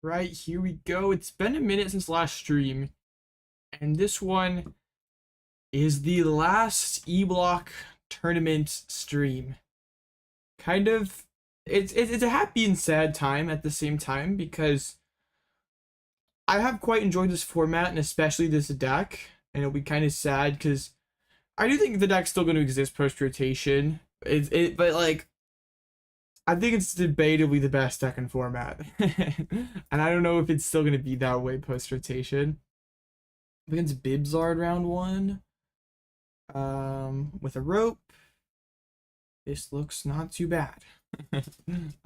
Right, here we go. It's been a minute since last stream, and this one is the last E-Block tournament stream. Kind of, it's a happy and sad time at the same time because I have quite enjoyed this format and especially this deck, and it'll be kind of sad because I do think the deck's still going to exist post rotation. But like I think it's debatably the best deck in format. And I don't know if it's still going to be that way post-rotation. Against Bibzard round 1. With a rope. This looks not too bad.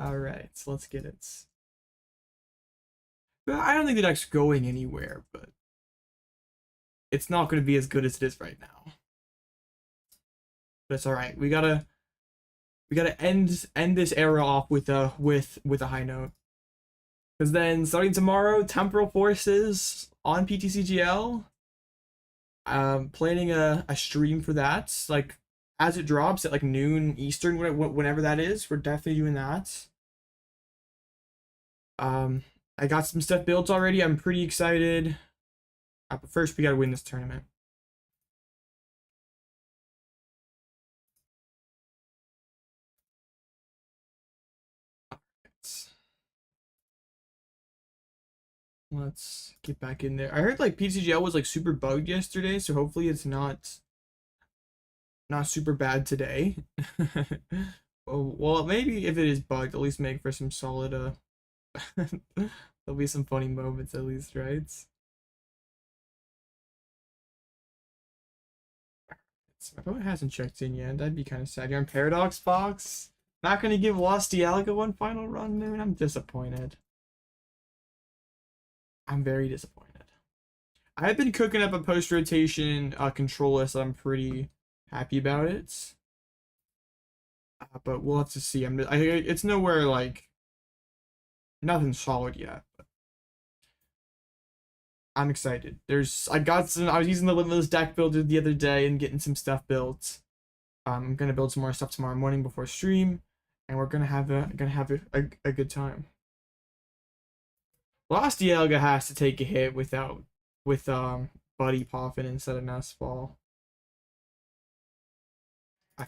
Alright, so let's get it. But I don't think the deck's going anywhere, but it's not going to be as good as it is right now. But it's alright. We gotta end this era off with a high note. Because then starting tomorrow, Temporal Forces on PTCGL. Planning a stream for that. Like as it drops at like noon Eastern, whenever that is. We're definitely doing that. I got some stuff built already. I'm pretty excited. But first we gotta win this tournament. Let's get back in there. I heard like PTCGL was like super bugged yesterday, so hopefully it's not super bad today. Well, maybe if it is bugged, at least make for some solid there'll be some funny moments at least, right? My opponent hasn't checked in yet. That'd be kind of sad. You're on Paradox Box. Not gonna give Lost Dialga one final run, man. I'm disappointed. I'm very disappointed. I've been cooking up a post-rotation control list. I'm pretty happy about it. But we'll have to see. It's nowhere like nothing solid yet. But I'm excited. I was using the Limitless deck builder the other day and getting some stuff built. I'm gonna build some more stuff tomorrow morning before stream, and we're gonna have a good time. Lost Dialga has to take a hit with Buddy popping instead of Nest Ball. I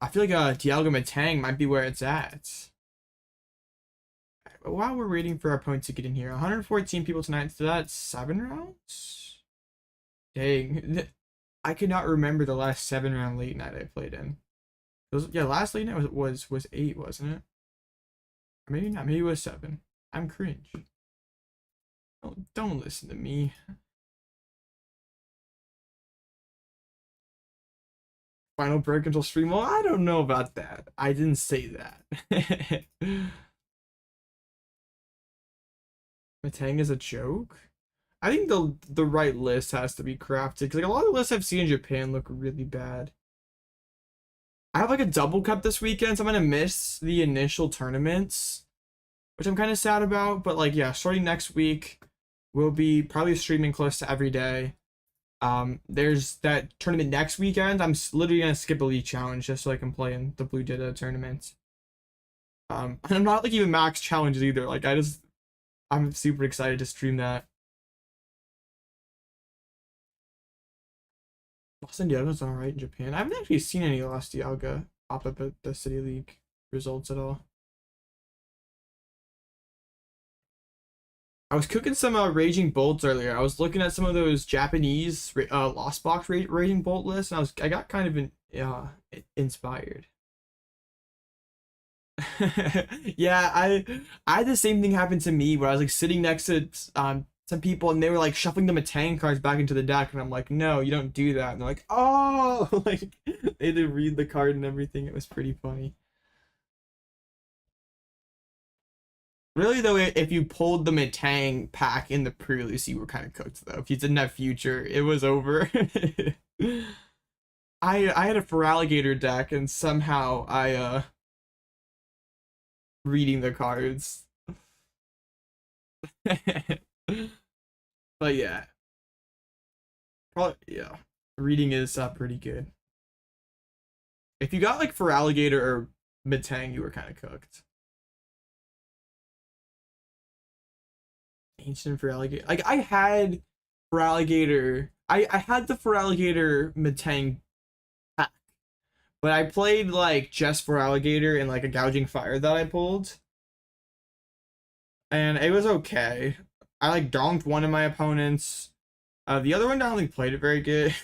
feel like Dialga Metang might be where it's at. While we're waiting for our opponent to get in here, 114 people tonight. So that's 7 rounds. Dang, I could not remember the last 7-round late night I played in. Yeah, last late night was 8, wasn't it? Or maybe not. Maybe it was 7. I'm cringe. Don't listen to me. Final break until stream. Well, I don't know about that. I didn't say that. Metang is a joke. I think the right list has to be crafted because like a lot of lists I've seen in Japan look really bad. I have like a double cup this weekend, so I'm gonna miss the initial tournaments, which I'm kind of sad about. But like, yeah, starting next week, we'll be probably streaming close to every day. There's that tournament next weekend. I'm literally gonna skip a league challenge just so I can play in the Blue Ditto tournament. And I'm not like even max challenges either. Like I'm super excited to stream that. Lost Dialga's alright in Japan. I haven't actually seen any Lost Dialga pop up at the City League results at all. I was cooking some Raging Bolts earlier. I was looking at some of those Japanese Lost Box Raging Bolt lists, and I got kind of inspired. Yeah, I had the same thing happen to me where I was like sitting next to some people and they were like shuffling the Metang cards back into the deck, and I'm like, no, you don't do that. And they're like, oh, like they had to read the card and everything. It was pretty funny. Really though, if you pulled the Metang pack in the pre-release, you were kind of cooked though. If you didn't have future, it was over. I had a Feraligatr deck and somehow I reading the cards. But yeah. Probably yeah. Reading is pretty good. If you got like Feraligatr or Metang, you were kind of cooked. Ancient for alligator. Like I had for alligator. I had the for alligator Metang pack, but I played like just for alligator and like a gouging fire that I pulled, and it was okay. I like donked one of my opponents. The other one I don't think played it very good.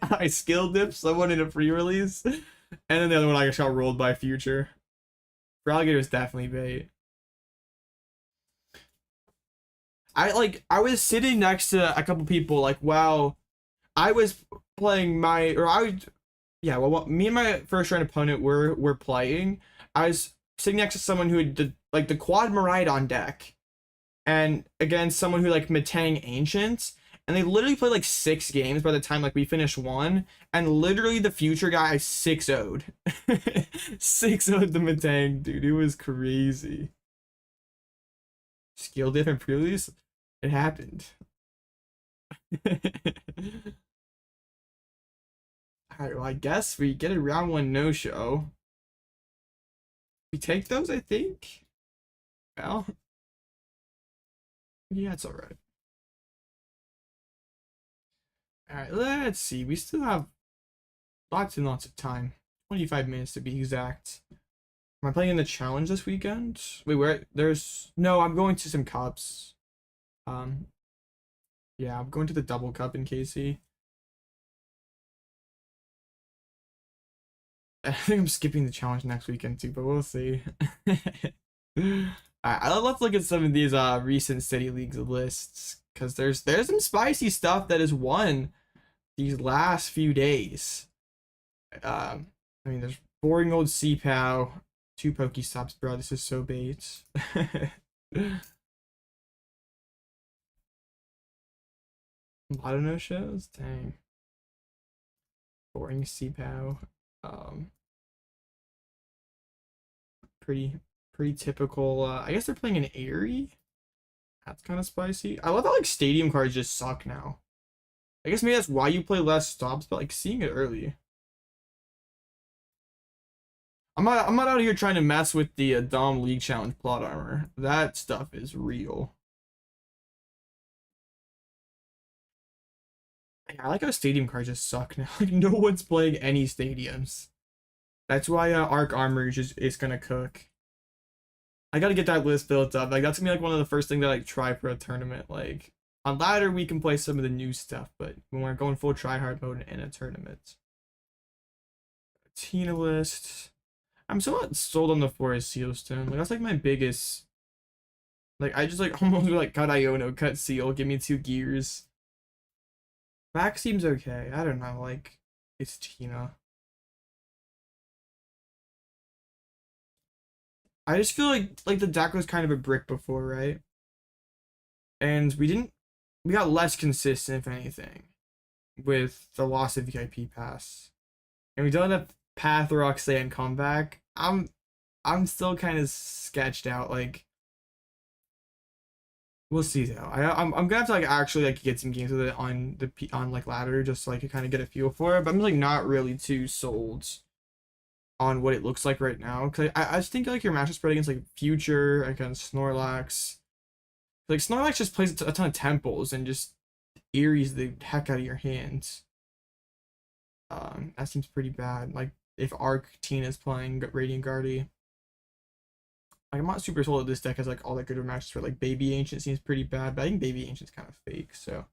I skill dipped someone in a pre-release, and then the other one I just got rolled by future. For alligator is definitely bait. I was sitting next to a couple people like while I was playing my or I would yeah well me and my first round opponent were playing. I was sitting next to someone who had like the quad Miraidon deck, and against someone who like Metang Ancients, and they literally played like 6 games by the time like we finished one, and literally the future guy 6-0'd 6-0'd the Metang, dude. It was crazy. Skill diff and pre-release, it happened. Alright, well I guess we get a round 1 no-show. We take those, I think. Well, yeah, it's alright. Alright, let's see. We still have lots and lots of time. 25 minutes to be exact. Am I playing in the challenge this weekend? Wait, where? There's... No, I'm going to some cups. Yeah, I'm going to the double cup in KC. I think I'm skipping the challenge next weekend too, but we'll see. Alright, let's look at some of these recent City Leagues lists, because there's some spicy stuff that has won these last few days. I mean, there's boring old CPOW, 2 Pokestops, bro. This is so bait. A lot of no shows, dang. Boring CPOW. Pretty typical. I guess they're playing an Airy. That's kind of spicy. I love how like stadium cards just suck now. I guess maybe that's why you play less stops, but like seeing it early. I'm not out here trying to mess with the Dom League Challenge plot armor. That stuff is real. I like how stadium cards just suck now. Like no one's playing any stadiums. That's why Arc Armor is gonna cook. I gotta get that list built up. Like that's gonna be like one of the first things that I like try for a tournament. Like on ladder we can play some of the new stuff, but when we're going full tryhard mode in a tournament. Tina list. I'm somewhat sold on the Forest Seal Stone. Like that's like my biggest. Like I just like almost like cut Iono, cut Seal, give me 2 gears. Back seems okay. I don't know, like it's Tina. I just feel like the deck was kind of a brick before, right? And we got less consistent, if anything, with the loss of VIP pass. And we don't have Path Roxanne comeback. I'm still kind of sketched out. Like we'll see though. I'm gonna have to like actually like get some games with it on like ladder just so I can kind of get a feel for it. But I'm like not really too sold on what it looks like right now, because I just think like your matchup spread against like Future, against Snorlax, like Snorlax just plays a ton of temples and just Eerie's the heck out of your hands. That seems pretty bad. Like if Arc Tina's playing Radiant Guardy, like I'm not super sold that this deck has like all that good of matches for like Baby Ancient seems pretty bad, but I think Baby Ancient's kind of fake. So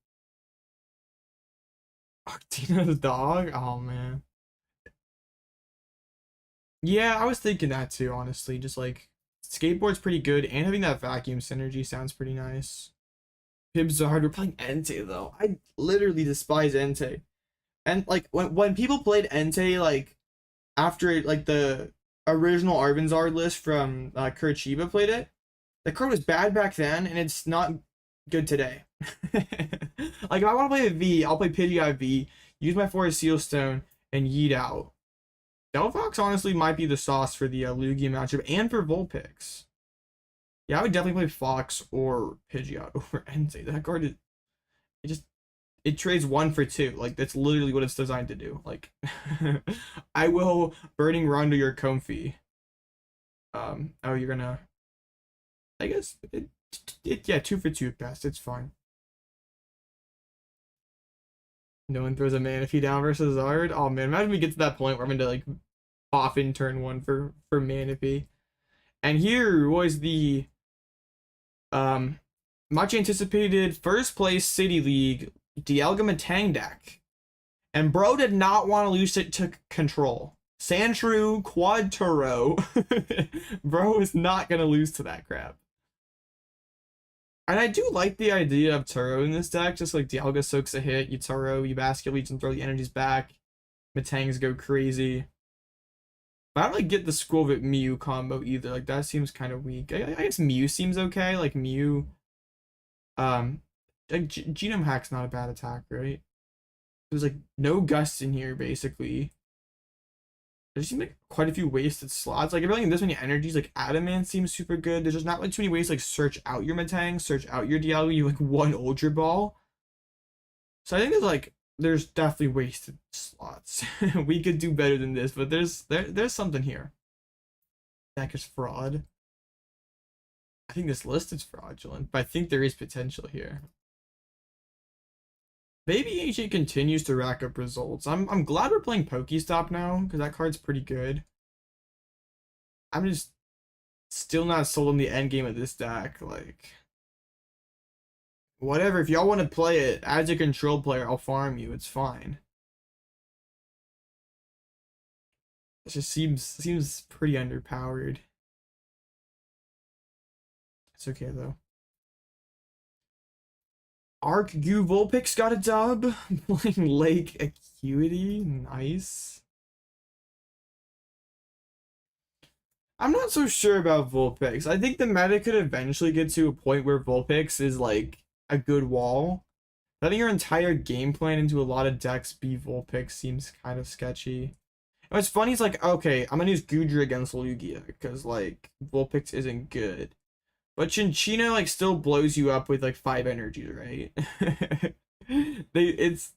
Arc Tina's dog, oh man. Yeah, I was thinking that too, honestly. Just like skateboard's pretty good, and having that vacuum synergy sounds pretty nice. Pibzard, we're playing Entei though. I literally despise Entei. And like when people played Entei like after like the original Arvenzard list from Curitiba played it, the card was bad back then, and it's not good today. Like if I want to play a V, I'll play Pidgey V, use my Forest Seal Stone, and yeet out. Delphox honestly might be the sauce for the Lugia matchup and for Vulpix. Yeah, I would definitely play Fox or Pidgeot over Entei. That card is it trades 1 for 2. Like that's literally what it's designed to do. Like I will Burning Rondo your Comfy. Oh, you're gonna guess yeah, 2 for 2 at best. It's fine. No one throws a Manaphy down versus Zard. Oh man, imagine we get to that point where I'm gonna like off in turn 1 for Manaphy. And here was the much anticipated first place City League Dialga Metang deck. And bro did not want to lose it to Control. Sandshrew Quad Turo. Bro is not gonna lose to that crap. And I do like the idea of Turo in this deck. Just like Dialga soaks a hit, you Turo, you Basket Leech and throw the energies back. Metangs go crazy. But I don't really get the Skwovet Mew combo either. Like that seems kind of weak. I guess Mew seems okay. Like Mew, like Genome Hack's not a bad attack, right? There's like no gusts in here basically. There seems like quite a few wasted slots. Like if you're like this many energies, like Adamant seems super good. There's just not like too many ways to like search out your Metang, search out your Dialga. You like one Ultra Ball. So I think there's definitely wasted slots. We could do better than this, but there's something here. Deck is fraud. I think this list is fraudulent, but I think there is potential here. Baby HA continues to rack up results. I'm glad we're playing Pokestop now, because that card's pretty good. I'm just still not sold on the end game of this deck. Like, whatever, if y'all want to play it as a control player, I'll farm you. It's fine. It just seems pretty underpowered. It's okay though. Arc Goo Vulpix got a dub. Playing Lake Acuity. Nice. I'm not so sure about Vulpix. I think the meta could eventually get to a point where Vulpix is like a good wall. Letting your entire game plan into a lot of decks be Vulpix seems kind of sketchy. And what's funny is like, okay, I'm gonna use Goodra against Lugia because like Vulpix isn't good. But Chinchino like still blows you up with like 5 energies, right? It's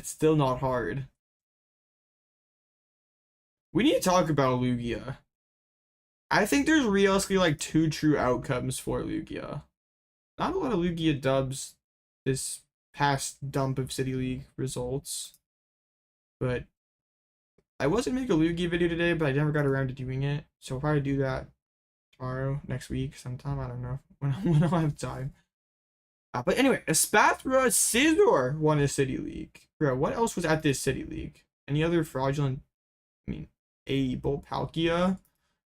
still not hard. We need to talk about Lugia. I think there's realistically like 2 true outcomes for Lugia. Not a lot of Lugia dubs this past dump of City League results. But I was gonna make a Lugia video today, but I never got around to doing it. So I'll probably do that tomorrow, next week, sometime. I don't know when I'll have time. But anyway, Espathra Scizor won a City League. Bro, what else was at this City League? Any other fraudulent? I mean, Able Palkia,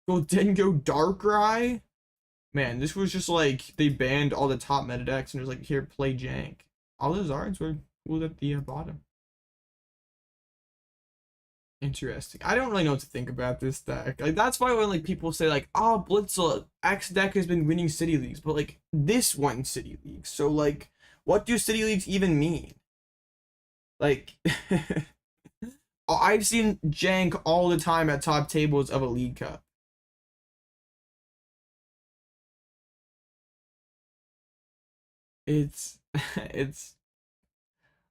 Goldengo Darkrai. Man, this was just like they banned all the top meta decks and it was like, here, play jank. All those Zards were cool at the bottom. Interesting. I don't really know what to think about this deck. Like that's why when like people say like, oh, Blitzel X deck has been winning City Leagues, but like this won City Leagues. So like, what do City Leagues even mean? Like, I've seen jank all the time at top tables of a League Cup. It's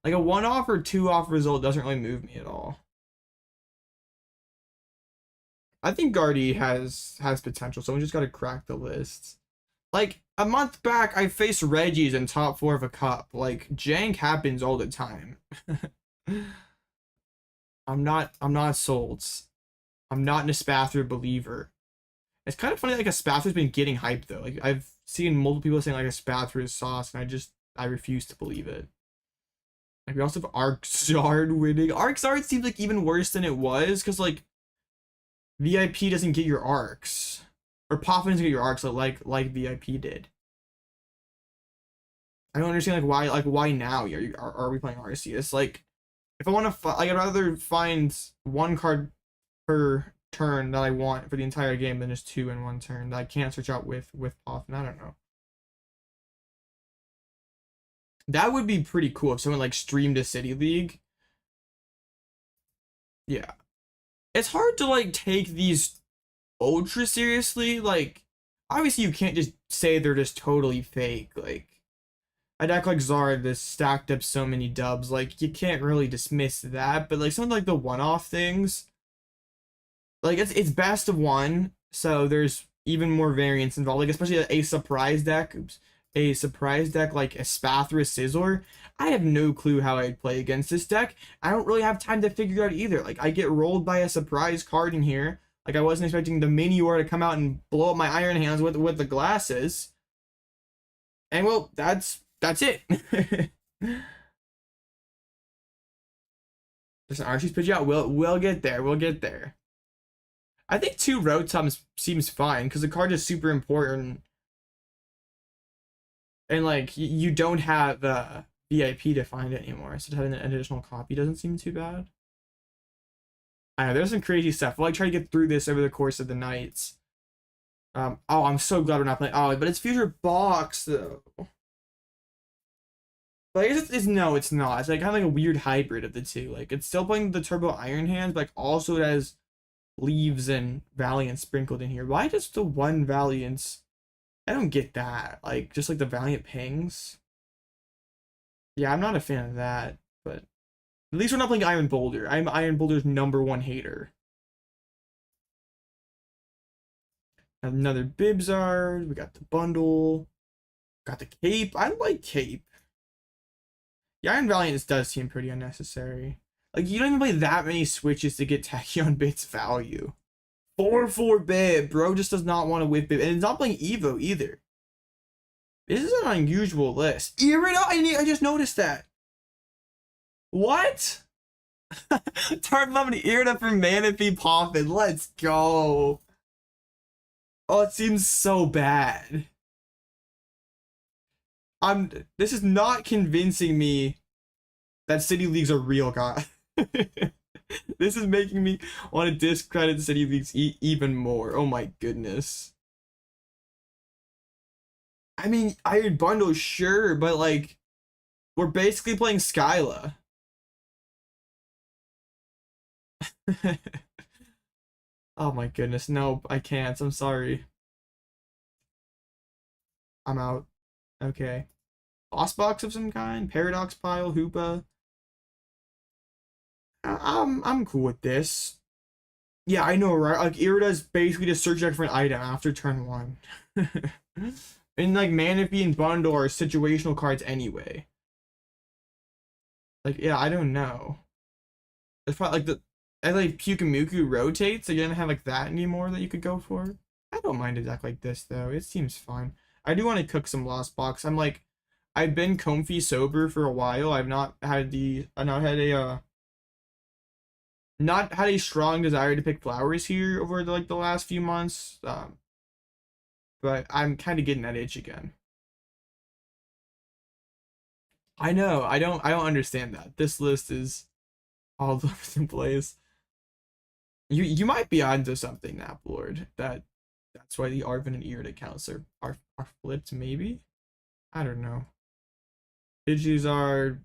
like a 1-off or 2-off result doesn't really move me at all. I think Guardy has potential. Someone just got to crack the list. Like a month back, I faced Reggie's in top 4 of a cup. Like jank happens all the time. I'm not sold. I'm not an Espathra believer. It's kind of funny like Espathra's been getting hyped though. Like I've seen multiple people saying like Espathra is sauce, and I refuse to believe it. Like we also have Arczard winning. Arczard seems like even worse than it was, because like VIP doesn't get your arcs, or Poffin doesn't get your arcs like VIP did. I don't understand like why now are we playing Arceus? Like if I want to like I'd rather find 1 card per turn that I want for the entire game than just 2 in 1 turn that I can't search out with Poffin. I don't know. That would be pretty cool if someone like streamed a City League. Yeah. It's hard to like take these ultra seriously. Like obviously you can't just say they're just totally fake. Like a deck like Zard that's stacked up so many dubs, like you can't really dismiss that. But like something like the one-off things, like it's best of 1, so there's even more variants involved, like especially a surprise deck. Oops, a surprise deck like a Spathra Sizzler. I have no clue how I'd play against this deck. I don't really have time to figure out either. Like I get rolled by a surprise card in here. Like I wasn't expecting the Minior to come out and blow up my Iron Hands with the glasses. And well, that's it. Just an Archie's Pidgeot. We'll get there. We'll get there. I think 2 Rotoms seems fine because the card is super important. And like you don't have VIP to find it anymore, so having an additional copy doesn't seem too bad. I know there's some crazy stuff. We'll like try to get through this over the course of the nights. Oh, I'm so glad we're not playing Ollie, but it's Future Box though. But I guess no, it's not. It's like kind of like a weird hybrid of the two. Like it's still playing the Turbo Iron Hands, but like also it has Leaves and Valiant sprinkled in here. Why just the one Valiant? I don't get that. Like just like the Valiant Pings. Yeah, I'm not a fan of that, but at least we're not playing Iron Boulder. I'm Iron Boulder's #1 hater. Another Bibzard. We got the bundle. Got the Cape. I like Cape. The Iron Valiant does seem pretty unnecessary. Like, you don't even play that many switches to get Tachyon Bit's value. 4/4 Bib. Bro just does not want to whip Bib. And it's not playing Evo either. This is an unusual list. Erika, I just noticed that. What? Turn Lemon Erika for Manaphy Poffin. Let's go. Oh, it seems so bad. This is not convincing me that City League's a real guy. This is making me want to discredit City Leagues even more. Oh my goodness. I mean, Iron Bundle, sure, but like, we're basically playing Skyla. Oh my goodness, no, I can't. I'm sorry. I'm out. Okay. Boss box of some kind? Paradox pile, Hoopa. I'm cool with this. Yeah, I know, right? Like Irida's basically just searching for an item after turn 1. And like Manaphy and Bundle are situational cards anyway. Like, yeah, I don't know. It's probably like as like Pyukumuku rotates, so you don't have like that anymore that you could go for. I don't mind a deck like this though. It seems fine. I do want to cook some Lost Box. I'm like, I've been comfy sober for a while. I've not had not had a strong desire to pick flowers here over the last few months. But I'm kind of getting that itch again. I know. I don't understand that. This list is all over the place. You might be onto something, Naplord. That's why the Arven and Erika accounts are flipped, maybe? I don't know. Pidgeys are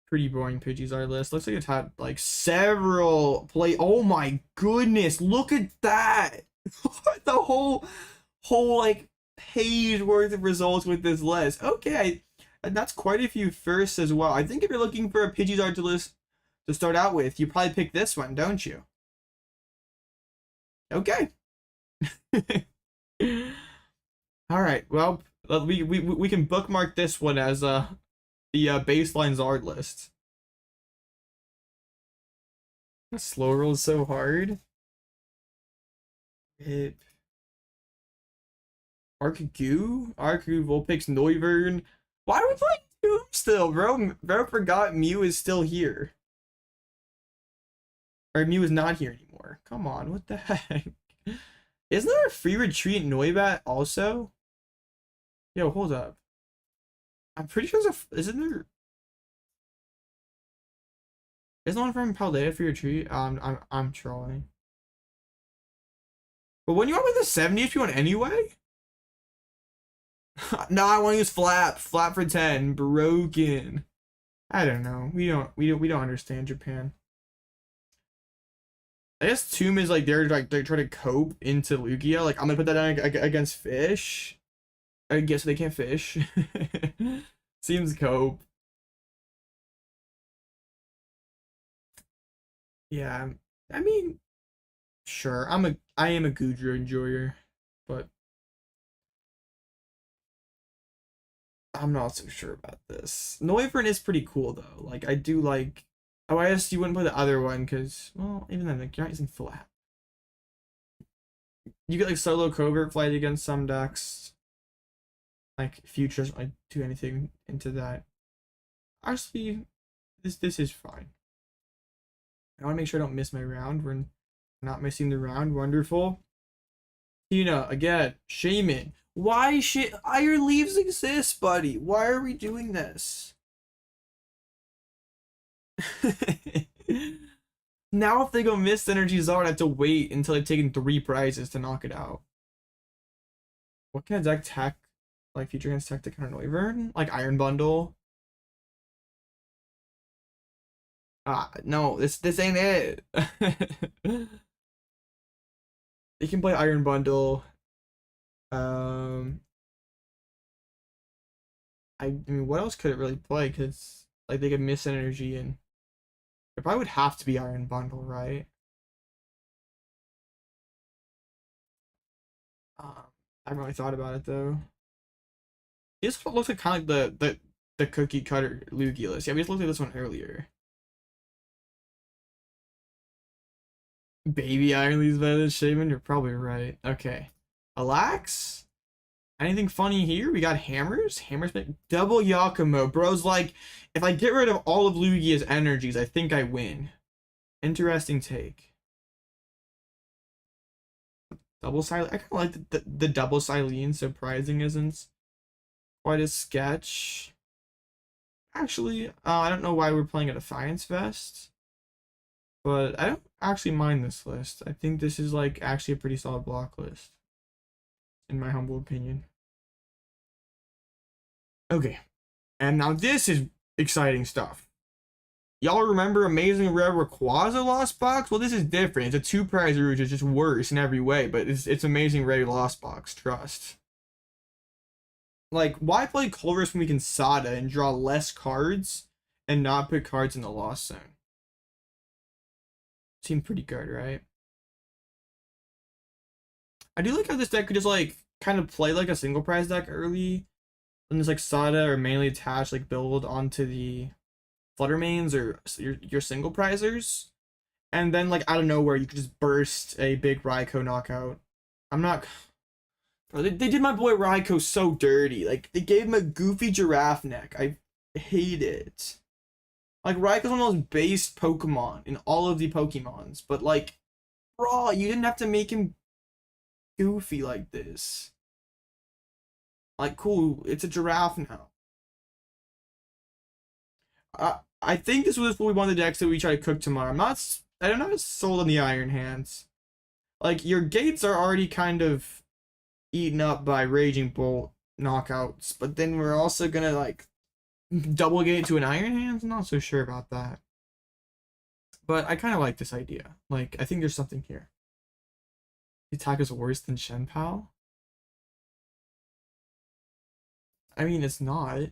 pretty boring. Pidgeys are list. Looks like it's had like several play. Oh my goodness, look at that. The whole like page worth of results with this list. Okay, and that's quite a few firsts as well. I think if you're looking for a Pidgeys to list to start out with, you probably pick this one, don't you? Okay. All right. Well, we can bookmark this one as the baseline Zard list. Slow roll is so hard. Hip. Arcagoo, Vulpix, Noivern. Why are we playing Doom still, bro? Bro forgot Mew is still here. Or Mew is not here anymore. Come on, what the heck? Isn't there a free retreat Noibat also? Yo, hold up. I'm pretty sure there's isn't there? Isn't one from Paldea free retreat? I'm trolling. But when you want with the 70 HP one anyway? No, I want to use Flap for 10. Broken. I don't know. We don't understand Japan. I guess Tomb is like they're trying to cope into Lugia. Like I'm gonna put that down against Fish. I guess they can't fish. Seems cope. Yeah, I mean, sure. I am a Goodra enjoyer. but I'm not so sure about this. Noivern is pretty cool though. Like I do like. Oh, I guess you wouldn't play the other one because, well, even then, like, you're not using full app. You get like solo covert flight against some decks. Like Future doesn't like do anything into that. Actually, this is fine. I want to make sure I don't miss my round. We're not missing the round. Wonderful. Tina, again, Shaman. Why shit? Iron Leaves exist, buddy. Why are we doing this? Now if they go Mist Energy Zard, I have to wait until they've taken 3 prizes to knock it out. What kind of deck tech? Like Future Hands tech to counter Noivern? Like Iron Bundle? No, this ain't it. You can play Iron Bundle. I mean, what else could it really play? Because like they could Miss Energy and it probably would have to be Iron Bundle, right? I haven't really thought about it though. This looks like kind of like the cookie cutter Lugia list. Yeah, we just looked at this one earlier. Baby Iron Leaves better than Shaman? You're probably right. Okay. Alax? Anything funny here? We got Hammers. Hammers make double Giacomo. Bro's like, if I get rid of all of Lugia's energies, I think I win. Interesting take. Double Cyllene. I kind of like the double Cyllene. Surprising isn't quite a sketch. Actually, I don't know why we're playing a Defiance Vest. But I don't actually mind this list. I think this is like actually a pretty solid block list. In my humble opinion. Okay. And now this is exciting stuff. Y'all remember Amazing Rare Rayquaza Lost Box? Well, this is different. It's a 2-prize route. It's just worse in every way, but it's Amazing Rare Lost Box. Trust. Like, why play Colress when we can Sada and draw less cards and not put cards in the Lost Zone? Seemed pretty good, right? I do like how this deck could just like kind of play like a single prize deck early, and just like Sada or mainly attached like build onto the Flutter Mains or your single prizers, and then like out of nowhere you could just burst a big Raikou knockout. I'm not. Bro, they did my boy Raikou so dirty. Like they gave him a goofy giraffe neck. I hate it. Like Raikou's one of those based Pokemon in all of the Pokemons, but like, bro, you didn't have to make him goofy like this. Like, cool, it's a giraffe now. I think this was what one of the decks that we try to cook tomorrow. I don't know, sold on the Iron Hands. Like, your gates are already kind of eaten up by Raging Bolt knockouts, but then we're also gonna like double gate to an Iron Hands. I'm not so sure about that, but I kind of like this idea. Like, I think there's something here. The attack is worse than Shen PAL. I mean, it's not.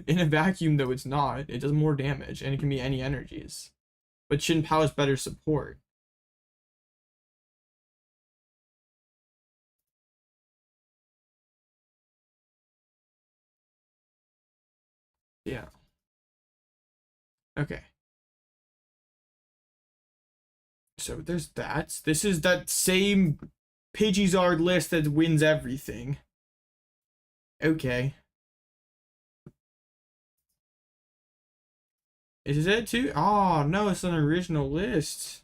In a vacuum, though, it's not. It does more damage, and it can be any energies. But Shin PAL is better support. Yeah. Okay. So there's that. This is that same Pidgeot list that wins everything. Okay. Is it too? Oh, no, it's an original list.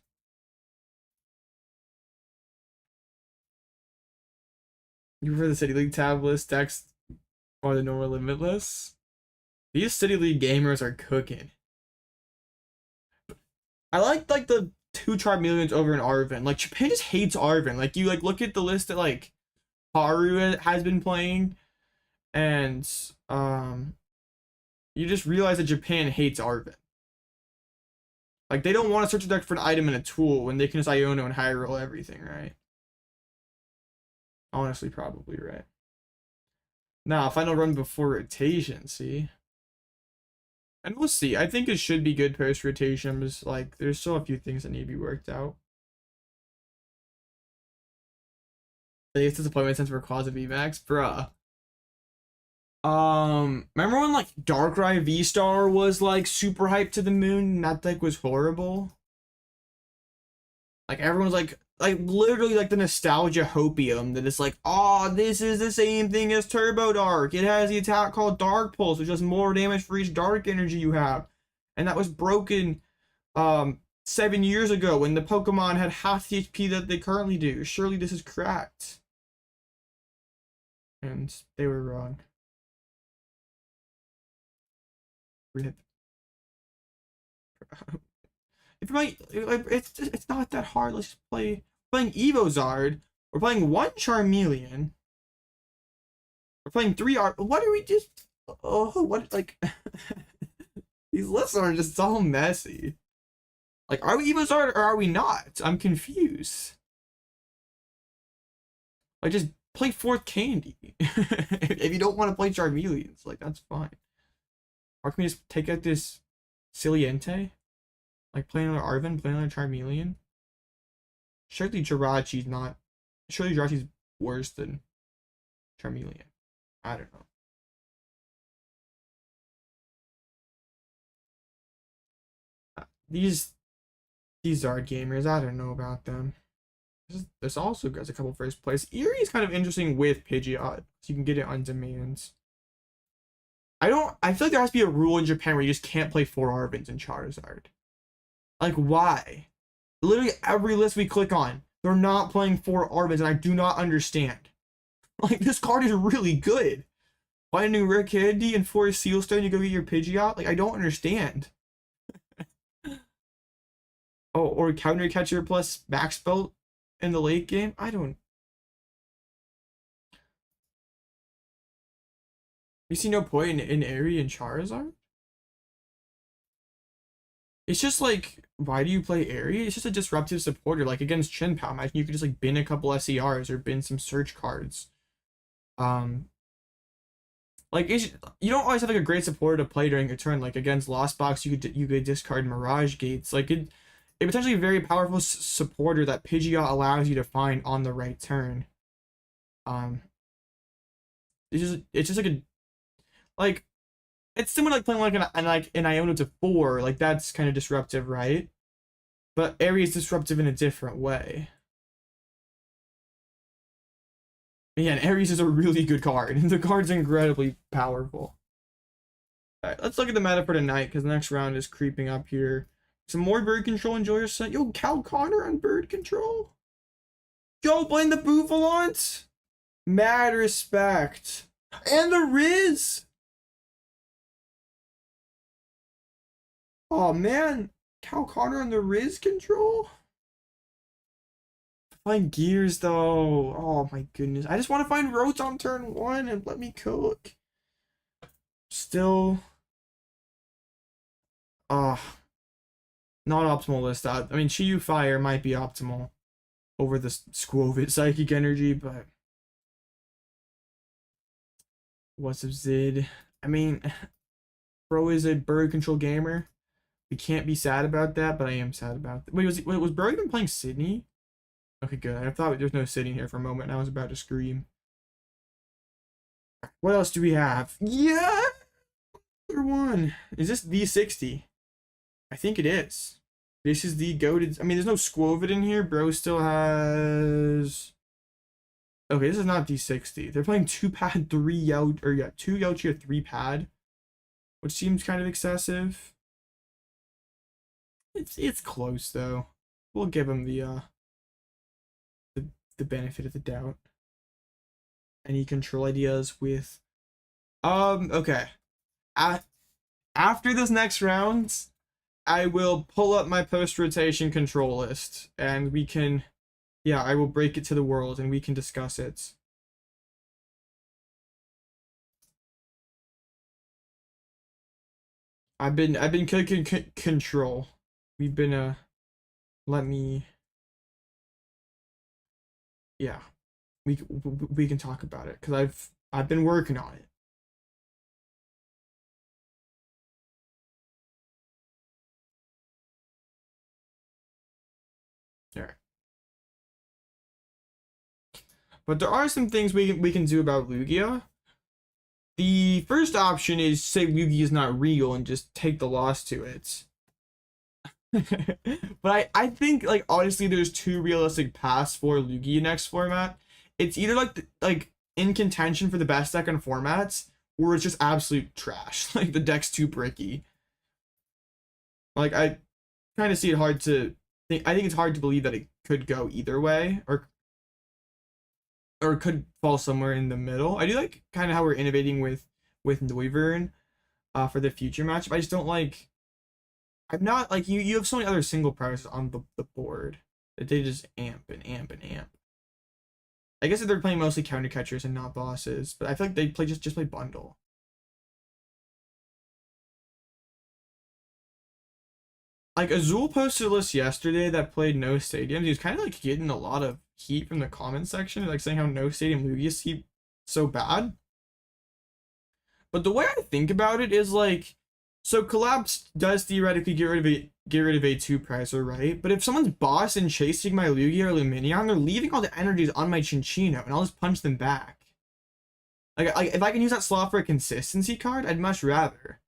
You prefer the City League tab list decks or the normal limitless? These City League gamers are cooking. I like the 2 Charmeleons over an Arven. Like, Japan just hates Arven. Like, you like look at the list that like Haru has been playing, and you just realize that Japan hates Arven. Like, they don't want to search a deck for an item and a tool when they can just Iono and high roll everything, right? Honestly, probably right. Now, final run before rotation, see? And we'll see. I think it should be good post rotation. Just like, there's still a few things that need to be worked out. Biggest disappointment since we're cause of VMAX, bruh. Remember when like Darkrai V-Star was like super hyped to the moon and that deck was horrible? Like everyone's like literally like the nostalgia hopium that it's like, oh, this is the same thing as Turbo Dark. It has the attack called Dark Pulse, which does more damage for each dark energy you have. And that was broken 7 years ago when the Pokemon had half the HP that they currently do. Surely this is correct. And they were wrong. Rip. If you might, it's not that hard. Let's just playing Evozard. We're playing one Charmeleon. We're playing 3 Art. What are we just? Oh, what like? These lists are just all messy. Like, are we Evozard or are we not? I'm confused. Like, just play 4th Candy. If you don't want to play Charmeleons, like that's fine. Or can we just take out this Cyllene? Like play another Arven, play another Charmeleon. Surely Jirachi's not. Surely Jirachi's worse than Charmeleon. I don't know. These Zard gamers, I don't know about them. This also has a couple first place. Erie is kind of interesting with Pidgeot, so you can get it on demand. I feel like there has to be a rule in Japan where you just can't play 4 Arvens in Charizard. Like, why? Literally every list we click on, they're not playing 4 Arvens, and I do not understand. Like, this card is really good. Finding Rare Candy and 4 Sealstone, you go get your Pidgeot? Like, I don't understand. Oh, or Counter Catcher plus Max Belt in the late game? I don't... You see no point in Aerie and Charizard? It's just like, why do you play Aerie? It's just a disruptive supporter. Like against Chinpao, imagine you could just like bin a couple SERs or bin some search cards. Like you don't always have like a great supporter to play during your turn. Like against Lost Box, you could discard Mirage Gates. Like it potentially a very powerful supporter that Pidgeot allows you to find on the right turn. It's just like a like. It's similar like playing like an Iono to 4, like that's kind of disruptive, right? But Aerie is disruptive in a different way. And yeah, and Aries is a really good card. The card's incredibly powerful. Alright, let's look at the meta for tonight, because the next round is creeping up here. Some more bird control, enjoy your set. Yo, Cal Connor on bird control? Yo, playing the Bouffalant? Mad respect. And the Riz! Oh man, Cal Connor on the Riz control? Find gears though. Oh my goodness. I just want to find Rotom turn 1 and let me cook. Still. Not optimal list. I mean, Chiyu Fire might be optimal over the Skwovet Psychic Energy, but what's up, Zid? I mean, bro is a bird control gamer. We can't be sad about that, but I am sad about that. Wait, was bro even playing Sidney? Okay, good. I thought there was no Sidney here for a moment, and I was about to scream. What else do we have? Yeah! Another one. Is this the 60? I think it is. This is the goated. I mean, there's no Skwovet in here. Bro still has. Okay, this is not D60. They're playing 2 pad, 3 Yao, or yeah, 2 Yaochi or 3 pad, which seems kind of excessive. It's close though. We'll give him the benefit of the doubt. Any control ideas with okay. After this next round, I will pull up my post-rotation control list and we can, yeah, I will break it to the world and we can discuss it. I've been cooking control. We've been let me, yeah, we can talk about it because I've been working on it. All right. But there are some things we can do about Lugia. The first option is say Lugia is not real and just take the loss to it. But I think, like, honestly, there's two realistic paths for Lugia next format. It's either like in contention for the best deck in formats, or it's just absolute trash. Like, the deck's too bricky. Like, I kind of see it hard to think. I think it's hard to believe that it could go either way, or could fall somewhere in the middle. I do like kind of how we're innovating with Noivern for the future matchup. I just don't like. I'm not like you have so many other single prices on the board that they just amp and amp and amp. I guess if they're playing mostly counter catchers and not bosses, but I feel like they play just play bundle. Like, Azul posted a list yesterday that played no stadiums. He was kind of like getting a lot of heat from the comment section, like saying how no stadium Lugia is so bad. But the way I think about it is like, so Collapse does theoretically get rid of a 2 pricer, right? But if someone's boss and chasing my Lugia or Lumineon, they're leaving all the energies on my Chinchino, and I'll just punch them back. Like if I can use that slot for a consistency card, I'd much rather.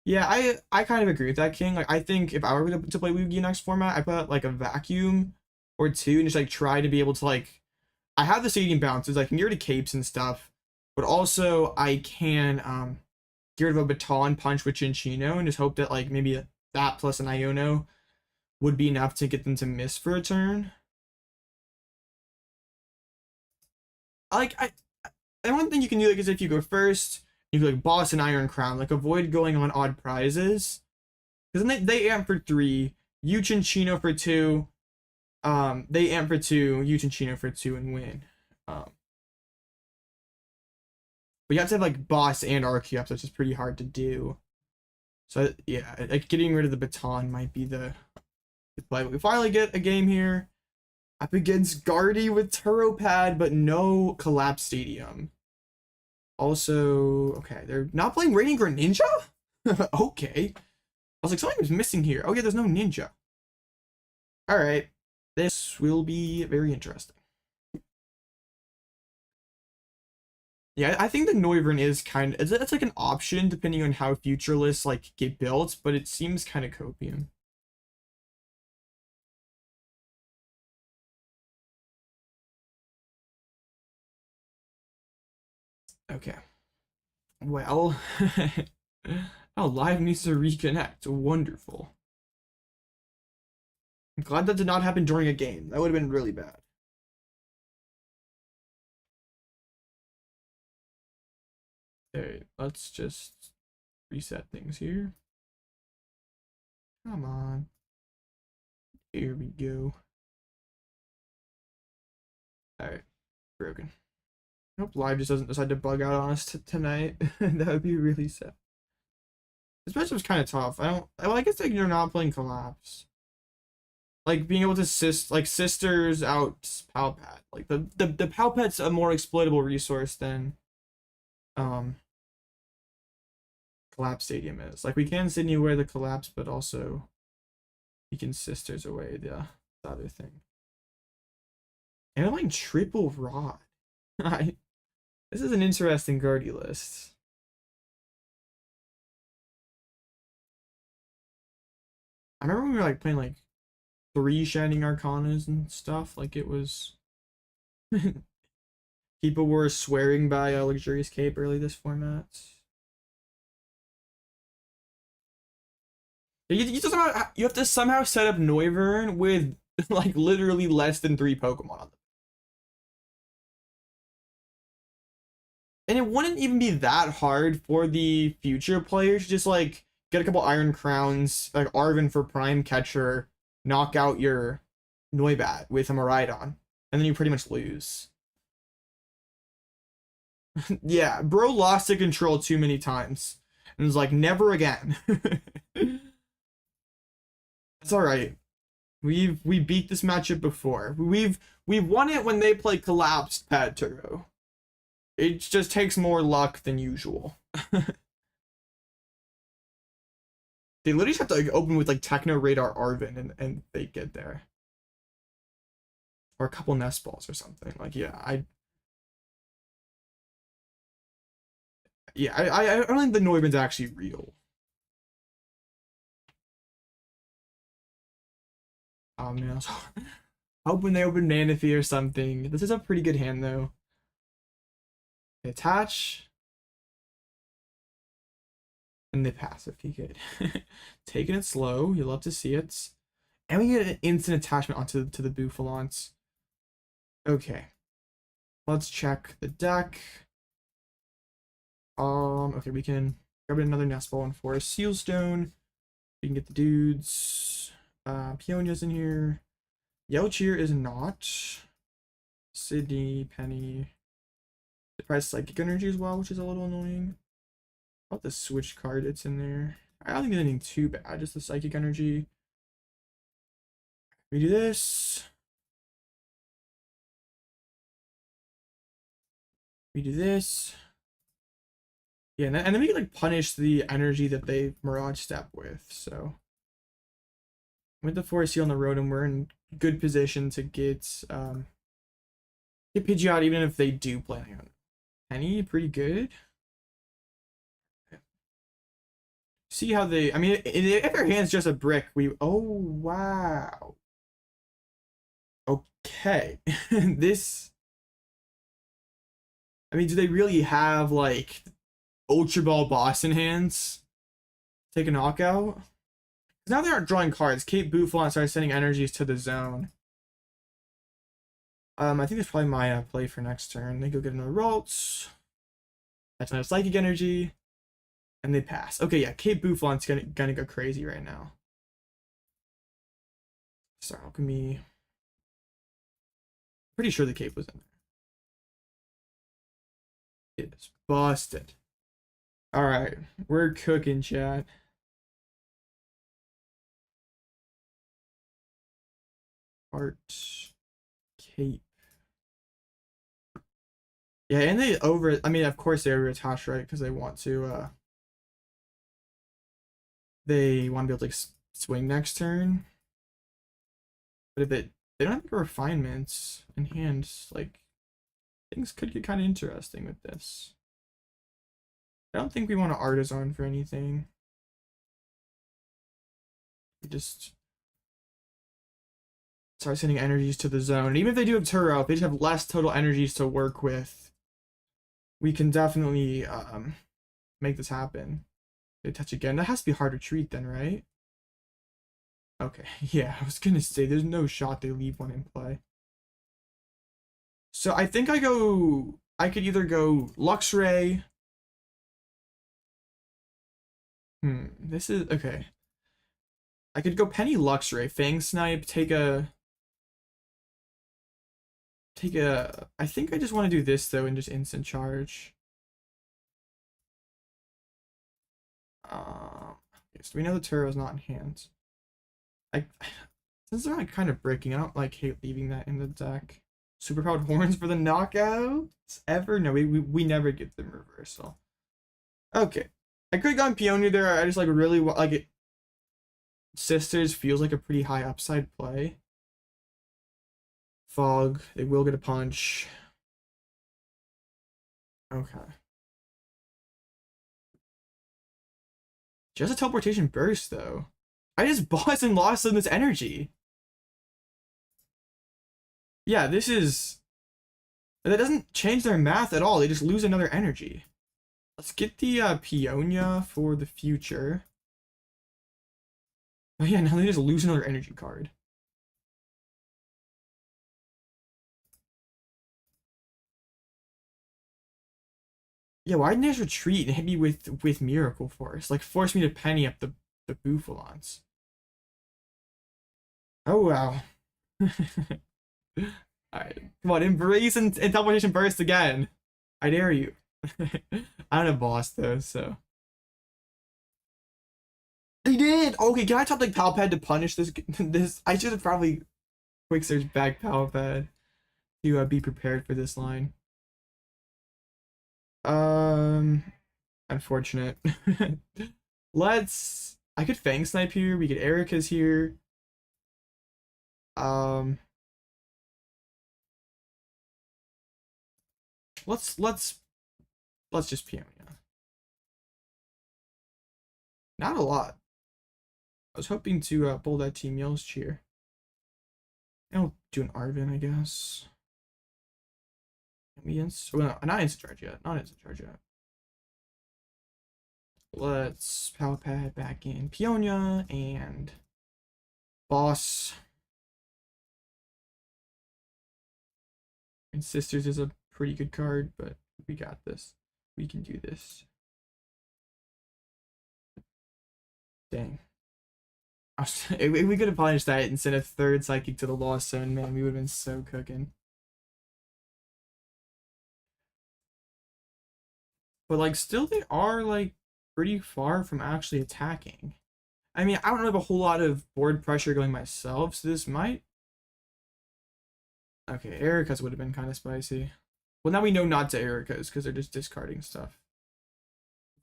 Yeah, I kind of agree with that, King. Like, I think if I were to play Lugia next format, I put like a vacuum or 2 and just like try to be able to like, I have the stadium bounces, I can get rid of capes and stuff, but also I can get rid of a baton punch with Chinchino and just hope that like maybe that plus an Iono would be enough to get them to miss for a turn. Like, and one thing you can do, like, is if you go first, you can like boss an Iron Crown, like avoid going on odd prizes, because then they amp for 3, you Chinchino for 2, they amp for 2, you Chinchino for 2 and win. But you have to have like boss and RQ ups, which is pretty hard to do. So yeah, like getting rid of the baton might be the play. We finally get a game here up against Guardy with Turopad, but no Collapse Stadium. Also, okay, they're not playing Raining Greninja? Okay. I was like, something was missing here. Okay, there's no Ninja. Alright. This will be very interesting. Yeah, I think the Noivern is kind of, it's like an option depending on how future lists like get built, but it seems kind of copium. Okay. Well, oh, live needs to reconnect. Wonderful. I'm glad that did not happen during a game. That would have been really bad. Okay, let's just reset things here. Come on. Here we go. Alright, broken. I hope live just doesn't decide to bug out on us tonight. That would be really sad. This match was kind of tough. Well, I guess like you're not playing Collapse. Like being able to sisters out Pal Pad. Like the Pal Pad's a more exploitable resource than Collapse Stadium is. Like, we can Sidney away the Collapse, but also we can sisters away the other thing. And I'm like triple Rod. This is an interesting Guardy list. I remember when we were like playing like 3 Shining Arcanas and stuff. Like, it was people were swearing by a Luxurious Cape early this format. You have to somehow set up Noivern with like literally less than 3 Pokemon on them. And it wouldn't even be that hard for the future players to just like get a couple Iron Crowns, like Arven for Prime Catcher, knock out your Noibat with a Miraidon, and then you pretty much lose. Yeah, bro lost to control too many times. And was like, never again. It's alright. We beat this matchup before. We've won it when they play Collapsed Pad Turo. It just takes more luck than usual. They literally just have to like open with like Techno Radar Arven and they get there. Or a couple Nest Balls or something. Like, yeah, Yeah, I don't think the Noivern's actually real. Oh man, I was hoping they open Manaphy or something. This is a pretty good hand though. They attach. And they pass if you could. Taking it slow, you love to see it. And we get an instant attachment onto the Bouffalant. Okay. Let's check the deck. Okay, we can grab another Nest Ball and for a Sealstone. We can get the dudes. Peonia's in here. Yellow Cheer is not. Sidney, Penny. Surprise Psychic Energy as well, which is a little annoying. About the Switch card, it's in there. I don't think there's anything too bad, just the Psychic Energy. We do this. We do this. Yeah, and then we can like punish the energy that they Mirage Step with. So with the Forest Seal on the Rotom, we're in good position to get Pidgeot, even if they do play on Penny, pretty good. See how they, I mean, if their hand's just a brick, oh wow. Okay. This, I mean, do they really have like Ultra Ball Boston hands? Take a knockout? Now they aren't drawing cards. Kate Bouffalant starts sending energies to the zone. I think that's probably my play for next turn. They go get another Ralts. That's another Psychic Energy. And they pass. Okay, yeah, Kate Bouffalant's gonna go crazy right now. So Alchemy. Pretty sure the cape was in there. It is busted. Alright, we're cooking, chat. Art cape. Yeah, and they I mean, of course they over-attach, right? Because they want to be able to like swing next turn. But if they don't have refinements in hand, like things could get kind of interesting with this. I don't think we want to Artazon for anything. We just start sending energies to the zone. And even if they do have Turo, if they just have less total energies to work with, we can definitely make this happen. They touch again. That has to be hard to treat then, right? Okay, yeah, I was gonna say there's no shot they leave one in play. So I think I could either go Luxray. This is okay. I could go Penny Luxray, Fang Snipe, I think I just want to do this though and just instant charge. So we know the Turo is not in hand. Since they're like kind of breaking, I don't like hate leaving that in the deck. Superpowered Horns for the knockouts ever? No, we never get the reversal. Okay, I could have gone Peonia there. I just like really like it. Sisters feels like a pretty high upside play. Fog, they will get a punch. Okay. Just a teleportation burst though. I just bossed and lost them this energy. Yeah, this is... That doesn't change their math at all. They just lose another energy. Let's get the Peonia for the future. Oh yeah, now they just lose another energy card. Yeah, why didn't they just retreat and hit me with Miracle Force? Like, force me to penny up the Bouffalants. Oh, wow. Alright, come on, embrace and teleportation burst again. I dare you. I don't have boss though, so. They did! Okay, can I top like Pal Pad to punish this? I should have probably quick search back Pal Pad to be prepared for this line. Unfortunate. I could Fang Snipe here. We get Erika's here. Let's just Peonia. Not a lot. I was hoping to pull that Team Yell's cheer. I'll do an Arven, I guess. Can we well, not instant charge yet. Not instant charge yet. Let's Pal Pad back in Peonia and Boss. And Sisters is a pretty good card, but we got this. We can do this. Dang. If we could have punished that and sent a third Psychic to the Lost Zone, man, we would have been so cooking. But, like, still they are, like, pretty far from actually attacking. I mean, I don't have a whole lot of board pressure going myself, so this might... Okay, Erika's would have been kind of spicy. Well, now we know not to Erika's, because they're just discarding stuff.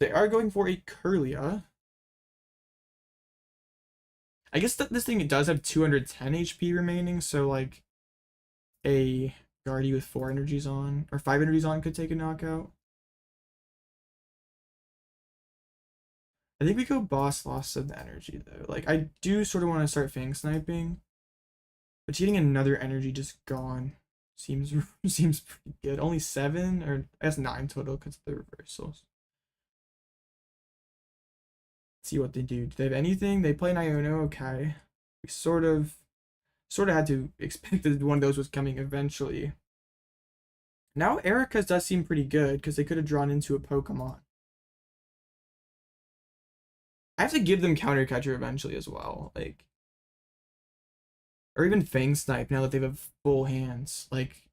They are going for a Kirlia. I guess that this thing does have 210 HP remaining, so like a Guardy with 4 energies on, or 5 energies on could take a knockout. I think we go Boss Loss of the energy though. Like I do sort of want to start Fang sniping, but getting another energy just gone seems pretty good. Only 7 or I guess 9 total because of the reversals. See what they do. Do they have anything? They play an Iono, okay. We sort of had to expect that one of those was coming eventually. Now Erika's does seem pretty good because they could have drawn into a Pokemon. I have to give them Counter Catcher eventually as well, like, or even Fang Snipe now that they have full hands. Like,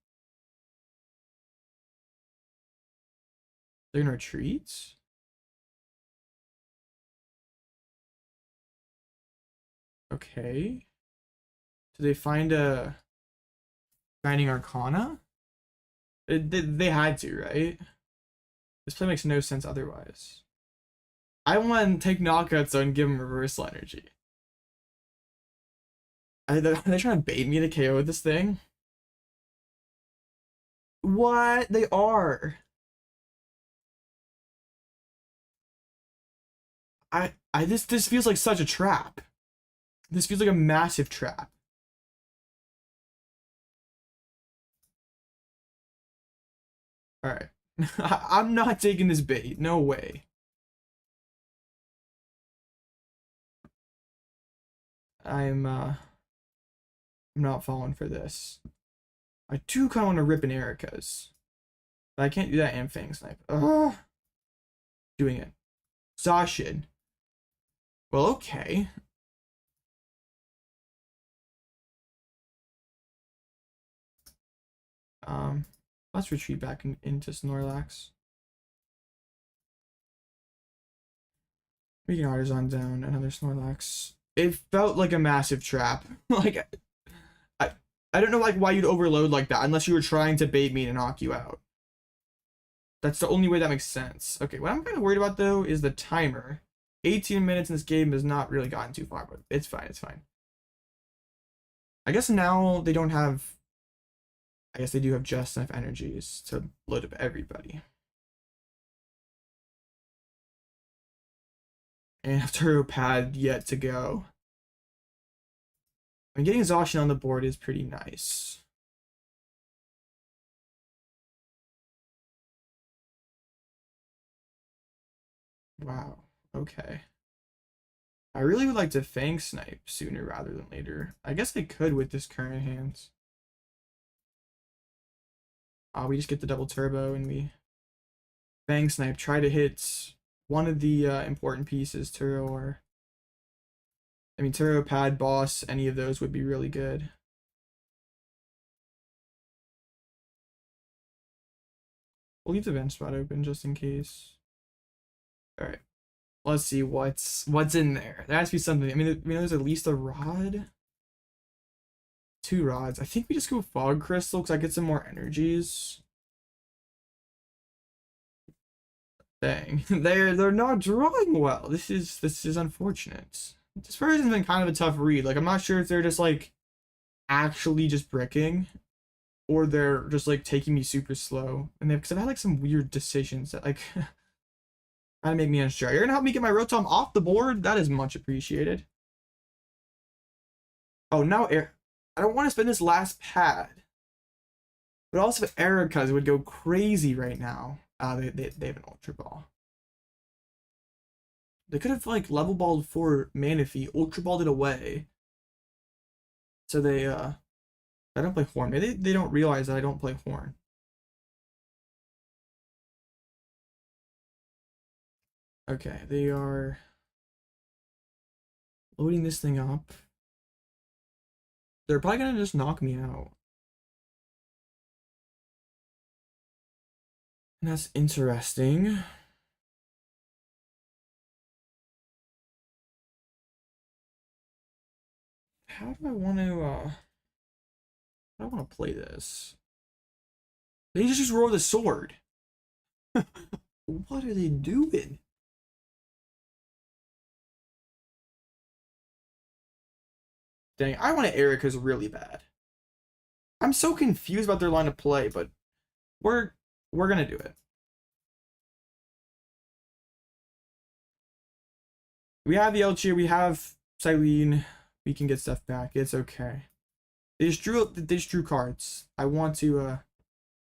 they're gonna retreat. Okay. Do they find a Shining Arcana? They had to, right? This play makes no sense otherwise. I want to take knockouts and give them reversal energy. Are they trying to bait me to KO with this thing? What? They are. This feels like such a trap. This feels like a massive trap. Alright. I'm not taking this bait. No way. I'm not falling for this. I do kind of want to rip an Erika's. But I can't do that and Fang Snipe. Doing it. Zacian. Well, okay. Let's retreat back into Snorlax. We can Artazon down another Snorlax. It felt like a massive trap. Like, I don't know like why you'd overload like that unless you were trying to bait me to knock you out. That's the only way that makes sense. Okay, what I'm kind of worried about though is the timer. 18 minutes in this game has not really gotten too far, but it's fine, it's fine. I guess now they don't have... I guess they do have just enough energies to load up everybody. And a turbo pad yet to go. I mean, getting Zacian on the board is pretty nice. Wow, okay. I really would like to Fang Snipe sooner rather than later. I guess I could with this current hands. We just get the double turbo and we Fang Snipe, try to hit one of the important pieces, Turo or... I mean, Turo, Pad, Boss, any of those would be really good. We'll leave the bench spot open just in case. Alright. Let's see what's in there. There has to be something. I mean, there's at least a rod. 2 rods. I think we just go Fog Crystal because I get some more energies. Dang, they're not drawing well. This is unfortunate. This version's been kind of a tough read. Like, I'm not sure if they're just like actually just bricking, or they're just like taking me super slow. And because I've had like some weird decisions that like Trying to make me unsure. You're gonna help me get my Rotom off the board? That is much appreciated. Oh, now I don't want to spend this last pad. But also if Erika's would go crazy right now. They have an Ultra Ball. They could have like level balled for Manaphy, Ultra Balled it away. So they I don't play Horn. Maybe they don't realize that I don't play Horn. Okay, they are loading this thing up. They're probably gonna just knock me out. And that's interesting. How do I want to play this? They just roll the sword. What are they doing? Dang, I want to Erika's really bad. I'm so confused about their line of play, but we're gonna do it. We have the Elchir, we have Cyllene. We can get stuff back. It's okay. They just drew cards. I want to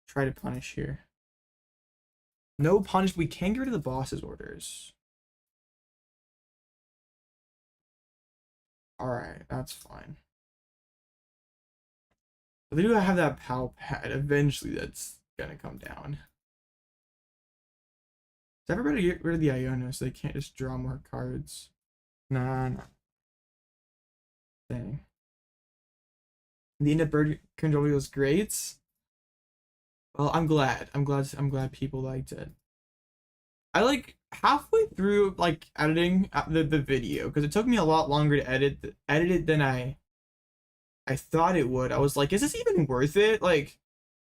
try to punish here. No punish. We can get rid of the boss's orders. Alright, that's fine. But they do have that Pal Pad. Eventually that's gonna come down. So everybody get rid of the Iono so they can't just draw more cards. Nah. Dang. The end of bird control was great. Well, I'm glad. I'm glad people liked it. I like halfway through like editing the video because it took me a lot longer to edit it than I thought it would. I was like, is this even worth it? Like,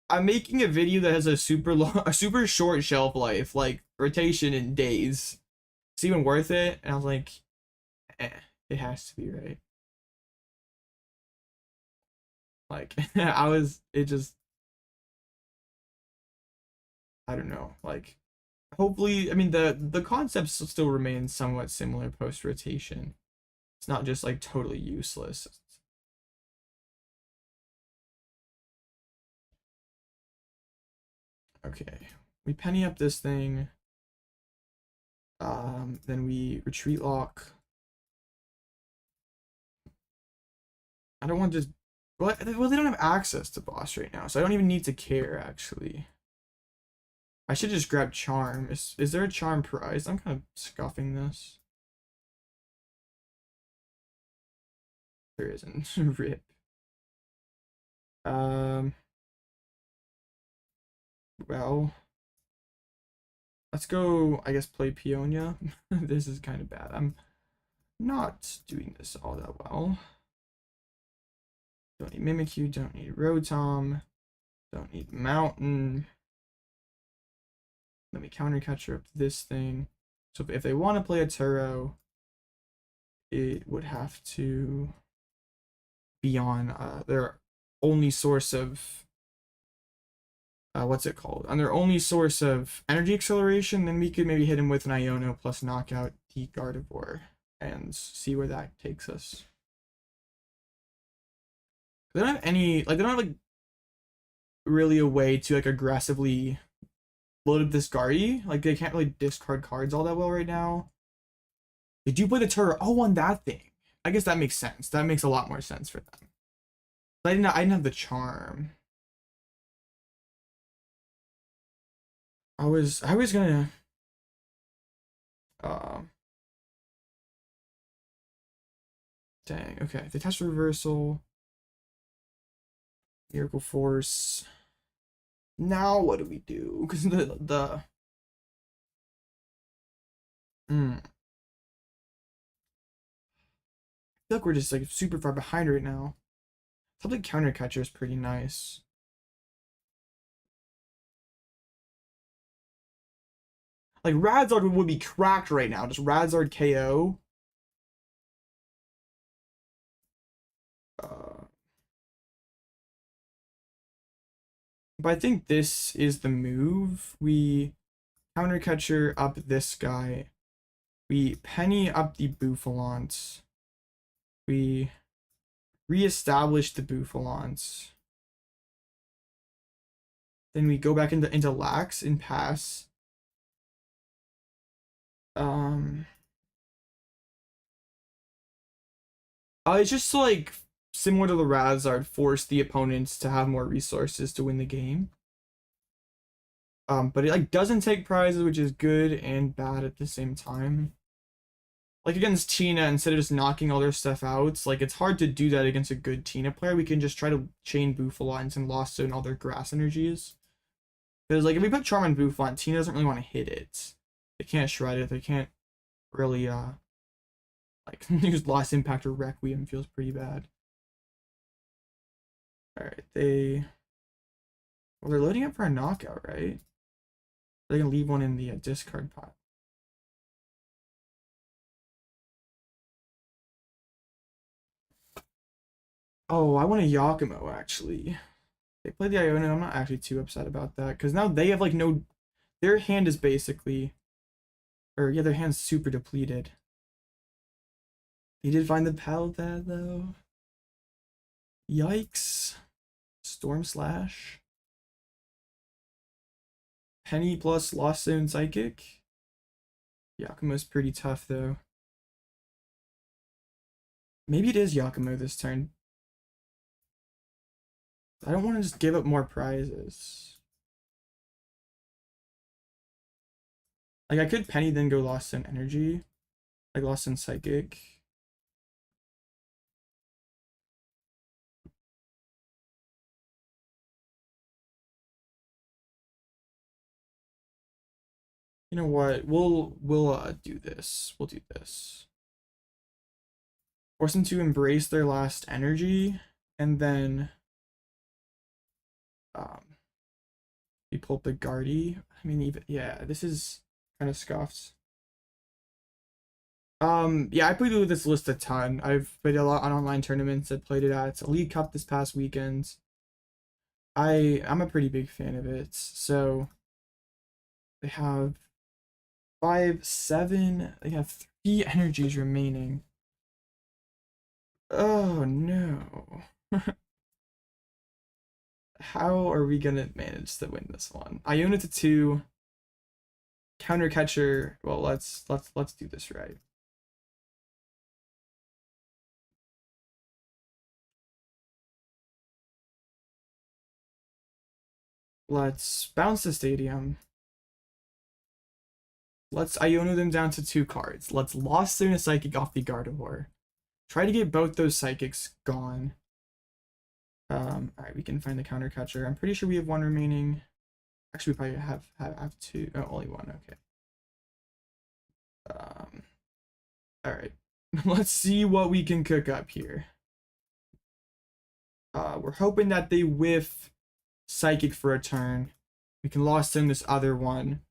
I'm making a video that has a super short shelf life, like rotation in days. It's even worth it? And I was like, it has to be, right? Like, I don't know, like, hopefully, I mean, the concepts still remain somewhat similar post rotation. It's not just like totally useless. Okay, we penny up this thing. Then we retreat lock. I don't want to just, well, they don't have access to boss right now, so I don't even need to care, actually. I should just grab charm. Is there a charm prize? I'm kind of scuffing this. There isn't. Rip. Well, let's go, I guess, play Peonia. This is kind of bad. I'm not doing this all that well. Don't need Mimikyu, don't need Rotom, don't need Mountain. Let me counter catcher up this thing. So if they want to play a Turo, it would have to be on their only source of what's it called? On their only source of energy acceleration, then we could maybe hit him with an Iono plus knockout the Gardevoir and see where that takes us. They don't have any, like, they don't have like really a way to like aggressively load up this Guardy. Like, they can't really discard cards all that well right now. They do play the Turo. Oh, on that thing. I guess that makes sense. That makes a lot more sense for them. But I didn't have the charm. I was gonna dang, okay. The test reversal. Miracle Force. Now what do we do? Because I feel like we're just like super far behind right now. Public counter catcher is pretty nice. Like Radzard would be cracked right now. Just Radzard KO. But I think this is the move. We Counter catcher up this guy. We penny up the Bouffalant. We reestablish the Bouffalant. Then we go back into Lax and pass. It's just like similar to the Razard, force the opponents to have more resources to win the game. But it like doesn't take prizes, which is good and bad at the same time. Like against Tina, instead of just knocking all their stuff out, like it's hard to do that against a good Tina player. We can just try to chain Bouffalant and Lost Zone all their grass energies. Because like if we put Charm on Bouffalant, Tina doesn't really want to hit it. They can't shred it. They can't really like use Lost Impact or Requiem. Feels pretty bad. All right, well, they're loading up for a knockout, right? They're gonna leave one in the discard pile. Oh, I want a Giacomo actually. They play the Iono. I'm not actually too upset about that because now they have like no. Their hand is basically, or yeah, their hand's super depleted. They did find the Pal Pad though. Yikes. Storm Slash. Penny plus Lost Zone Psychic. Giacomo's pretty tough though. Maybe it is Giacomo this turn. I don't want to just give up more prizes. Like I could Penny then go Lost Zone Energy. Like Lost Zone Psychic. You know what? We'll do this. We'll do this. Force them to embrace their last energy, and then we pull up the Guardy. I mean, even yeah, this is kind of scuffed. Yeah, I played with this list a ton. I've played a lot on online tournaments. I played it at Elite Cup this past weekend. I'm a pretty big fan of it. So they have 5, 7. They have 3 energies remaining. Oh no. How are we gonna manage to win this one? Iono to 2. Counter catcher. Well, let's do this right. Let's bounce the stadium. Let's Iono them down to 2 cards. Let's Lost Zone a Psychic off the Gardevoir. Try to get both those Psychics gone. Alright, we can find the counter catcher. I'm pretty sure we have 1 remaining. Actually, we probably have 2. Oh, only 1. Okay. Alright. Let's see what we can cook up here. We're hoping that they whiff Psychic for a turn. We can Lost in this other one.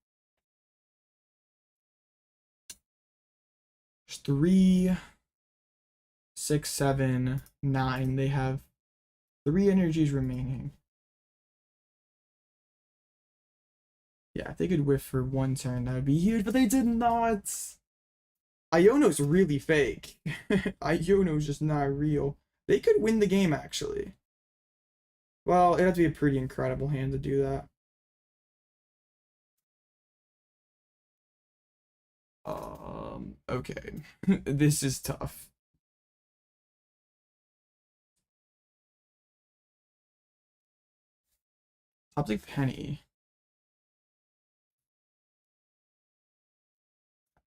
There's 3, 6, 7, 9. They have 3 energies remaining. Yeah, if they could whiff for 1 turn, that would be huge, but they did not. Iono's really fake. Iono's just not real. They could win the game, actually. Well, it'd have to be a pretty incredible hand to do that. Okay. This is tough. Top deck Penny.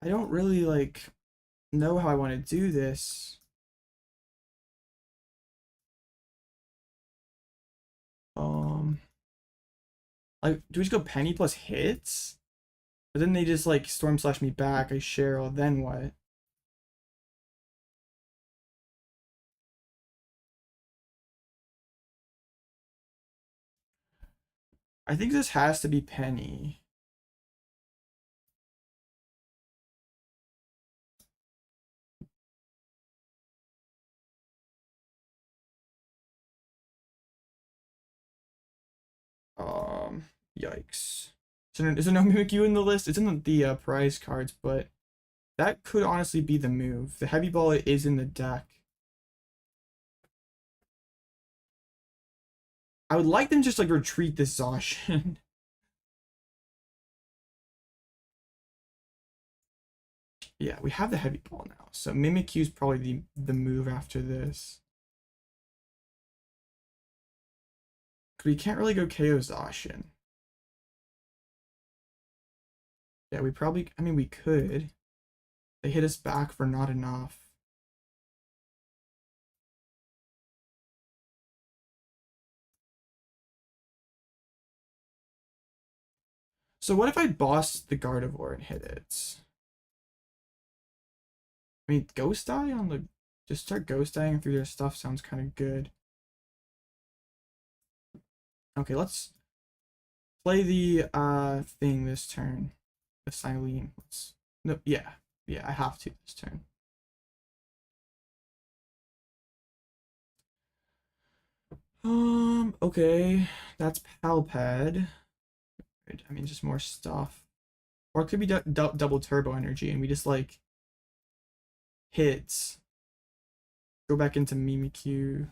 I don't really like know how I want to do this. Like, do we just go Penny plus hits? But then they just like Storm Slash me back. I Cheryl, then what? I think this has to be Penny. Yikes. So is there no Mimikyu in the list? It's in the prize cards, but that could honestly be the move. The heavy ball is in the deck. I would like them just like retreat this Zacian. Yeah, we have the heavy ball now. So Mimikyu is probably the move after this. We can't really go KO Zacian. Yeah, we probably, I mean, we could. They hit us back for not enough. So what if I bossed the Gardevoir and hit it? I mean, Ghost Eye on the... Just start Ghost Eyeing through their stuff sounds kind of good. Okay, let's play the thing this turn. The Cyllene. No, yeah, I have to this turn. Okay, that's Pal Pad. I mean, just more stuff. Or it could be double turbo energy, and we just like hits. Go back into Mimikyu.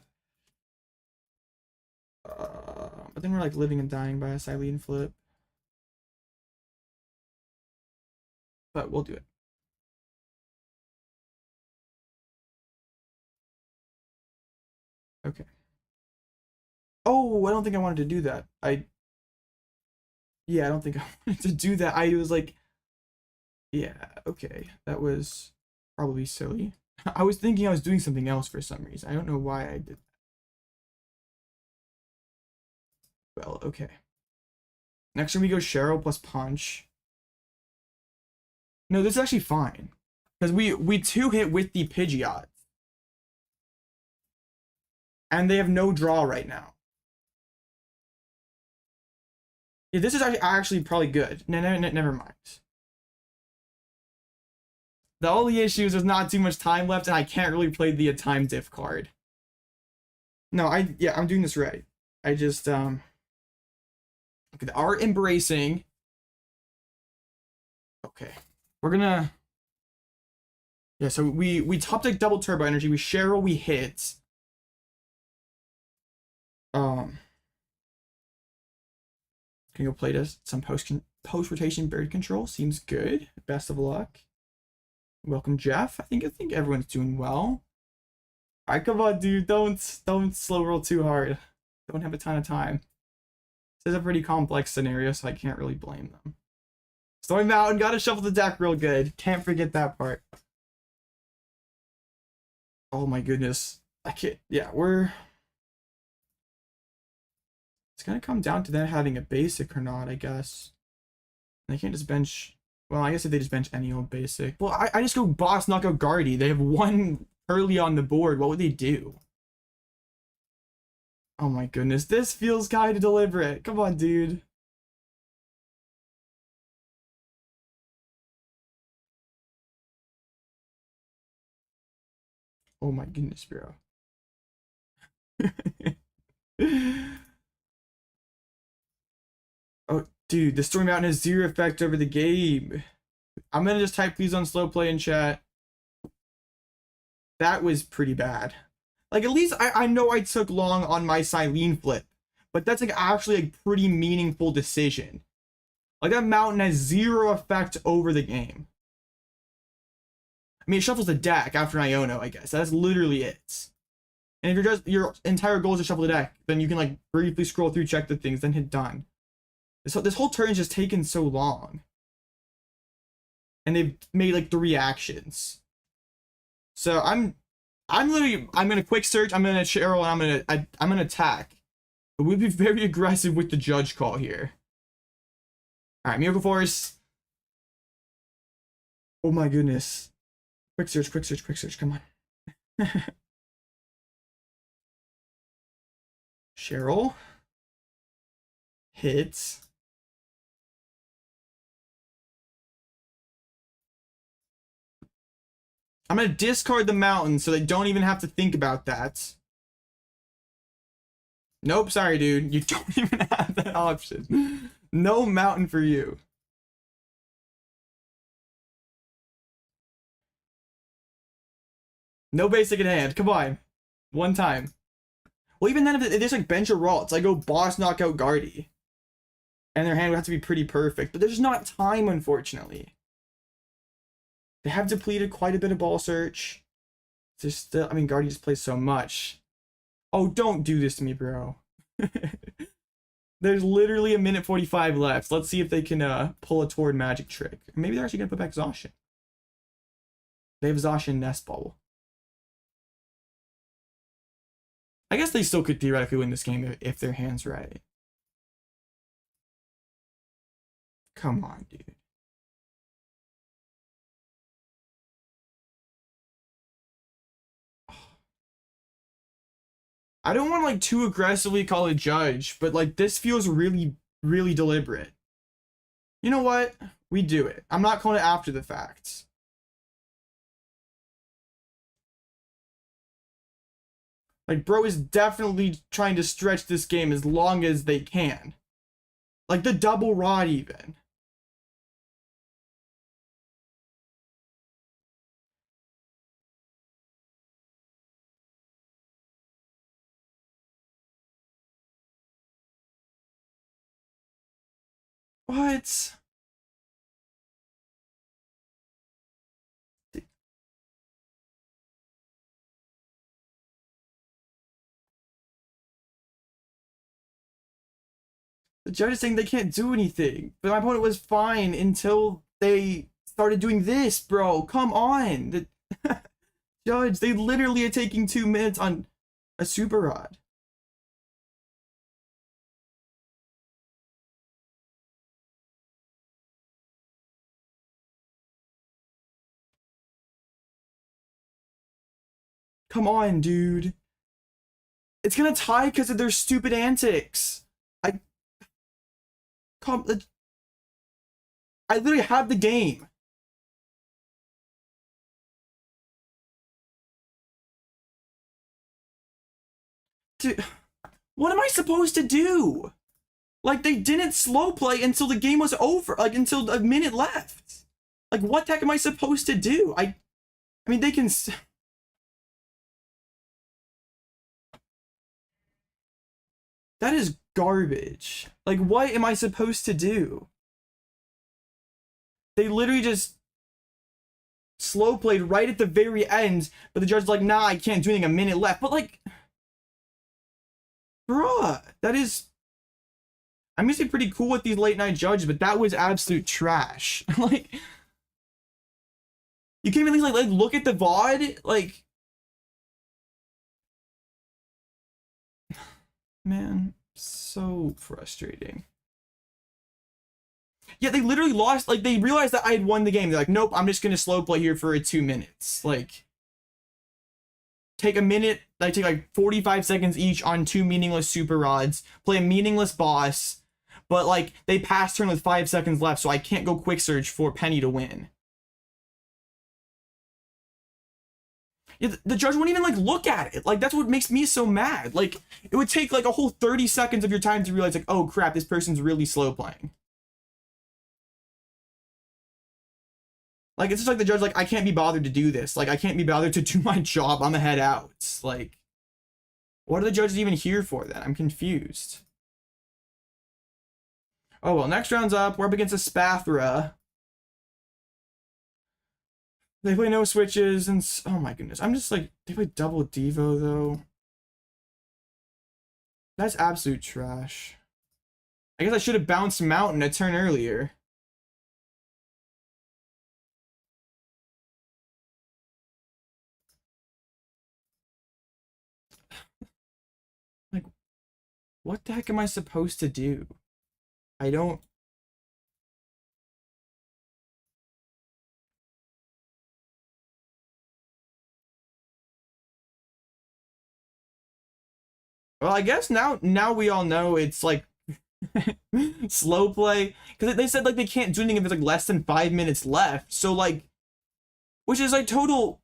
But then we're like living and dying by a Cyllene flip. But we'll do it. Okay. Oh, I don't think I wanted to do that. Yeah, I don't think I wanted to do that. I was like, yeah, okay. That was probably silly. I was thinking I was doing something else for some reason. I don't know why I did that. Well, okay. Next time we go Cheryl plus Punch. No, this is actually fine. Because we two-hit with the Pidgeot. And they have no draw right now. Yeah, this is actually probably good. Never mind. The only issue is there's not too much time left, and I can't really play the time diff card. No, I'm doing this right. I just okay, the art embracing. Okay, we're gonna. Yeah, so we top deck double turbo energy. We Cheryl, we hit. Can go play this some post rotation bird control. Seems good. Best of luck. Welcome, Jeff. I think everyone's doing well. Alright, come on, dude. Don't slow roll too hard. Don't have a ton of time. This is a pretty complex scenario, so I can't really blame them. Stormy Mountain, gotta shuffle the deck real good. Can't forget that part. Oh my goodness. I can't. Yeah, it's gonna come down to them having a basic or not, I guess. They can't just bench. Well, I guess if they just bench any old basic. Well, I just go boss, knockout Guardy. They have one early on the board. What would they do? Oh my goodness, this feels kind of deliberate. Come on, dude. Oh my goodness, bro. Oh, dude, the Stormy Mountain has 0 effect over the game. I'm gonna just type please on slow play in chat. That was pretty bad. Like, at least I know I took long on my Cyllene flip, but that's like actually a pretty meaningful decision. Like, that mountain has 0 effect over the game. I mean, it shuffles the deck after an Iono, I guess. That's literally it. And if your entire goal is to shuffle the deck, then you can like briefly scroll through, check the things, then hit done. This whole turn is just taken so long. And they've made like 3 actions. So I'm gonna quick search, I'm gonna Cheryl, and I'm gonna attack. But we'll be very aggressive with the judge call here. Alright, Miracle Force. Oh my goodness. Quick search, come on. Cheryl. Hits. I'm gonna discard the mountain so they don't even have to think about that. Nope, sorry, dude. You don't even have that option. No mountain for you. No basic in hand. Come on. One time. Well, even then, if there's like bench or ralts, I go boss knockout Guardy. And their hand would have to be pretty perfect. But there's not time, unfortunately. They have depleted quite a bit of ball search. There's still, I mean, Guardy just plays so much. Oh, don't do this to me, bro. There's literally a minute 45 left. Let's see if they can pull a Toward magic trick. Maybe they're actually going to put back Zacian. They have Zacian Nest Ball. I guess they still could theoretically win this game if their hand's right. Come on, dude. I don't want to like too aggressively call a judge, but like this feels really, really deliberate. You know what? We do it. I'm not calling it after the fact. Like, bro is definitely trying to stretch this game as long as they can. Like the double rod even. What? The judge is saying they can't do anything, but my opponent was fine until they started doing this, bro. Come on. The judge, they literally are taking 2 minutes on a super rod. Come on, dude. It's gonna tie because of their stupid antics. I literally have the game. Dude, what am I supposed to do? Like, they didn't slow play until the game was over, like until a minute left. Like, what the heck am I supposed to do? I mean, they can. That is garbage. Like, what am I supposed to do? They literally just slow played right at the very end, but the judge's like, nah, I can't do anything, a minute left. But like, bruh, that is, I'm usually pretty cool with these late night judges, but that was absolute trash. Like, you can't even like look at the VOD, like, man, so frustrating. Yeah, they literally lost, like, they realized that I had won the game. They're like, nope, I'm just gonna slow play here for 2 minutes. Like, take a minute, like, take like 45 seconds each on 2 meaningless super rods, play a meaningless boss, but like, they pass turn with 5 seconds left, so I can't go quick search for Penny to win. Yeah, the judge wouldn't even like look at it. Like, that's what makes me so mad. Like, it would take like a whole 30 seconds of your time to realize like, oh crap, this person's really slow playing. Like, it's just like the judge, like, I can't be bothered to do this. Like, I can't be bothered to do my job. I'm a head out. Like, what are the judges even here for then? I'm confused. Oh, well, next round's up. We're up against a Spathra. They play no switches, and oh my goodness. I'm just like, they play double Devo, though. That's absolute trash. I guess I should have bounced Mountain a turn earlier. Like, what the heck am I supposed to do? I don't. Well, I guess now we all know it's like slow play, because they said like they can't do anything if there's like less than 5 minutes left. So like, which is like totally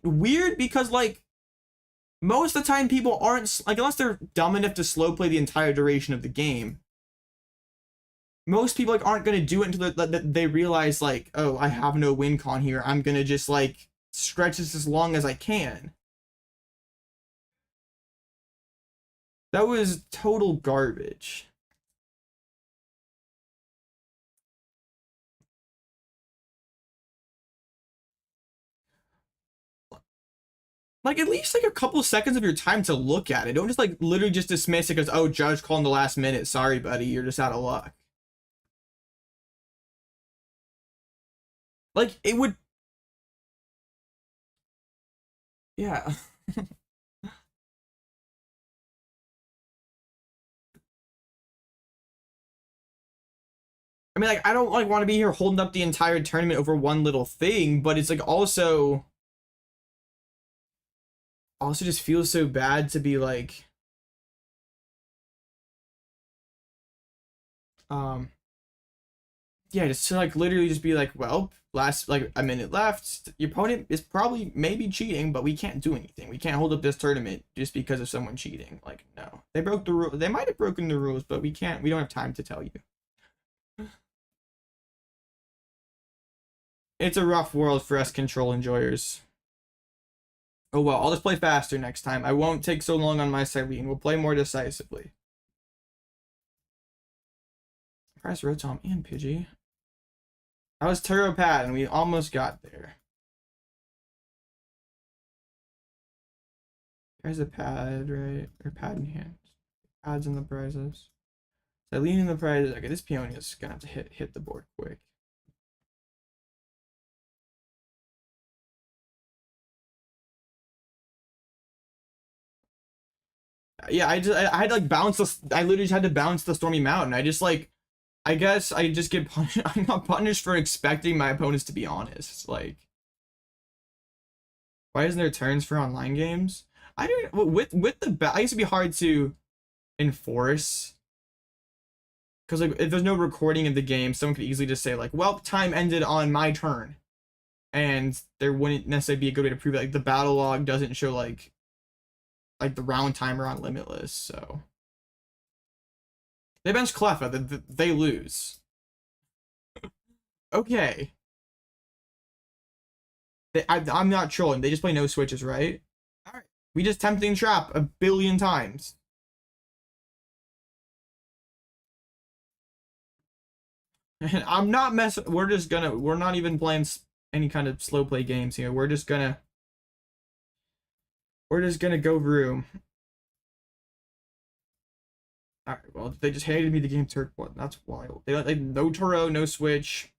weird, because like most of the time people aren't like, unless they're dumb enough to slow play the entire duration of the game, most people like aren't gonna do it until they realize like, oh, I have no win con here. I'm gonna just like stretch this as long as I can. That was total garbage. Like, at least like a couple seconds of your time to look at it. Don't just like literally just dismiss it because, oh, judge called in the last minute. Sorry, buddy, you're just out of luck. Like, it would. Yeah. I mean, like, I don't like want to be here holding up the entire tournament over one little thing, but it's like also just feels so bad to be like, yeah, just to like literally just be like, well, last like a minute left, your opponent is probably maybe cheating, but we can't do anything. We can't hold up this tournament just because of someone cheating. Like, no, they broke the rule. They might have broken the rules, but we can't. We don't have time to tell you. It's a rough world for us control enjoyers. Oh well, I'll just play faster next time. I won't take so long on my Cyllene. We'll play more decisively. Press Rotom and Pidgey. That was Turbo Pad, and we almost got there. There's a pad, right? Or pad in hand. Pads in the prizes. Cyllene in the prizes. Okay, this Peonia is gonna have to hit the board quick. Yeah, I had to like bounce this. I literally just had to bounce the Stormy Mountain. I guess I just get punished. I'm not punished for expecting my opponents to be honest. Like, why isn't there turns for online games? I don't with the I used to be hard to enforce because like if there's no recording of the game, someone could easily just say like, well, time ended on my turn, and there wouldn't necessarily be a good way to prove it. Like the battle log doesn't show like the round timer on Limitless, so they bench Cleffa, they lose. Okay. I'm not trolling. They just play no switches, right? All right. We just tempting trap a billion times. And I'm not messing. We're not even playing any kind of slow play games here. We're just gonna go room. All right. Well, they just hated me the game Turk one. That's wild. They like no Turo, no switch.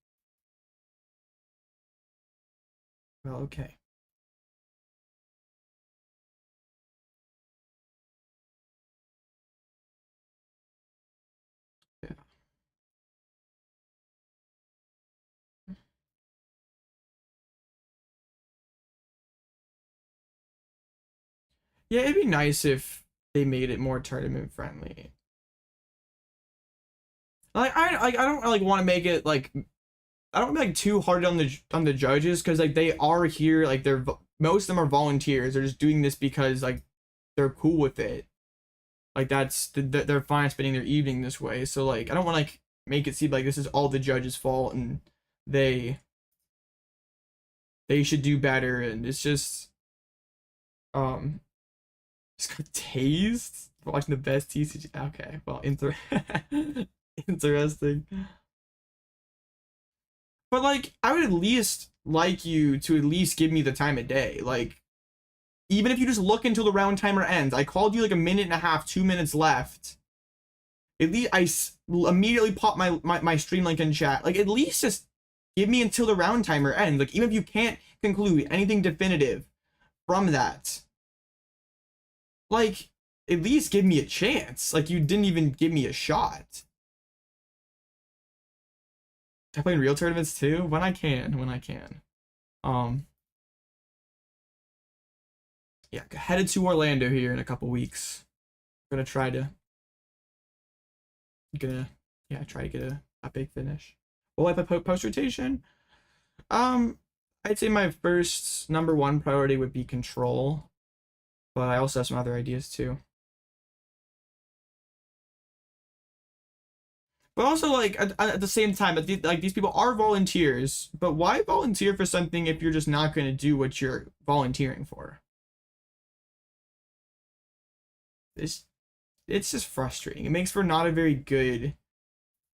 Well, okay. Yeah. Yeah, it'd be nice if they made it more tournament friendly. Like I don't like want to make it like I don't like too hard on the judges because like they are here like most of them are volunteers. They're just doing this because like they're cool with it. Like they're fine spending their evening this way. So like I don't want to like make it seem like this is all the judges' fault and they should do better and it's just just got tased for watching the best TCG. Okay, well interesting. But like I would at least like you to at least give me the time of day. Like even if you just look until the round timer ends. I called you like a minute and a half, 2 minutes left. At least I immediately pop my stream link in chat. Like at least just give me until the round timer ends. Like even if you can't conclude anything definitive from that, like at least give me a chance. Like you didn't even give me a shot. I play in real tournaments too when I can. Yeah, headed to Orlando here in a couple weeks. Gonna try to get a big finish. Will I play post rotation? I'd say my first number one priority would be control, but I also have some other ideas too. But also, like, at the same time, like, these people are volunteers, but why volunteer for something if you're just not going to do what you're volunteering for? It's just frustrating. It makes for not a very good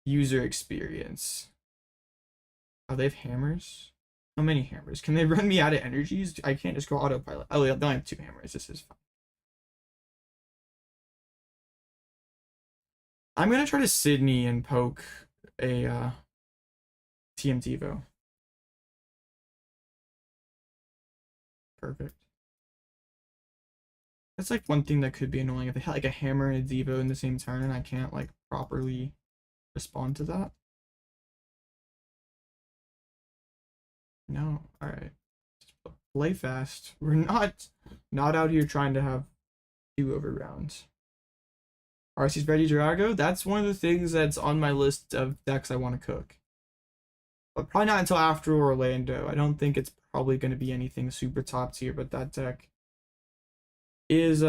user experience. Oh, they have hammers? How many hammers? Can they run me out of energies? I can't just go autopilot. Oh, they only have 2 hammers. This is fine. I'm gonna try to Sidney and poke a TMT Evo. Perfect. That's like one thing that could be annoying if they had like a hammer and a Devo in the same turn and I can't like properly respond to that. No, alright. Play fast. We're not out here trying to have 2 over rounds. RC's ready, Drago. That's one of the things that's on my list of decks I want to cook. But probably not until after Orlando. I don't think it's probably going to be anything super top tier, but that deck is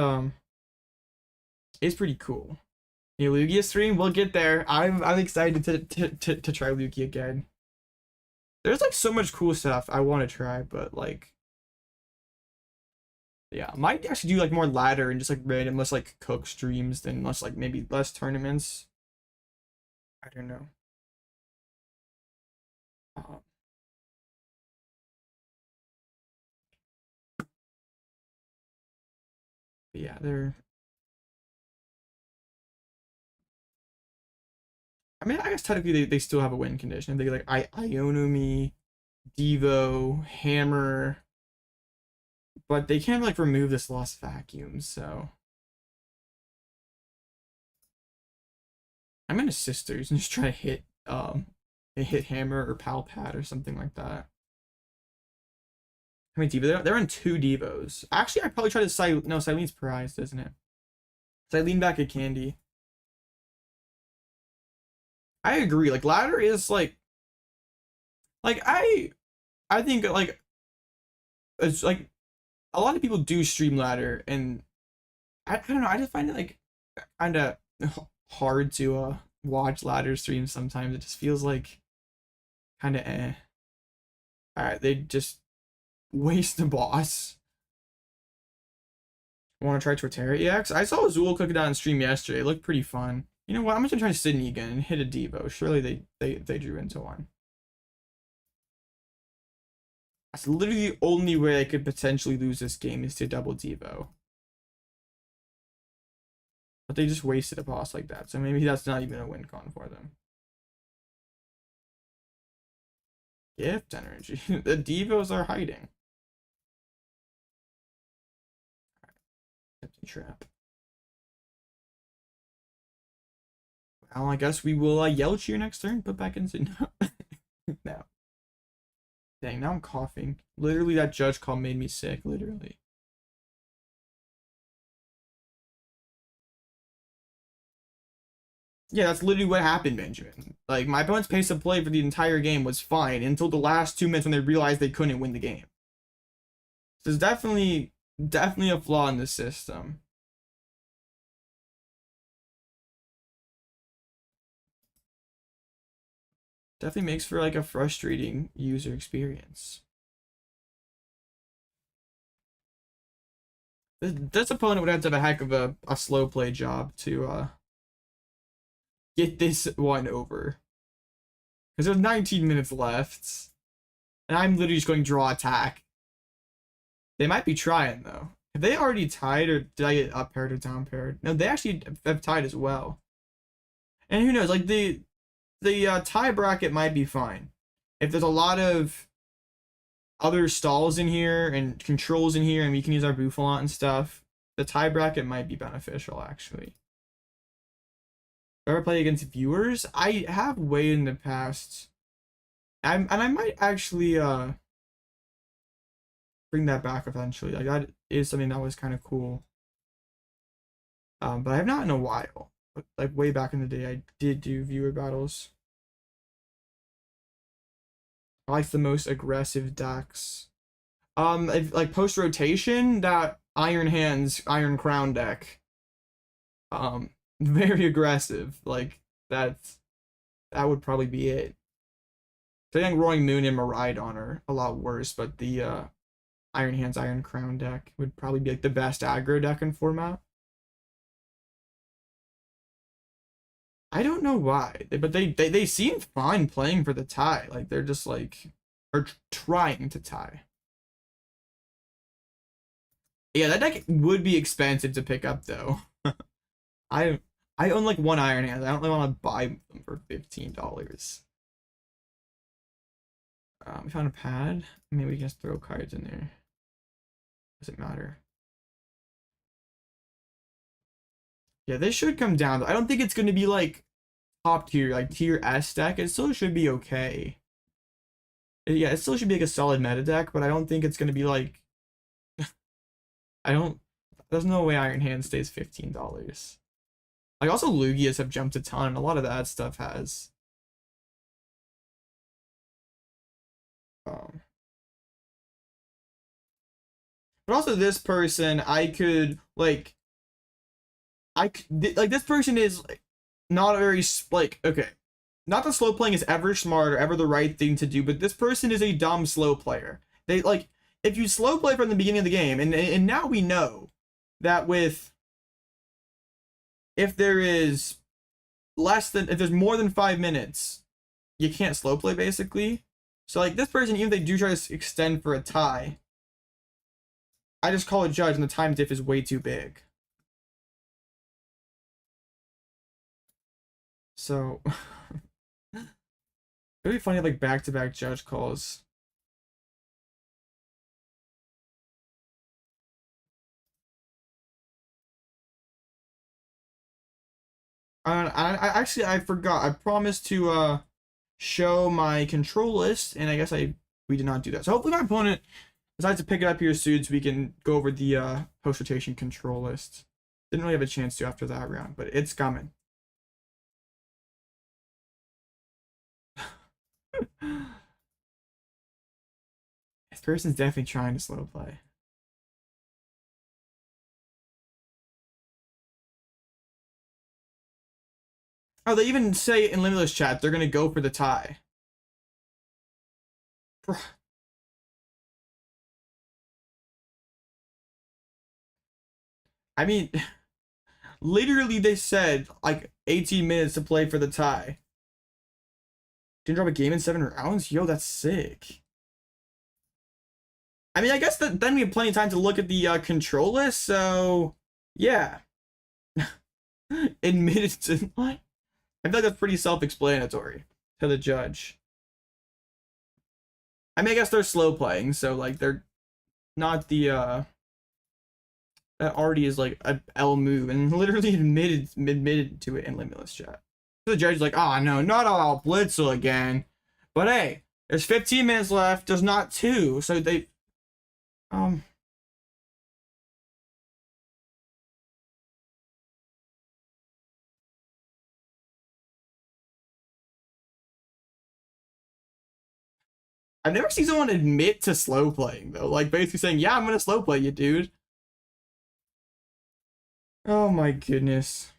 pretty cool. Yeah, Lugia stream, we'll get there. I'm excited to try Lugia again. There's like so much cool stuff I want to try, but like, yeah, I might actually do like more ladder and just like random less like cook streams than less like maybe less tournaments. I don't know. Yeah, they're. I mean, I guess technically they still have a win condition. They like Iono me, Devo, Hammer, but they can't like remove this Lost Vacuum. So I'm gonna Sisters and just try to hit Hammer or Pal Pad or something like that. How many Devo? They're on 2 Devos. Actually, I'd probably try to no, Cylene's prized, isn't it? Cyllene back at Candy. I agree. Like ladder is like I think like it's like a lot of people do stream ladder and I don't know, I just find it like kind of hard to watch ladder streams sometimes. It just feels like kind of eh. All right, they just waste the boss. Want to try Torterra EX? I saw Azul cook it on stream yesterday. It looked pretty fun. You know what? I'm just gonna try Sidney again and hit a Devo. Surely they drew into one. That's literally the only way I could potentially lose this game is to double Devo. But they just wasted a boss like that, so maybe that's not even a win con for them. Gift energy. The Devos are hiding. Empty trap. Well, I guess we will yell cheer next turn. Put back into no. Dang, now I'm coughing. Literally, that judge call made me sick. Literally. Yeah, that's literally what happened, Benjamin. Like, my opponent's pace of play for the entire game was fine until the last 2 minutes when they realized they couldn't win the game. There's definitely a flaw in the system. Definitely makes for like a frustrating user experience. This opponent would have to have a heck of a slow play job to get this one over. Because there's 19 minutes left. And I'm literally just going draw attack. They might be trying though. Have they already tied or did I get up paired or down paired? No, they actually have tied as well. And who knows, like the tie bracket might be fine. If there's a lot of other stalls in here and controls in here and we can use our Bouffalant and stuff, the tie bracket might be beneficial actually. Ever play against viewers? I have way in the past. And I might actually bring that back eventually. Like that is something that was kind of cool. But I have not in a while. But like way back in the day, I did do viewer battles. I like the most aggressive decks. Like post rotation, that Iron Hands, Iron Crown deck. Very aggressive. Like that's that would probably be it. I think Roaring Moon and Miraidon are a lot worse, but the Iron Hands, Iron Crown deck would probably be like the best aggro deck in format. I don't know why, but they seem fine playing for the tie. Like they're just like are trying to tie. Yeah, that deck would be expensive to pick up though. I own like one Iron Hand. I don't really want to buy them for $15. We found a pad. Maybe we can just throw cards in there. Doesn't matter. Yeah, this should come down. I don't think it's going to be like top tier, like tier S deck. It still should be okay. Yeah, it still should be like a solid meta deck, but I don't think it's going to be like... There's no way Iron Hand stays $15. Like, also Lugias have jumped a ton, and a lot of that stuff has. But also this person, I could, like, this person is like, not a very, like, okay. Not that slow playing is ever smart or ever the right thing to do, but this person is a dumb slow player. They, like, if you slow play from the beginning of the game, and now we know that if there's more than 5 minutes, you can't slow play basically. So like this person, even if they do try to extend for a tie, I just call a judge and the time diff is way too big. So it'd be funny like back-to-back judge calls. I forgot. I promised to show my control list, and I guess we did not do that. So hopefully my opponent decides to pick it up here soon, so we can go over the post rotation control list. Didn't really have a chance to after that round, but it's coming. This person's definitely trying to slow play. Oh, they even say in Limitless chat they're gonna go for the tie. I mean, literally they said like 18 minutes to play for the tie. Didn't drop a game in 7 rounds? Yo, that's sick. I mean, I guess that then we have plenty of time to look at the control list, so yeah. Admitted to what? I feel like that's pretty self-explanatory to the judge. I mean, I guess they're slow playing, so like they're not the that already is like a L move, and literally admitted to it in Limitless chat. So the judge is like, oh no, not all Blitzel again. But hey, there's 15 minutes left, there's not 2, so they I've never seen someone admit to slow playing though, like basically saying, yeah, I'm gonna slow play you, dude. Oh my goodness.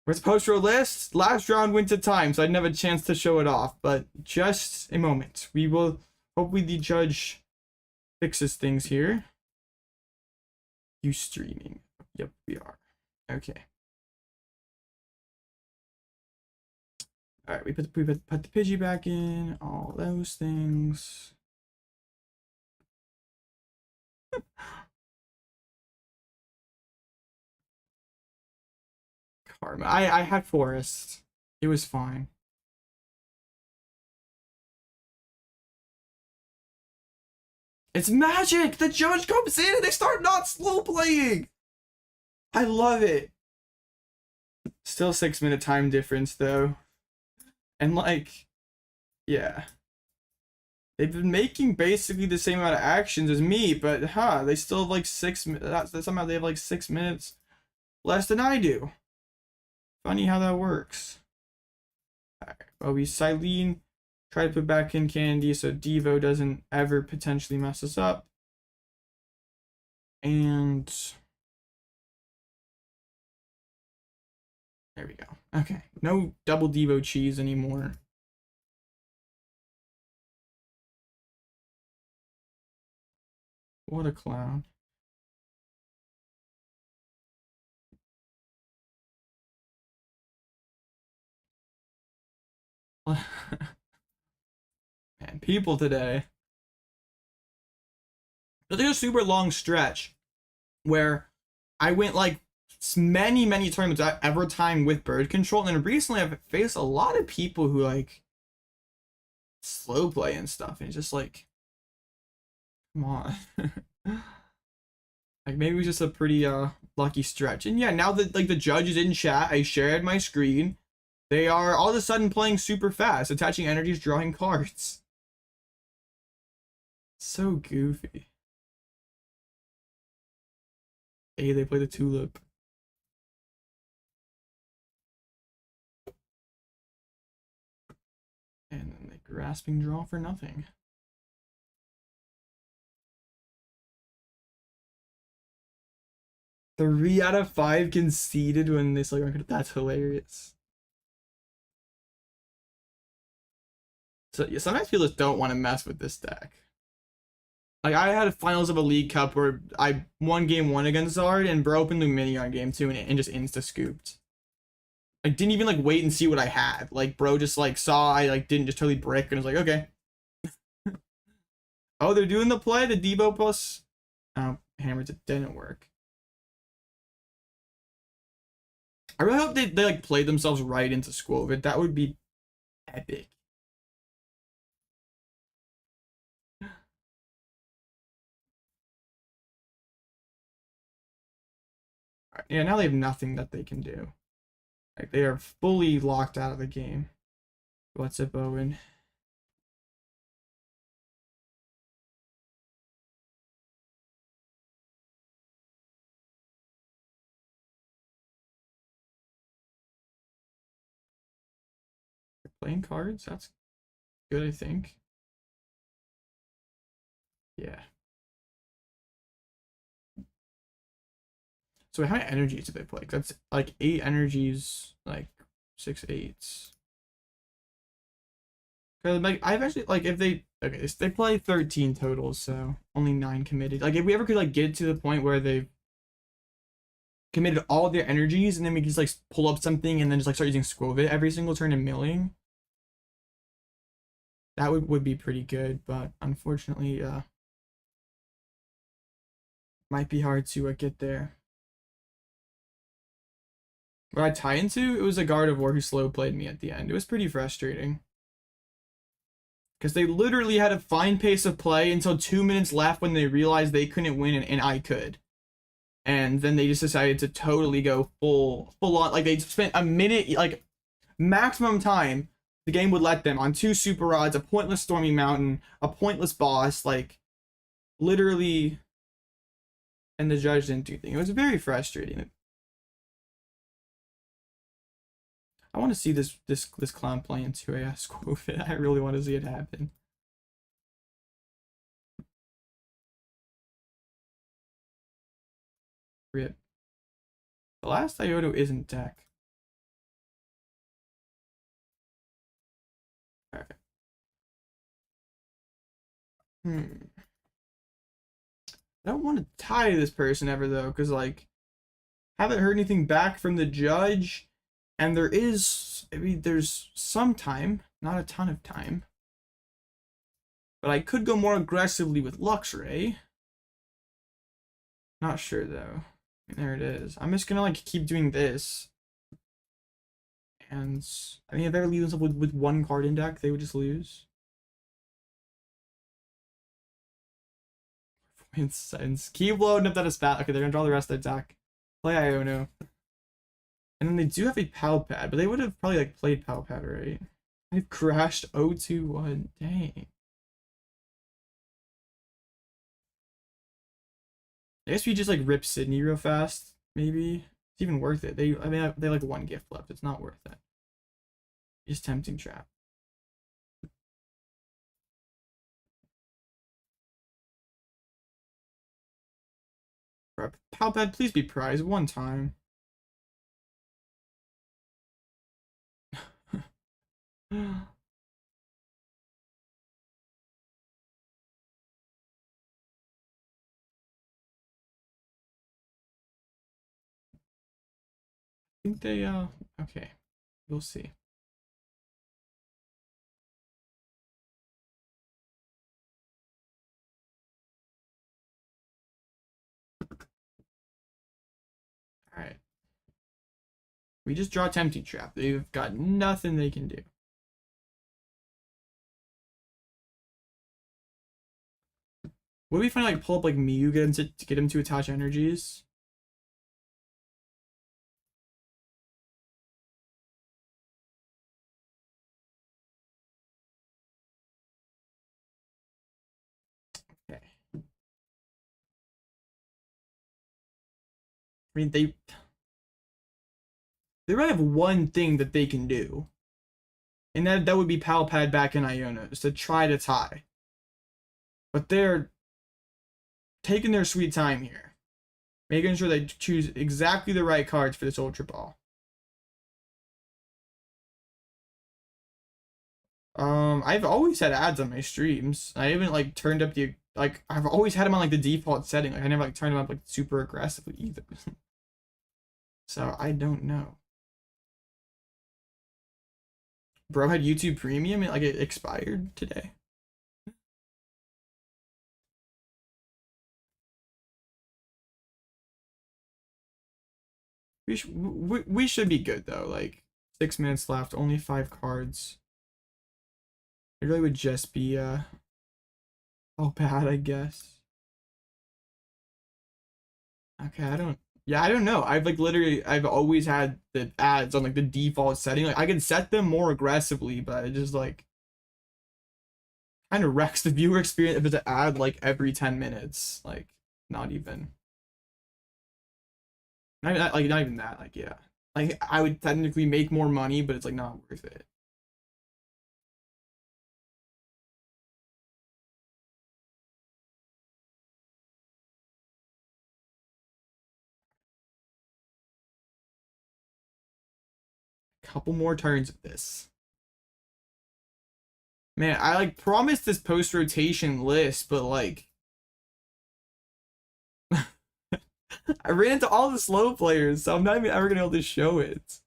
Where's the post-row list? Last round went to time, so I didn't have a chance to show it off, but just a moment. We will, hopefully the judge fixes things here. You streaming? Yep, we are. Okay. All right, we put the Pidgey back in, all those things. Karma. I had Forest. It was fine. It's magic! The judge comes in and they start not slow playing! I love it. Still 6-minute time difference though. And like, yeah. They've been making basically the same amount of actions as me, but they still have like 6 minutes. Somehow they have like 6 minutes less than I do. Funny how that works. Alright, well, we Cyllene try to put back in Candy so Devo doesn't ever potentially mess us up. And there we go. Okay, no double Devo cheese anymore. What a clown. Man, people today. But there's a super long stretch where I went like many tournaments ever time with bird control, and then recently I've faced a lot of people who like slow play and stuff, and it's just like, come on. Like maybe it was just a pretty lucky stretch. And yeah, now that like the judge is in chat, I shared my screen. They are all of a sudden playing super fast, attaching energies, drawing cards. So goofy. Hey, they play the tulip. And then they grasping draw for nothing. Three out of 5 conceded when this like, that's hilarious. So yeah, sometimes people just don't want to mess with this deck. Like I had finals of a League Cup where I won game 1 against Zard and bro opened the mini on game 2 and just insta scooped. I didn't even like wait and see what I had. Like bro just like saw I like didn't just totally brick and was like, okay. Oh, they're doing the play, the Devo plus hammers, it didn't work. I really hope they like played themselves right into Skwovet. That would be epic. Right, yeah, now they have nothing that they can do. Like they are fully locked out of the game. What's up, Owen? Playing cards? That's good, I think. Yeah. So how many energies do they play? That's like 8 energies, like 6 8s. Cause like I've actually like if they okay, they play 13 totals, so only 9 committed. Like if we ever could like get to the point where they've committed all their energies and then we can just like pull up something and then just like start using Skwovet every single turn and milling. That would be pretty good, but unfortunately, might be hard to get there. What I tie into, it was a Gardevoir who slow played me at the end. It was pretty frustrating. Because they literally had a fine pace of play until 2 minutes left when they realized they couldn't win and I could. And then they just decided to totally go full on. Like they spent a minute, like maximum time the game would let them on 2 super rods, a pointless Stormy Mountain, a pointless boss, like literally. And the judge didn't do anything. It was very frustrating. I want to see this clown play into a Skwovet. I really want to see it happen. Rip. The last Iono isn't deck. Okay. I don't want to tie this person ever though, because like haven't heard anything back from the judge, and there is, I mean, there's some time, not a ton of time, but I could go more aggressively with Luxray. Not sure though. There it is. I'm just gonna like keep doing this, and I mean if they ever leave themselves with 1 card in deck, they would just lose. Sense. Keep loading up that is fat. Okay, they're gonna draw the rest of their deck. Play Iono. And then they do have a Pal Pad, but they would have probably like played Pal Pad, right? I've crashed 0-2-1. Dang. I guess we just like rip Sidney real fast. Maybe it's even worth it. I mean, they like 1 gift left. It's not worth it. Just tempting trap. Pal Pad, please be prized 1 time. think they okay. We'll see. Alright. We just draw Tempting Trap. They've got nothing they can do. Would we find like pull up like Mew, get him to attach energies? Okay. I mean they really have one thing that they can do. And that would be Pal Pad back in Iono, just to try to tie. But they're taking their sweet time here. Making sure they choose exactly the right cards for this Ultra Ball. I've always had ads on my streams. I haven't like turned up the like I've always had them on like the default setting. Like I never like turned them up like super aggressively either. So I don't know. Bro had YouTube Premium and like it expired today. We should be good though. Like 6 minutes left, only 5 cards. It really would just be oh bad, I guess. Okay, I don't know. I've like literally I've always had the ads on like the default setting. Like I can set them more aggressively, but it just like kind of wrecks the viewer experience if it's an ad like every 10 minutes. Like not even. Not even that. Like yeah. Like I would technically make more money, but it's like not worth it. Couple more turns of this. Man, I like promised this post rotation list, but like I ran into all the slow players, so I'm not even ever gonna be able to show it.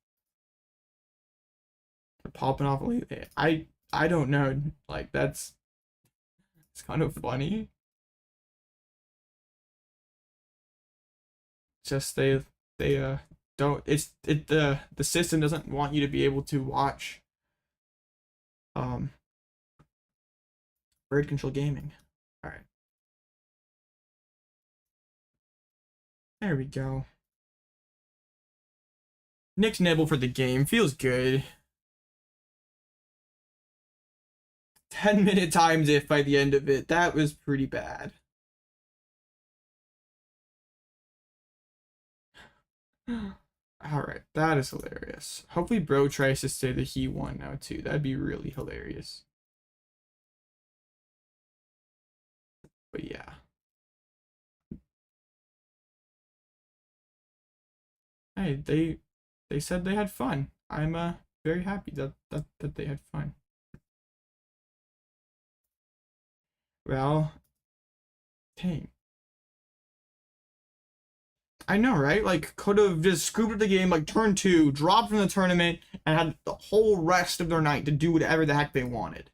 They're popping off lately. I don't know. Like that's it's kind of funny. Just they don't the system doesn't want you to be able to watch um bird control gaming. All right. There we go. Nick's nibble for the game feels good. 10-minute times if by the end of it. That was pretty bad. Alright, that is hilarious. Hopefully bro tries to say that he won now too. That'd be really hilarious. But yeah. Hey, they said they had fun. I'm very happy that they had fun. Well, dang. I know, right? Like, could have just scooped up the game, like, turn 2, dropped from the tournament, and had the whole rest of their night to do whatever the heck they wanted.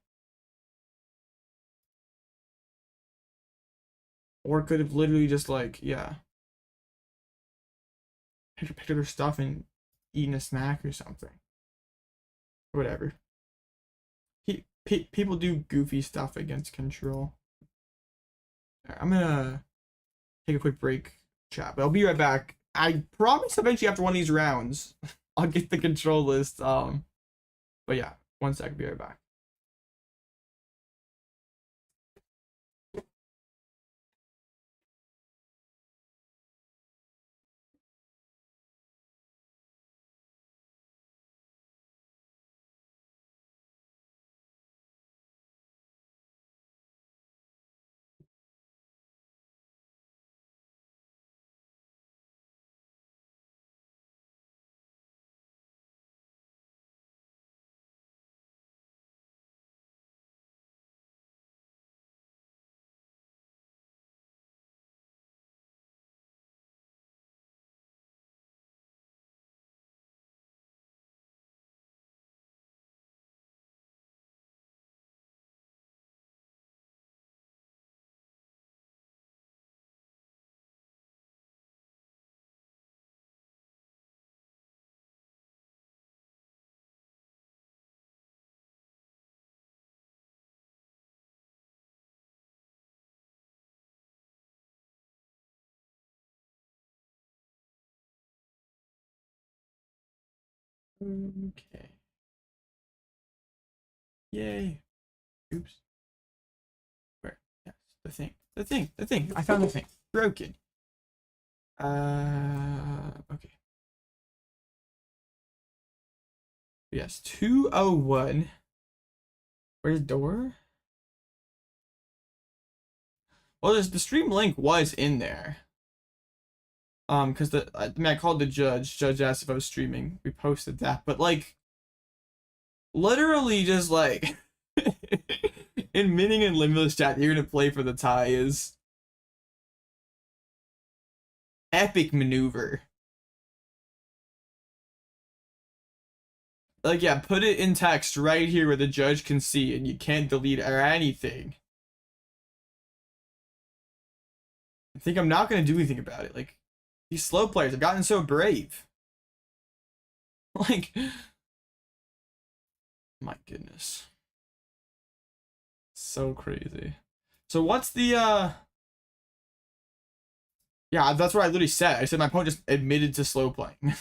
Or could have literally just, like, yeah, picked up their stuff and eaten a snack or something. Whatever. People do goofy stuff against control. Right, I'm gonna take a quick break, chat, but I'll be right back. I promise eventually after one of these rounds, I'll get the control list. But yeah, 1 second, be right back. Okay. Yay. Oops. Where? Yes. The thing. I found the thing. Broken. Okay. Yes, 201. Where's door? Well, the stream link was in there. Because I called the judge. Judge asked if I was streaming. We posted that, but like, literally just like, in Minning and Limitless chat, you're gonna play for the tie is epic maneuver. Like, yeah, put it in text right here where the judge can see, and you can't delete or anything. I think I'm not gonna do anything about it. Like, these slow players have gotten so brave. Like, my goodness. So crazy. So what's the, yeah, that's what I literally said. I said my opponent just admitted to slow playing.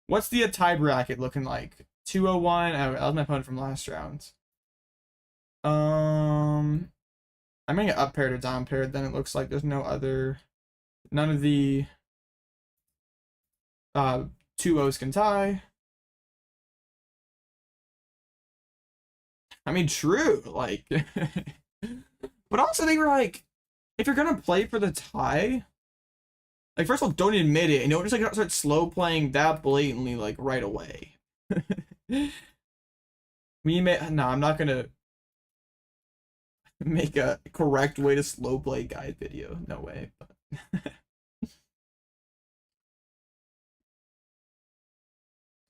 What's the tie bracket looking like? 201. That was my opponent from last round. I'm gonna get up paired or down paired. Then it looks like there's none of the 2-0s can tie. I mean, true, like, but also they were like, if you're gonna play for the tie, like, first of all, don't admit it, and don't just like start slow playing that blatantly like right away. No, I'm not gonna make a correct way to slow play guide video. No way. But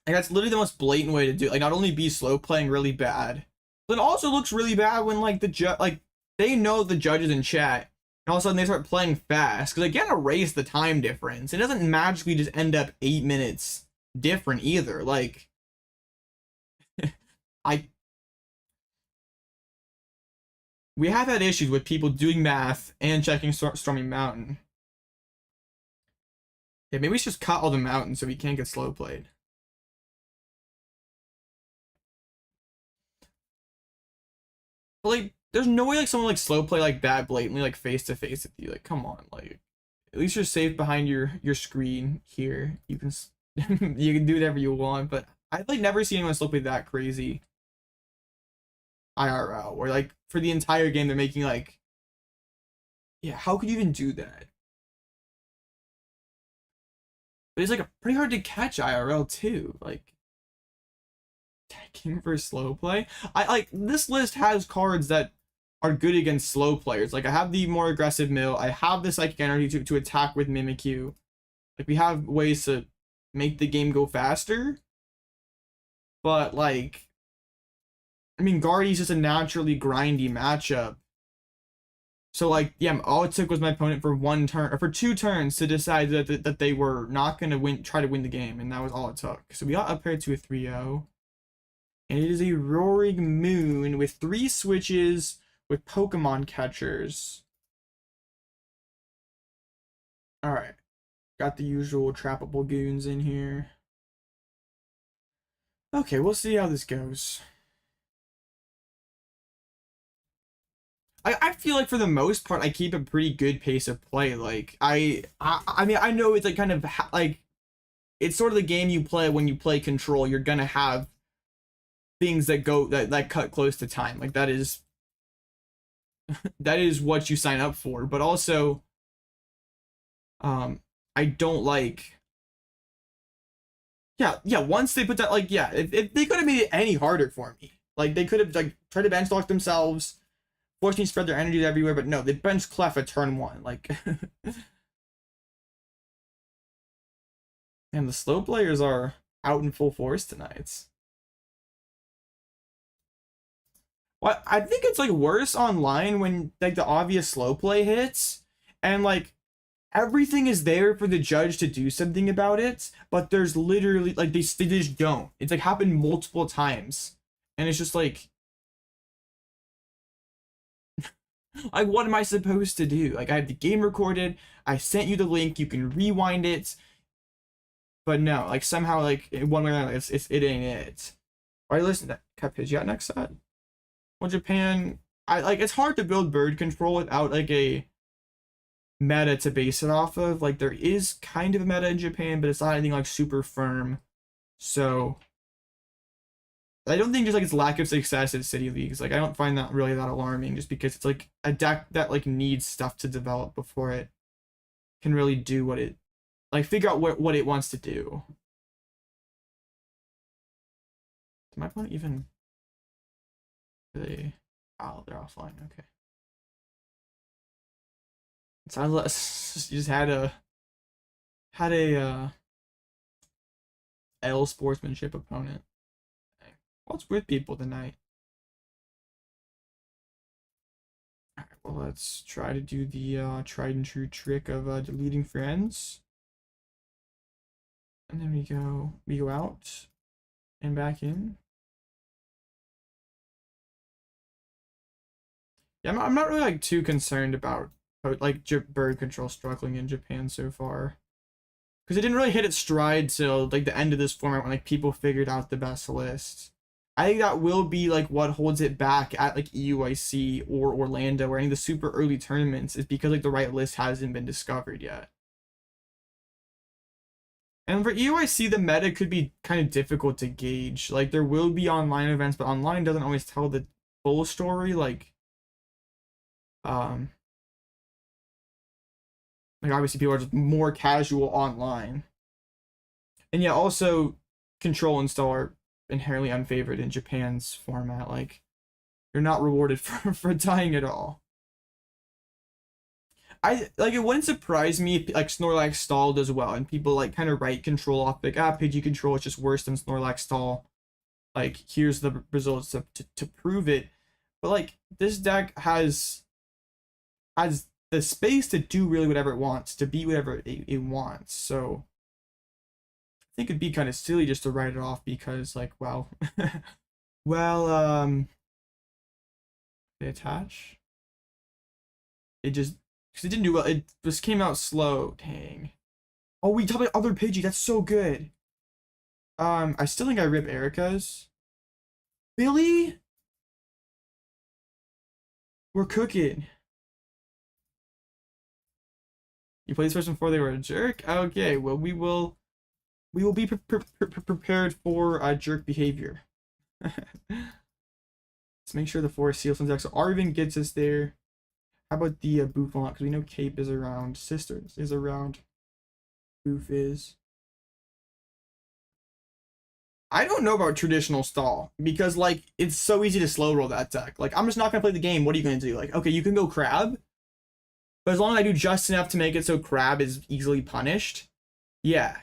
like, that's literally the most blatant way to do it. Like, not only be slow playing really bad, but it also looks really bad when like the judge, like, they know the judges in chat, and all of a sudden they start playing fast because they can't erase the time difference. It doesn't magically just end up 8 minutes different either. Like, we have had issues with people doing math and checking Stormy Mountain. Yeah, maybe we should just cut all the mountains so we can't get slow played. But like, there's no way like someone like slow play like that blatantly like face to face with you. Like, come on, like, at least you're safe behind your screen here. You can you can do whatever you want. But I've like never seen anyone slow play that crazy IRL, where like for the entire game they're making like, yeah, how could you even do that? But it's like a pretty hard to catch IRL too. Like, attacking for slow play. I like, this list has cards that are good against slow players. Like, I have the more aggressive mill. I have the psychic energy to attack with Mimikyu. Like, we have ways to make the game go faster. But like, I mean, Guardy's just a naturally grindy matchup. So like, yeah, all it took was my opponent for 1 turn or for 2 turns to decide that they were not gonna try to win the game, and that was all it took. So we got up paired to a 3-0. And it is a Roaring Moon with 3 switches with Pokemon catchers. Alright. Got the usual trappable goons in here. Okay, we'll see how this goes. I feel like for the most part I keep a pretty good pace of play. Like, I mean, I know it's like kind of like, it's sort of the game you play when you play Control. You're gonna have things that go that cut close to time. Like, that is what you sign up for. But also, I don't like, yeah, once they put that, like, yeah, if they could have made it any harder for me. Like, they could have like tried to bench lock themselves, force me to spread their energies everywhere, but no, they bench Clef at turn 1. Like, and the slow players are out in full force tonight. Well, I think it's like worse online when like the obvious slow play hits and like everything is there for the judge to do something about it, but there's literally like they just don't. It's like happened multiple times, and it's just like what am I supposed to do? Like, I have the game recorded, I sent you the link, you can rewind it. But no, like somehow like one way or another, it ain't it. Why listen to that Pidgeot next set? Well, Japan, I like it's hard to build bird control without like a meta to base it off of. Like there is kind of a meta in Japan, but it's not anything like super firm. So I don't think just like its lack of success at city leagues. Like I don't find that really that alarming, just because it's like a deck that like needs stuff to develop before it can really do what it like figure out what it wants to do. Did my opponent even? Oh, they're offline. Okay. So you just had a L sportsmanship opponent. What's with people tonight? Alright, well let's try to do the tried and true trick of deleting friends. And then we go out and back in. Yeah, I'm not really like too concerned about like bird control struggling in Japan so far, because it didn't really hit its stride till like the end of this format when like people figured out the best list. I think that will be like what holds it back at like EUIC or Orlando or any of the super early tournaments, is because like the right list hasn't been discovered yet. And for EUIC, the meta could be kind of difficult to gauge. Like there will be online events, but online doesn't always tell the full story. Like obviously people are just more casual online. And yeah, also control and stall are inherently unfavored in Japan's format. Like you're not rewarded for dying at all. I like it wouldn't surprise me if like Snorlax stalled as well, and people like kind of write control off like Pidgey control is just worse than Snorlax stall. Like here's the results to prove it. But like this deck has the space to do really whatever it wants, to be whatever it wants. So I think it'd be kind of silly just to write it off because like, well, well, they attach. It just, because it didn't do well. It just came out slow. Dang. Oh, we talked about other Pidgey. That's so good. I still think I rip Erika's. Billy? We're cooking. You played this person before they were a jerk? Okay, well we will be prepared for jerk behavior. Let's make sure the forest seals some decks. So Arven gets us there. How about the Bouffalant? Because we know Cape is around. Sisters is around. Boof is. I don't know about traditional stall because like it's so easy to slow roll that deck. Like I'm just not gonna play the game. What are you gonna do? Like okay, you can go crab. But as long as I do just enough to make it so crab is easily punished, yeah.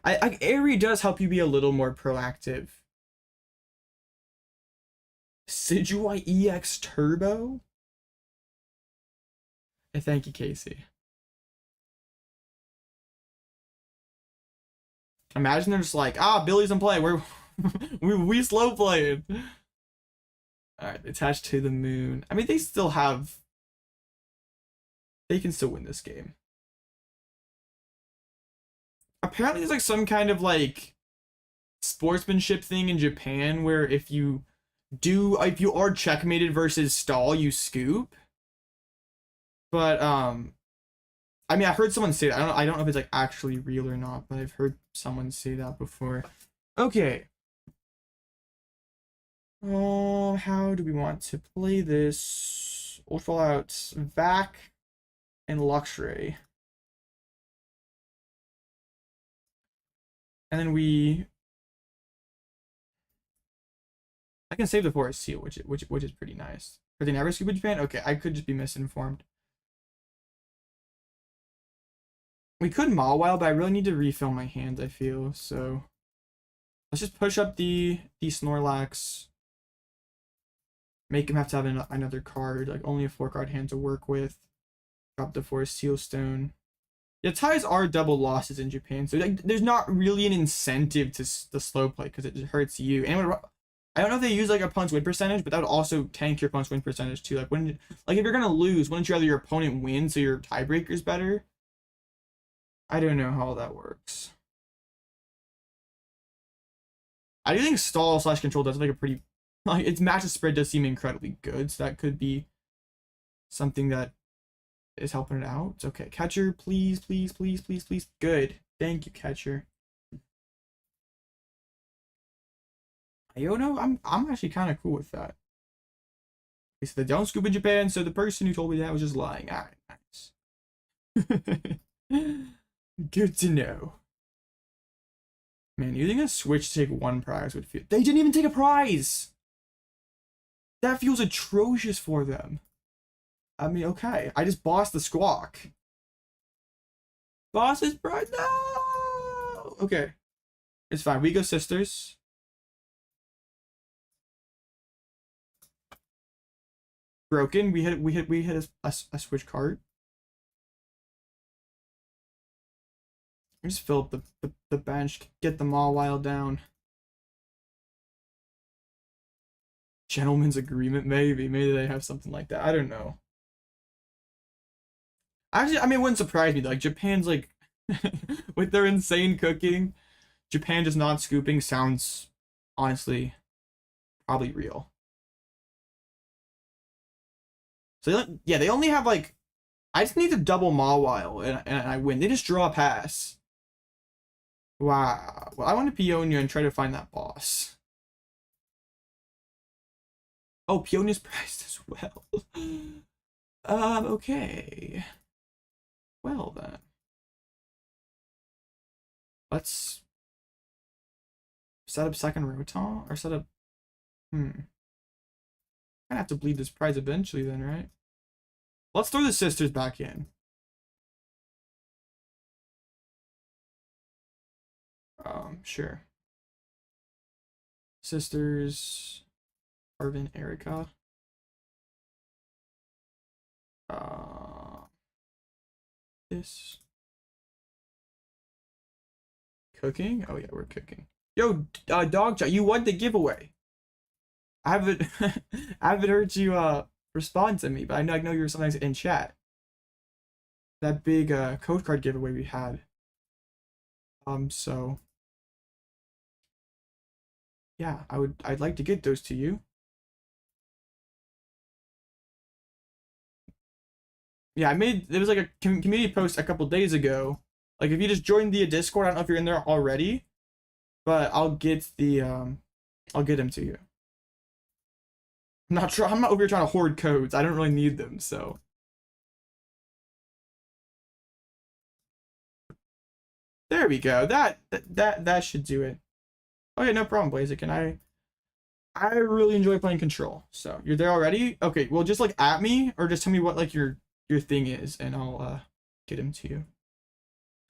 Airy does help you be a little more proactive. Sidgewai EX Turbo? Hey, thank you, Casey. Imagine they're just like, Billy's in play. We slow played. Alright, attached to the moon. I mean, they still have... They can still win this game. Apparently there's like some kind of like sportsmanship thing in Japan where if you are checkmated versus stall, you scoop. But I mean, I heard someone say that. I don't know if it's like actually real or not, but I've heard someone say that before. Okay. How do we want to play this? We'll fill out Vac and Luxray. And then I can save the Forest Seal, which is pretty nice. But they never scoop in Japan? Okay, I could just be misinformed. We could Mawile, but I really need to refill my hands, I feel. So let's just push up the Snorlax. Make him have to have another card, like only a 4-card hand to work with. Drop the Forest Seal Stone. Yeah, ties are double losses in Japan, so like there's not really an incentive to the slow play because it just hurts you. And I don't know if they use like a punch win percentage, but that would also tank your punch win percentage too. Like if you're gonna lose, wouldn't you rather your opponent win so your tiebreaker's better? I don't know how that works. I do think stall slash control does like a pretty, like its matches spread does seem incredibly good, so that could be something that is helping it out. It's okay. Catcher, please, please, please, please, please. Good. Thank you, catcher. Iono, I'm actually kind of cool with that. They said they don't scoop in Japan, so the person who told me that was just lying. Alright, nice. Good to know. Man, you think a Switch to take one prize would feel... They didn't even take a prize! That feels atrocious for them. I mean, okay. I just bossed the Squawk. Boss's prize? No! Okay. It's fine. We go sisters. Broken. We hit a Switch cart. Just fill up the bench, get them all wild down. Gentleman's agreement, maybe they have something like that. I don't know. Actually, I mean, it wouldn't surprise me. Like Japan's like, with their insane cooking, Japan just not scooping sounds honestly probably real. So yeah, they only have like, I just need to double Mawile and I win. They just draw a pass. Wow. Well, I want to Peonia and try to find that boss. Oh, Peonia's priced as well. Okay. Well then. Let's set up second Rotom or set up gonna have to bleed this prize eventually then, right? Let's throw the sisters back in. Sure. Sisters, Arven, Erika. This. Cooking? Oh yeah, we're cooking. Yo, dog chat, you won the giveaway. I haven't I haven't heard you respond to me, but I know you were sometimes in chat. That big code card giveaway we had. So yeah, I'd like to get those to you. Yeah, it was like a community post a couple days ago. Like if you just joined the Discord, I don't know if you're in there already, but I'll get them to you. I'm not over here trying to hoard codes. I don't really need them, so. There we go. That should do it. Okay, no problem, Blazik. And I really enjoy playing Control. So you're there already? Okay, well just like at me or just tell me what like your thing is and I'll get him to you.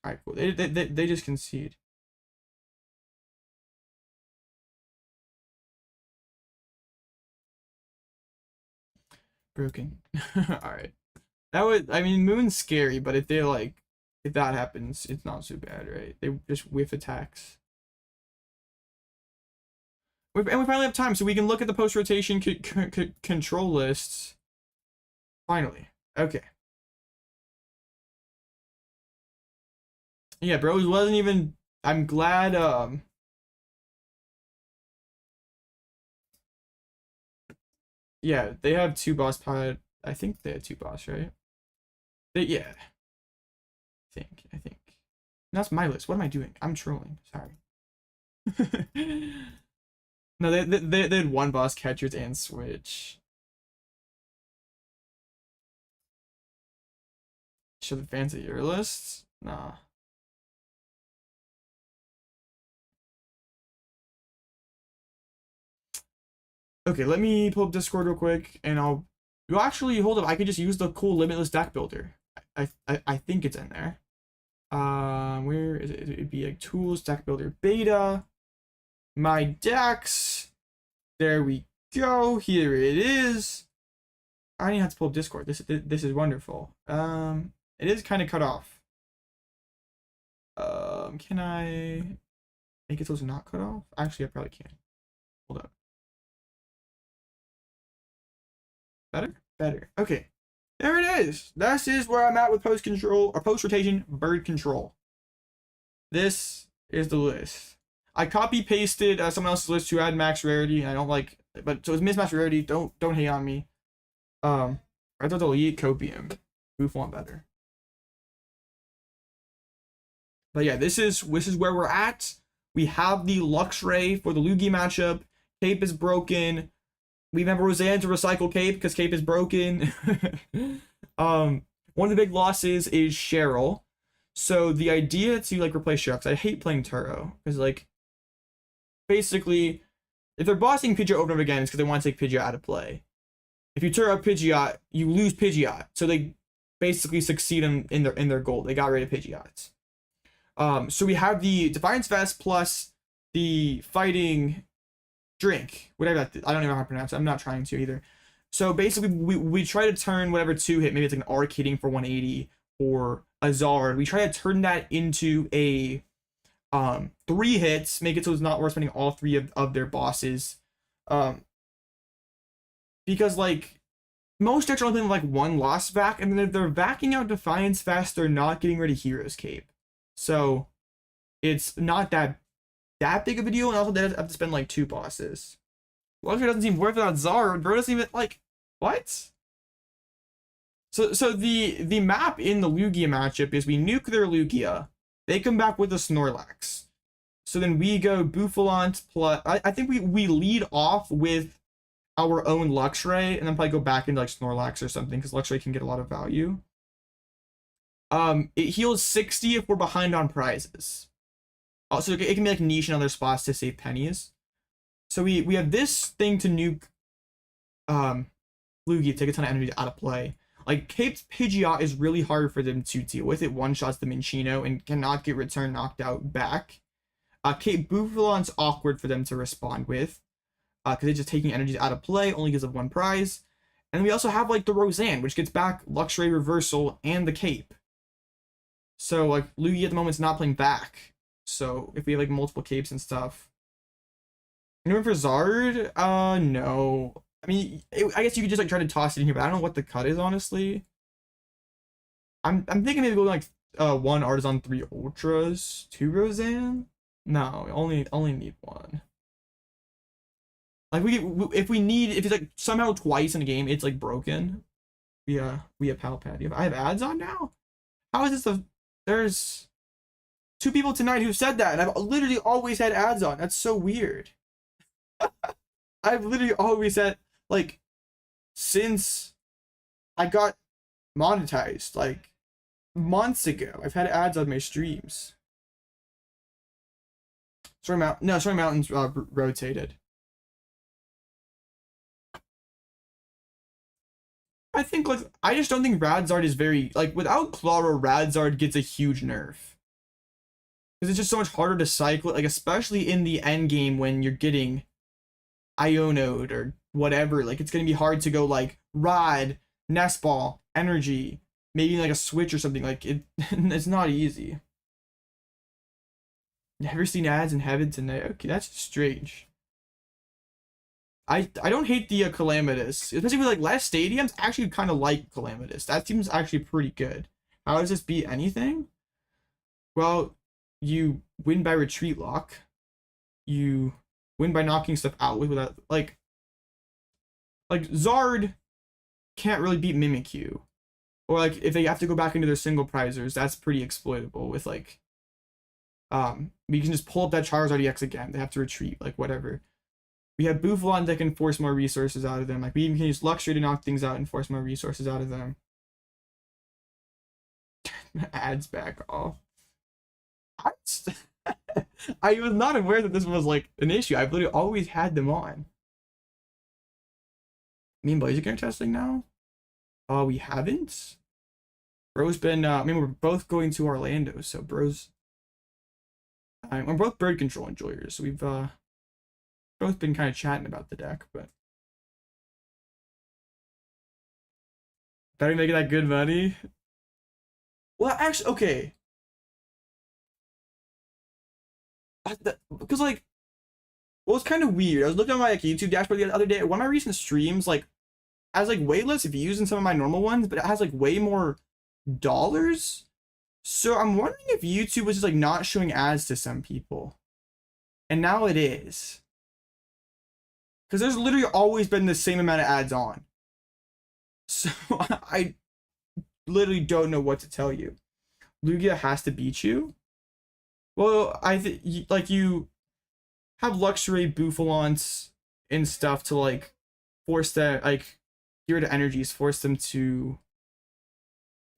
Alright, cool. They just concede. Broken. Alright. That would, I mean, Moon's scary, but if that happens, it's not so bad, right? They just whiff attacks. And we finally have time, so we can look at the post-rotation control lists. Finally. Okay. Yeah, bro, it wasn't even... I'm glad, yeah, they have two boss pod. I think they had two boss, right? Yeah. I think. That's my list. What am I doing? I'm trolling. Sorry. No, they had one boss, catchers, and switch. Show the fans at your lists? Nah. Okay, let me pull up Discord real quick, and I'll actually hold up. I could just use the cool limitless deck builder. I think it's in there. Where is it? It'd be like tools, deck builder, beta, my decks. There we go. Here it is. I don't even have to pull up Discord. This is wonderful. It is kind of cut off. Can I make it so it's not cut off? Actually, I probably can. Hold up. Better. Okay. There it is. This is where I'm at with post control or post rotation bird control. this is the list. I copy pasted someone else's list who had max rarity. I don't like, but so it's mismatched rarity. Don't hate on me. I thought delete copium. Bouffalant better. But yeah, this is where we're at. We have the Luxray for the Lugia matchup. Cape is broken. We have Roseanne to recycle Cape because Cape is broken. One of the big losses is Cheryl. So the idea to like replace Cheryl, because I hate playing Turo, because like basically if they're bossing Pidgeot over and over again, it's because they want to take Pidgeot out of play. If you Turo Pidgeot, you lose Pidgeot. So they basically succeed in their goal. They got rid of Pidgeot. So we have the Defiance Vest plus the Fighting Drink, whatever that, I don't even know how to pronounce it. I'm not trying to either. So basically, we try to turn whatever 2 hit, maybe it's like an arc hitting for 180 or a Zard. We try to turn that into a 3 hits, make it so it's not worth spending all 3 of their bosses. Because like most decks are only playing like 1 Lost Vac, and then if they're backing out Defiance Vest, they're not getting rid of Hero's Cape. So it's not that big of a deal, and also they have to spend like 2 bosses. Luxray doesn't seem worth it on Zard. Bro doesn't even like what? So the map in the Lugia matchup is we nuke their Lugia. They come back with a Snorlax. So then we go Bouffalant plus I think we lead off with our own Luxray and then probably go back into like Snorlax or something because Luxray can get a lot of value. It heals 60 if we're behind on prizes. Also, it can be like niche in other spots to save pennies. So we have this thing to nuke Lugia, take a ton of energy out of play. Like Cape's Pidgeot is really hard for them to deal with. It one-shots the Minchino and cannot get return knocked out back. Cape Bouffalant's awkward for them to respond with. Because it's just taking energies out of play, only gives up 1 prize. And we also have like the Roseanne, which gets back Luxray Reversal and the Cape. So like Lugia at the moment is not playing back. So if we have like multiple capes and stuff. Anyone for Zard? No. I mean, I guess you could just like try to toss it in here, but I don't know what the cut is, honestly. I'm thinking maybe going like 1 Artazon, 3 Ultras, 2 Roseanne. No, only need 1. Like if it's like somehow twice in a game, it's like broken. We have Pal Pad. I have ads on now. How is this there's 2 people tonight who said that, and I've literally always had ads on. That's so weird. I've literally always had, like, since I got monetized, like, months ago, I've had ads on my streams. Stormy Mountains rotated. I think, like, I just don't think Radzard is very, like, without Chloro, Radzard gets a huge nerf. Because it's just so much harder to cycle, like, especially in the end game when you're getting Iono or whatever. Like, it's going to be hard to go, like, Rod, Nest Ball, Energy, maybe, like, a Switch or something. Like, it's not easy. Never seen ads in heaven tonight. Okay, that's strange. I don't hate the Calamitous, especially with like less stadiums. I actually kind of like Calamitous. That seems actually pretty good. How does this beat anything? Well, you win by retreat lock. You win by knocking stuff out without like Zard can't really beat Mimikyu, or like if they have to go back into their single prizers, that's pretty exploitable with like we can just pull up that Charizard EX again. They have to retreat, like whatever. We have Bouffalant that can force more resources out of them. Like we even can use Luxray to knock things out and force more resources out of them. Ads back off. I was not aware that this was like an issue. I've literally always had them on. Me and Basic are testing now. We haven't. Bro's been. I mean, we're both going to Orlando, so Bro's. We're both bird control enjoyers, so we've both been kind of chatting about the deck, but better make that good money. Well, actually, okay. Because like, well, it's kind of weird. I was looking at my like YouTube dashboard the other day. One of my recent streams like has like way less views than some of my normal ones, but it has like way more dollars. So I'm wondering if YouTube was just like not showing ads to some people. And now it is. Because there's literally always been the same amount of ads on. So I literally don't know what to tell you. Lugia has to beat you? Well, I think like you have Luxray Bouffalants and stuff to like force that, like get rid of energies, force them to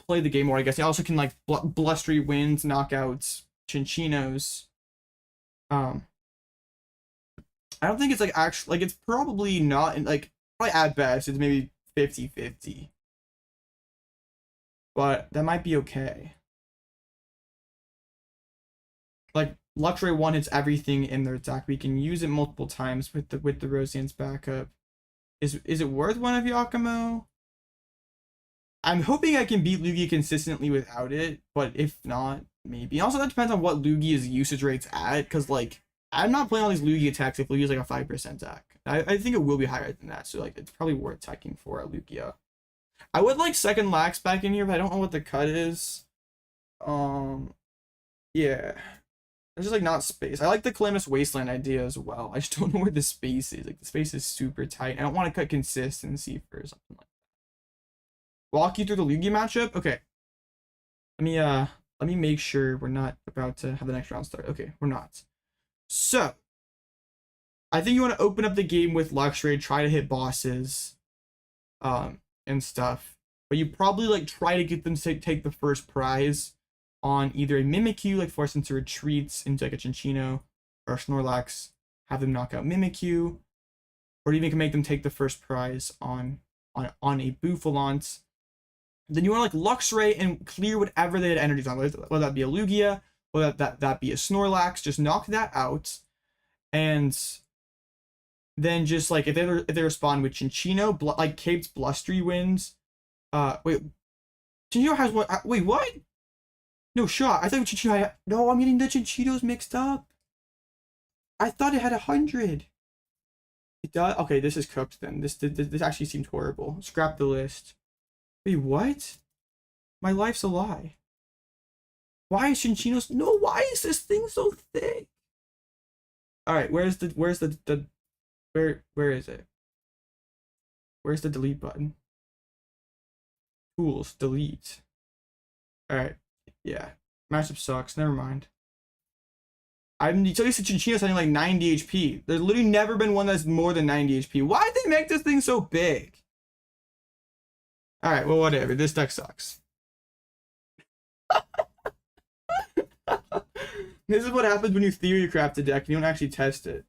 play the game more, I guess. You also can like blustery winds, knockouts, Chinchinos. I don't think it's like actually like it's probably not in like probably at best it's maybe 50-50. But that might be okay. Like Luxray one hits everything in their attack. We can use it multiple times with the Rosian's backup. Is it worth one of Giacomo? I'm hoping I can beat Lugia consistently without it, but if not, maybe. Also, that depends on what Lugia's usage rate's at, because like I'm not playing all these Lugia attacks if Lugia's like a 5% attack. I think it will be higher than that, so like it's probably worth attacking for a Lugia. I would like second Lax back in here, but I don't know what the cut is. Yeah. There's just like not space. I like the Calamus Wasteland idea as well. I just don't know where the space is. Like the space is super tight. I don't want to cut consistency for something like that. Walk you through the Lugia matchup? Okay. Let me make sure we're not about to have the next round start. Okay, we're not. So I think you want to open up the game with Luxray, try to hit bosses, and stuff. But you probably like try to get them to take the first prize on either a Mimikyu, like force them to retreat into like a Chinchino, or a Snorlax, have them knock out Mimikyu, or even can make them take the first prize on a Bouffalant. Then you want to like Luxray and clear whatever they had energies on, whether that be a Lugia, whether that be a Snorlax, just knock that out, and then just like if they respond with Chinchino, like Cape's Blustery Winds. Wait, Chinchino has what? Wait, what? No shot. I thought Chinchino had... No, I'm getting the Chinchinos mixed up. I thought it had 100. It does? Okay, this is cooked then. This actually seemed horrible. Scrap the list. Wait, what? My life's a lie. Why is Chinchinos... No, why is this thing so thick? Alright, where is it? Where's the delete button? Tools, delete. Alright. Yeah, matchup sucks. Never mind. I'm used to Chinchino having like 90 HP. There's literally never been one that's more than 90 HP. Why did they make this thing so big? Alright, well, whatever. This deck sucks. This is what happens when you theory craft a deck and you don't actually test it.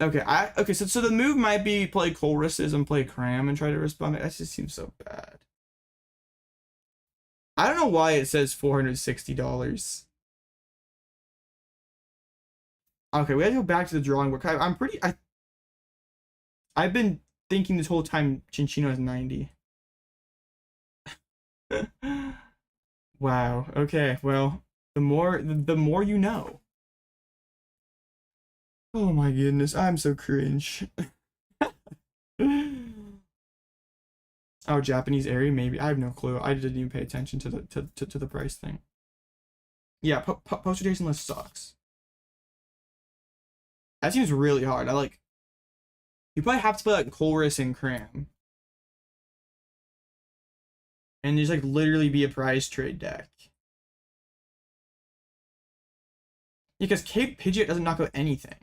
Okay, so the move might be play Colress's and play Cram and try to respond. That just seems so bad. I don't know why it says $460. Okay, we have to go back to the drawing board. I've been thinking this whole time Chinchino is 90. Wow. Okay, well, the more you know. Oh my goodness, I'm so cringe. Oh, Japanese Eri, maybe. I have no clue. I didn't even pay attention to the price thing. Yeah, poster Jason list sucks. That seems really hard. You probably have to play like Colress and Cram. And just like literally be a prize trade deck. Because Cape Pidgeot doesn't knock out anything.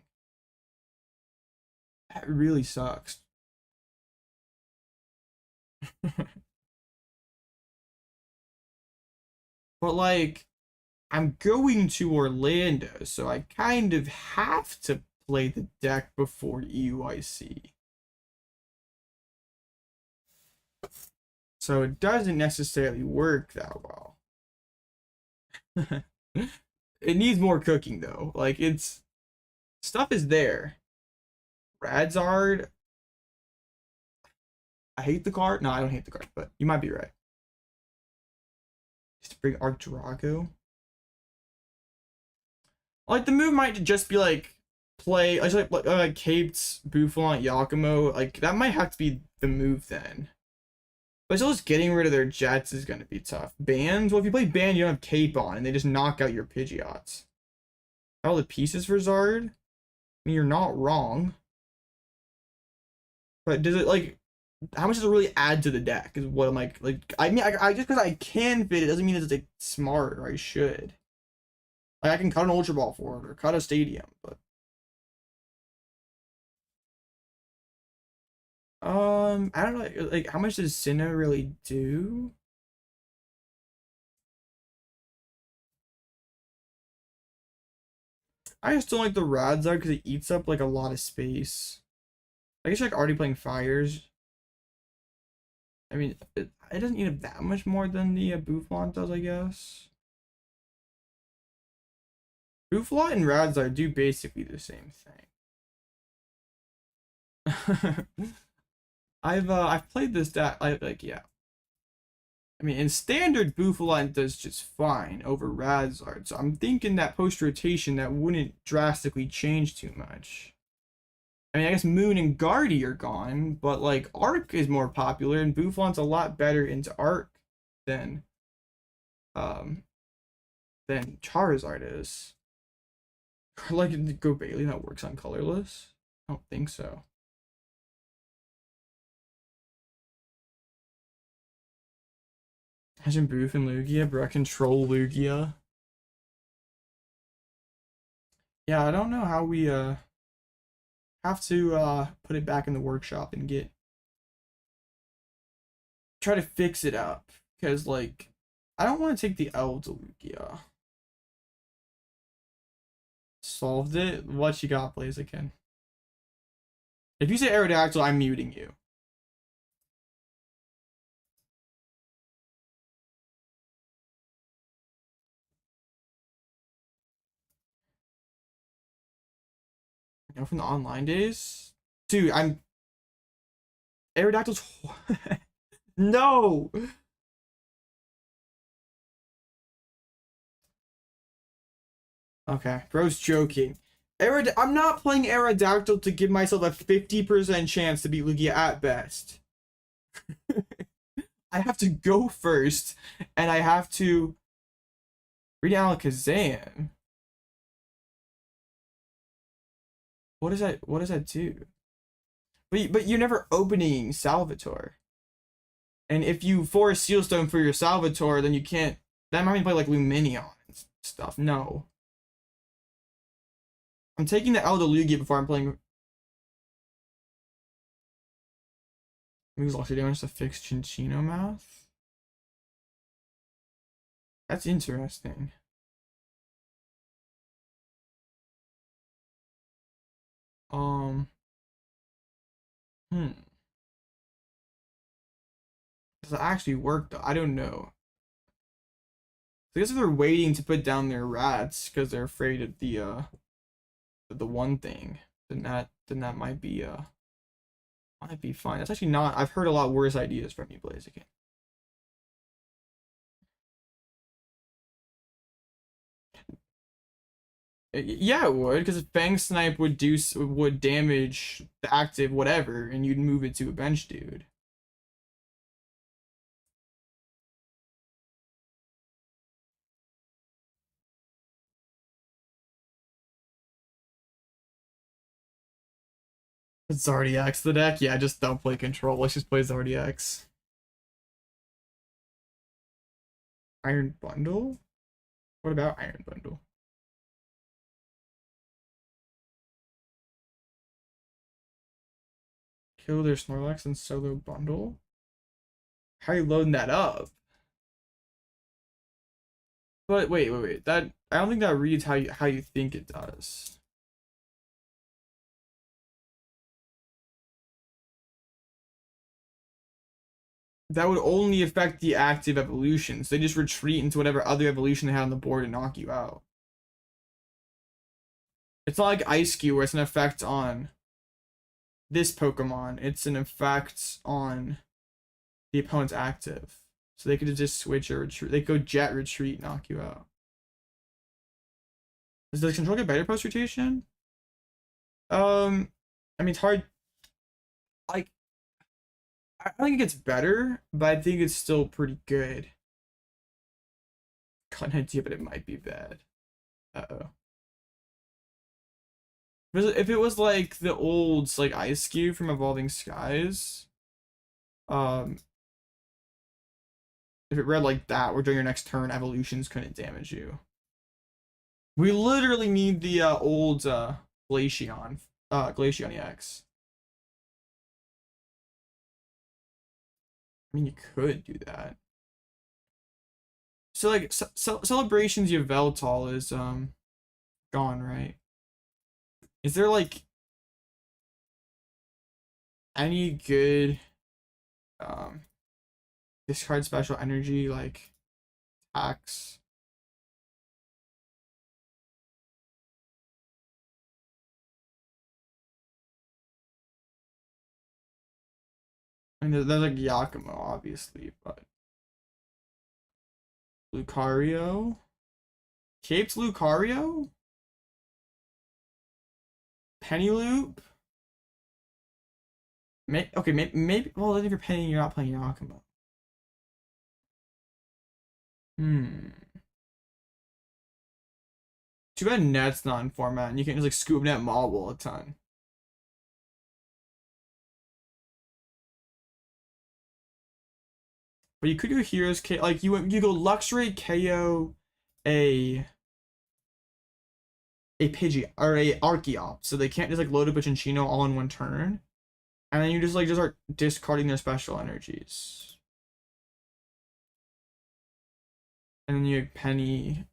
That really sucks. But like, I'm going to Orlando, so I kind of have to play the deck before EUIC. So it doesn't necessarily work that well. It needs more cooking though. Like stuff is there. Radzard. I hate the card. No, I don't hate the card, but you might be right. Just to bring Arcdrago. Like the move might just be like play like Caped Bouffalant Giacomo. Like that might have to be the move then. But still, just getting rid of their jets is going to be tough. Bans? Well, if you play ban, you don't have Cape on, and they just knock out your Pidgeots. All the pieces for Zard? I mean, you're not wrong. But does it, like, how much does it really add to the deck? Is what I'm like, I mean, I just because I can fit it doesn't mean it's, like, smart, or I should. Like, I can cut an Ultra Ball for it, or cut a Stadium, but. I don't know, like, how much does Sinnoh really do? I just don't like the Radzard because it eats up, like, a lot of space. I guess you're, like, already playing Fires. I mean, it doesn't eat up that much more than the Bouffalant does, I guess. Bouffalant and Radzard do basically the same thing. I've played this deck, yeah. I mean, in standard, Bouffalant does just fine over Radzard, so I'm thinking that post-rotation that wouldn't drastically change too much. I mean, I guess Moon and Guardy are gone, but, like, Arc is more popular, and Bouffalant's a lot better into Arc than Charizard is. Like, Go Bailey, that works on colorless? I don't think so. Imagine Boof and Lugia, bro. Control Lugia. Yeah, I don't know how we have to put it back in the workshop and try to fix it up, because, like, I don't want to take the L to Lugia. Solved it. What you got, Blaziken? If you say Aerodactyl, I'm muting you. You know, from the online days? Dude, I'm... Aerodactyl's... No! Okay, bro's joking. I'm not playing Aerodactyl to give myself a 50% chance to beat Lugia at best. I have to go first, and I have to read Alakazam. What does that do? But you're never opening Salvatore. And if you force Sealstone for your Salvatore, then you can't. That might play like Lumineon and stuff. No. I'm taking the Elder Lugia before I'm playing. Moves lots of damage to fix Chinchino Mouth. That's interesting. Does it actually work though? I don't know. I guess if they're waiting to put down their rats because they're afraid of the one thing, then that might be fine. That's actually not. I've heard a lot worse ideas from you, Blaziken. Yeah, it would, because Fang Snipe would damage the active whatever, and you'd move it to a bench dude. Zardiax the deck? Yeah, just don't play control. Let's just play Zardiax. Iron Bundle? What about Iron Bundle? Kill their Snorlax and solo bundle? How are you loading that up? But wait. That I don't think that reads how you think it does. That would only affect the active evolutions. They just retreat into whatever other evolution they have on the board and knock you out. It's not like Ice Cube where it's an effect on this Pokemon. It's an effect on the opponent's active. So they could just switch or retreat. They could go Jet Retreat, knock you out. Does control get better post rotation? I mean, it's hard. Like, I think it gets better, but I think it's still pretty good. Got an idea, but it might be bad. Uh-oh. If it was like the old like Ice Cube from Evolving Skies, um, if it read like that, where during your next turn, evolutions couldn't damage you. We literally need the old Glaceon, Glaceon EX. I mean, you could do that. So like Celebrations Yveltal is gone, right? Is there like any good discard special energy like tax? I mean, there's like Giacomo, obviously, but Lucario? Caped Lucario? Penny Loop? Okay, maybe. Well, then if you're Penny, you're not playing Giacomo. Hmm. Too bad Net's not in format, and you can just like scoop net Mawile a ton. But you could do Heroes K, like you go Luxray KO a Pidgey or a Archeop, so they can't just like load up a Chinchino all in one turn, and then you just start discarding their special energies, and then you have Penny.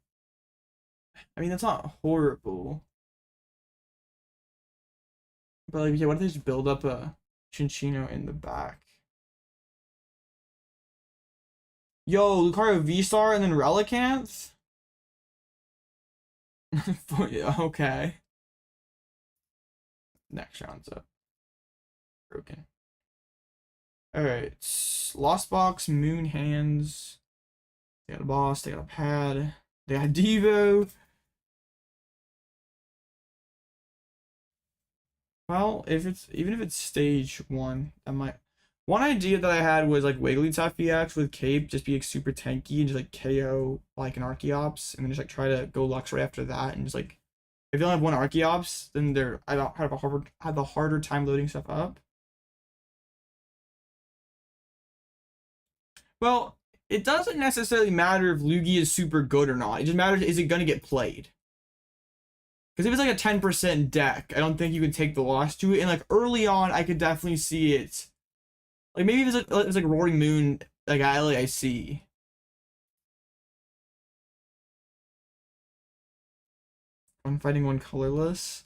I mean, that's not horrible, but like, yeah, what if they just build up a Chinchino in the back? Yo, Lucario V-Star and then Relicanth? Okay. Next round's up. Broken. Alright. Lost Box, Moon Hands. They got a boss, they got a pad. They got Devo. Well, even if it's stage 1, that might. One idea that I had was like Wigglytuff EX with Cape, just be like super tanky and just like KO like an Archeops, and then just like try to go Lux right after that, and just like if you only have one Archeops, then I don't have a harder time loading stuff up. Well, it doesn't necessarily matter if Lugia is super good or not. It just matters, is it gonna get played? Because if it's like a 10% deck, I don't think you can take the loss to it. And like early on, I could definitely see it. Like maybe if it's like Roaring Moon, like I see. One fighting, one colorless.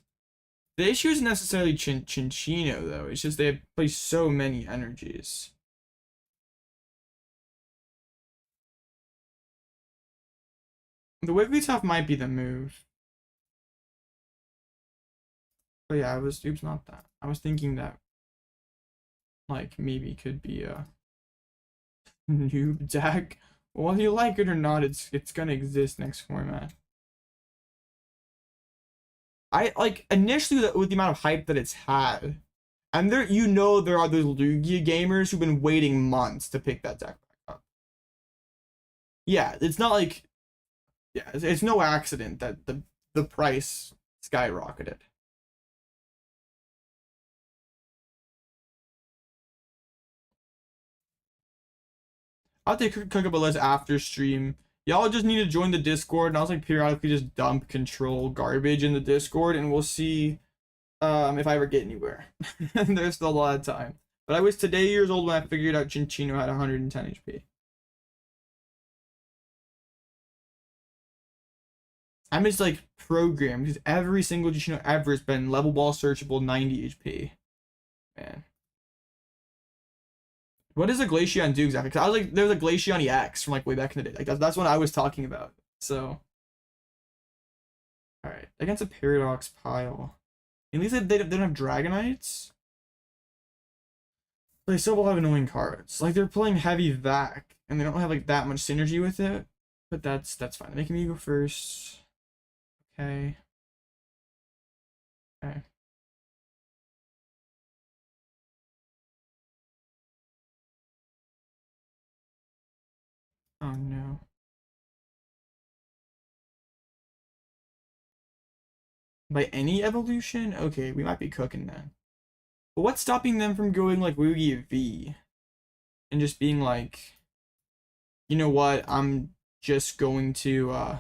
The issue isn't necessarily Chinchino though. It's just they play so many energies. The Wigglytuff might be the move. But yeah, oops, not that. I was thinking that like maybe could be a noob deck. Well, whether you like it or not, it's gonna exist next format. I like initially with the amount of hype that it's had, and there there are those Lugia gamers who've been waiting months to pick that deck back up. Yeah, it's not like it's no accident that the price skyrocketed. I'll have to cook up a list after stream. Y'all just need to join the Discord, and I'll like periodically just dump control garbage in the Discord, and we'll see if I ever get anywhere. There's still a lot of time. But I was today years old when I figured out Chinchino had 110 HP. I'm just like programmed because every single Chinchino ever has been level ball searchable 90 HP. Man. What does a Glaceon do exactly? Because I was like, there's a Glaceon EX from like way back in the day. Like that's what I was talking about. So, all right, against a Paradox pile. At least they don't have Dragonites. They still will have annoying cards. Like they're playing heavy Vac, and they don't have like that much synergy with it. But that's fine. Making me go first. Okay. Okay. By any evolution? Okay, we might be cooking then. But what's stopping them from going like Woogie V? And just being like, you know what, I'm just going to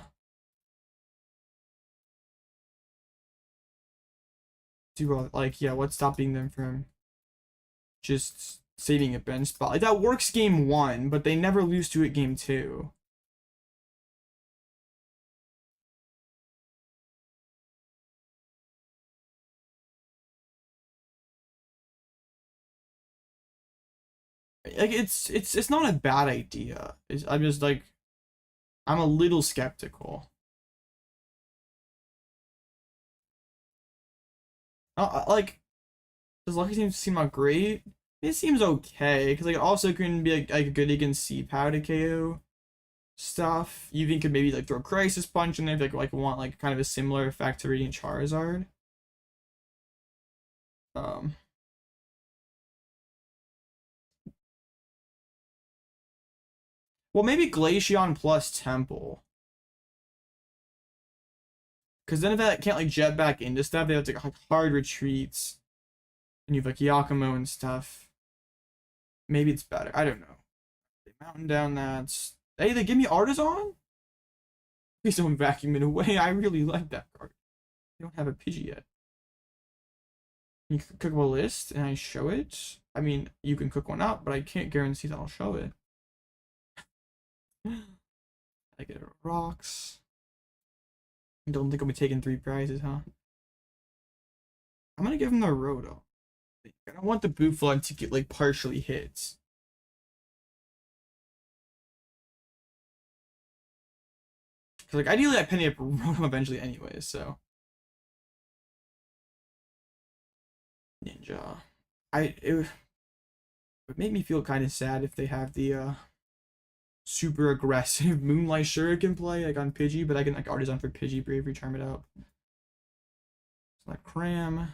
do like, yeah, what's stopping them from just saving a bench spot? Like that works game 1, but they never lose to it game 2. Like it's not a bad idea. I'm just like, I'm a little skeptical. Like, does Lucky seem not great? It seems okay, because like it also can be like good against C-Pow to KO stuff. You even could maybe like throw Crisis Punch in there if like want like kind of a similar effect to Radiant Charizard. Um well, maybe Glaceon plus Temple. Because then if that can't like jet back into stuff, they have to like hard retreats. And you have like Giacomo and stuff. Maybe it's better. I don't know. They mountain down that. Hey, they give me Artazon? Please don't vacuum it away. I really like that card. I don't have a Pidgey yet. You can cook a list and I show it. I mean, you can cook one up, but I can't guarantee that I'll show it. I get rocks. I don't think I'll be taking 3 prizes, huh? I'm gonna give him the Rotom. I don't want the Bouffalant to get like partially hits. Cause like ideally I penny up Rotom eventually anyways, so. Ninja. It would make me feel kind of sad if they have the super aggressive Moonlight Shuriken play like on Pidgey, but I can like Artazon for Pidgey, Bravery Charm it out. Select Cram.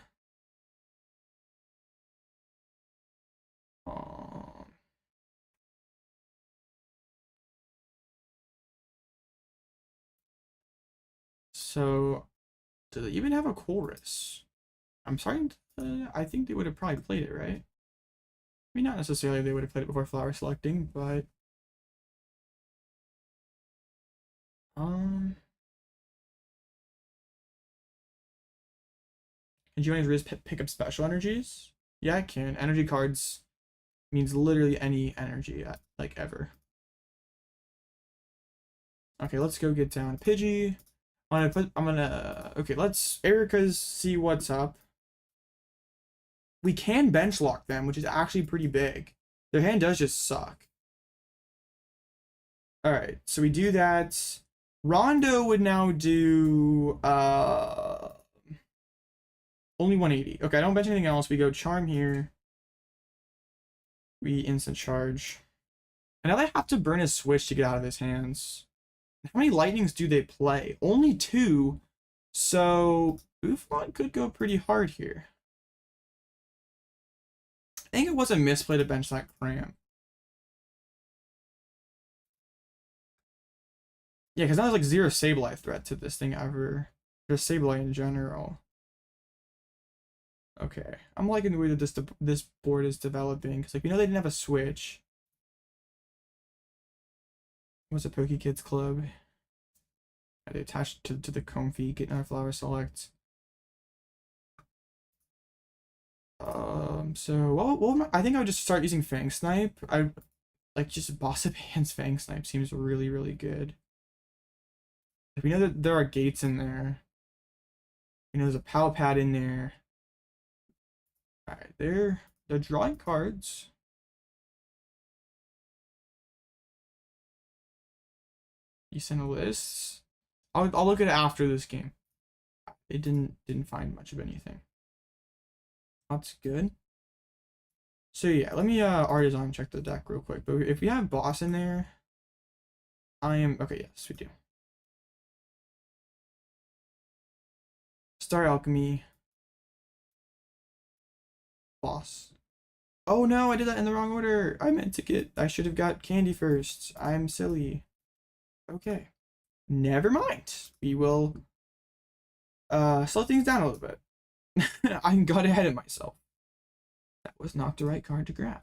So, do they even have a chorus? I'm starting to, I think they would have probably played it, right? I mean, not necessarily they would have played it before flower selecting, but can you guys pick up special energies? Yeah, I can. Energy cards means literally any energy, like ever. Okay, let's go get down Pidgey. Okay, let's Erika's see what's up. We can bench lock them, which is actually pretty big. Their hand does just suck. Alright, so we do that. Rondo would now do only 180. Okay, I don't bench anything else. We go Charm here. We instant charge. And now they have to burn a switch to get out of his hands. How many lightnings do they play? Only 2. So Bouffalant could go pretty hard here. I think it was a misplay to bench that Cram. Yeah, because now there's like 0 Sableye threat to this thing ever. Just Sableye in general. Okay, I'm liking the way that this board is developing, because like we know they didn't have a switch. What's a PokeKids Club? They attached to the Comfy, get another flower select. So I think I would just start using Fang Snipe. I like just Boss Up Hands Fang Snipe seems really, really good. We know that there are gates in there. You know, there's a Pal Pad in there. Alright, they're drawing cards. You send a list. I'll look at it after this game. It didn't find much of anything. That's good. So yeah, let me Artazon check the deck real quick. But if we have boss in there, okay, yes, we do. Star Alchemy. Boss. Oh no, I did that in the wrong order. I should have got candy first. I'm silly. Okay. Never mind. We will slow things down a little bit. I got ahead of myself. That was not the right card to grab.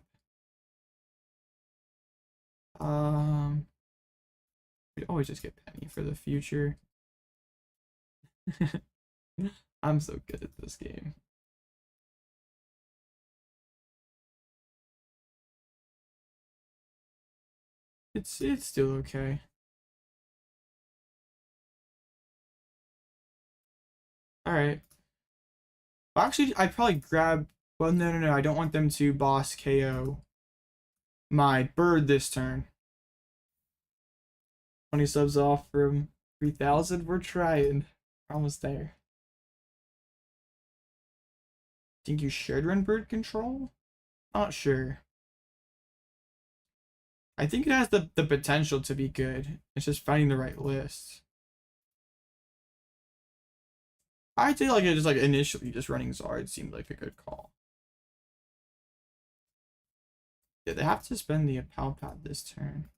We always just get Penny for the future. I'm so good at this game. It's still okay. All right. Actually, I'd probably grab. Well, no. I don't want them to boss KO my bird this turn. 20 subs off from 3,000. We're trying. Almost there. Think you should run bird control? Not sure. I think it has the potential to be good. It's just finding the right list. I'd say like it just like initially just running Zard seemed like a good call. Yeah, they have to spend the Pal Pad this turn.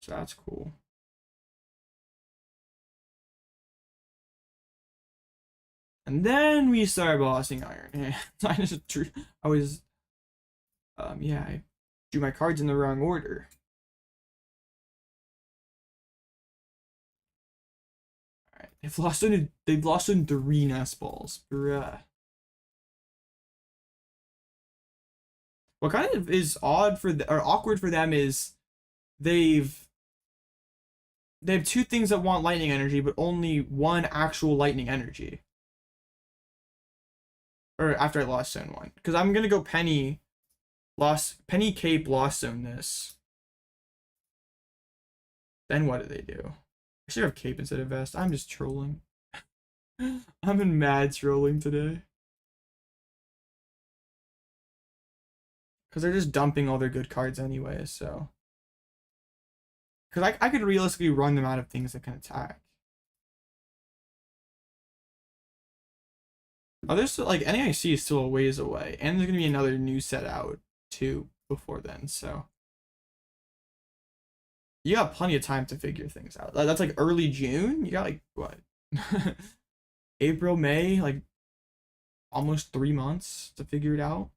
So that's cool. And then we start bossing Iron. I was yeah, I drew my cards in the wrong order. Alright, they've lost in 3 Nest Balls. Bruh. What kind of is odd for or awkward for them is they have 2 things that want lightning energy, but only 1 actual lightning energy. Or after I lost zone 1. Because I'm gonna go Penny Cape lost zone this. Then what do they do? I should have Cape instead of Vest. I'm just trolling. I'm in mad trolling today. Because they're just dumping all their good cards anyway, so. Because I could realistically run them out of things that can attack. Oh, there's still, like, NAIC is still a ways away. And there's going to be another new set out, too, before then, so. You got plenty of time to figure things out. That's like early June. You got like what? April, May, like almost 3 months to figure it out.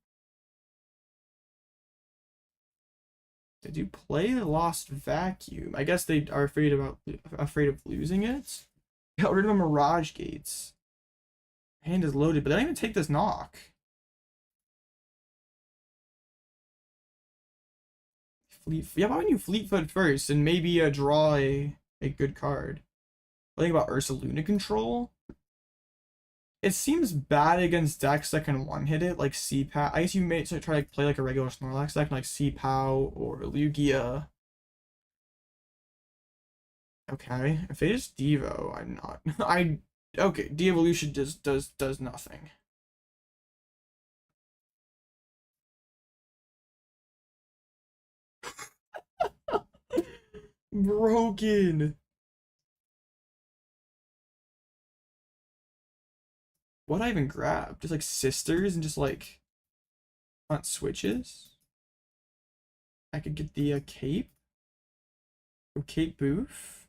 Did you play the Lost Vacuum? I guess they are afraid of losing it. Got rid of Mirage Gates. Hand is loaded, but they don't even take this knock. Yeah, why wouldn't you Fleetfoot first and maybe draw a good card? I think about Ursaluna control. It seems bad against decks that can one-hit it, like CPAL. I guess you may try to play like a regular Snorlax deck, like CPAL or Lugia. Okay, if they just Devo, I'm not. Okay, de-evolution just does nothing. Broken. What I even grab? Just like sisters and just like front switches. I could get the cape. Oh, Cape Boof.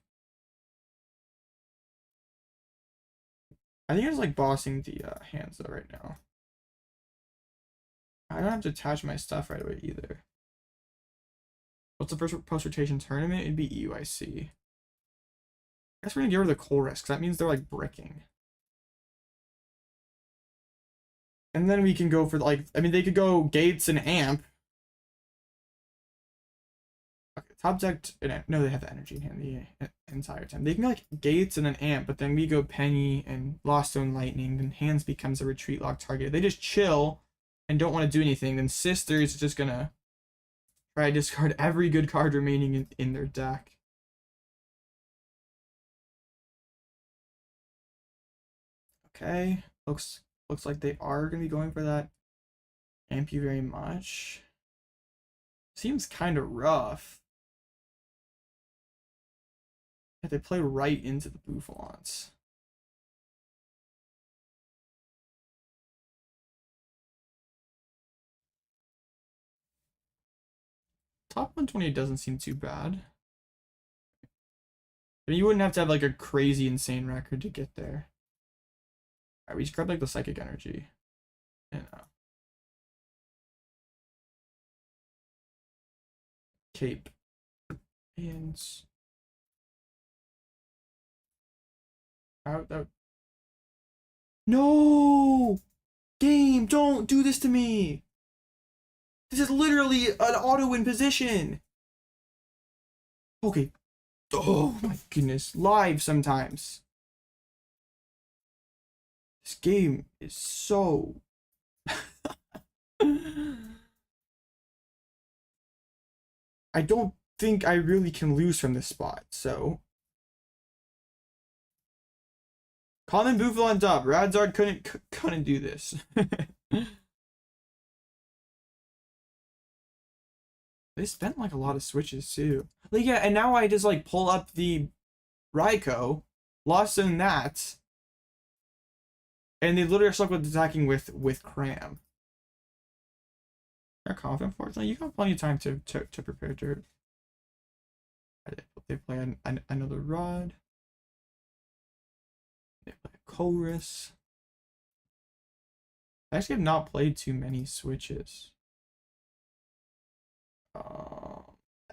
I think I just like bossing the hands though right now. I don't have to attach my stuff right away either. What's the first post-rotation tournament? It'd be EUIC. I guess we're gonna get rid of the coal risk. That means they're like bricking. And then we can go for like, I mean, they could go Gates and Amp. Okay, top deck, no, they have the energy in hand the entire time. They can go like Gates and an Amp, but then we go Penny and Lost Zone Lightning, then hands becomes a retreat lock target. If they just chill and don't want to do anything, then Sisters is just gonna try to discard every good card remaining in their deck. Okay, looks like they are gonna be going for that. Amp you very much. Seems kind of rough. Yeah, they play right into the Bouffalants. Top 120 doesn't seem too bad. I mean, you wouldn't have to have like a crazy insane record to get there. Alright, we just grab like the Psychic Energy. And Cape. And out. No! Game, don't do this to me! This is literally an auto-win position! Okay. Oh my goodness. Live sometimes. This game is so... I don't think I really can lose from this spot, so... Common Bouffalant up. Radzard couldn't do this. They spent like a lot of switches too. Like yeah, and now I just like pull up the Raikou, lost in that, and they literally are stuck with attacking with Cram. They're confident, unfortunately. You got plenty of time to prepare to. They play another Rod. They play a Chorus. I actually have not played too many switches.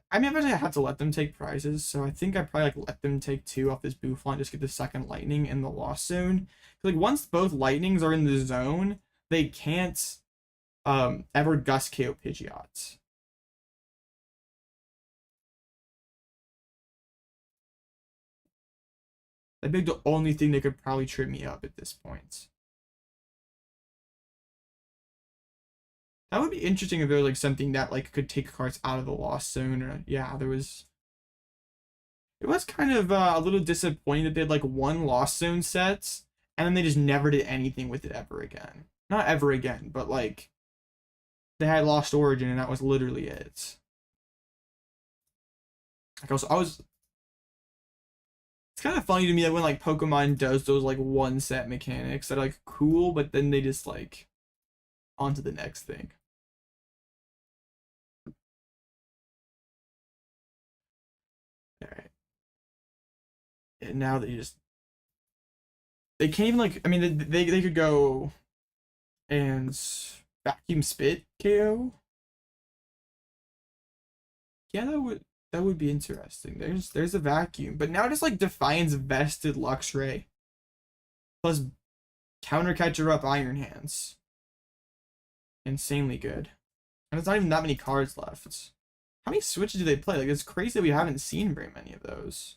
I mean, eventually I had to let them take prizes, so I think I probably like let them take 2 off this Bouffalant, just get the second Lightning in the Lost Zone. Like once both Lightnings are in the zone, they can't ever Gust KO Pidgeot. That'd be the only thing that could probably trip me up at this point. That would be interesting if there was like something that like could take cards out of the Lost Zone, or yeah, there was. It was kind of a little disappointing that they had like one Lost Zone set, and then they just never did anything with it ever again. Not ever again, but like they had Lost Origin, and that was literally it. Like I was. It's kind of funny to me that when like Pokemon does those like one set mechanics that are like cool, but then they just like on to the next thing. Alright. And now they can't even like, I mean they could go and Vacuum Spit KO. Yeah, that would be interesting. There's a Vacuum, but now just like Defiance Vested Luxray plus Counter Catcher up Iron Hands. Insanely good. And it's not even that many cards left. How many switches do they play? Like, it's crazy that we haven't seen very many of those.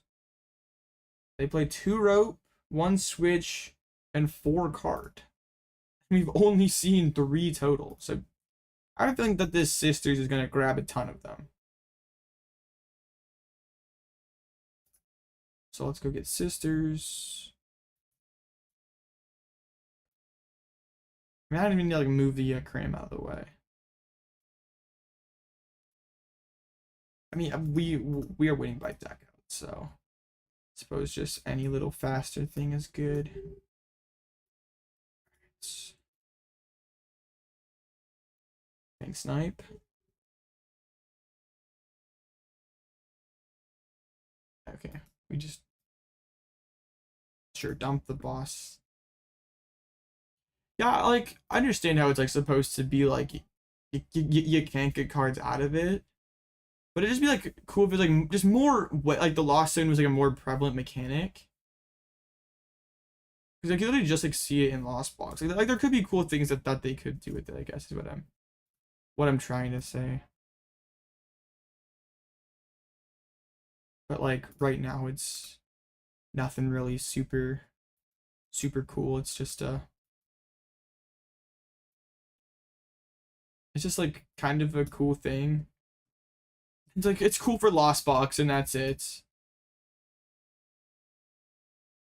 They play 2 rope, 1 switch, and 4 card. We've only seen 3 total. So I have a feeling that this Sisters is going to grab a ton of them. So let's go get Sisters. I mean, I don't even need to like move the Cram out of the way. I mean, we are winning by deck out, so I suppose just any little faster thing is good. Thanks, Snipe. Okay, we just sure dump the boss. Yeah, like I understand how it's like supposed to be like you can't get cards out of it. But it'd just be like cool if it's like just more like the Lost Zone was like a more prevalent mechanic. Because I could literally just like see it in Lost Box. Like there could be cool things that they could do with it, I guess is what I'm trying to say. But like right now it's nothing really super cool. It's just it's just like kind of a cool thing. It's like it's cool for Lost Box and that's it.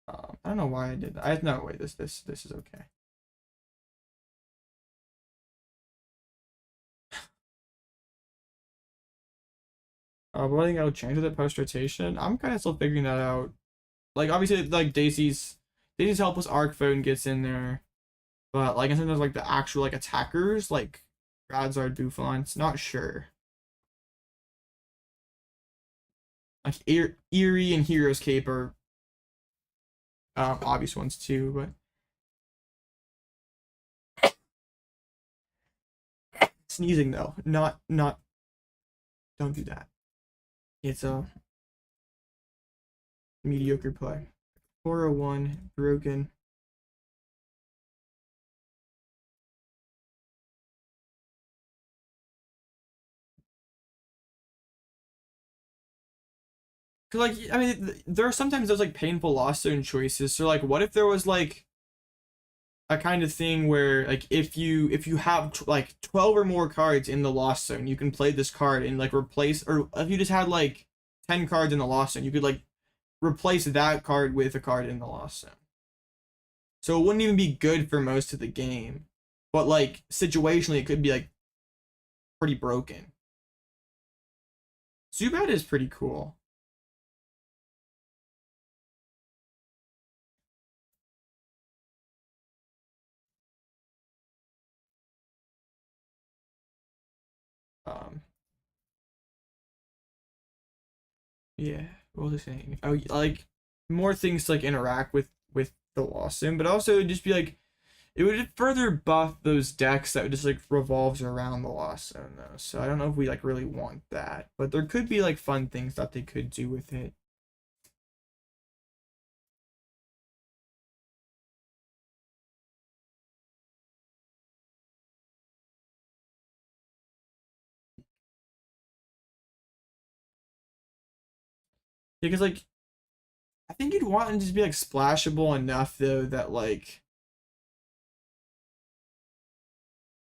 I don't know why I did that. I have no way. This is okay. But I think I'll change it post rotation. I'm kind of still figuring that out. Like obviously, like Daisy's helpless Arc Phone gets in there, but like in terms of like the actual like attackers, like Radzard, Bouffalant's not sure. Like Eerie and Hero's Cape are obvious ones too, but sneezing though. Not. Don't do that. It's a mediocre play. 401 broken. Cause like I mean, there are sometimes those like painful lost zone choices. So like, what if there was like a kind of thing where like if you have like 12 or more cards in the lost zone, you can play this card and like replace, or if you just had like 10 cards in the lost zone, you could like replace that card with a card in the lost zone. So it wouldn't even be good for most of the game, but like situationally it could be like pretty broken. Zubat is pretty cool. Yeah, what was I saying? Oh, like more things to like interact with the lost zone, but also it'd just be like it would further buff those decks that just like revolves around the lost zone though. So I don't know if we like really want that, but there could be like fun things that they could do with it. Because like I think you'd want it to just be like splashable enough though that like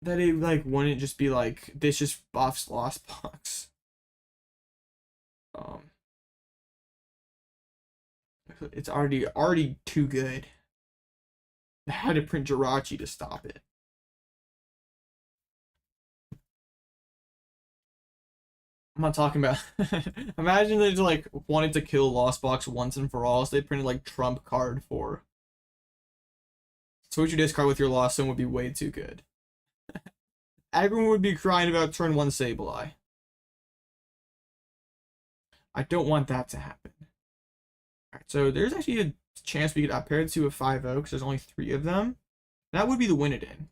that it like wouldn't just be like this just buffs Lost Box. Um it's already too good. I had to print Jirachi to stop it. I'm not talking about. Imagine they just like wanted to kill Lost Box once and for all, so they printed like Trump card for. Switch your discard with your Lost Zone would be way too good. Everyone would be crying about turn 1 Sableye. I don't want that to happen. Alright, so there's actually a chance we could uppair it to a 5-0 because there's only 3 of them. That would be the win it in.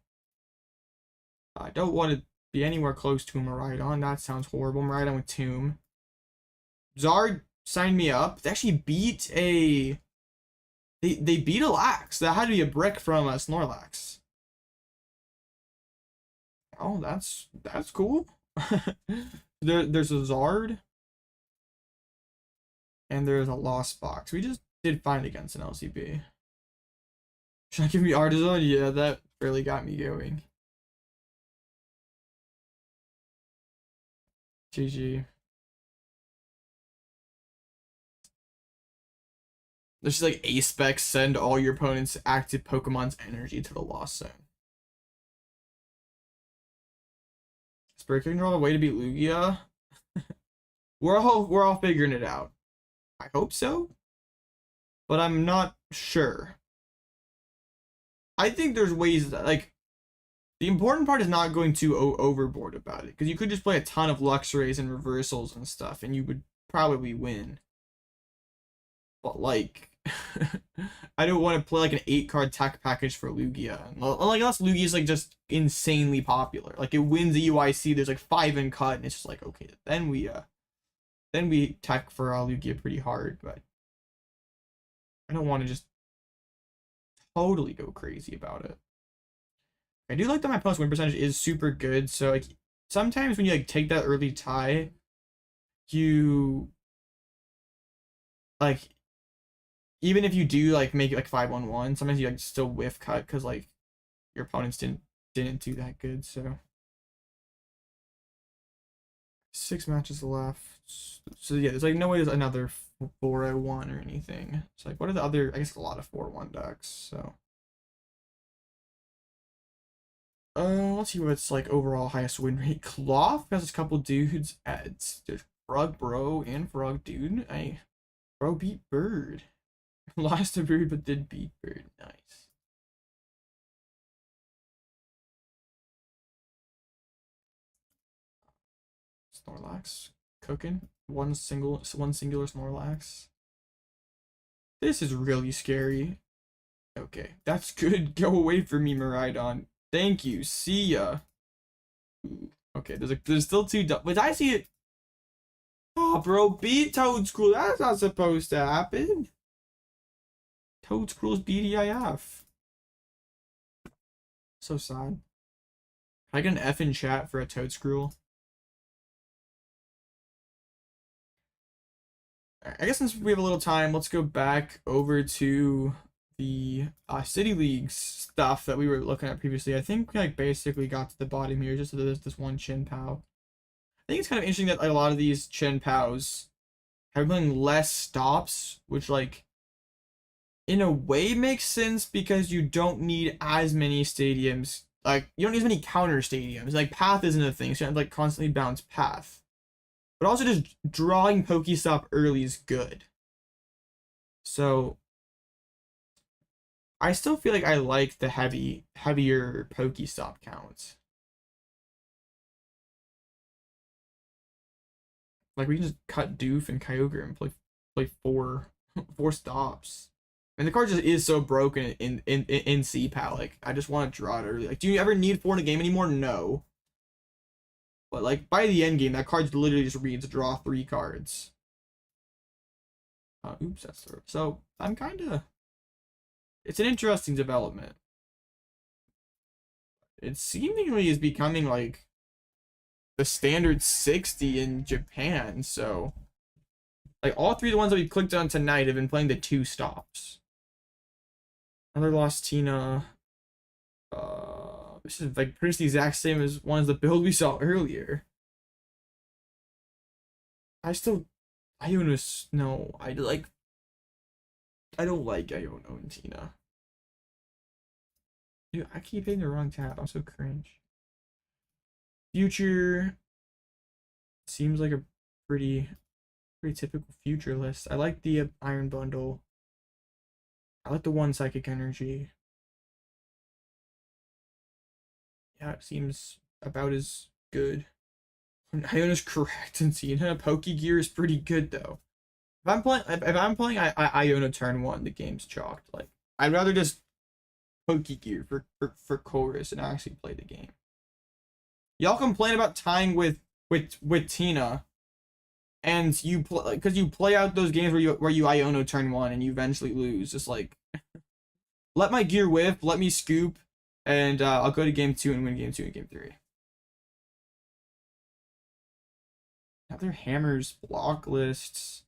I don't want to be anywhere close to a Miraidon. That sounds horrible. Miraidon with Tomb. Zard signed me up. They actually beat a... They beat a Lax. That had to be a brick from Snorlax. Oh, that's cool. There's a Zard. And there's a Lost Box. We just did fine against an LCB. Should I give me Artazon? Yeah, that really got me going. GG. There's just like A-Spec, send all your opponent's active Pokemon's energy to the Lost Zone. Is Breaking Roll a way to beat Lugia? we're all figuring it out. I hope so, but I'm not sure. I think there's ways that, like, the important part is not going too overboard about it, because you could just play a ton of Luxrays and reversals and stuff, and you would probably win. But like, I don't want to play like an 8-card tech package for Lugia. Like unless Lugia is like just insanely popular, like it wins the UIC. There's like 5 in cut, and it's just like okay, then we tech for Lugia pretty hard. But I don't want to just totally go crazy about it. I do like that my post win percentage is super good. So like sometimes when you like take that early tie, you like. Even if you do like make it like 5-1-1, sometimes you like still whiff cut because like your opponents didn't do that good. So 6 matches left. So yeah, there's like no way there's another 4-1 or anything. It's like what are the other? I guess a lot of 4-1 decks. So let's see what's like overall highest win rate. Cloth has a couple dudes. There's Frog Bro and Frog Dude. Bro beat Bird. Lost a Bird, but did beat Bird. Nice. Snorlax cooking. One singular Snorlax. This is really scary. Okay, that's good. Go away from me, Miraidon. Thank you. See ya. Ooh. Okay, there's still two. But I see it. Oh, bro, beat Toedscruel. That's not supposed to happen. Toedscruel's BDIF. So sad. I get an F in chat for a Toedscruel. I guess since we have a little time, let's go back over to the City Leagues stuff that we were looking at previously. I think we like basically got to the bottom here, just so there's this one Chien-Pao. I think it's kind of interesting that like, a lot of these Chien-Paos have been playing less stops, which like in a way makes sense because you don't need as many stadiums. Like you don't need as many counter stadiums. Like path isn't a thing, so you have to like constantly bounce path. But also just drawing Pokestop early is good. So I still feel like I like the heavier Pokestop counts. Like we can just cut Doof and Kyogre and play four stops. And the card just is so broken in C-Pal. Like I just want to draw it early. Like, do you ever need 4 in a game anymore? No. But like by the end game, that card literally just reads draw 3 cards. Oops, that's through. So I'm kind of. It's an interesting development. It seemingly is becoming like the standard 60 in Japan. So like all 3 of the ones that we clicked on tonight have been playing the 2 stops. Another Lost Tina. This is like pretty much the exact same as one of the build we saw earlier. I don't like Iono and Tina. Dude, I keep hitting the wrong tab. I'm so cringe. Future seems like a pretty typical future list. I like the Iron Bundle. I like the 1 Psychic Energy. Yeah, it seems about as good. Iono's correct, and Tina Pokegear is pretty good though. If I'm playing Iono turn 1, the game's chalked. Like I'd rather just Pokegear for chorus and actually play the game. Y'all complain about tying with Tina, and you play because you play out those games where you Iono turn 1 and you eventually lose. Just like let my gear whiff, let me scoop, and I'll go to game 2 and win game 2 and game 3. Other Hammers block lists.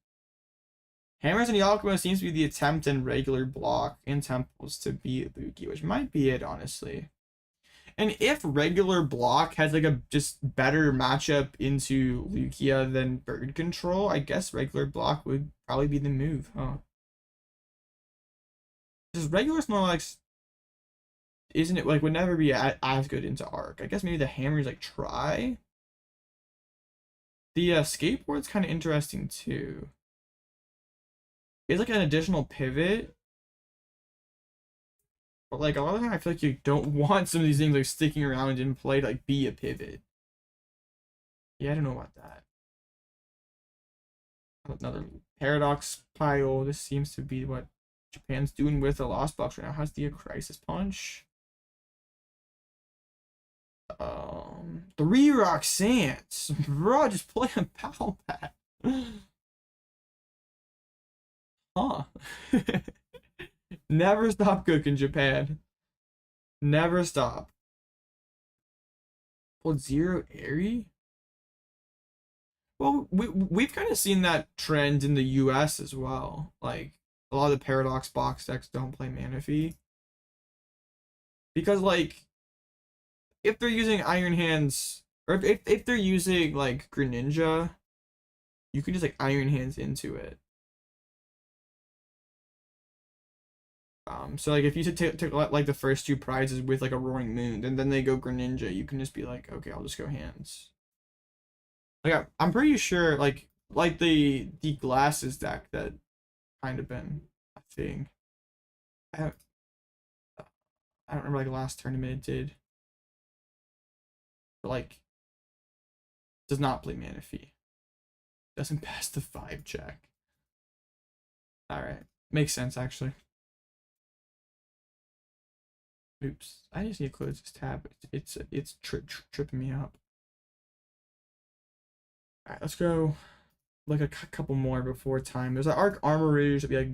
Hammers and Giacomo seems to be the attempt in regular block and temples to beat Lugia, which might be it, honestly. And if regular block has like a just better matchup into Lugia than bird control, I guess regular block would probably be the move, huh? Because regular Snorlax isn't it like would never be as good into Arc. I guess maybe the Hammers like try. The skateboard's kind of interesting too. It's like an additional pivot. But like a lot of the time I feel like you don't want some of these things like sticking around in play to like be a pivot. Yeah, I don't know about that. Another Paradox pile. This seems to be what Japan's doing with the Lost Box right now. How's the Crisis Punch? 3 Roxannes. Bro, just play a Pal Pad. Huh. Never stop cooking, Japan. Never stop. Pulled 0 Airy? Well, we've kind of seen that trend in the US as well. Like, a lot of the Paradox box decks don't play Manaphy. Because, like, if they're using Iron Hands, or if they're using, like, Greninja, you can just, like, Iron Hands into it. So like if you take like the first 2 prizes with like a Roaring Moon, and then they go Greninja, you can just be like, okay, I'll just go hands. Like I'm pretty sure like the glasses deck that kind of been a thing. I don't remember like last tournament it did. But like does not play Manaphy. Doesn't pass the 5 check. Alright. Makes sense actually. Oops, I just need to close this tab. It's tripping me up. Alright, let's go like a couple more before time. There's an Arc Armor Rouge that we like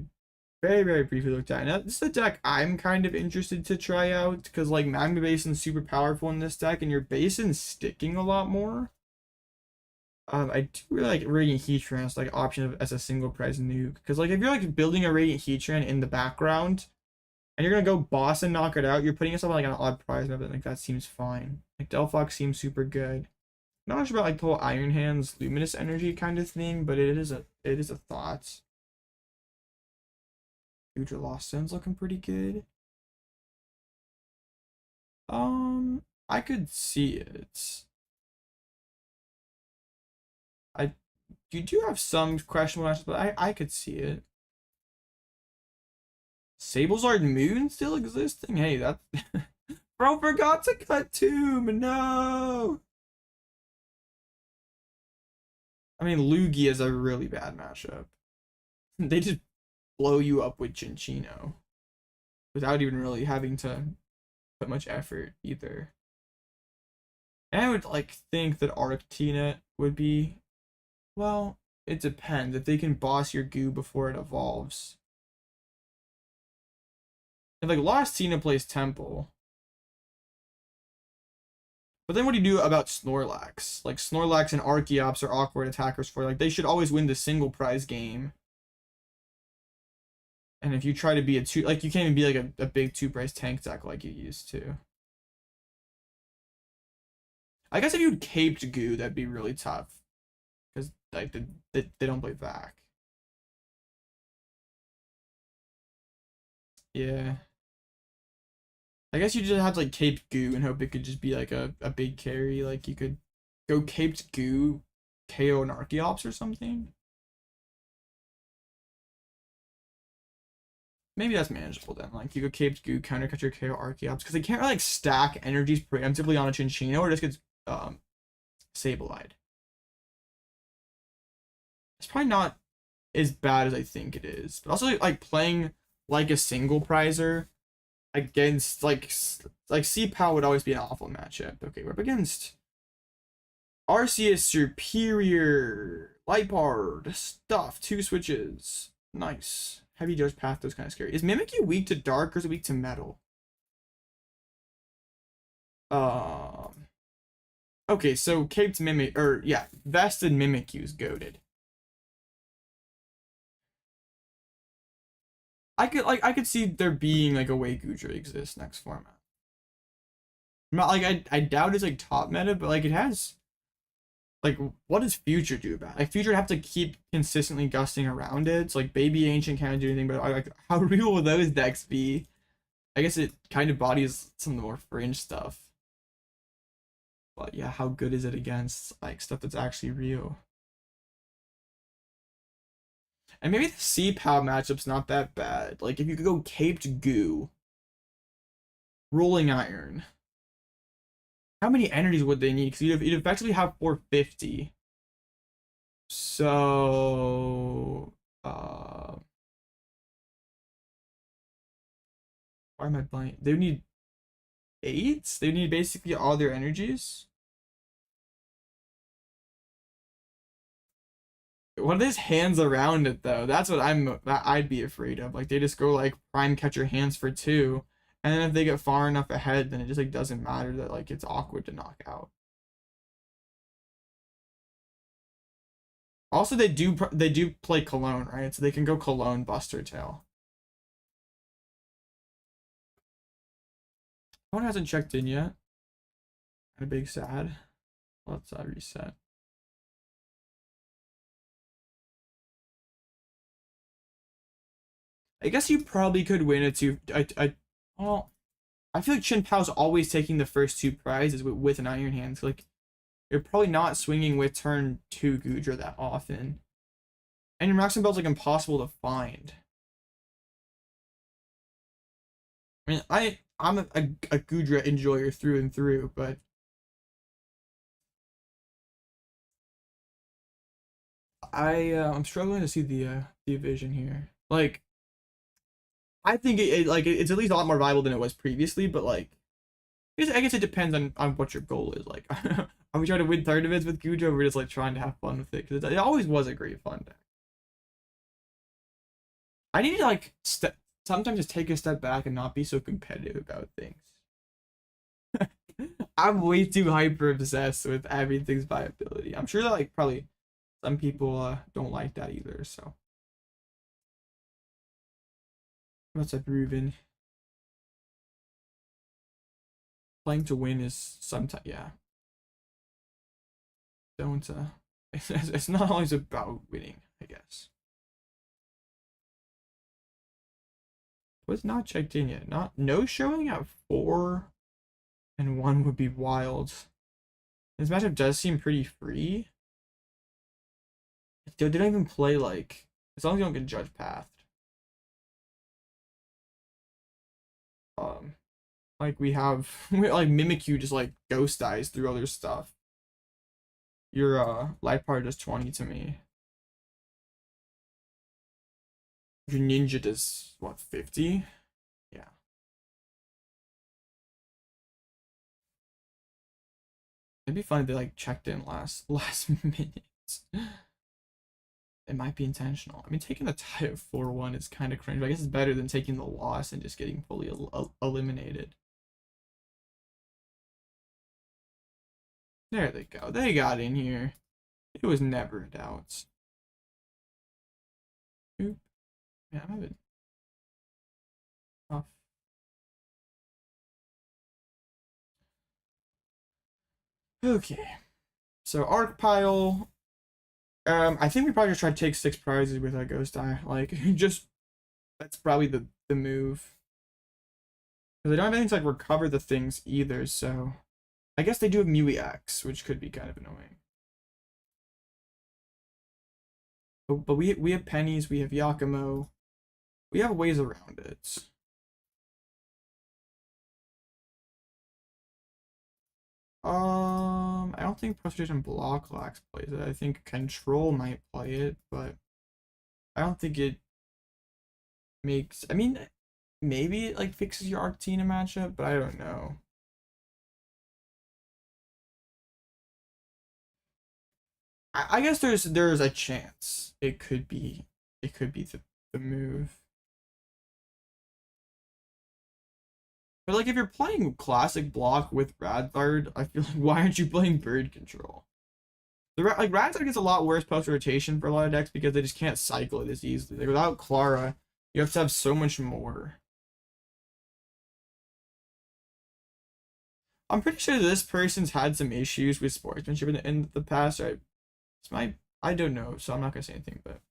very, very briefly looked at. Now, this is a deck I'm kind of interested to try out because like Magma Basin's super powerful in this deck and your Basin's sticking a lot more. I do really like Radiant Heatran as like option as a single prize nuke because like if you're like building a Radiant Heatran in the background and you're gonna go boss and knock it out, you're putting yourself on like an odd prize map, and like that seems fine. Like Delphox seems super good. Not sure about like the whole Iron Hands Luminous Energy kind of thing, but it is a thought. Future Lost Sun's looking pretty good. I could see it. You do have some questionable matches, but I could see it. Sablezard Moon still existing? Hey, that bro forgot to cut Tomb. No. I mean, Lugia is a really bad matchup. They just blow you up with Chinchino without even really having to put much effort either. And I would like think that Arctina would be, well, it depends. If they can boss your goo before it evolves. If like Lost Tina plays Temple. But then what do you do about Snorlax? Like Snorlax and Archeops are awkward attackers for like they should always win the single prize game. And if you try to be a two, like you can't even be like a big two prize tank deck like you used to. I guess if you caped goo, that'd be really tough. Because like they don't play back. Yeah. I guess you just have to like caped goo and hope it could just be like a big carry. Like you could go caped goo, KO an Archeops or something. Maybe that's manageable then. Like you go caped goo, counter cut your KO Archeops because they can't really like stack energies preemptively on a Chinchino or it just gets Sableye. It's probably not as bad as I think it is, but also like playing like a single prizer against like C-PAL would always be an awful matchup. Okay, we're up against Arceus Superior, Liepard, Stuff, 2 switches. Nice. Heavy Dose Path, those kind of scary. Is Mimikyu weak to Dark or is it weak to Metal? Okay, so Caped Mimic, or yeah, Vested Mimikyu's goated. I could see there being like a way Goodra exists next format. Not like I doubt it's like top meta, but like it has. Like, what does Future do about it? Like, Future would have to keep consistently gusting around it. So, like, Baby Ancient can't do anything, but like, how real will those decks be? I guess it kind of bodies some of the more fringe stuff. But yeah, how good is it against like stuff that's actually real? And maybe the C-PAL matchup's not that bad. Like, if you could go Caped Goo, Rolling Iron. How many energies would they need? Because you'd effectively have 450. So, why am I blank? They would need 8? They would need basically all their energies. What are these hands around it though? That's what I'd be afraid of. Like they just go like Prime Catcher hands for 2. And then if they get far enough ahead, then it just like doesn't matter that like it's awkward to knock out. Also, they do play Cologne, right? So they can go Cologne, Buster Tail. One hasn't checked in yet. A big sad. Let's reset. I guess you probably could win a 2. Well, I feel like Chin-Pao's always taking the first 2 prizes with an Iron Hands. Like, you're probably not swinging with turn 2 Goodra that often. And your Maximum Bell's like impossible to find. I mean, I'm a Goodra enjoyer through and through, but I'm struggling to see the vision here. Like, I think it's at least a lot more viable than it was previously, but like, I guess it depends on what your goal is. Like, Are we trying to win tournaments with Gujo? We're just like trying to have fun with it because it always was a great fun deck. I need to like sometimes just take a step back and not be so competitive about things. I'm way too hyper obsessed with everything's viability. I'm sure that like probably some people don't like that either. So what's up, Ruben? Playing to win is sometimes yeah. Don't it's not always about winning, I guess. Was not checked in yet. No showing at 4 and 1 would be wild. This matchup does seem pretty free. They don't even play like as long as you don't get judge pathed. Like we have like Mimikyu just like ghost dies through other stuff. Your life bar does 20 to me. Your ninja does what, 50? Yeah. It'd be fun if they like checked in last minute. It might be intentional. I mean, taking the tie at 4-1 is kind of cringe, but I guess it's better than taking the loss and just getting fully eliminated. There they go. They got in here. It was never a doubt. Oop. Yeah, I'm having tough. Okay. So Arc Pile. I think we probably just try to take 6 prizes with that Ghost Eye. Like, just that's probably the move. Because they don't have anything to like recover the things either, so I guess they do have Mew EX, which could be kind of annoying. But we have pennies, we have Giacomo. We have ways around it. I don't think Prostration Block Lax plays it. I think Control might play it, but I don't think it makes. I mean, maybe it like fixes your Arctina matchup, but I don't know. I guess there's a chance it could be the move. But like if you're playing classic block with Radguard, I feel like why aren't you playing bird control? Like Radguard gets a lot worse post rotation for a lot of decks because they just can't cycle it as easily. Like without Clara, you have to have so much more. I'm pretty sure this person's had some issues with sportsmanship in the past. I don't know, so I'm not gonna say anything, but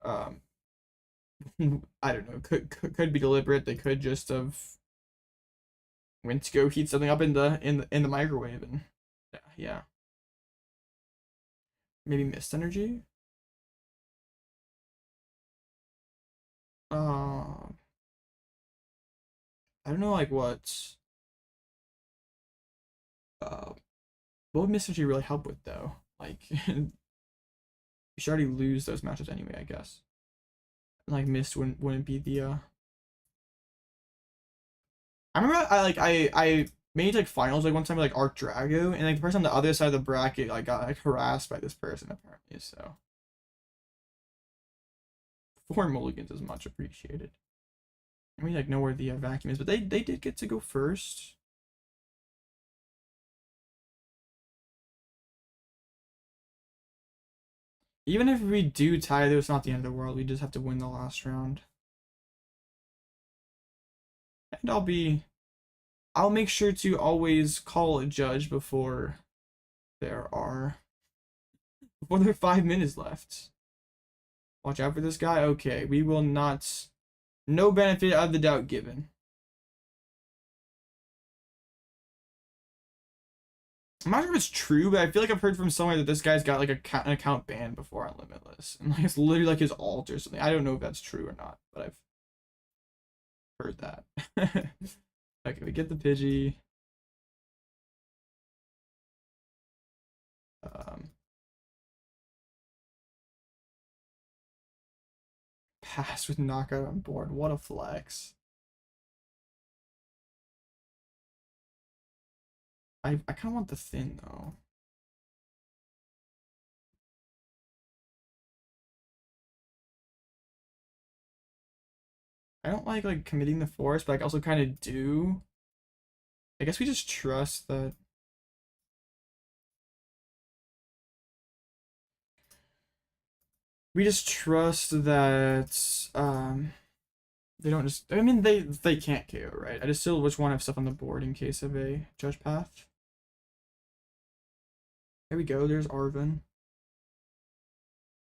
um I don't know. Could be deliberate. They could just have went to go heat something up in the microwave and yeah. Maybe mist energy. I don't know like what would mist energy really help with though? Like you should already lose those matches anyway, I guess. Like mist wouldn't be the I remember I made like finals like one time with like Arc Drago and like the person on the other side of the bracket like got like harassed by this person apparently, so 4 mulligans is much appreciated. I mean like know where the vacuum is, but they did get to go first. Even if we do tie, though, it's not the end of the world. We just have to win the last round. And I'll make sure to always call a judge before there are 5 minutes left. Watch out for this guy. Okay, we will not. No benefit of the doubt given. I'm not sure if it's true, but I feel like I've heard from somewhere that this guy's got like an account banned before on Limitless, and like it's literally like his alt or something. I don't know if that's true or not, but I've heard that. Okay, we get the Pidgey. Pass with knockout on board. What a flex. I kind of want the thin though. I don't like committing the force, but I also kind of do. I guess we just trust that. We just trust that they don't just. I mean they can't KO, right? I just still just want to have stuff on the board in case of a judge path. There we go. There's Arven.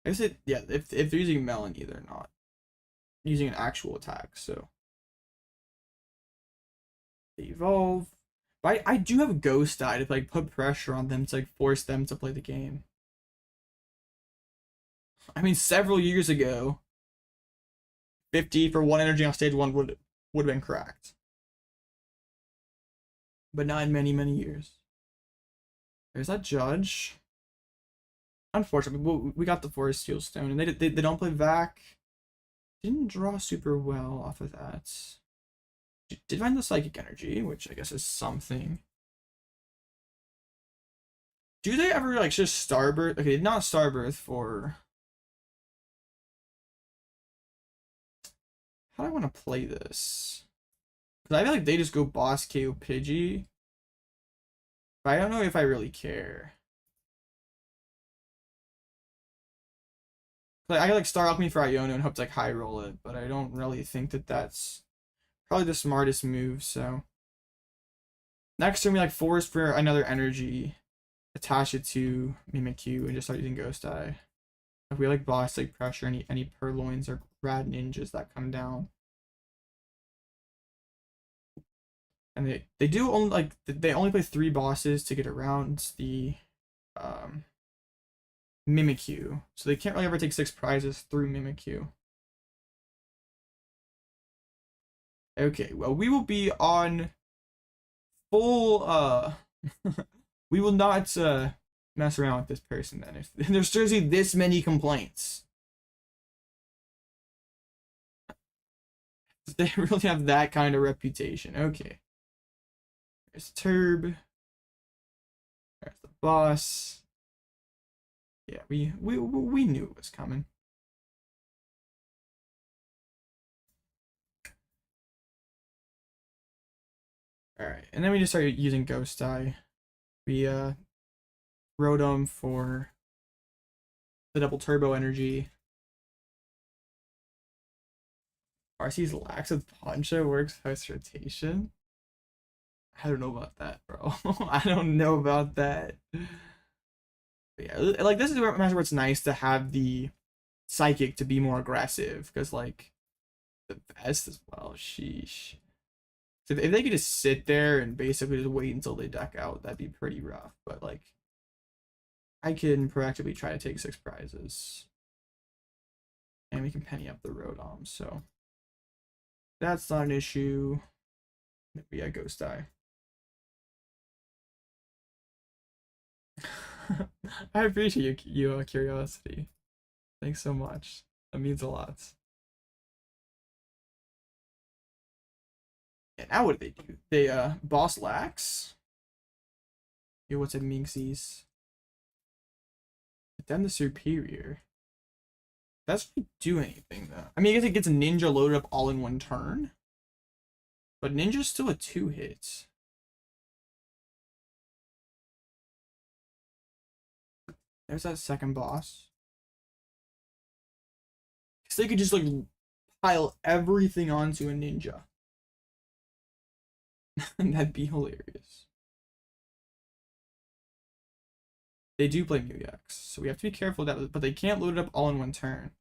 I guess yeah. If they're using Melanie, they're not using an actual attack, so they evolve. But I do have a Ghost Eye to like put pressure on them to like force them to play the game. I mean, several years ago, 50 for 1 energy on stage 1 would have been cracked, but not in many years. There's that judge. Unfortunately, we got the Forest Steel Stone, and they don't play Vac. Didn't draw super well off of that. Did find the Psychic Energy, which I guess is something. Do they ever like just Starbirth? Okay, not Starbirth for. How do I want to play this? Because I feel like they just go boss KO Pidgey. But I don't know if I really care. Like I could like Star Alchemy for Iono and hope to like high roll it, but I don't really think that that's probably the smartest move. So next turn we like force for another energy, attach it to Mimikyu, and just start using Ghost Eye. If we like boss like pressure any Purloins or Rad Ninjas that come down. And they do only like they only play 3 bosses to get around the Mimikyu, so they can't really ever take 6 prizes through Mimikyu. Okay, well we will be on full we will not mess around with this person then if there's seriously this many complaints. They really have that kind of reputation. Okay. There's Turb. There's the boss. Yeah, we knew it was coming. Alright, and then we just started using Ghost Eye. We Rotom for the double turbo energy. RC's Lax with Poncho works post rotation. I don't know about that, bro. I don't know about that. But yeah, like this is where it's nice to have the Psychic to be more aggressive, because like the Vest as well. Sheesh. So if they could just sit there and basically just wait until they deck out, that'd be pretty rough. But like, I can proactively try to take 6 prizes, and we can penny up the Rotom. So that's not an issue. Yeah, Ghost Eye. I appreciate you curiosity. Thanks so much. That means a lot. And now what do? They boss Lax. Yo, what's a Minxies? But then the Superior. That doesn't do anything though. I mean, I guess it gets a Ninja loaded up all in one turn. But Ninja's still a 2-hit. There's that second boss. Because they could just like pile everything onto a Ninja. That'd be hilarious. They do play Mew EX, so we have to be careful with that, but they can't load it up all in one turn.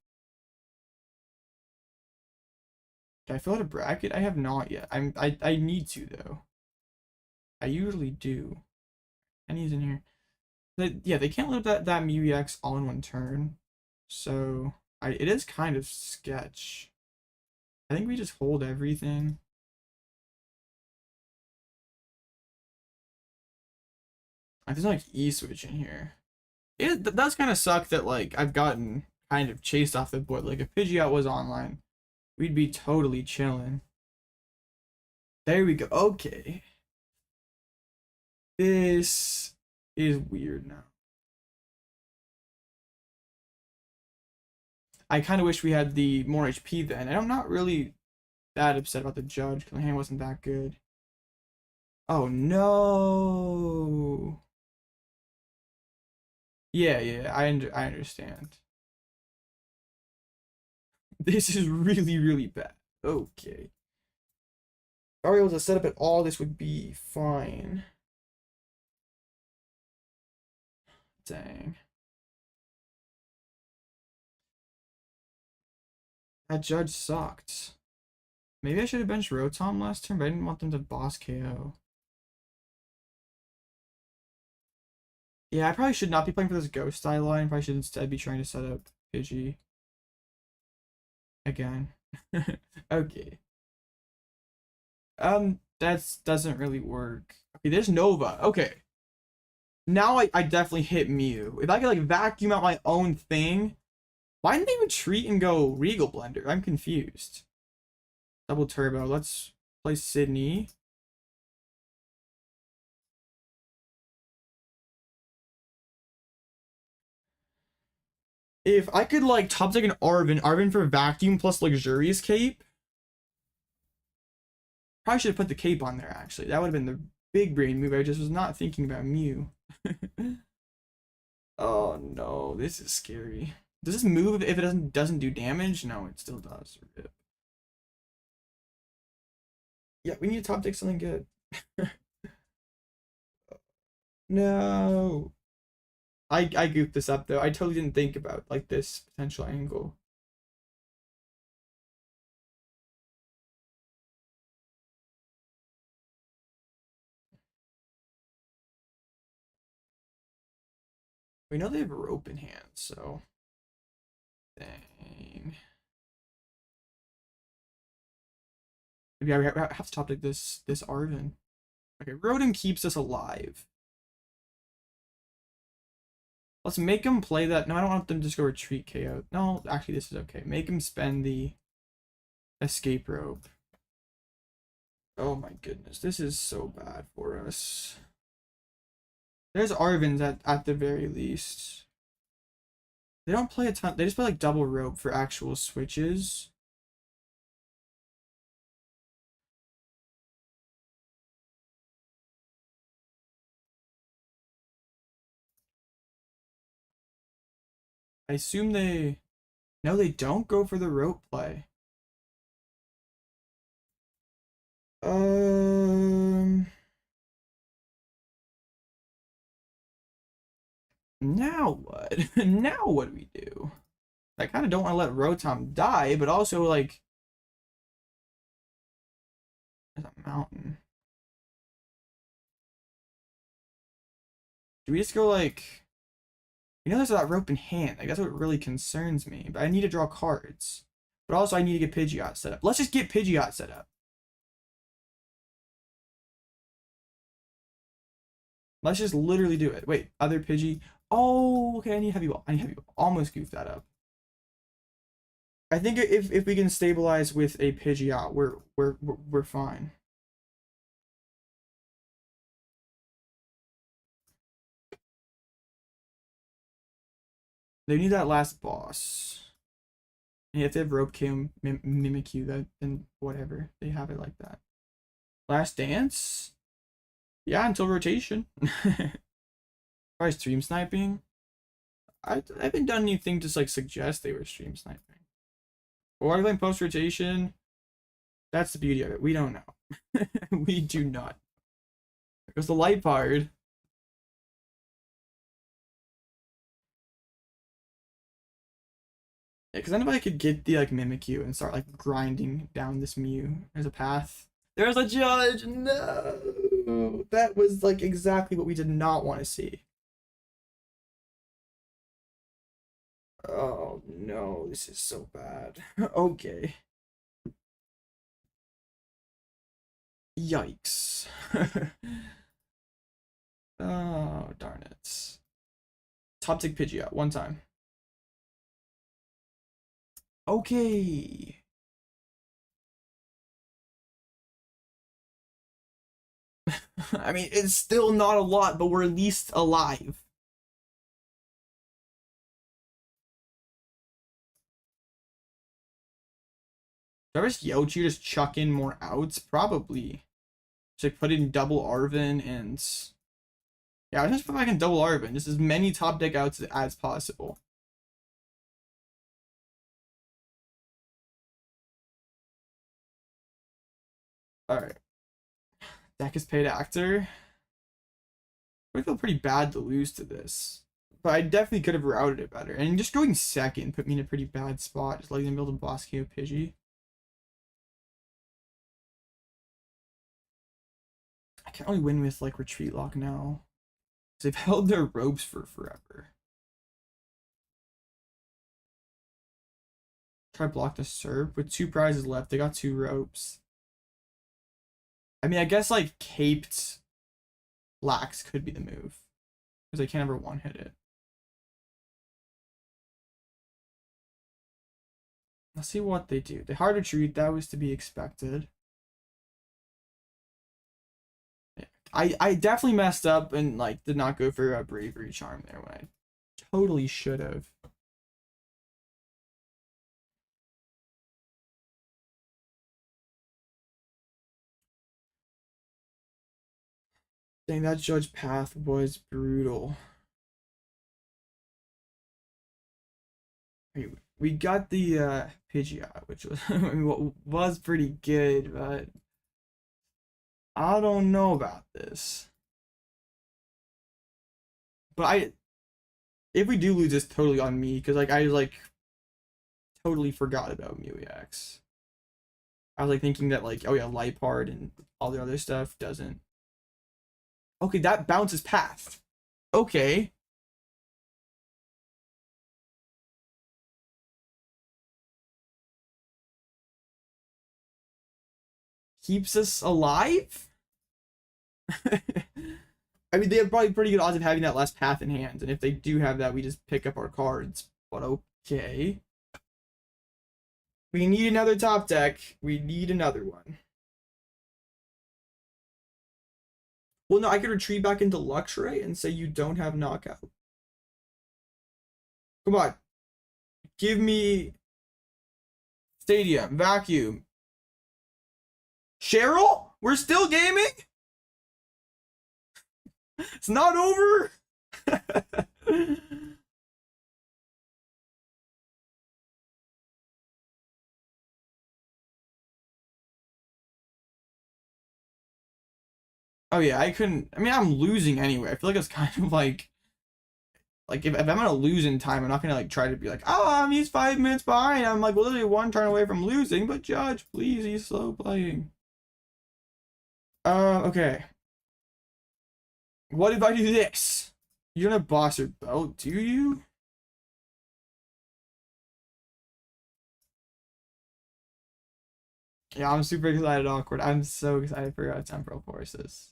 Did I fill out a bracket? I have not yet. I need to though. I usually do. Penny's in here. Yeah, they can't load that Mew EX all in one turn. So it is kind of sketch. I think we just hold everything. There's no like E-switch in here. It does kind of suck that like I've gotten kind of chased off the board. Like if Pidgeot was online, we'd be totally chilling. There we go. Okay. This is weird now. I kind of wish we had the more HP then. And I'm not really that upset about the judge because my hand wasn't that good. Oh no. Yeah, I understand. This is really bad. Okay. If I were able to set up at all, this would be fine. Dang. That judge sucked. Maybe I should have benched Rotom last turn, but I didn't want them to boss KO. Yeah, I probably should not be playing for this Ghost style line. Probably should instead be trying to set up Pidgey. Again. Okay. That doesn't really work. Okay, there's Nova. Okay. Now I definitely hit Mew. If I could like vacuum out my own thing, why didn't they retreat and go Regal Blender? I'm confused. Double Turbo. Let's play Sidney. If I could like top deck an Arven for Vacuum plus Luxurious Cape. Probably should have put the cape on there actually. That would have been the big brain move. I just was not thinking about Mew. Oh no, this is scary. Does this move if it doesn't do damage? No, it still does. Rip. Yeah, we need to top deck something good. No. I goofed this up though. I totally didn't think about like this potential angle. We know they have a rope in hand, so dang. Maybe I have to top deck this Arven. Okay, Rotom keeps us alive. Let's make him play that. No, I don't want them to just go retreat KO. No, actually, this is okay. Make him spend the escape rope. Oh my goodness, this is so bad for us. There's Arven's at the very least. They don't play a ton. They just play like double rope for actual switches. I assume they... No, they don't go for the rope play. Now what? Now what do we do? I kind of don't want to let Rotom die, but also like... There's a mountain. Do we just go like... You know there's that rope in hand. Like that's what really concerns me. But I need to draw cards. But also I need to get Pidgeot set up. Let's just get Pidgeot set up. Let's just literally do it. Wait, other Pidgey. Oh, okay, I need heavy ball. I need heavy ball. Almost goofed that up. I think if we can stabilize with a Pidgeot, we're fine. They need that last boss. And if they have Rope Kim, Mimikyu, that then whatever. They have it like that. Last Dance? Yeah, until rotation. Probably stream sniping. I haven't done anything to like suggest they were stream sniping. Or are they playing post rotation? That's the beauty of it. We don't know. We do not. There goes the light part. Yeah, because anybody could get the like Mimikyu and start like grinding down this Mew. There's a path. There's a judge. No, that was like exactly what we did not want to see. Oh no, this is so bad. Okay. Yikes. Oh, darn it. Top tick Pidgeot one time. Okay. I mean, it's still not a lot, but we're at least alive. Should I risk Yochi just chuck in more outs? Probably. Should I put in double Arven and... Yeah, I just put back in double Arven. Just as many top deck outs as possible. Alright. Deck is paid actor. I feel pretty bad to lose to this. But I definitely could have routed it better. And just going second put me in a pretty bad spot. Just letting them build a boss KO Pidgey. I can't really win with like Retreat Lock now. They've held their ropes for forever. Try block the Serp. With 2 prizes left, they got 2 ropes. I mean, I guess like Caped Lax could be the move. Because they can't ever one-hit it. Let's see what they do. They hard retreat, that was to be expected. I definitely messed up and like did not go for a Bravery Charm there when I totally should have. Dang, that Judge path was brutal. We got the Pidgeot, which was pretty good, but I don't know about this. But if we do lose, it's totally on me, because like I like totally forgot about Mewx. I was like thinking that like, oh yeah, Lipard and all the other stuff doesn't. Okay, that bounces path. Okay. Keeps us alive? I mean, they have probably pretty good odds of having that last path in hand, and if they do have that, we just pick up our cards. But okay. We need another top deck. We need another one. Well, no, I could retreat back into Luxray and say you don't have knockout. Come on. Give me Stadium, Vacuum. Cheryl? We're still gaming? It's not over? Oh yeah, I couldn't. I mean, I'm losing anyway. I feel like it's kind of like if I'm gonna lose in time, I'm not gonna like try to be like, oh, he's 5 minutes behind. I'm like literally 1 turn away from losing, but Judge, please, he's slow playing. Okay. What if I do this? You don't have boss or belt, do you? Yeah, I'm super excited, awkward. I'm so excited for Temporal Forces.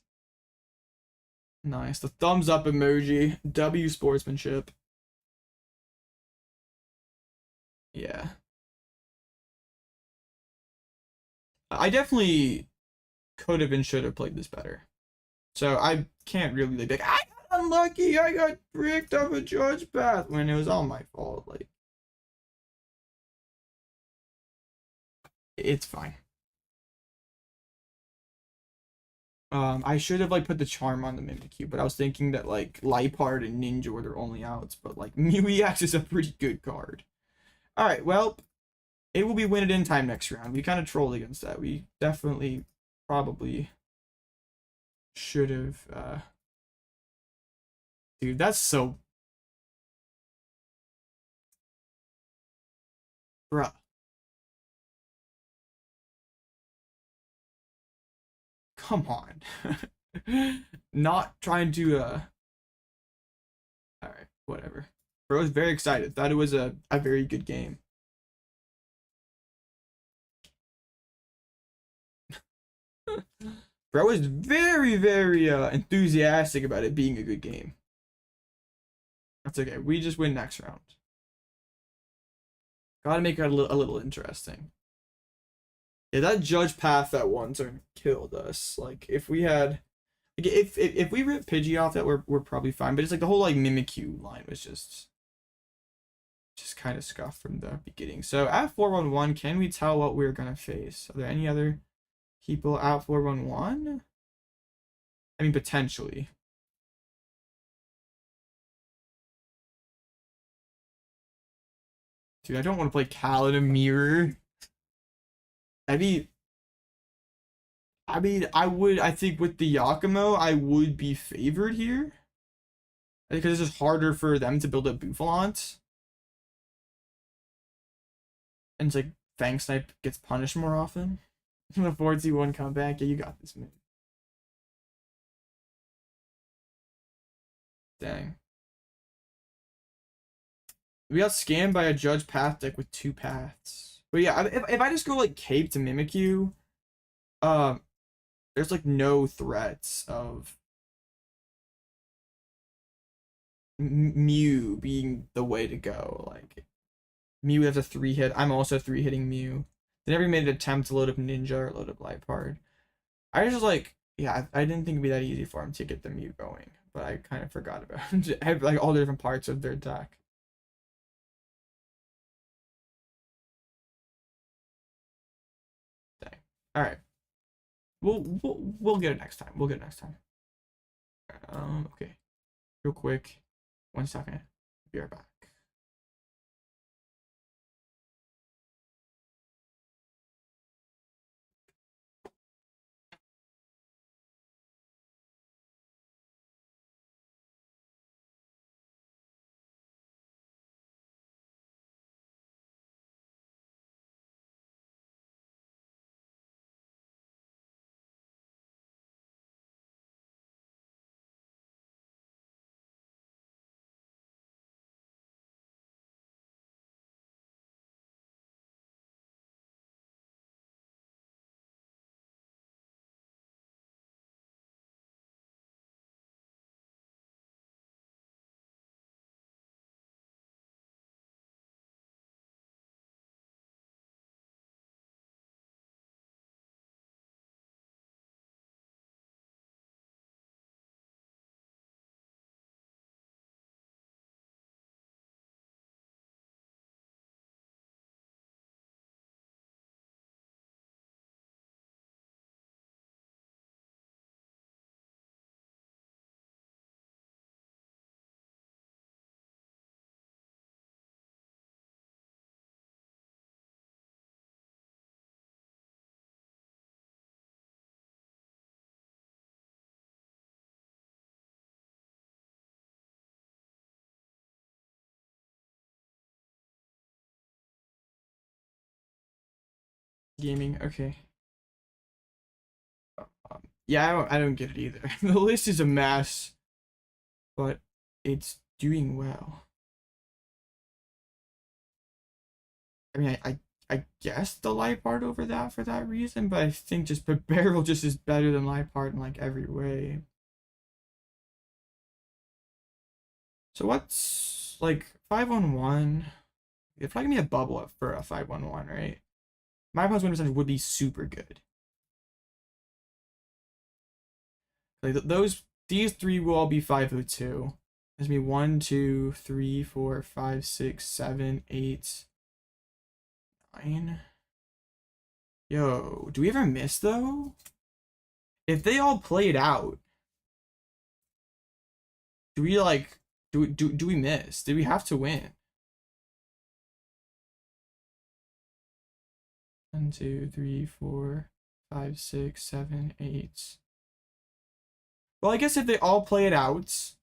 Nice. The thumbs up emoji. W sportsmanship. Yeah. I definitely could have and should have played this better. So I can't really be like, I got unlucky, I got bricked up a Judge path when it was all my fault. Like, it's fine. I should have like put the charm on the Mimikyu, but I was thinking that like Lipard and Ninja were their only outs, but like Mewx is a pretty good card. Alright, well, it will be win it in time next round. We kind of trolled against that. We definitely probably should have dude, that's so bruh. Come on. Not trying to alright, whatever. Bro was very excited. Thought it was a very good game. Bro was very, very enthusiastic about it being a good game. That's okay. We just win next round. Gotta make it a little interesting. Yeah, that Judge path that one turn killed us. Like, if we had Like if we rip Pidgey off that, we're probably fine. But it's like the whole like Mimikyu line was just kind of scuffed from the beginning. So at 411, can we tell what we're gonna face? Are there any other people at 411? I mean, potentially. Dude, I don't want to play Cal in a mirror. I think with the Giacomo, I would be favored here. Because it's just harder for them to build a Bouffalant. And it's like Fang Snipe gets punished more often. The 4-2-1 comeback. Yeah, you got this, man. Dang. We got scammed by a Judge Path deck with 2 paths. But yeah, if I just go like Cape to Mimikyu, there's like no threats of Mew being the way to go. Like Mew has a 3-hit. I'm also 3-hitting Mew. They never made an attempt to load up Ninja or load up Liepard. I was just like, yeah, I didn't think it'd be that easy for him to get the Mew going, but I kind of forgot about like all the different parts of their deck. Dang. All right. We'll get it next time. We'll get it next time. Okay. Real quick. 1 second. Be right back. Gaming. Okay. Yeah, I don't get it either. The list is a mess, but it's doing well. I mean, I guess the Liepard over that for that reason, but I think just Barrel just is better than Liepard in like every way. So what's like 5-on-1? It's probably gonna be a bubble up for a 5-on-1, right? My opponent's win percentage would be super good. Like these 3 will all be 502. There's me 1, 2, 3, 4, 5, 6, 7, 8, 9. Yo, do we ever miss though? If they all played out, do we like do we miss? Did we have to win? 1, 2, 3, 4, 5, 6, 7, 8. Well, I guess if they all play it out,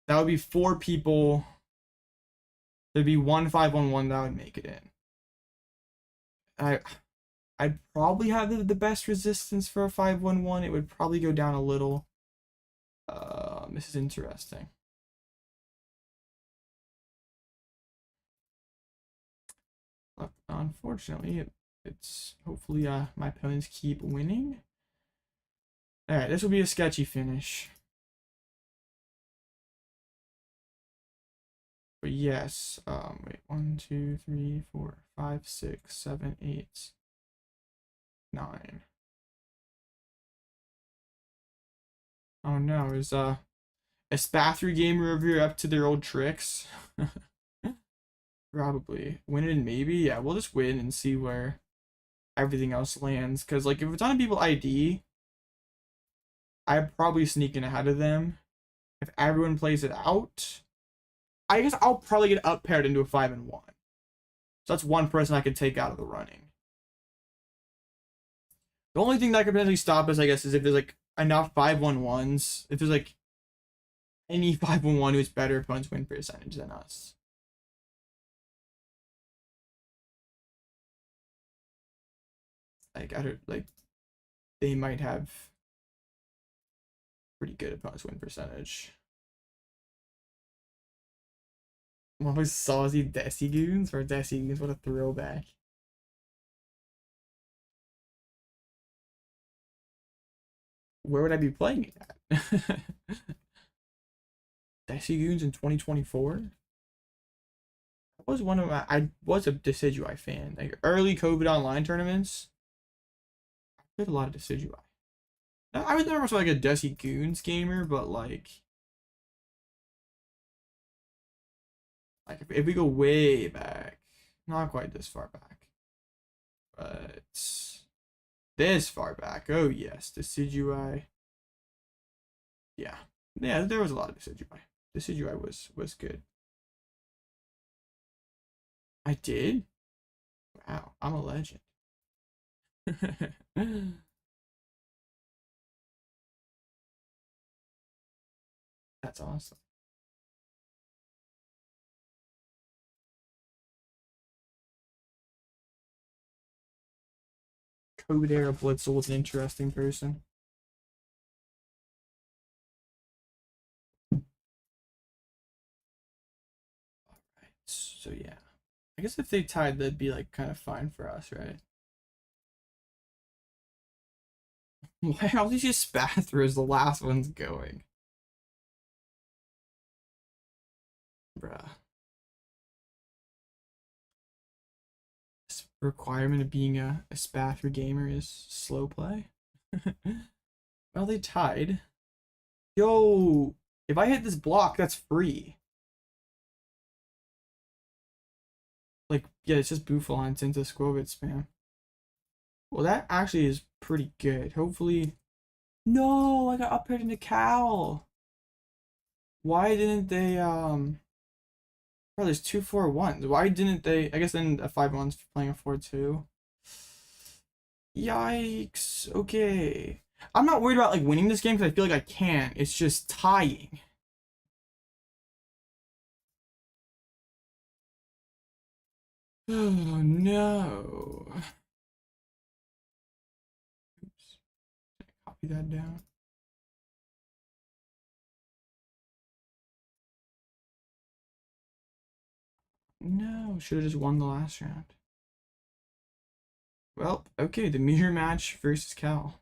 that would be 4 people. There'd be 1 5-on-1 that would make it in. I'd probably have the best resistance for a 5-1-1. It would probably go down a little. This is interesting. But unfortunately, it's hopefully my opponents keep winning. All right, this will be a sketchy finish. But yes, wait, 1, 2, 3, 4, 5, 6, 7, 8, 9. Oh no, is a Spathry gamer over here up to their old tricks? Probably. Win it maybe? Yeah, we'll just win and see where everything else lands. Because, like, if it's on people ID, I'm probably sneaking ahead of them. If everyone plays it out, I guess I'll probably get up paired into a 5-1. So that's one person I could take out of the running. The only thing that could potentially stop us, I guess, is if there's, like, enough 5-1-1s. If there's, like, any 5-1-1 who's better opponent's win percentage than us. Like, I don't, like, they might have pretty good opponent's win percentage. What was Saucy Decigoons or Decigoons? What a throwback. Where would I be playing it at? Decigoons in 2024? That was one of my, I was a Decidueye fan. Like early COVID online tournaments, I played a lot of Decidueye. I was never like a Decigoons gamer, but like if we go way back, not quite this far back, but this far back, oh yes, Decidueye. Yeah, there was a lot of Decidueye. Decidueye was good. I did? Wow, I'm a legend. That's awesome. COVID era Blitzel was an interesting person. Alright, so yeah. I guess if they tied, that'd be like kind of fine for us, right? Why are all these just Spathras? The last one's going. Bruh. This requirement of being a Spathra gamer is slow play. Well, they tied. Yo, if I hit this block, that's free. Like, yeah, it's just Bouffalant into Skwovet spam. Well, that actually is pretty good. Hopefully. No, I got up paired into Cal. Why didn't they oh, there's 2 4-1s. Why didn't they? I guess then a 5-1's playing a 4-2. Yikes. Okay. I'm not worried about like winning this game because I feel like I can. It's just tying. Oh no. Oops. Copy that down. No, should have just won the last round. Well, okay, the mirror match versus Cal.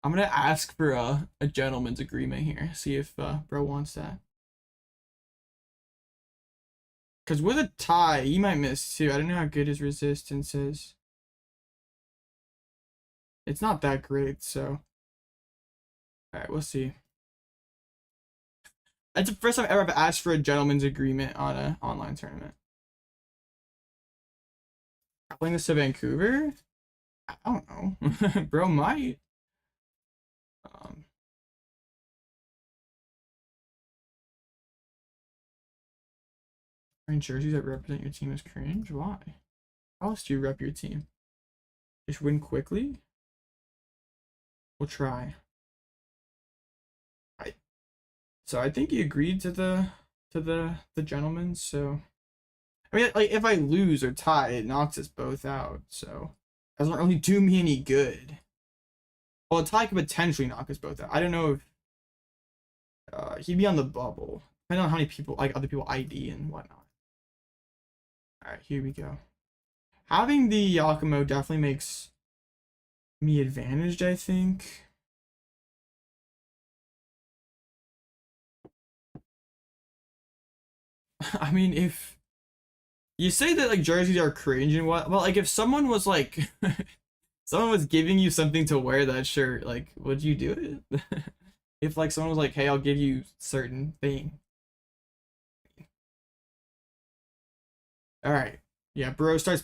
I'm gonna ask for a gentleman's agreement here. See if bro wants that. Because with a tie, he might miss too. I don't know how good his resistance is. It's not that great, so. Alright, we'll see. That's the first time ever I've asked for a gentleman's agreement on an online tournament. Playing this to Vancouver? I don't know. Bro might. Wearing jerseys that represent your team is cringe? Why? How else do you rep your team? Just win quickly? We'll try. So I think he agreed to the gentleman, so I mean like if I lose or tie, it knocks us both out, so it doesn't really do me any good. Well, a tie could potentially knock us both out. I don't know if he'd be on the bubble. Depending on how many people, like other people ID and whatnot. Alright, here we go. Having the Giacomo definitely makes me advantaged, I think. I mean, if you say that like jerseys are cringe and what, well, like if someone was like, someone was giving you something to wear that shirt, like, would you do it? If like someone was like, hey, I'll give you certain thing. All right, yeah, bro starts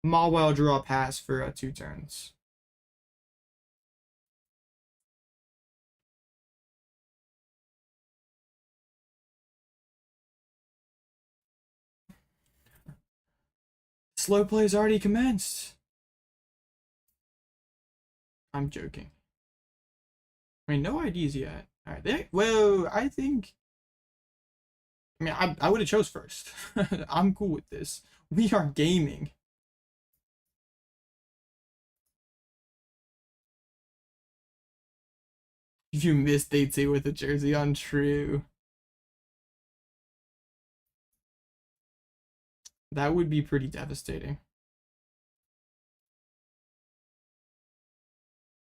Mawile draw pass for 2 turns. Slow play has already commenced. I'm joking. I mean, no IDs yet. All right, whoa, I think. I mean, I would have chose first. I'm cool with this. We are gaming. You missed day 2 with the jersey on, true. That would be pretty devastating.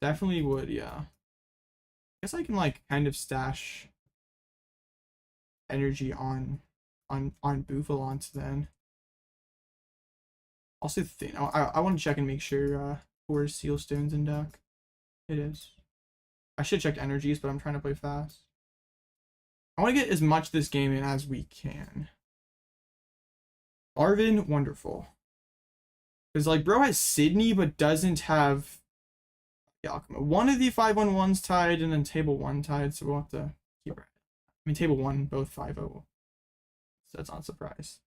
Definitely would, yeah. Guess I can like kind of stash energy on Bouffalant then. Also, I want to check and make sure for Seal Stones in deck. It is. I should check energies, but I'm trying to play fast. I want to get as much this game in as we can. Arven, wonderful. Because like bro has Sidney but doesn't have Giacomo. One of the 5-1-1s tied and then table 1 tied, so we'll have to keep it. I mean table 1 both 5-0. So that's not a surprise.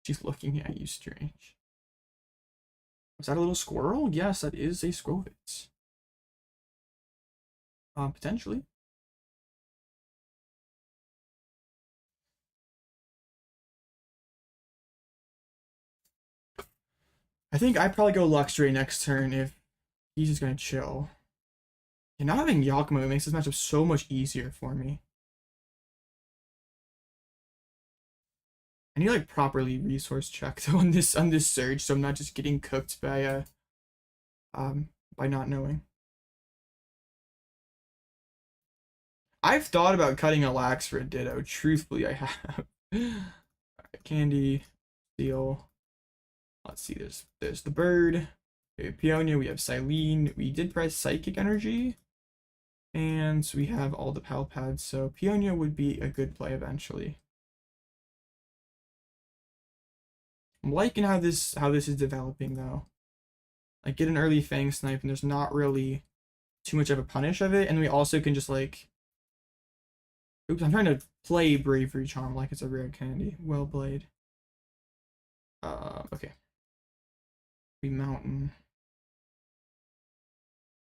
She's looking at you strange. Was that a little squirrel? Yes, that is a Skwovet. Potentially. I think I'd probably go Luxray next turn if he's just gonna chill. And not having Giacomo makes this matchup so much easier for me. I need to like properly resource check though on this surge, so I'm not just getting cooked by not knowing. I've thought about cutting a Lax for a Ditto. Truthfully, I have. Alright, Candy, Steel. Let's see, there's the bird. Okay, Peonia, we have Cyllene. We did press Psychic Energy. And we have all the Pal Pads, so Peonia would be a good play eventually. I'm liking how this is developing though. Like get an early Fang Snipe and there's not really too much of a punish of it, and we also can just like, oops, I'm trying to play Bravery Charm like it's a rare candy. Well played. Okay. We Mountain.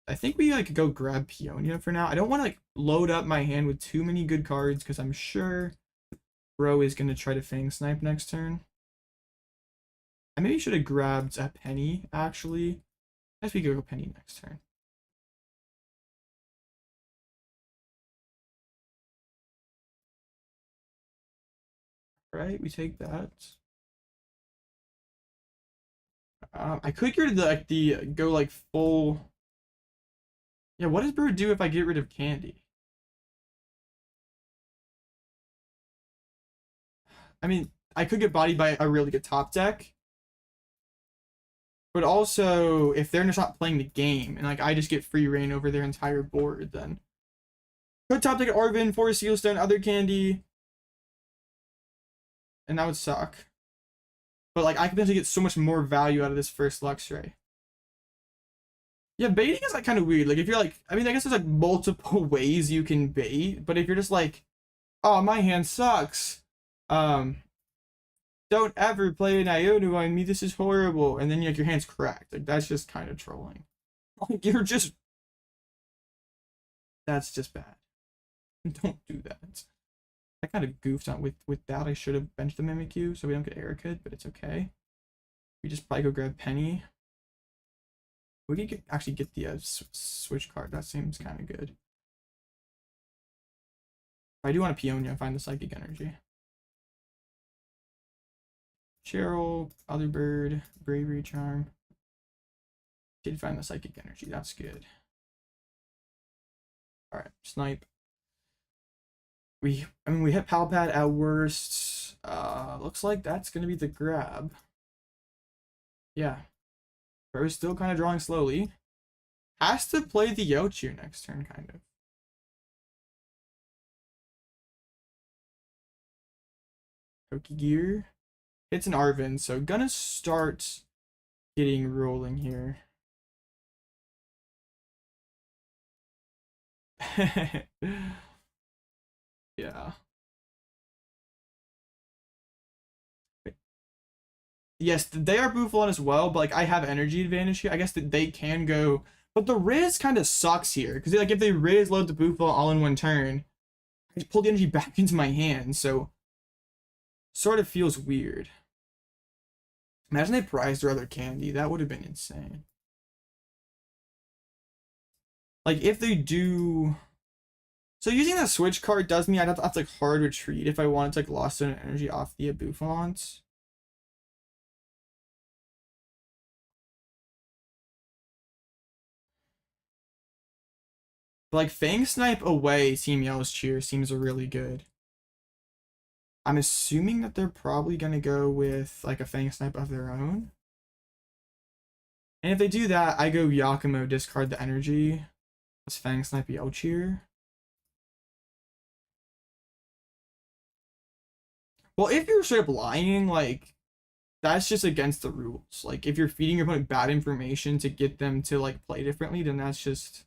I think we like go grab Peonia for now. I don't want to like load up my hand with too many good cards because I'm sure bro is gonna try to Fang Snipe next turn. I maybe should have grabbed a Penny actually. I guess we could go Penny next turn. Right, we take that. I could get the go like full. Yeah, what does bro do if I get rid of Candy? I mean, I could get bodied by a really good top deck. But also, if they're just not playing the game, and like I just get free reign over their entire board, then could top deck Arven, for Sealstone, other Candy, and that would suck. But like I could potentially get so much more value out of this first Luxray. Yeah, baiting is like kind of weird. Like if you're like, I mean, I guess there's like multiple ways you can bait, but if you're just like, oh, my hand sucks. Don't ever play an Iono on me. This is horrible. And then like your hand's cracked. Like that's just kind of trolling. Like you're just, that's just bad. Don't do that. I kind of goofed on with that. I should have benched the Mimikyu so we don't get Erika, but it's okay. We just probably go grab Penny. We could actually get the Switch Cart. That seems kind of good. I do want a Peonia. Find the Psychic Energy. Cheryl, other bird, Bravery Charm. Did find the Psychic Energy. That's good. All right, Snipe. We hit Pal Pad at worst. Looks like that's gonna be the grab. Yeah. Bro's still kind of drawing slowly. Has to play the Yochu next turn, kind of. Pokegear. It's an Arven, so gonna start getting rolling here. Yeah. Yes, they are Bouffalant as well, but like I have energy advantage here. I guess that they can go, but the Riz kind of sucks here because like if they Riz load the Bouffalant all in one turn, I just pull the energy back into my hand, so sort of feels weird. Imagine they prized their other candy. That would have been insane. Like if they do, so using the Switch card does mean I'd have to like hard retreat if I wanted to like lost an energy off the Bouffalant. But like Fang Snipe away Team Yellow's Cheer seems really good. I'm assuming that they're probably gonna go with like a Fang Snipe of their own. And if they do that, I go Giacomo, discard the energy. Let's Fang Snipe Yell Cheer. Well, if you're straight up lying, like that's just against the rules. Like if you're feeding your opponent bad information to get them to like play differently, then that's just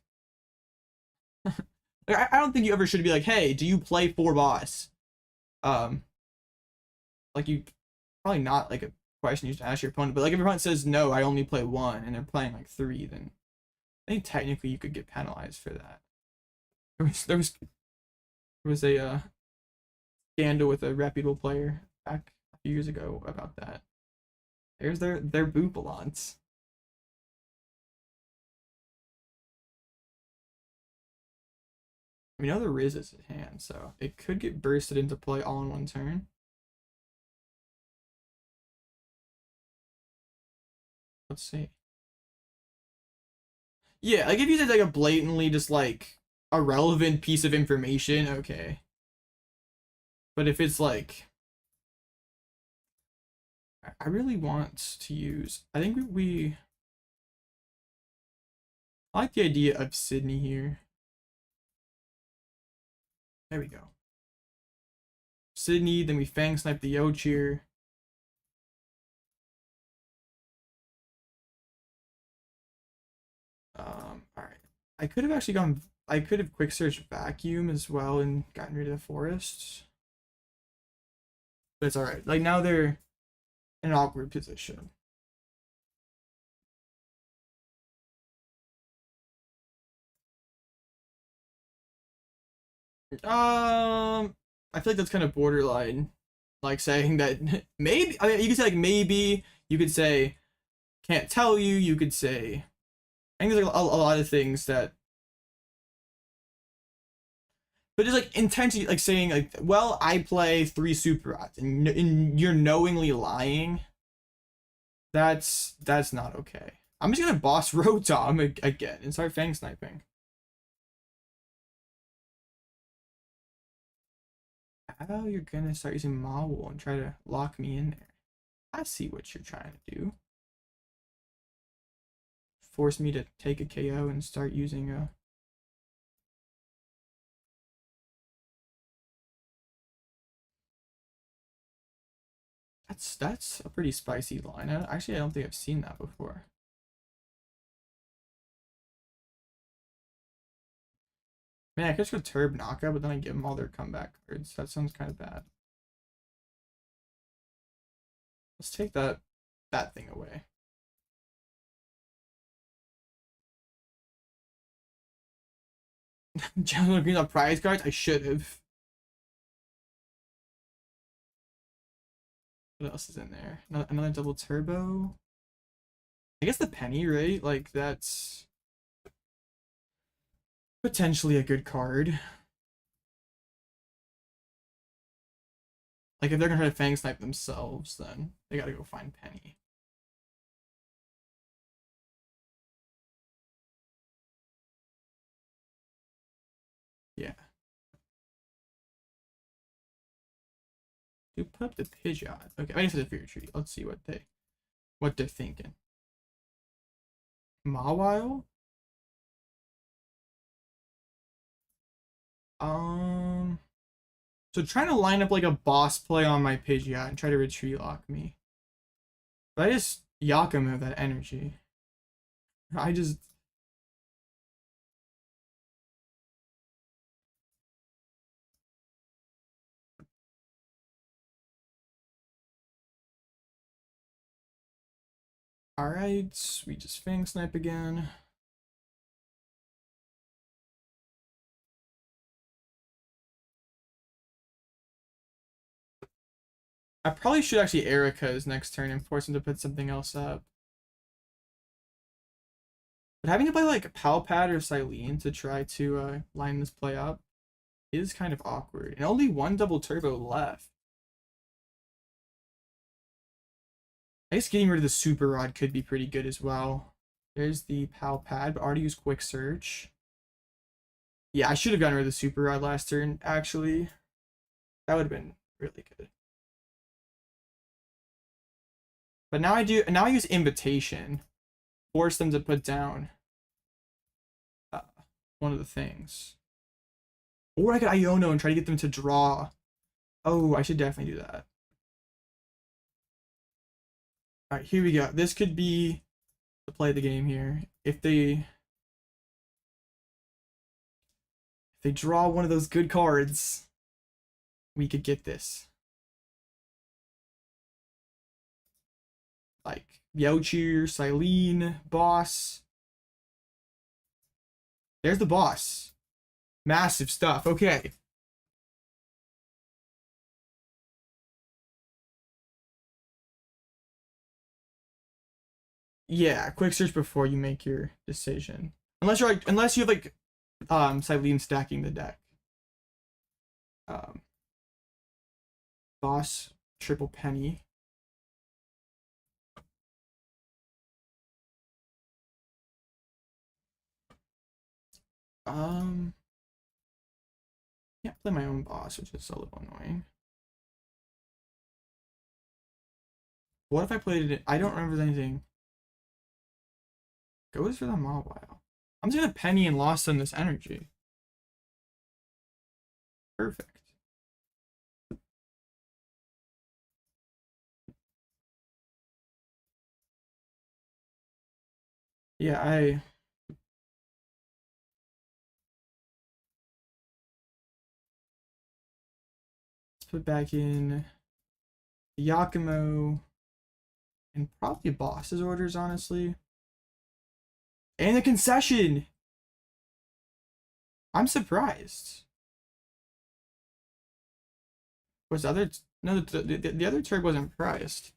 like I don't think you ever should be like, hey, do you play 4 boss? Like you probably not like a question you should ask your opponent, but like if your opponent says no, I only play 1 and they're playing like 3, then I think technically you could get penalized for that. There was a scandal with a reputable player back a few years ago about that. There's their Bouffalant. We know the Riz is at hand, so it could get bursted into play all in one turn. Let's see. Yeah, like if you said like a blatantly just like irrelevant piece of information, okay. But if it's like, I really want to use, I think I like the idea of Sidney here. There we go. Sidney, then we Fang Snipe the Yocheer. Alright. I could have actually gone, I could have quick searched Vacuum as well and gotten rid of the Forest. But it's alright. Like now they're in an awkward position. I feel like that's kind of borderline. Like saying that maybe, I mean, you could say like maybe, you could say can't tell you, you could say, I think there's like a lot of things that, but it's like intentionally like saying like, well, I play 3 super odds and you're knowingly lying. That's not okay. I'm just gonna boss Rotom again and start Fang Sniping. How you're gonna start using Mawile and try to lock me in there? I see what you're trying to do. Force me to take a KO and start using a. That's a pretty spicy line. Actually, I don't think I've seen that before. Man, I could just go Turb Knockout, but then I give them all their comeback cards. That sounds kind of bad. Let's take that thing away. General Green on prize cards? I should have. What else is in there? Another double turbo. I guess the Penny, right? Like that's potentially a good card. Like if they're gonna try to Fang Snipe themselves, then they gotta go find Penny. You put up the Pidgeot. Okay, I guess it's a Fear Tree. Let's see what they're thinking. Mawile? So trying to line up like a boss play on my Pidgeot and try to retreat lock me. But I just Giacomo that energy. I just... Alright, we just Fang Snipe again. I probably should actually Erika his next turn and force him to put something else up. But having to play like Pal Pad or Cyllene to try to line this play up is kind of awkward. And only one double turbo left. I guess getting rid of the Super Rod could be pretty good as well. There's the Pal Pad, but already used Quick Search. Yeah, I should have gotten rid of the Super Rod last turn, actually. That would have been really good. But now I use Invitation. Force them to put down one of the things. Or I could Iono and try to get them to draw. Oh, I should definitely do that. Alright, here we go. This could be the play of the game here. If they draw one of those good cards, we could get this. Like Yeocheer, Cyllene, Boss. There's the boss. Massive stuff. Okay. Yeah, quick search before you make your decision. Unless you have like Cyllene stacking the deck. Boss, triple Penny. Can't play my own boss, which is a little annoying. What if I played it? I don't remember anything. Goes for the Mawile. I'm just gonna Penny and Lost on this energy. Perfect. Yeah, let's put back in Giacomo and probably boss's orders, honestly. And the concession. I'm surprised. Was the other no the other turd wasn't priced.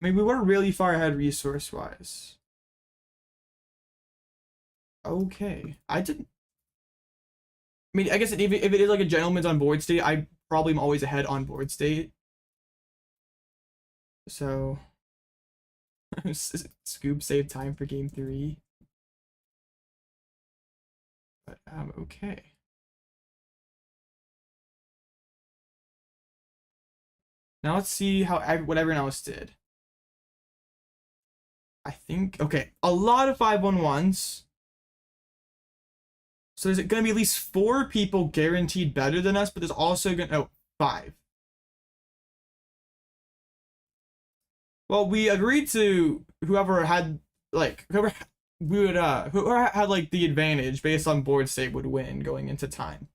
I mean, we were really far ahead resource wise. Okay, I didn't. I mean, I guess if it is like a gentleman's on board state, I probably am always ahead on board state. So, Scoop saved time for game 3. But okay. Now let's see how what everyone else did. I think, okay, a lot of 5-1-1s. So there's going to be at least 4 people guaranteed better than us, but there's also going to, oh, 5. Well, we agreed to whoever had, like, whoever had, like, the advantage based on board state would win going into time.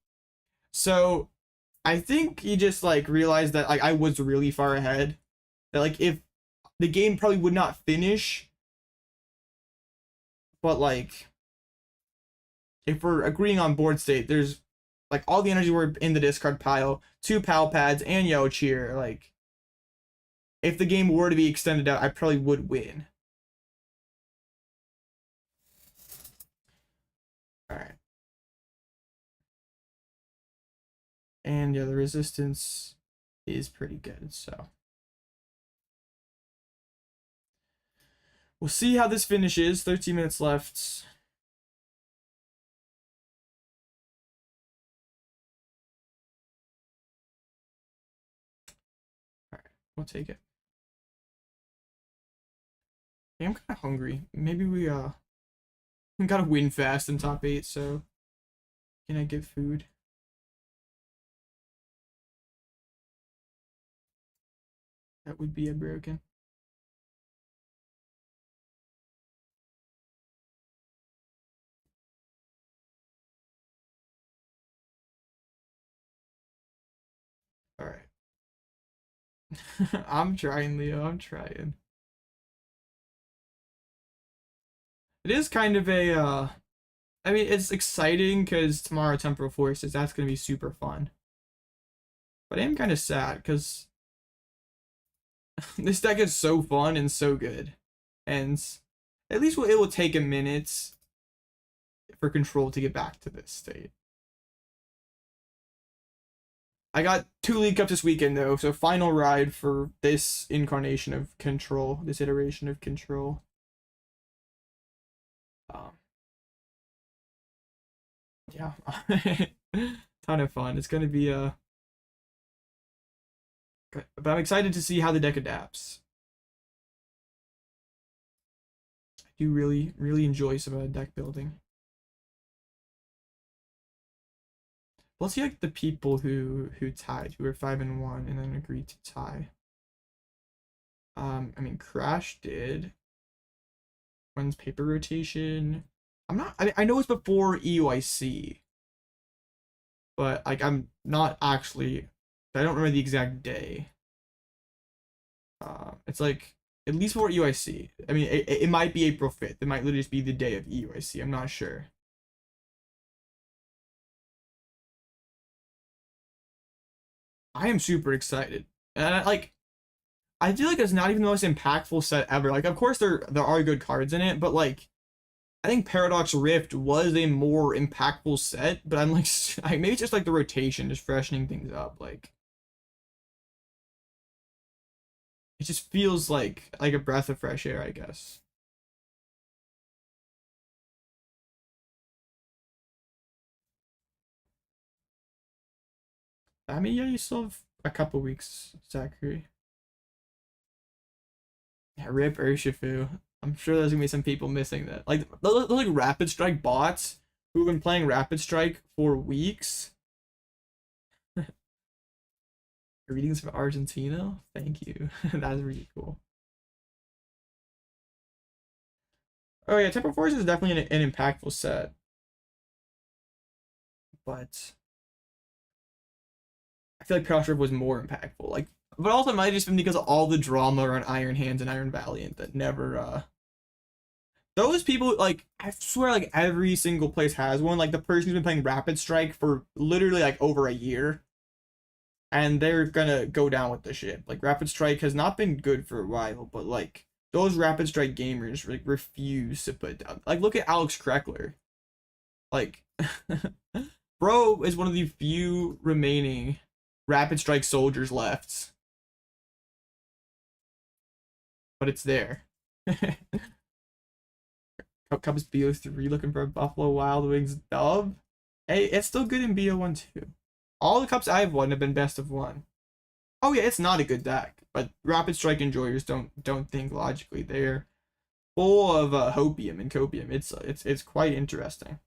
So I think he just, like, realized that, like, I was really far ahead. That, like, if the game probably would not finish, but, like, if we're agreeing on board state, there's, like, all the energy were in the discard pile, 2 Pal Pads, and Yeocheer. Like, if the game were to be extended out, I probably would win. Alright. And yeah, the resistance is pretty good, so. We'll see how this finishes. 13 minutes left. We'll take it. Yeah, I'm kind of hungry. Maybe we gotta win fast in top 8, so can I get food? That would be a broken. All right. I'm trying, Leo. I'm trying. It is kind of a I mean, it's exciting because tomorrow Temporal Forces, that's gonna be super fun. But I am kind of sad because this deck is so fun and so good. And at least it will take a minute for Control to get back to this state. I got 2 League Cups this weekend though, so final ride for this incarnation of Control, this iteration of Control. Yeah, ton of fun. It's gonna be but I'm excited to see how the deck adapts. I do really enjoy some of the deck building. Let's see like the people who tied, who were 5-1 and then agreed to tie. I mean Crash did. When's paper rotation? I know it's before EUIC. But like I'm not actually, I don't remember the exact day. It's like at least for EUIC. I mean it might be April 5th. It might literally just be the day of EUIC. I'm not sure. I am super excited. And I feel like it's not even the most impactful set ever. Like of course there are good cards in it, but like I think Paradox Rift was a more impactful set, but I'm like maybe it's just like the rotation, just freshening things up. Like it just feels like a breath of fresh air, I guess. I mean, yeah, you still have a couple weeks, Zachary. Yeah, rip Urshifu. I'm sure there's gonna be some people missing that. Like those like Rapid Strike bots who've been playing Rapid Strike for weeks. Greetings from Argentina. Thank you. That's really cool. Oh yeah, Temporal Force is definitely an impactful set. But I feel like Paradox Rift was more impactful. Like, but also it might have just been because of all the drama around Iron Hands and Iron Valiant that never those people, like, I swear, like, every single place has one. Like, the person who's been playing Rapid Strike for literally, like, over a year. And they're gonna go down with the ship. Like, Rapid Strike has not been good for a while, but, like, those Rapid Strike gamers, like, refuse to put down. Like, look at Alex Kreckler. Like, bro is one of the few remaining Rapid Strike soldiers left. But it's there. Cubs BO3 looking for a Buffalo Wild Wings dub. Hey, it's still good in BO1 too. All the cups I've won have been best of 1. Oh yeah, it's not a good deck, but Rapid Strike enjoyers don't think logically. They're full of hopium and copium. It's quite interesting.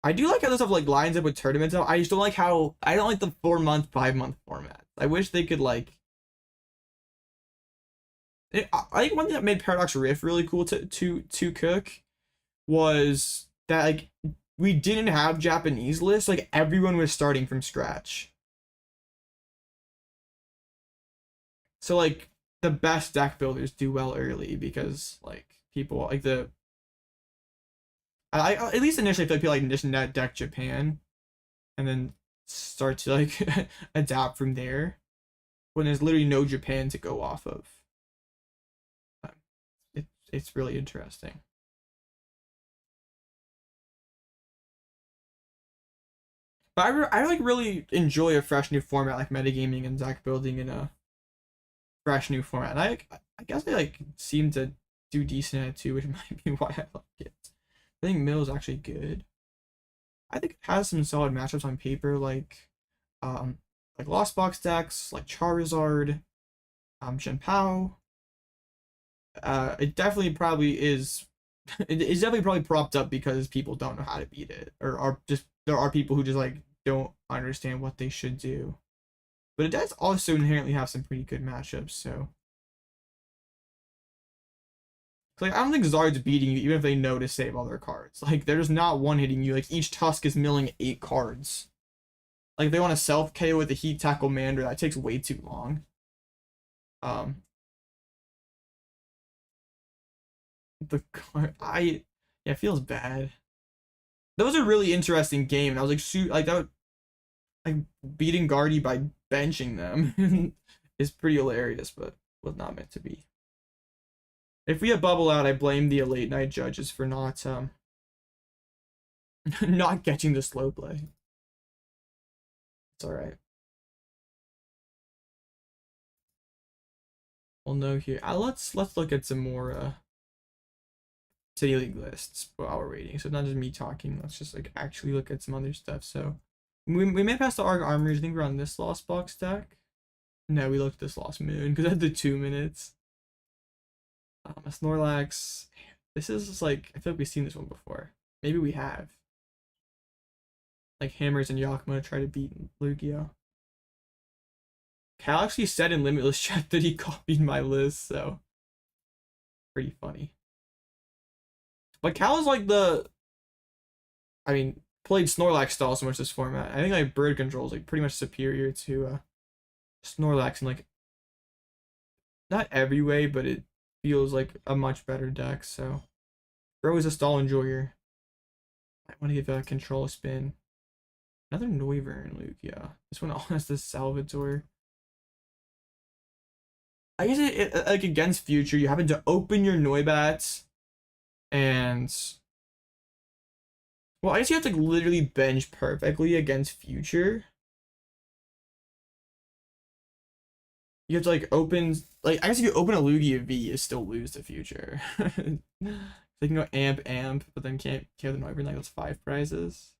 I do like how this stuff like lines up with tournaments. I just don't like how I don't like the 4-month, 5-month format. I wish they could like. I think one thing that made Paradox Rift really cool to cook was that like we didn't have Japanese lists. Like everyone was starting from scratch. So like the best deck builders do well early because like people like I at least initially I feel like people like just net deck Japan and then start to like adapt from there when there's literally no Japan to go off of. It's really interesting. But I like really enjoy a fresh new format like metagaming and deck building in a fresh new format. And I guess they like seem to do decent at it too, which might be why I like it. I think Mill is actually good. I think it has some solid matchups on paper, like Lost Box decks, like Charizard, Shen Pao. It definitely probably is. It's definitely probably propped up because people don't know how to beat it, or are just there are people who just like don't understand what they should do. But it does also inherently have some pretty good matchups. So, like, I don't think Zard's beating you even if they know to save all their cards. Like, they're just not one hitting you. Like, each Tusk is milling 8 cards. Like, if they want to self KO with a Heat Tackle Mander, that takes way too long. The card, yeah, it feels bad. That was a really interesting game. And I was like, like beating Guardy by benching them is pretty hilarious, but was not meant to be. If we had bubble out, I blame the late night judges for not not catching the slow play. It's all right. We'll know here. Let's look at some more City League lists while we're waiting. So not just me talking. Let's just like actually look at some other stuff. So we may pass the Arc Armories. I think we're on this Lost Box deck. No, we looked at this Lost Moon because I had the 2 minutes. A Snorlax. This is just like, I feel like we've seen this one before. Maybe we have. Like Hammers and Giacomo try to beat Lugia. Cal actually said in Limitless chat that he copied my list, so pretty funny. But Cal is like I mean, played Snorlax style so much this format. I think like Bird Control is like pretty much superior to Snorlax in like not every way, but it feels like a much better deck. So Bro is a stall enjoyer. I want to give Control a spin. Another Noivern Lugia. This one all has the Salvatore. I guess it like against Future, you happen to open your Noibats and well, I guess you have to literally bench perfectly against Future. You have to like open, like I guess if you open a Lugia V, you still lose the Future. They can go amp, but then can't kill the Noivern. Like that's 5 prizes.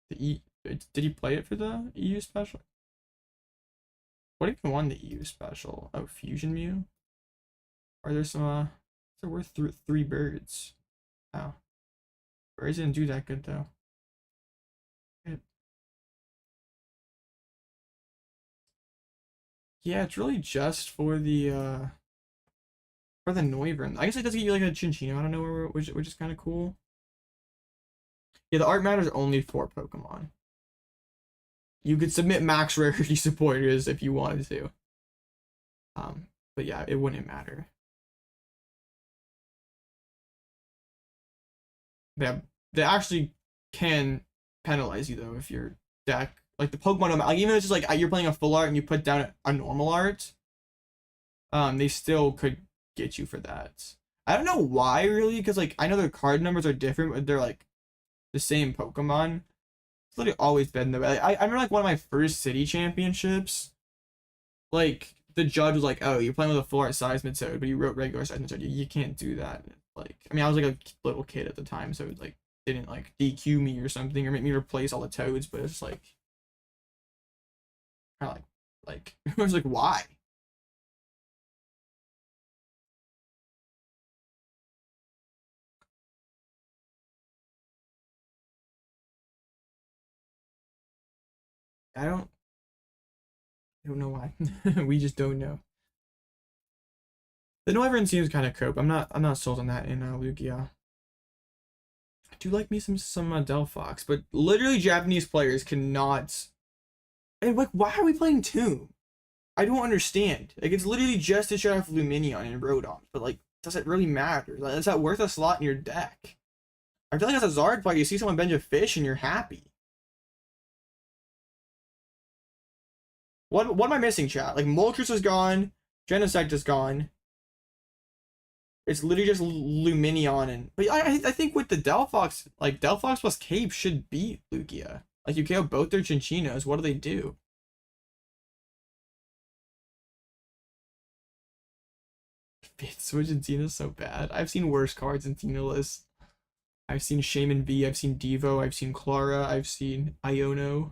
Did he play it for the EU special? What even won the EU special? Oh, Fusion Mew. Are there some they're worth 3 birds. Oh. Birds didn't do that good though. Yeah, it's really just for the Noivern. I guess it does get you like a Chinchino out of nowhere, which is kind of cool. Yeah, the art matters only for Pokemon. You could submit max rarity supporters if you wanted to. But yeah, it wouldn't matter. They actually can penalize you though if your deck like the Pokemon like even if it's just like you're playing a full art and you put down a normal art, they still could get you for that. I don't know why really, because like I know their card numbers are different, but they're like the same Pokemon. It's literally always been the way. I remember like one of my first city championships, like the judge was like, "Oh, you're playing with a full art Seismitoad, but you wrote regular Seismitoad. You can't do that." Like, I mean, I was like a little kid at the time, so it like didn't like DQ me or something or make me replace all the Toads, but it's like kind of like I was like, why? I don't know why. We just don't know. The Noivern seems kind of cope. I'm not sold on that in Lugia. I do like me some Delphox, but literally Japanese players cannot. And like, why are we playing Tomb? I don't understand. Like, it's literally just to show off Lumineon and Rotom, but like, does it really matter? Like, is that worth a slot in your deck? I feel like as a Zard player, you see someone bench a fish and you're happy. What am I missing, chat? Like, Moltres is gone, Genesect is gone. It's literally just Lumineon and but I think with the Delphox, like Delphox plus Cape should beat Lugia. Like you KO both their Chinchinos, what do they do? Switch and Tina is so bad. I've seen worse cards in Tina lists. I've seen Shaman V, I've seen Devo, I've seen Clara, I've seen Iono.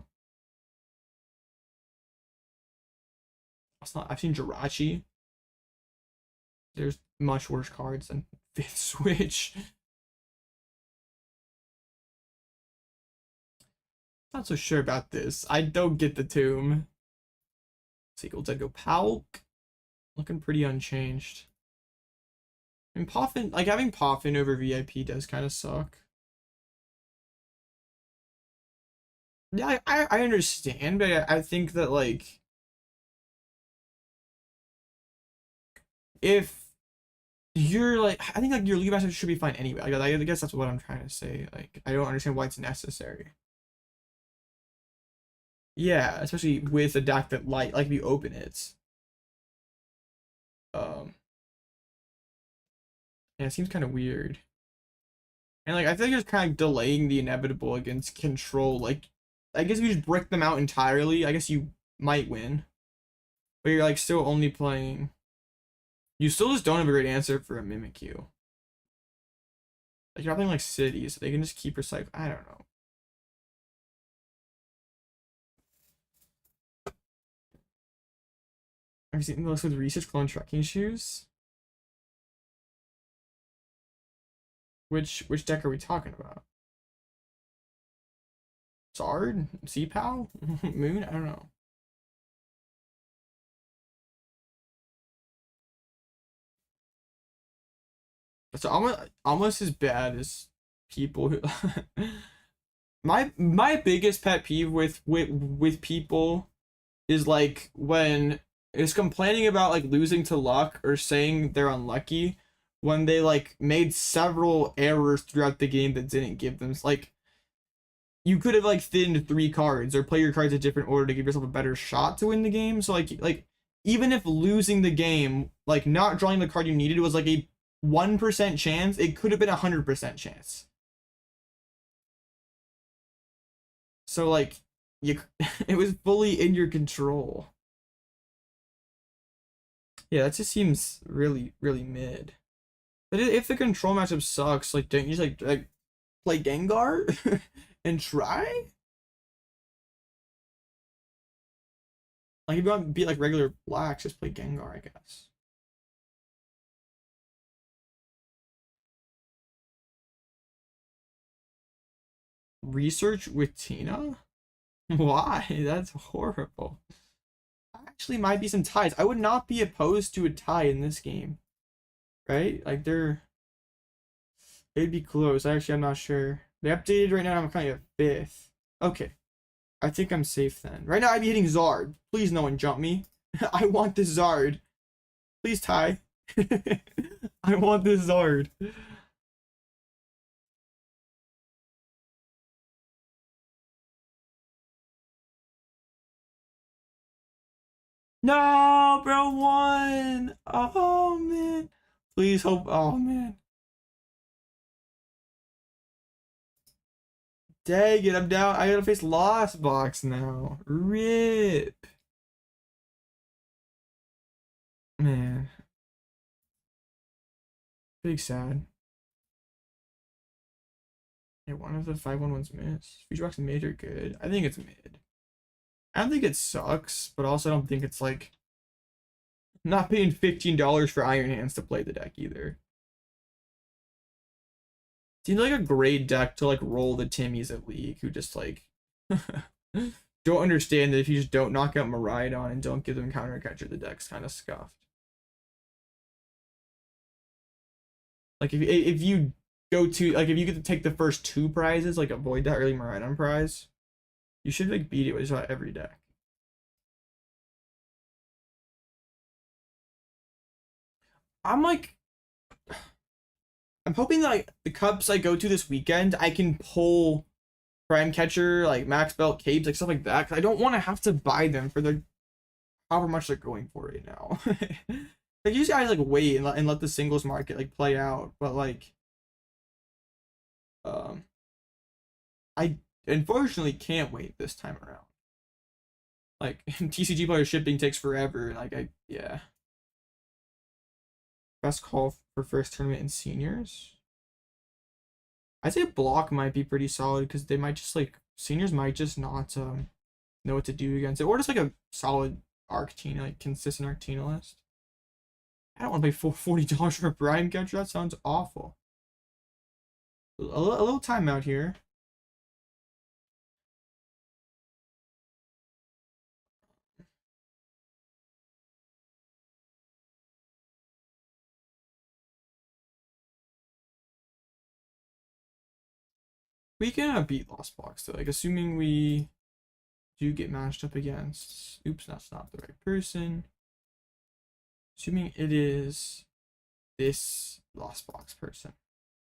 I've seen Jirachi. There's much worse cards than 5th Switch. Not so sure about this. I don't get the tomb. Sequel to go Palk. Looking pretty unchanged. I mean, Poffin, like having Poffin over VIP does kind of suck. Yeah, I understand, but I think that like if you're like, I think like your League Master should be fine anyway. Like, I guess that's what I'm trying to say. Like, I don't understand why it's necessary. Yeah, especially with a deck that like if you open it. Yeah, it seems kind of weird. And like I feel like it's kind of delaying the inevitable against control. Like, I guess if you just brick them out entirely, I guess you might win. But you're like still only playing. You still just don't have a great answer for a Mimikyu. Like you're not playing like cities, so they can just keep recycling. I don't know. Have you seen those with research clone trekking shoes? Which deck are we talking about? Zard? C-Pal? Moon? I don't know. It's almost as bad as people who my biggest pet peeve with people is like when it's complaining about like losing to luck or saying they're unlucky when they like made several errors throughout the game that didn't give them like you could have like thinned 3 cards or play your cards a different order to give yourself a better shot to win the game. So like even if losing the game, like not drawing the card you needed was like a 1% chance, it could have been 100% chance. So like it was fully in your control. Yeah, that just seems really mid. But if the control matchup sucks, like don't you just like play Gengar and try? Like if you want to beat like regular blacks, just play Gengar, I guess. Research with Tina? Why? That's horrible. Actually might be some ties. I would not be opposed to a tie in this game. Right? Like they'd be close. Actually, I'm not sure. They updated right now, I'm kind of 5th. Okay. I think I'm safe then. Right now I'd be hitting Zard. Please no one jump me. I want this Zard. Please tie. I want this Zard. No, bro, won. Oh man. Please hope. Oh man. Dang it, I'm down. I gotta face Lost Box now. RIP. Man. Big sad. Yeah, one of the 5-1-1s missed. Future Box and mid are good. I think it's mid. I don't think it sucks, but also I don't think it's like not paying $15 for Iron Hands to play the deck either. Seems like a great deck to like roll the Timmies at League who just like don't understand that if you just don't knock out Miraidon and don't give them counter catcher, the deck's kind of scuffed. Like if you go to like if you get to take the first 2 prizes, like avoid that early Miraidon prize, you should like beat it with just about every deck. I'm like I'm hoping that like the cups I go to this weekend, I can pull Prime Catcher, like Max Belt Capes, like stuff like that. Cause I don't want to have to buy them for the however much they're going for right now. Like you guys like wait and let the singles market like play out, but like I unfortunately can't wait this time around. Like TCG player shipping takes forever. Like yeah. Best call for first tournament in seniors. I'd say block might be pretty solid because they might just like seniors might just not know what to do against it, or just like a solid Arctina, like consistent Arctina list. I don't want to pay $40 for a Prime Catcher. That sounds awful. A little timeout here. We can beat Lost Box though, like assuming we do get matched up against. Oops, that's not the right person. Assuming it is this Lost Box person,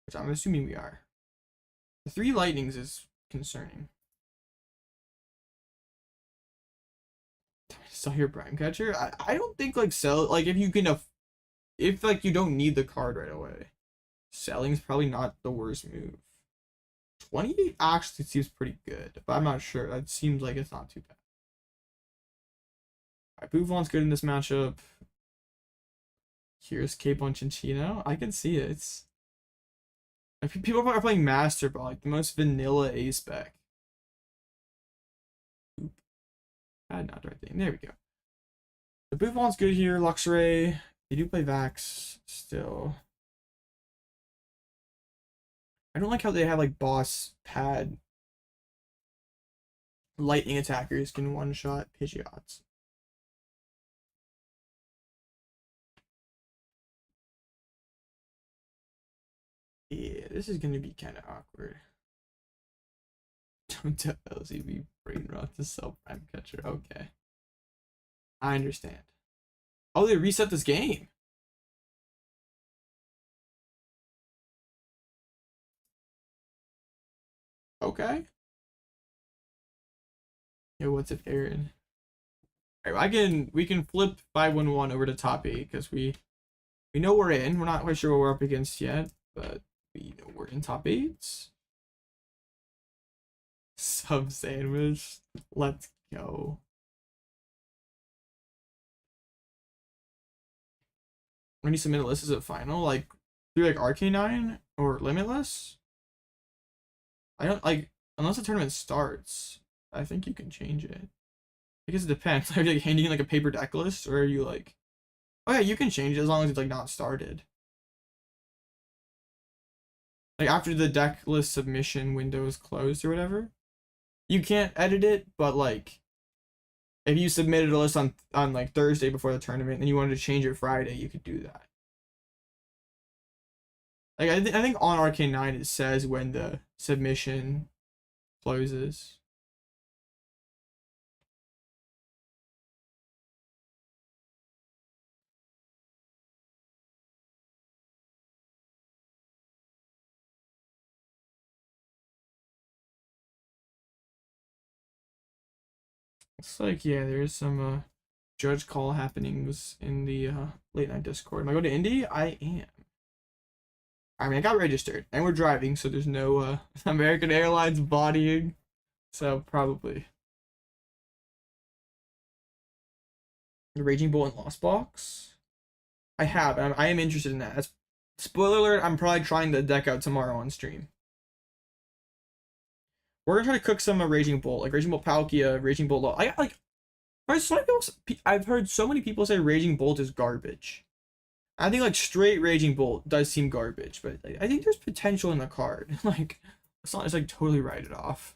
which I'm assuming we are. The 3 lightnings is concerning. Sell your Prime Catcher? I don't think like like if you can if like you don't need the card right away, selling's probably not the worst move. 28 actually seems pretty good, but I'm not sure. That seems like it's not too bad. Alright, Bouffalant's good in this matchup. Here's Cape on Chinchino. I can see it. It's like people are playing Master Ball, like the most vanilla A spec. Oop. Not the right thing. There we go. The Bouffalant's good here. Luxray. They do play Vax still. I don't like how they have like boss pad lightning attackers can one-shot Pidgeots. Yeah, this is gonna be kind of awkward. Don't tell LCB brain rot to sell Prime Catcher. Okay, I understand. Oh, they reset this game. Okay. Yo, what's up, Aaron? Alright, we can flip 5-1-1 over to top 8 because we know we're in. We're not quite sure what we're up against yet, but we know we're in top 8. Sub sandwich. Let's go. When you submit a list as a final, like through like Arcanine or Limitless. I don't like unless the tournament starts. I think you can change it. I guess it depends. Are you like handing in like a paper deck list, or are you like, oh yeah, you can change it as long as it's like not started. Like after the deck list submission window is closed or whatever, you can't edit it. But like, if you submitted a list on like Thursday before the tournament and you wanted to change it Friday, you could do that. Like I think on Arcane9 it says when the submission closes. It's like, yeah, there's some judge call happenings in the late night Discord. Am I going to Indy? I am. I mean, I got registered and we're driving, so there's no American Airlines bodying, so probably. The Raging Bull and Lost Box? I have, and I am interested in that. Spoiler alert, I'm probably trying the deck out tomorrow on stream. We're gonna try to cook some Raging Bolt, like Raging Bolt Palkia, Raging Bolt LOR. I've heard so many people say Raging Bolt is garbage. I think like straight Raging Bolt does seem garbage, but I think there's potential in the card. Like, it's not just like totally write it off.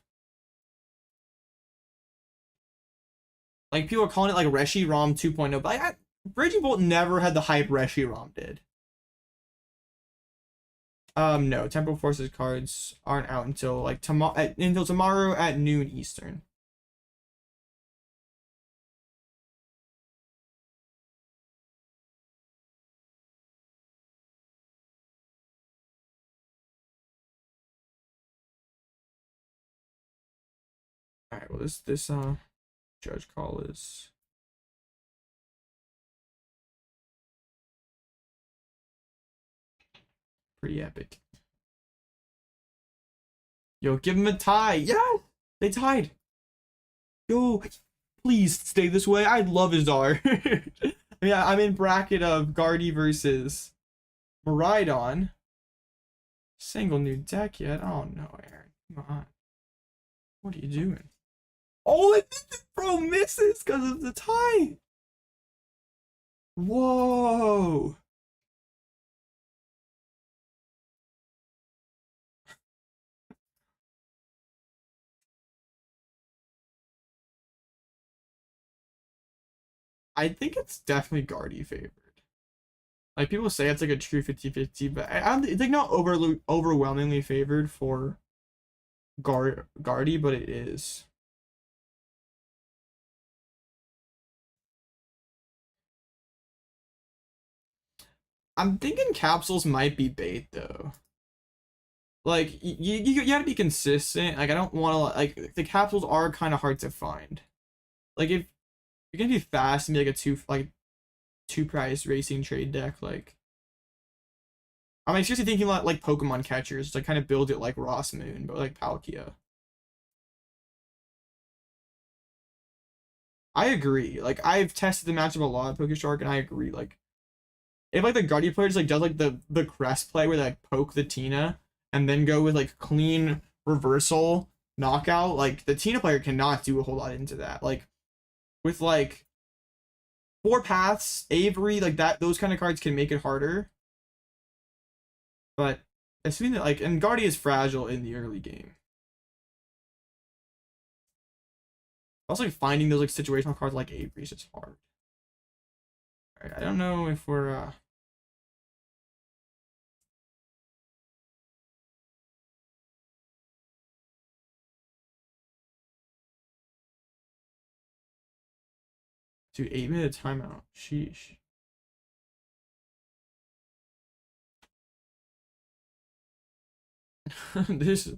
Like people are calling it like Reshiram 2.0, but Raging Bolt never had the hype Reshiram did. No, Temporal Forces cards aren't out until like tomorrow at noon Eastern. All right, well this judge call is pretty epic. Yo, give him a tie. Yeah, they tied. Yo, please stay this way. I love Azar. I mean, I'm in bracket of Guardy versus Maridon. single new deck yet. Oh no, Aaron. Come on. What are you doing? Oh, it bro misses because of the tie. Whoa. I think it's definitely Guardy favored. Like people say it's like a true 50-50, but I don't think not overwhelmingly favored for Guardy, but it is. I'm thinking capsules might be bait though. Like you gotta be consistent. Like I don't want to like the capsules are kind of hard to find. Like if you're gonna be fast and be like a two price racing trade deck, like I'm seriously thinking like Pokemon catchers to kind of build it like Ross Moon, but like Palkia. I agree. Like I've tested the matchup a lot of PokeShark, and I agree. Like if like the Guardian player just like does like the crest play where they like poke the Tina and then go with like clean reversal knockout, like the Tina player cannot do a whole lot into that. Like with like 4 paths, Avery, like that, those kind of cards can make it harder. But assuming that like, and Guardy is fragile in the early game. Also, like, finding those like situational cards like Avery is just hard. All right, I don't know if we're dude, 8-minute timeout. Sheesh. This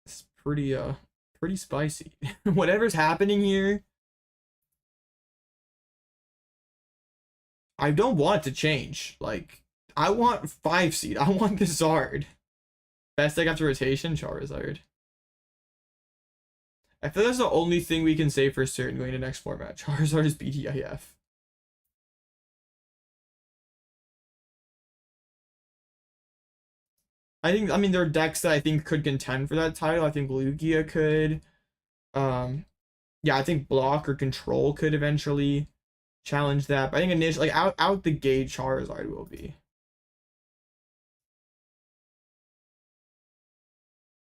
is pretty spicy. Whatever's happening here, I don't want it to change. Like I want 5 seed. I want the Zard. Best deck after rotation, Charizard. I feel that's the only thing we can say for certain going to next format. Charizard is BTIF. I mean, there are decks that I think could contend for that title. I think Lugia could. Yeah, I think Block or Control could eventually challenge that. But I think initially, like out the gate, Charizard will be.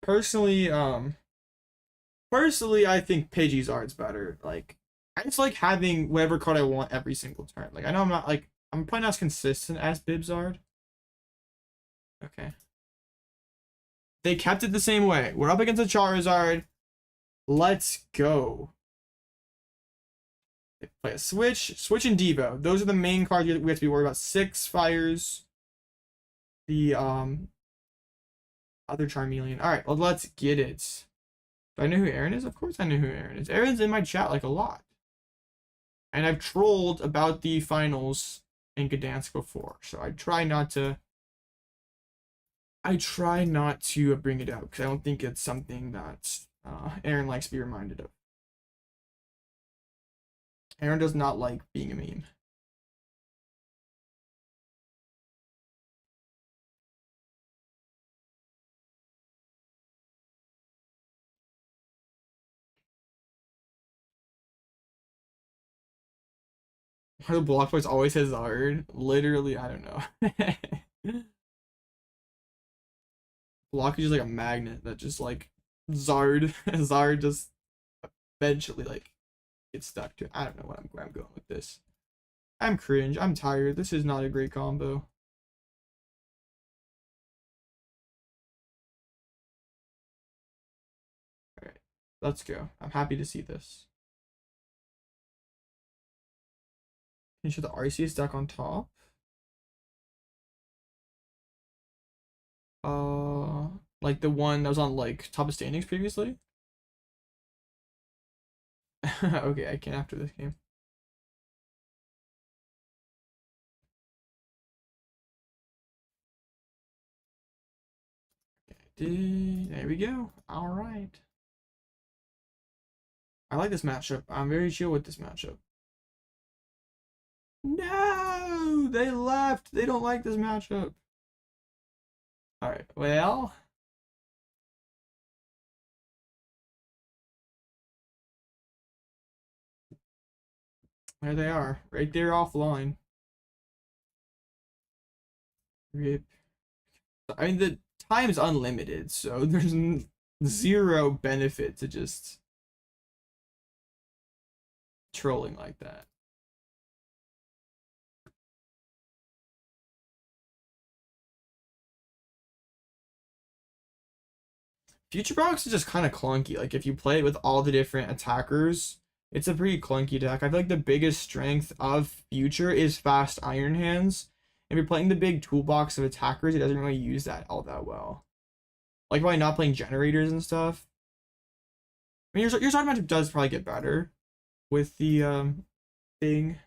Personally, I think Pidgeot's better. Like, I just like having whatever card I want every single turn. Like, I know I'm probably not as consistent as Bibzard. Okay. They kept it the same way. We're up against a Charizard. Let's go. They play a Switch and Devo. Those are the main cards we have to be worried about. 6 fires. The other Charmeleon. Alright, well let's get it. Do I know who Aaron is? Of course I know who Aaron is. Aaron's in my chat like a lot. And I've trolled about the finals in Gdansk before, so I try not to bring it up because I don't think it's something that Aaron likes to be reminded of. Aaron does not like being a meme. Why the block voice always says Zard? Literally, I don't know. Block is just like a magnet that just like Zard Zard just eventually like gets stuck to. I don't know where I'm going with this. I'm cringe. I'm tired. This is not a great combo. Alright, let's go. I'm happy to see this. Can you show the RCS deck on top? Like the one that was on like top of standings previously? Okay, I can after this game. There we go. All right. I like this matchup. I'm very chill with this matchup. No, they left. They don't like this matchup. Alright, well. There they are, right there offline. Rip. I mean, the time is unlimited, so there's zero benefit to just trolling like that. Future Box is just kind of clunky. Like, if you play it with all the different attackers, it's a pretty clunky deck. I feel like the biggest strength of Future is fast Iron Hands. If you're playing the big toolbox of attackers, it doesn't really use that all that well. Like, why not playing generators and stuff? I mean, your side matchup does probably get better with the thing.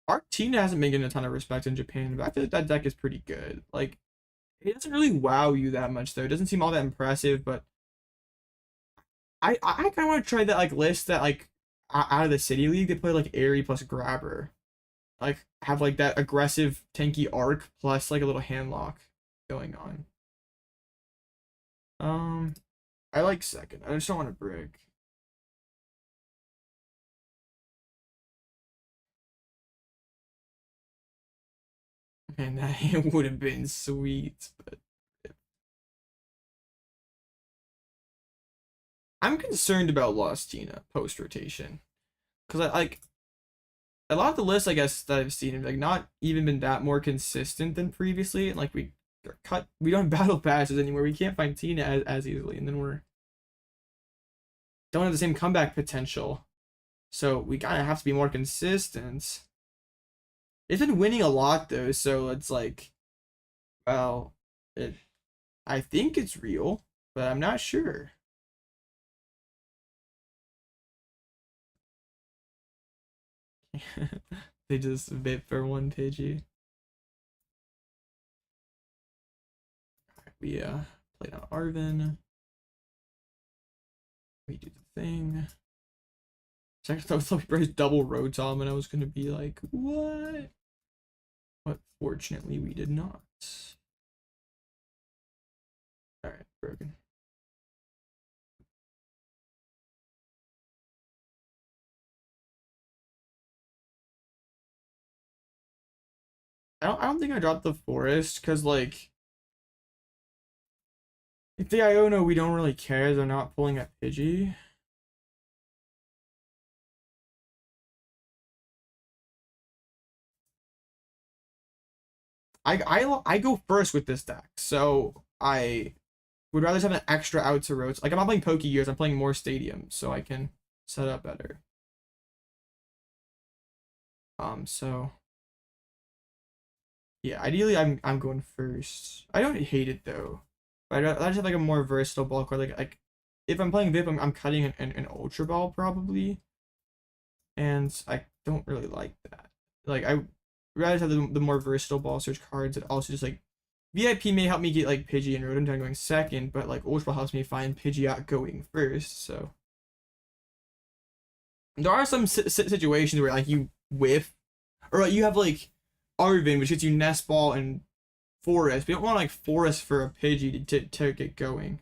Arctina hasn't been getting a ton of respect in Japan, but I feel like that deck is pretty good. Like, it doesn't really wow you that much though. It doesn't seem all that impressive, but I kind of want to try that like list that like out of the City League they play like Airy plus Grabber, like have like that aggressive tanky arc plus like a little handlock going on. I like second. I just don't want to brick. And that would have been sweet, but I'm concerned about Lostina post rotation because I like a lot of the lists I guess that I've seen have like not even been that more consistent than previously. And like we don't have battle passes anymore. We can't find Tina as easily, and then we're don't have the same comeback potential. So we gotta have to be more consistent. It's been winning a lot though, so it's like, well, I think it's real, but I'm not sure. They just bit for one Pidgey. We played on Arven. We do the thing. So I thought we raised double Rotom and I was gonna be like, what? But fortunately we did not. Alright, broken. I don't think I dropped the forest because like if the Iono we don't really care, they're not pulling a Pidgey. I go first with this deck, so I would rather have an extra out to roads. Like I'm not playing Poke Gears, I'm playing more Stadium, so I can set up better. So yeah, ideally I'm going first. I don't hate it though. But I just have like a more versatile ball card. Like if I'm playing VIP, I'm cutting an Ultra Ball probably, and I don't really like that. Like I rather have the more versatile ball search cards that also just like VIP may help me get like Pidgey and Rotom going second, but like Ultra Ball helps me find Pidgeot going first. So there are some situations where like you whiff, or like, you have like Arven, which gets you Nest Ball and Forest. We don't want like Forest for a Pidgey to get going.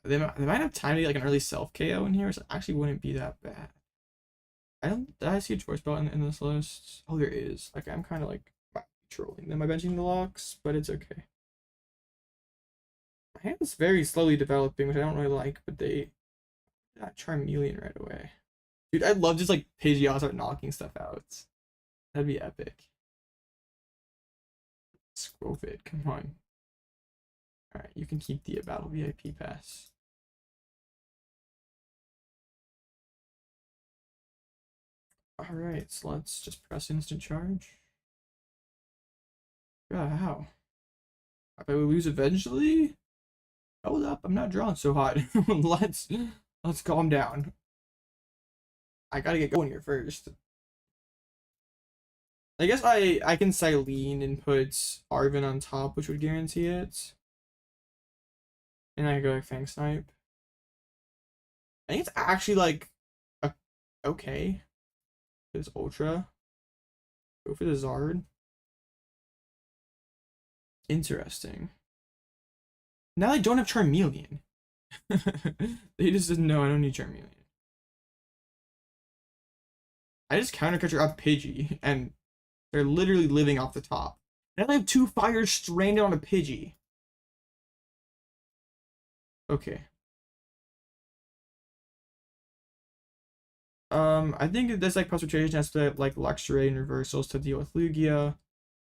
They might have time to get like an early self KO in here, so it actually wouldn't be that bad. Did I see a choice belt in this list? Oh, there is. Okay, I'm kind of like trolling them by benching the locks, but it's okay. My hand is very slowly developing, which I don't really like, but they got Charmeleon right away. Dude, I'd love just like Pidgeot start knocking stuff out. That'd be epic. Skwovet, come on. Alright, you can keep the battle VIP pass. Alright, so let's just press instant charge. God, how? I bet we lose eventually? Hold up, I'm not drawing so hot. let's calm down. I gotta get going here first. I guess I can Cyllene and put Arven on top, which would guarantee it. And I go like Fang Snipe. I think it's actually like Okay. This Ultra. Go for the Zard. Interesting. Now they don't have Charmeleon. They just said, no, I don't need Charmeleon. I just countercut your up Pidgey, and they're literally living off the top. Now they have 2 fires stranded on a Pidgey. Okay. I think this like concentration has to like Luxray and reversals to deal with Lugia.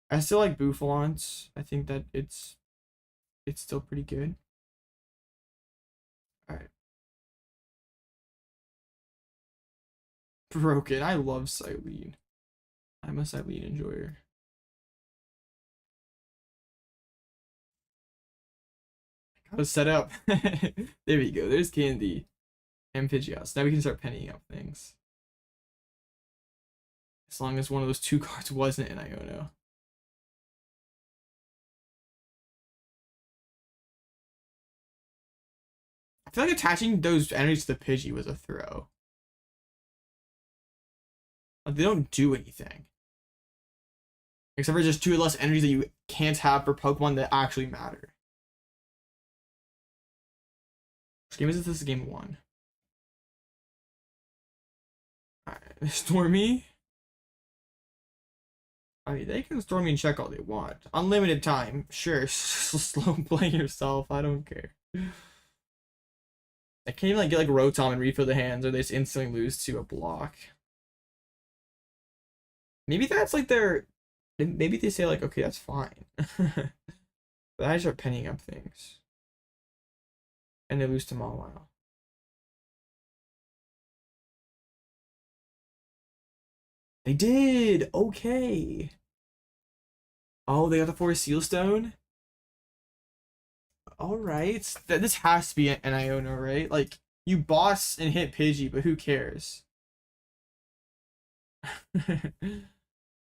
I still like Bouffalant. I think that it's still pretty good. Alright. Broken. I love Cyllene. I'm a Cyllene enjoyer. Gotta set up. There we go. There's Candy and Pidgeot. So now we can start pennying up things. As long as one of those 2 cards wasn't an Iono. I feel like attaching those energies to the Pidgey was a throw. Like, they don't do anything. Except for just 2 less energies that you can't have for Pokemon that actually matter. Which game is this? This is game 1. Alright, Stormy. I mean, they can Stormy and check all they want. Unlimited time. Sure, slow play yourself. I don't care. I can't even like get like Rotom and refill the hands, or they just instantly lose to a block. Maybe that's like their. Maybe they say like, okay, that's fine. But I start pennying up things, and they lose to Mawile. They did okay. Oh, they got the Forest Seal Stone. All right, this has to be an Iono, right? Like you boss and hit Pidgey, but who cares?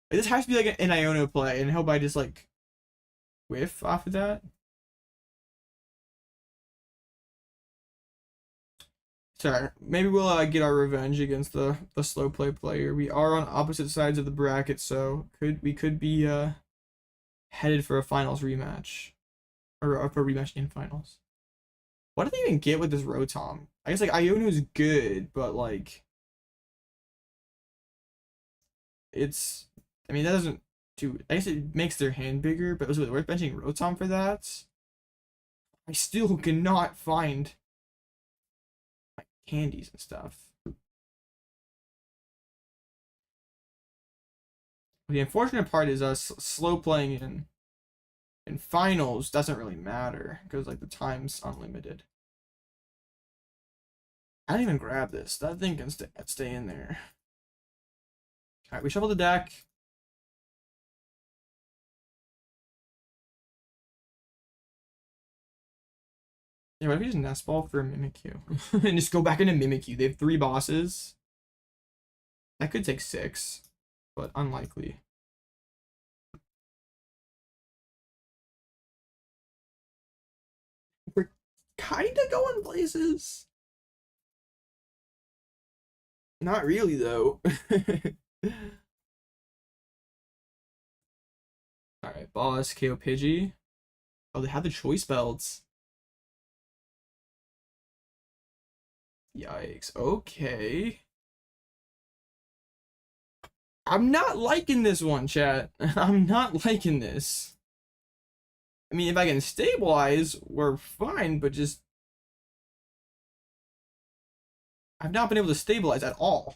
This has to be like an Iono play, and hope I just like whiff off of that. Sorry, maybe we'll get our revenge against the slow play player. We are on opposite sides of the bracket, so we could be headed for a finals rematch, or a rematch in finals. What do they even get with this Rotom? I guess like Iono is good, but like it's. I mean that doesn't do. I guess it makes their hand bigger, but was it worth benching Rotom for that? I still cannot find candies and stuff. The unfortunate part is us slow playing in finals doesn't really matter because like the time's unlimited. I didn't even grab this. That thing can stay in there. All right, we shuffle the deck. Yeah, what if we just Nest Ball for a Mimikyu and just go back into Mimikyu? They have 3 bosses. That could take 6, but unlikely. We're kind of going places. Not really, though. Alright, boss, KO Pidgey. Oh, they have the choice belts. Yikes. Okay. I'm not liking this one, chat. I'm not liking this. I mean, if I can stabilize, we're fine, but just... I've not been able to stabilize at all.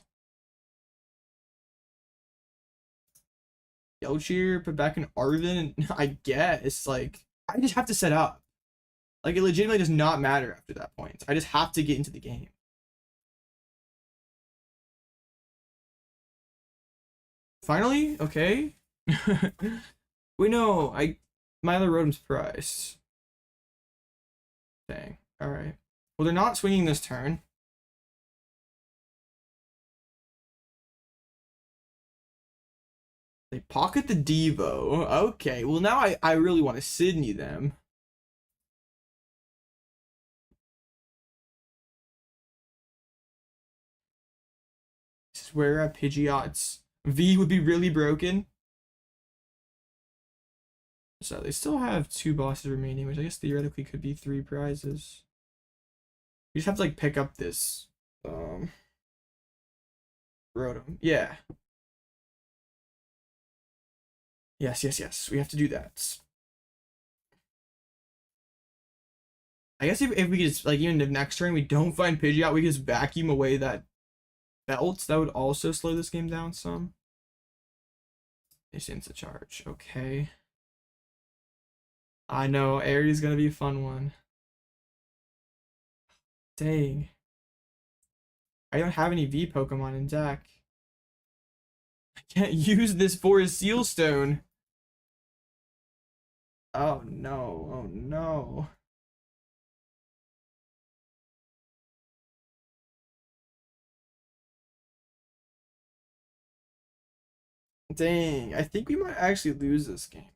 Yellow Cheer, put back in Arven, I guess. Like, I just have to set up. Like, it legitimately does not matter after that point. I just have to get into the game. Finally? Okay. Wait, no. Milo Rotom's priced. Dang. Alright. Well, they're not swinging this turn. They pocket the Devo. Okay. Well, now I really want to Sidney them. swear at Pidgeot's V would be really broken. So they still have 2 bosses remaining, which I guess theoretically could be 3 prizes. We just have to like pick up this Rotom. Yeah. Yes. We have to do that. I guess if we could just, like, even if next turn we don't find Pidgeot, we could just vacuum away that belt. That would also slow this game down some. It's insta charge. Okay. I know, Aries gonna be a fun one. Dang. I don't have any V Pokemon in deck. I can't use this for a Seal Stone. Oh no, oh no. Dang, I think we might actually lose this game.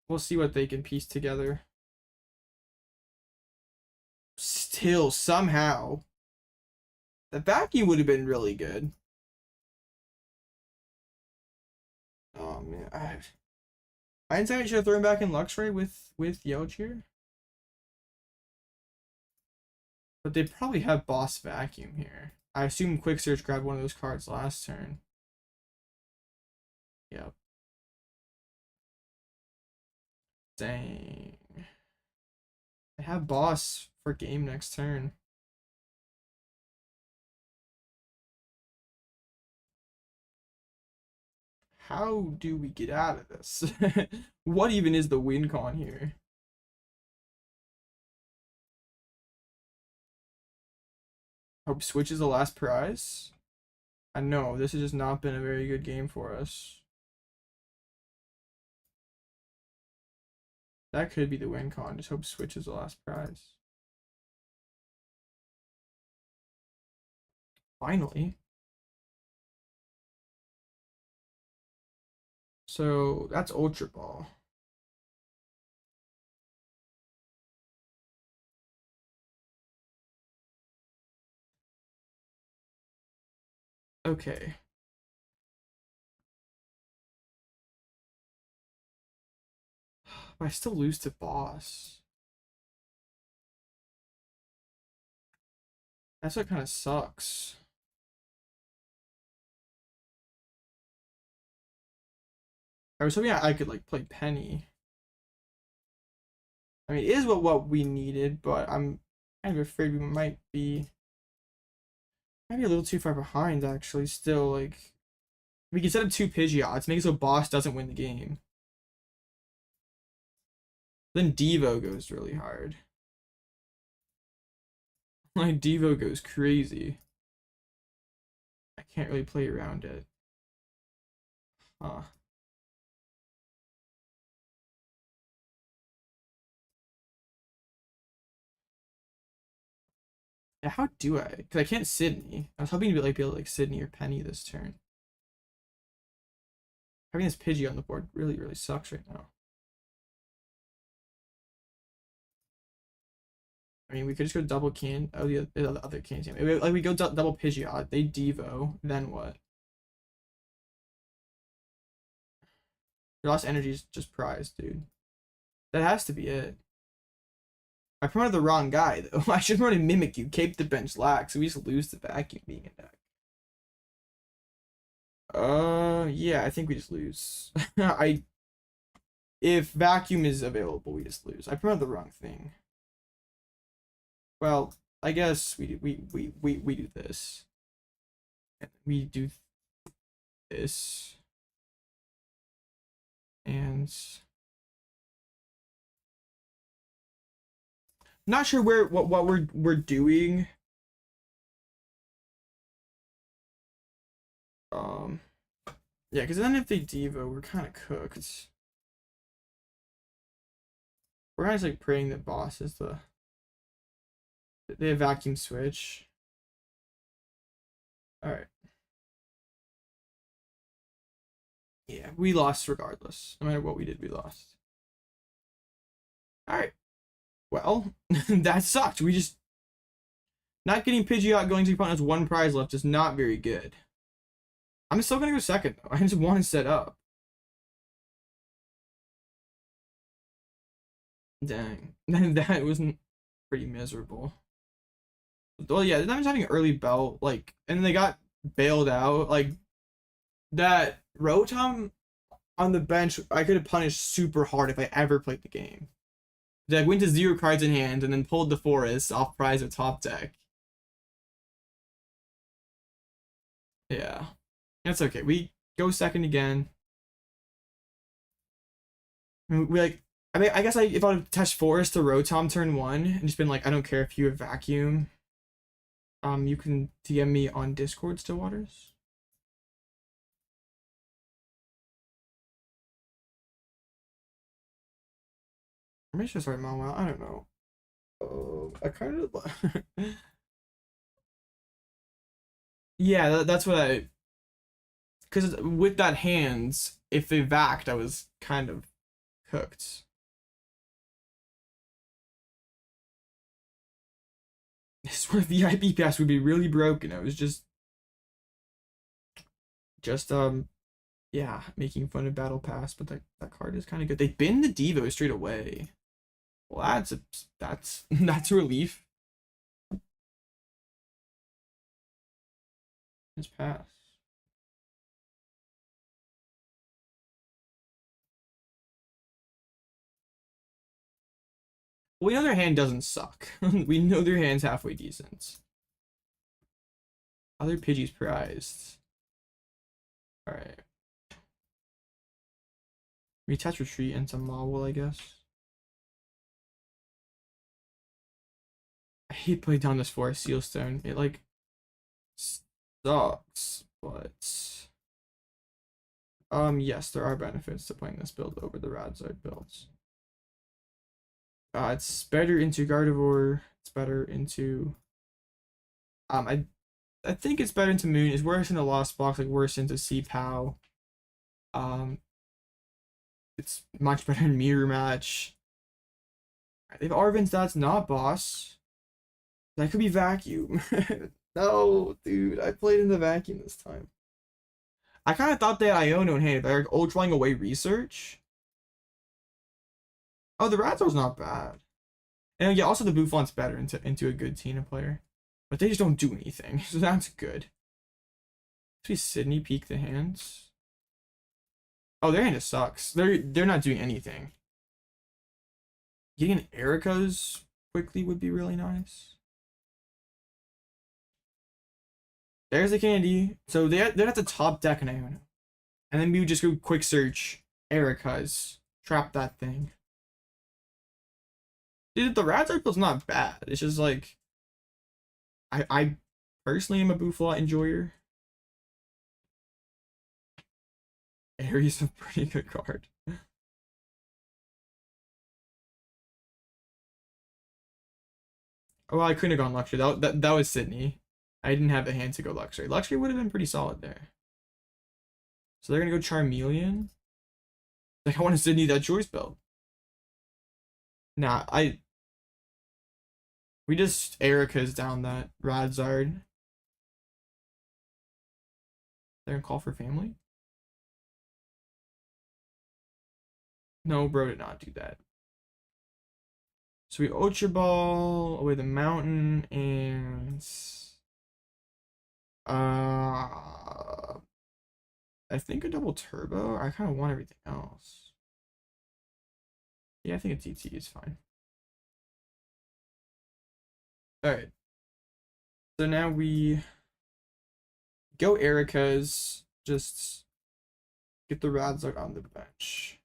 We'll see what they can piece together. Still, somehow. The vacuum would have been really good. Oh man, I should have thrown back in Luxray with Yelchier. But they probably have Boss Vacuum here. I assume Quick Search grabbed one of those cards last turn. Yep. Dang. I have Boss for game next turn. How do we get out of this? What even is the win con here? Hope Switch is the last prize. I know, this has just not been a very good game for us. That could be the win con. Just hope Switch is the last prize. Finally. So that's Ultra Ball. Okay. But I still lose to Boss. That's what kind of sucks. I was hoping I could like play Penny. I mean, it is what we needed, but I'm kind of afraid we might be a little too far behind actually. Still, like, we can set up 2 Pidgeots, make it so Boss doesn't win the game. Then Devo goes really hard. My Devo goes crazy. I can't really play around it. Huh. Yeah, how do I? Because I can't Sidney. I was hoping to be able to like Sidney or Penny this turn. Having this Pidgey on the board really, really sucks right now. I mean, we could just go double can. Oh, the other can team. Like, we go double Pidgeot. They Devo. Then what? Your lost energy is just prized, dude. That has to be it. I promoted the wrong guy, though. I should promote Mimikyu, cape the bench lax, so we just lose the vacuum being in deck. Yeah, I think we just lose. If vacuum is available, we just lose. I promoted the wrong thing. Well, I guess we do this. And we do this. And not sure what we're doing. Yeah, because then if they Devo, we're kind of cooked. We're kind of like praying that Boss is they have vacuum switch. All right. Yeah, we lost regardless. No matter what we did, we lost. All right. Well, that sucked. Not getting Pidgeot going to your opponent has one prize left is not very good. I'm still gonna go second though. I just want to set up. Dang. That was pretty miserable. Well, yeah, that was having an early belt, like, and they got bailed out. Like, that Rotom on the bench, I could have punished super hard if I ever played the game. They went to 0 cards in hand and then pulled the forest off prize of top deck. Yeah. That's okay. We go second again. We like, I mean, I guess if I would touch forest to Rotom turn 1 and just been like, I don't care if you have vacuum. You can DM me on Discord, Stillwaters. I'm just sorry, Mawile. I don't know. I kind of yeah, that's what I, because with that hands, if they vacked, I was kind of cooked. This where VIP pass would be really broken. I was just yeah, making fun of Battle Pass, but that card is kind of good. They bin the Devo straight away. Well, that's a relief. His pass. We know their hand doesn't suck. We know their hand's halfway decent. Other Pidgeys prized. Alright. Retouch retreat into Mawile, I guess. I hate playing down this forest Sealstone. It like sucks, but yes, there are benefits to playing this build over the Radzard builds. It's better into Gardevoir. It's better into I think it's better into Moon. It's worse in the Lost Box, like worse into C-Pow. It's much better in Mirror Match. They have Arven stats, not boss. That could be vacuum. No, dude, I played in the vacuum this time. I kind of thought they had Iono in hand. They're like ultraing away research. Oh, the Razzle's not bad. And yeah, also the Bouffalant's better into a good Tina player. But they just don't do anything, so that's good. See Sidney peek the hands. Oh, their hand just sucks. They're not doing anything. Getting an Erika's quickly would be really nice. There's the candy. So they're at the top deck in Iono. And then we would just go quick search Erika's. Trap that thing. Dude, the Radzard build's not bad. It's just like I personally am a Bouffalant enjoyer. Aries a pretty good card. Oh, well, I couldn't have gone Luxray. That was Sidney. I didn't have the hand to go Luxray. Luxray would have been pretty solid there. So they're gonna go Charmeleon. Like, I want to Sidney that choice build. Nah, we just Erika's down that Radzard. They're gonna call for family? No, bro did not do that. So we Ultra Ball away the mountain and I think a double turbo. I kind of want everything else. Yeah, I think a TT is fine. Alright. So now we go Erika's, just get the Radzard on the bench.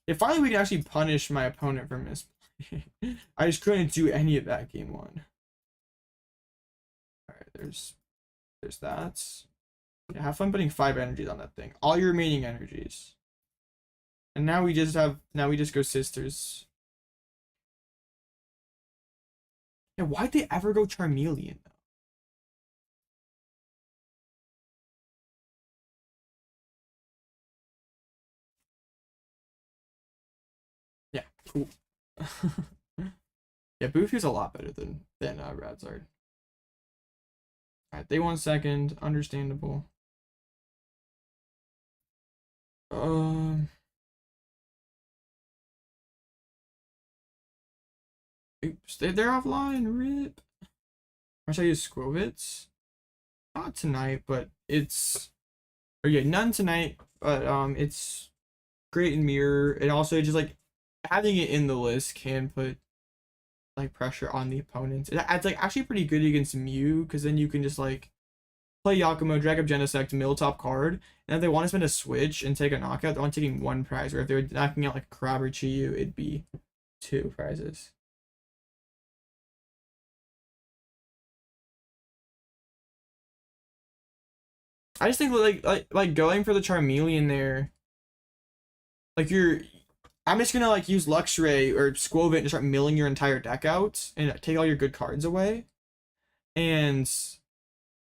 If finally we can actually punish my opponent for misplaying. I just couldn't do any of that game 1. Alright, there's that. Yeah, have fun putting 5 energies on that thing. All your remaining energies. And now we just go sisters. Yeah, why'd they ever go Charmeleon though? Yeah, cool. Yeah, Boofy's a lot better than Radzard. Alright, they won second. Understandable. Oops, they're offline. Rip. I'm gonna use Skwovet. Not tonight, but it's. Or yeah, none tonight. But it's great in mirror. And also just like having it in the list can put like pressure on the opponent. It's like actually pretty good against Mew because then you can just like play Giacomo, drag up Genesect, mill top card, and if they want to spend a switch and take a knockout, they're only taking one prize. Or if they're knocking out like Crab or Chiyu, it'd be 2 prizes. I just think like going for the Charmeleon there, like I'm just gonna like use Luxray or Skwovet and start milling your entire deck out and take all your good cards away, and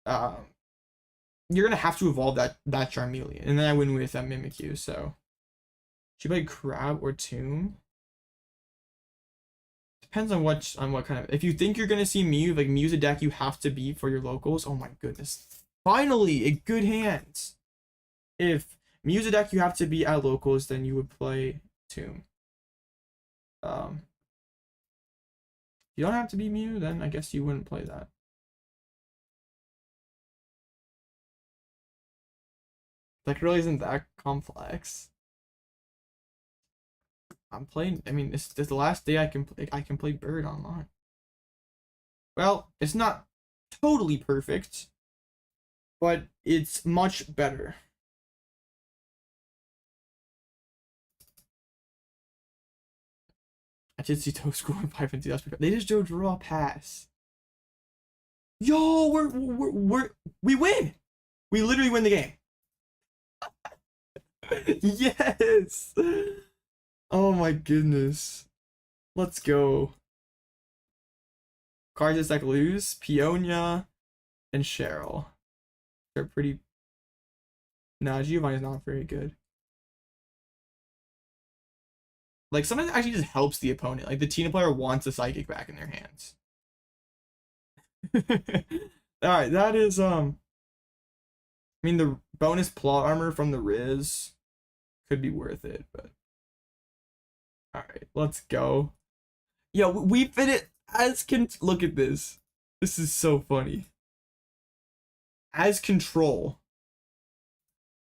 um, you're gonna have to evolve that Charmeleon, and then I win with that Mimikyu. So, should play Crab or Tomb. Depends on what kind of. If you think you're gonna see Mew, like Mew's a deck you have to beat for your locals. Oh my goodness! Finally, a good hand. If Mew's a deck you have to beat at locals, then you would play Tomb. If you don't have to beat Mew, then I guess you wouldn't play that. Like really isn't that complex. I'm playing. I mean, this is the last day I can play Bird online. Well, it's not totally perfect, but it's much better. I did see Toast score 5 and 2. They just drove draw pass. Yo, we win. We literally win the game. Yes. Oh my goodness. Let's go. Cards this deck lose. Peonia and Cheryl. They're pretty. Nah, Giovanni's not very good. Like sometimes it actually just helps the opponent. Like the Tina player wants a psychic back in their hands. Alright, that is I mean the bonus plot armor from the Riz could be worth it, but alright, let's go. Yo, we fit it as look at this. This is so funny. As Control,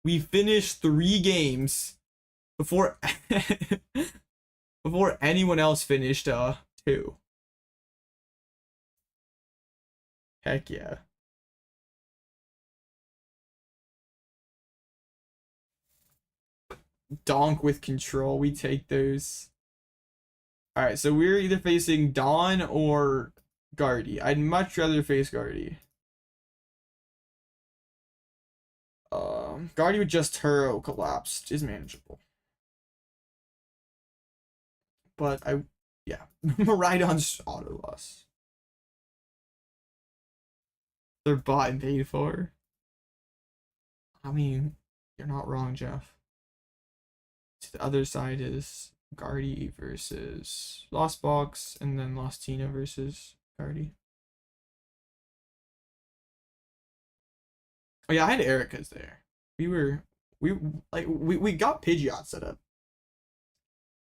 we finished 3 games before before anyone else finished 2. Heck yeah. Donk with Control, we take those. Alright, so we're either facing Dawn or Guardy. I'd much rather face Guardy. Guardy with just Turo collapsed is manageable. But yeah, Maridon's auto loss. They're bought and paid for. I mean, you're not wrong, Jeff. The other side is Guardy versus Lost Box, and then Lost Tina versus Guardy. Oh yeah, I had Erika's there. We got Pidgeot set up.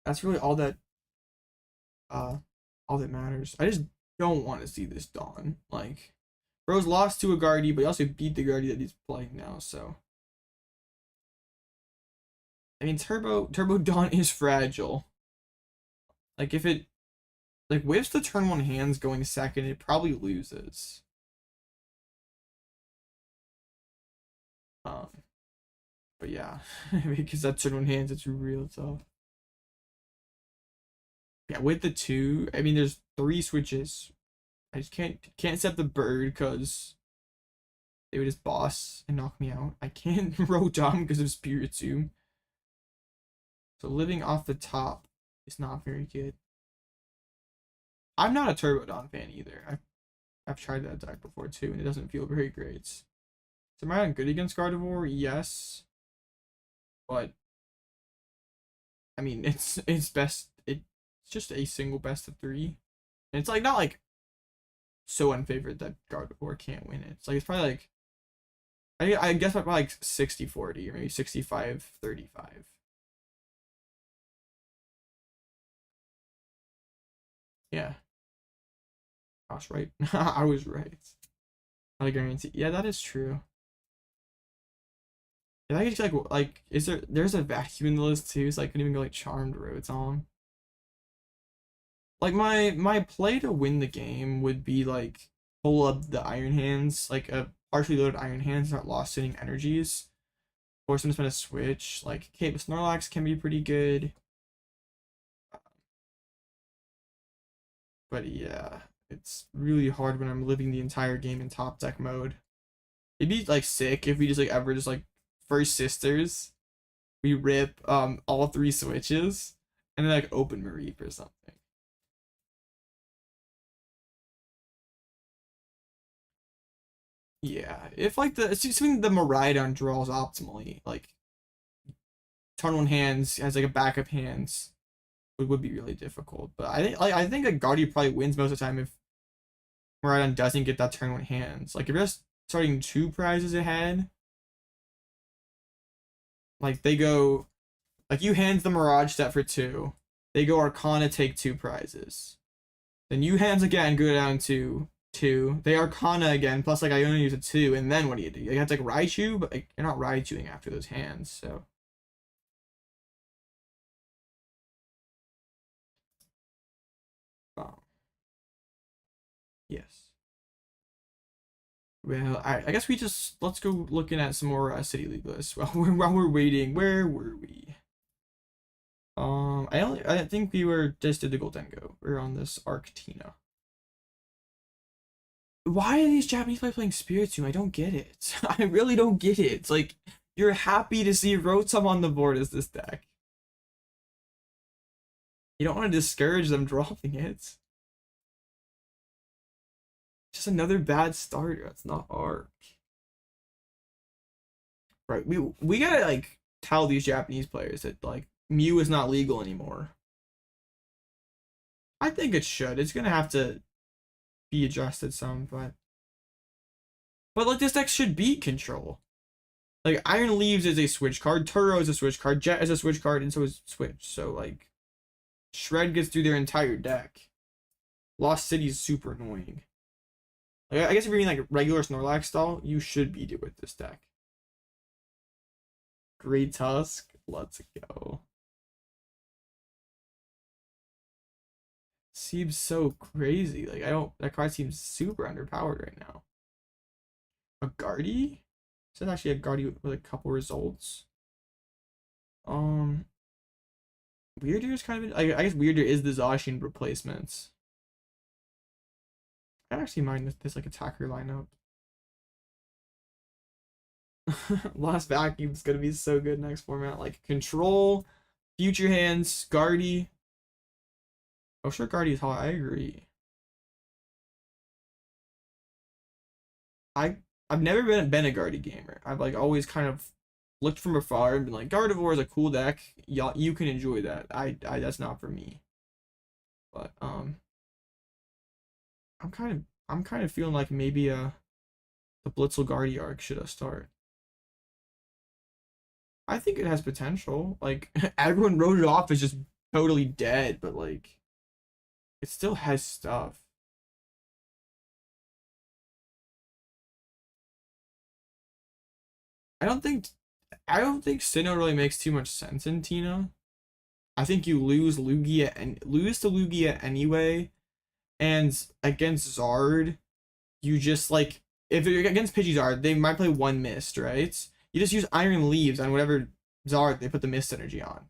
That's really all that matters. I just don't want to see this Dawn. Like, Bro's lost to a Guardy, but he also beat the Guardy that he's playing now, so. I mean, Turbo Dawn is fragile. Like, if it, like, whiffs the turn 1 hands going second, it probably loses. But yeah, because that turn 1 hands, it's real tough. Yeah, with the 2, I mean, there's 3 switches. I just can't set the Bird because they would just boss and knock me out. I can't Rotom because of Spiritomb. So living off the top is not very good. I'm not a Turbo Dawn fan either. I've tried that deck before too, and it doesn't feel very great. So am I good against Gardevoir? Yes. But I mean it's best, it's just a single best of 3. And it's like not like so unfavored that Gardevoir can't win it. It's like it's probably like I guess probably like 60-40 or maybe 65-35. Yeah. I was right. I was right. Not a guarantee. Yeah, that is true. Yeah, I guess like is there's a vacuum in the list too, so I couldn't even go like Charmed Rotom. Like my play to win the game would be like pull up the Iron Hands, like a partially loaded Iron Hands, not lost sitting energies. Force them to spend a switch. Like okay, but Snorlax can be pretty good. But yeah, it's really hard when I'm living the entire game in top deck mode. It'd be like sick if we just like ever just like first sisters, we rip all three switches and then like open Mareep or something. Yeah, if like assuming the Miraidon draws optimally, like turn one hands has like a backup hands would be really difficult. But I think a Guardy probably wins most of the time if Miraidon doesn't get that turn one hands. Like if you're just starting 2 prizes ahead, like they go like you hands the Mirage set for 2, they go Arcana, take 2 prizes. Then you hands again go down to 2. They Arcana again, plus like I only use a 2, and then what do? You have to like Raichu, but like, you're not Raichuing after those hands, so. Oh. Yes. Well, I guess we just let's go looking at some more City League lists while we're waiting. Where were we? I think we were just did the Goldengo. We're on this Arctina. Why are these Japanese players playing Spiritomb? I don't get it. I really don't get it. It's like you're happy to see Rotom on the board as this deck. You don't want to discourage them dropping it. Just another bad starter. That's not Arc. Right. We gotta like tell these Japanese players that like Mew is not legal anymore. I think it should. It's gonna have to be adjusted some, but like this deck should beat Control. Like Iron Leaves is a switch card, Turo is a switch card, Jet is a switch card, and so is Switch. So like Shred gets through their entire deck. Lost City is super annoying. Like, I guess if you're in like regular Snorlax style, you should beat it with this deck. Great Tusk, let's go. Seems so crazy. Like that card seems super underpowered right now. A Guardy? This is actually a Guardy with a couple results. Weirder is kind of I guess Weirder is the Zacian replacements. I actually mind this like attacker lineup. Lost Vacuum is gonna be so good next format. Like Control, Future Hands, Guardy. Oh sure, Guardy is hot. I agree. I've never been a Guardy gamer. I've like always kind of looked from afar and been like, Gardevoir is a cool deck. Y'all, you can enjoy that. I that's not for me. But I'm kind of feeling like maybe the Blitzel Guardy arc should start. I think it has potential. Like everyone wrote it off as just totally dead, but like it still has stuff. I don't think Sinnoh really makes too much sense in Tina. I think you lose Lugia and lose to Lugia anyway, and against Zard, you just like if you're against Pidgeot, they might play one Mist, right? You just use Iron Leaves on whatever Zard they put the Mist energy on.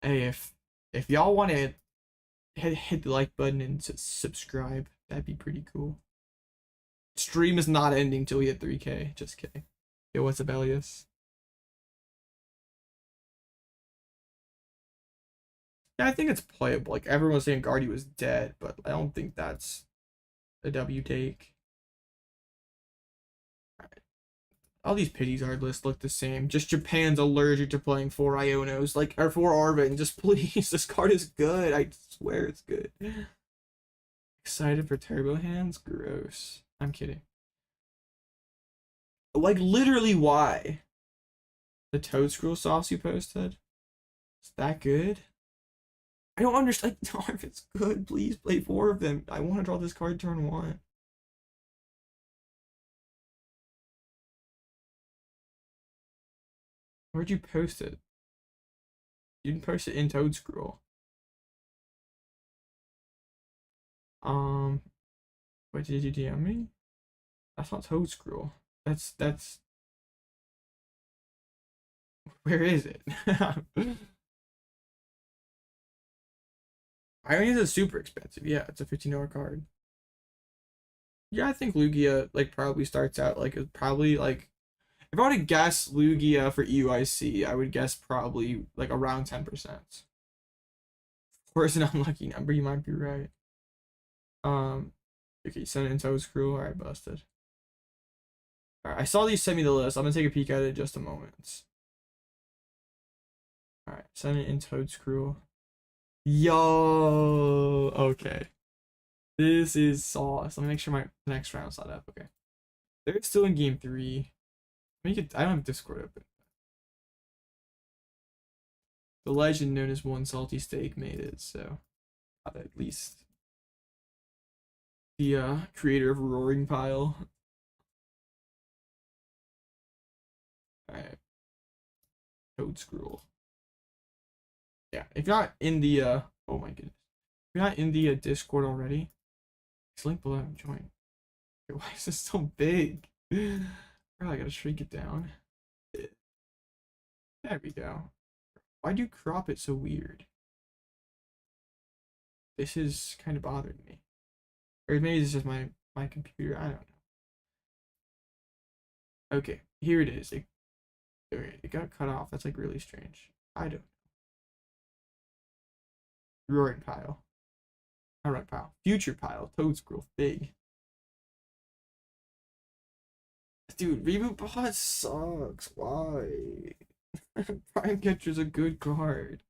Hey, if y'all want to hit the like button and subscribe, that'd be pretty cool. Stream is not ending till we hit 3K. Just kidding. Yo, what's up, Elias? Yeah, I think it's playable. Like everyone was saying Guardy was dead, but I don't think that's a W take. All these Pidgeot lists look the same. Just Japan's allergic to playing 4 Ionos, like, or 4 Arven. Just please, this card is good. I swear it's good. Excited for Turbo Hands? Gross. I'm kidding. Like, literally, why? The Toadscruel sauce you posted? Is that good? I don't understand. No, if it's good, please play 4 of them. I want to draw this card turn 1. Where'd you post it? You didn't post it in Toadscruel. Wait, did you DM me? That's not Toadscruel. That's. Where is it? Irony is super expensive. Yeah, it's a $15 card. Yeah, I think Lugia like probably starts out like probably like if I were to guess Lugia for EUIC, I would guess probably like around 10%. Of course, an unlucky number, you might be right. Okay, send it in Toadscruel. Alright, busted. Alright, I saw these send me the list. I'm gonna take a peek at it in just a moment. Alright, send it in Toadscruel. Yo, okay. This is sauce. Let me make sure my next round's not up. Okay. They're still in game 3. Make it. I don't have Discord open. The legend known as One Salty Steak made it, so at least the creator of Roaring Pile. Alright. Toadscruel. Yeah, if you're not in the oh my goodness. If you're not in the Discord already, it's linked below. Join. Wait, why is this so big? Bro, I gotta shrink it down. There we go. Why do you crop it so weird? This is kind of bothering me. Or maybe it's just my computer. I don't know. Okay, here it is. It got cut off. That's like really strange. I don't know. Roaring Pile. Alright, Pile. Future Pile. Toadscruel. Big. Dude, Reboot Bot sucks. Why? Prime Catcher's a good card.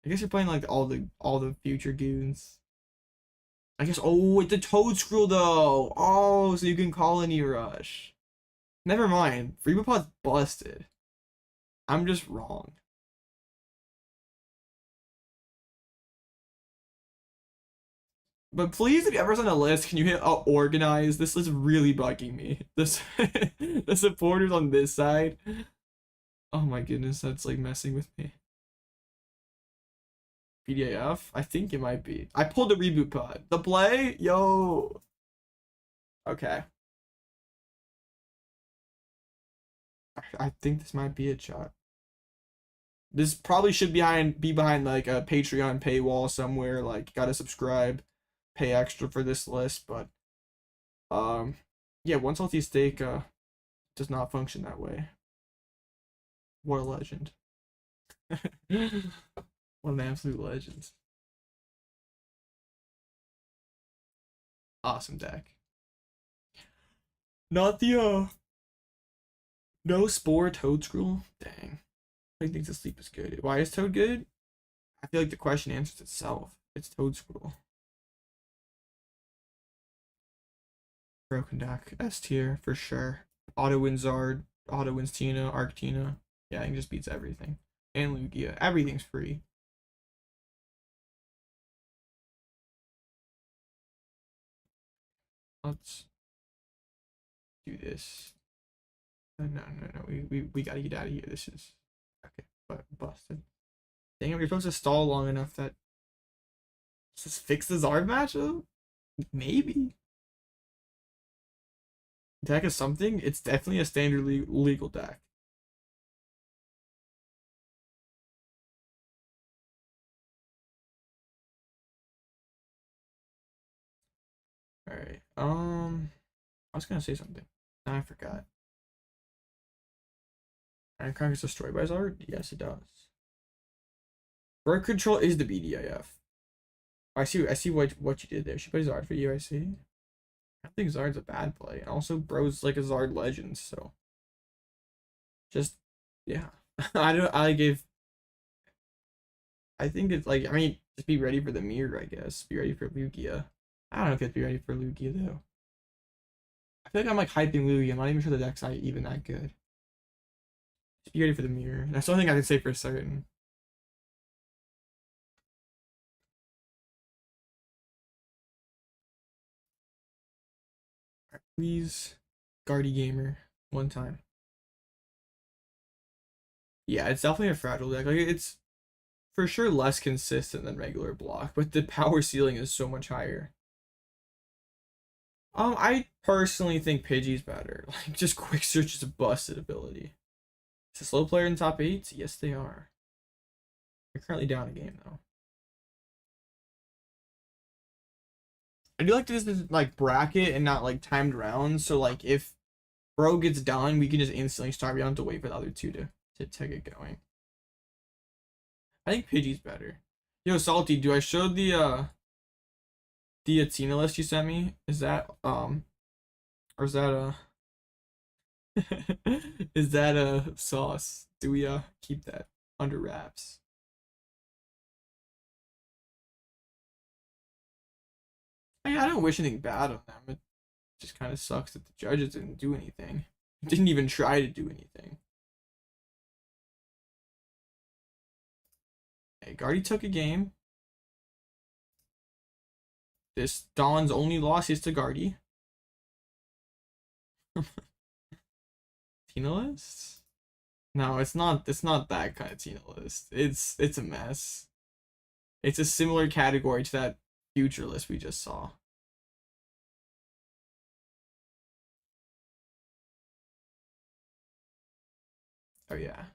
I guess you're playing like all the future goons. I guess it's a Toadscruel though. Oh, so you can Colony Rush. Never mind. Reboot Bot's busted. I'm just wrong. But please, if you ever send a list, can you hit organize? This is really bugging me. This the supporters on this side. Oh my goodness, that's like messing with me. PDAF? I think it might be. I pulled the reboot pod. The play? Yo. Okay. I think this might be it, chat. This probably should be behind like a Patreon paywall somewhere. Like, gotta subscribe, pay extra for this list. But yeah, One Salty Steak does not function that way. What a legend. What an absolute legend. Awesome deck. Not the no Spore Toadscruel? Dang. I think the sleep is good. Why is Toad good? I feel like the question answers itself. It's Toadscruel. Broken deck. S tier for sure. Auto wins Zard. Auto wins Tina. Arctina. Yeah, it just beats everything. And Lugia. Everything's free. Let's do this. No. We gotta get out of here. This is okay, but busted. Dang it, we're supposed to stall long enough that just fix the Zard matchup? Maybe. Deck is something. It's definitely a standard legal deck. Alright. I was gonna say something. I forgot. Iron Crown gets destroyed by Zard? Yes, it does. Bird Control is the BDIF. I see what you did there. She plays Zard for UIC. I don't think Zard's a bad play. And also, bro's like a Zard legend, so Just yeah. I don't. I gave. I think it's like, I mean, just be ready for the mirror, I guess. Be ready for Lugia. I don't know if you have to be ready for Lugia though. I feel like I'm like hyping Lugia. I'm not even sure the deck's even that good. Just be ready for the mirror. That's the only thing I can say for certain. Alright, please, Guardy Gamer, one time. Yeah, it's definitely a fragile deck. Like, it's for sure less consistent than regular block, but the power ceiling is so much higher. I personally think Pidgey's better. Like, just quick search is a busted ability. Is a slow player in top 8? Yes, they are. They're currently down a game though. I do like this is like bracket and not like timed rounds. So like if Bro gets done, we can just instantly start. We don't have to wait for the other two to get going. I think Pidgey's better. Yo, Salty, do I show the Athena list you sent me? Is that or is that is that a sauce? Do we keep that under wraps? I don't wish anything bad on them. It just kind of sucks that the judges didn't do anything. Didn't even try to do anything. Hey, Guardy took a game. This Dawn's only loss is to Guardy. Tina list? No, it's not. It's not that kind of Tina list. It's a mess. It's a similar category to that future list we just saw. Oh yeah.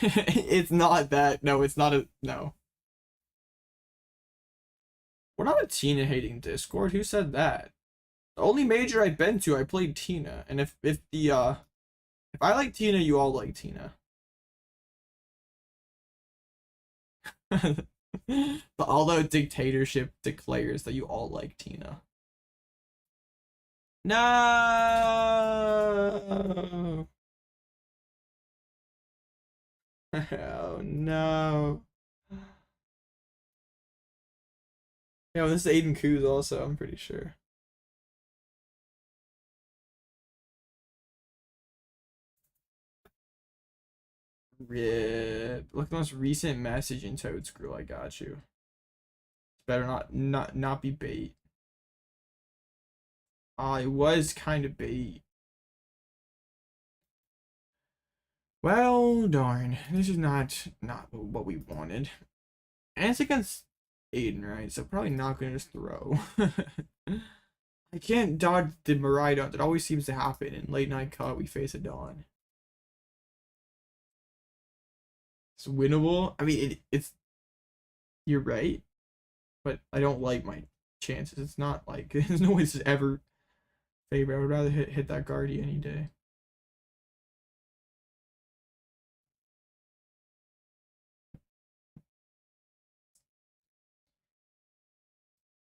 It's not that. No, it's not a no. We're not a Tina hating Discord. Who said that? The only major I've been to, I played Tina, and if I like Tina, you all like Tina. But although dictatorship declares that you all like Tina. No. Oh no. Yeah, well, this is Aiden Kuz also, I'm pretty sure. Rip. Look at the most recent message in Toad Screw. I got you. Better not be bait. It was kind of bait. Well, darn. This is not what we wanted. And it's against Aiden, right? So probably not gonna just throw. I can't dodge the Miraidon. That always seems to happen in late night cut. We face a Dawn. It's winnable. I mean, it's you're right, but I don't like my chances. It's not like there's no way this is ever favorite. I would rather hit that Guardy any day.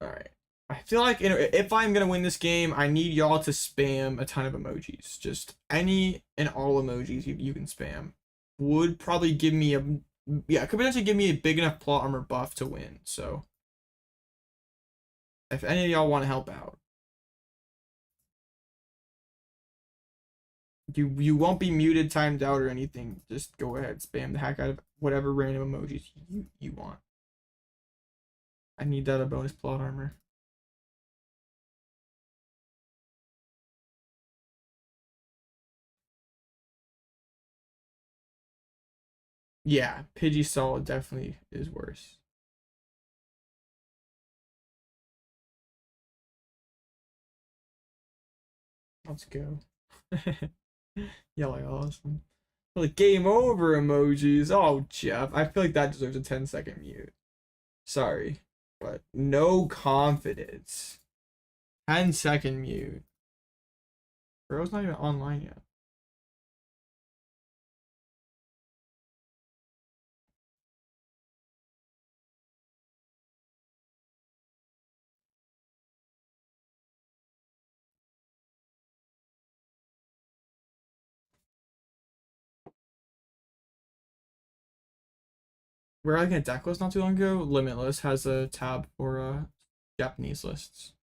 All right. I feel like if I'm gonna win this game, I need y'all to spam a ton of emojis. Just any and all emojis you can spam would probably give me a yeah, could potentially give me a big enough plot armor buff to win. So if any of y'all want to help out, you won't be muted, timed out, or anything. Just go ahead, spam the heck out of whatever random emojis you want. I need that a bonus plot armor. Yeah, Pidgey Solid definitely is worse. Let's go. Yellow awesome. Like game over emojis. Oh, Jeff. I feel like that deserves a 10-second mute. Sorry, but no confidence. 10-second mute. Bro's not even online yet. We're looking at deck lists not too long ago. Limitless has a tab for Japanese lists.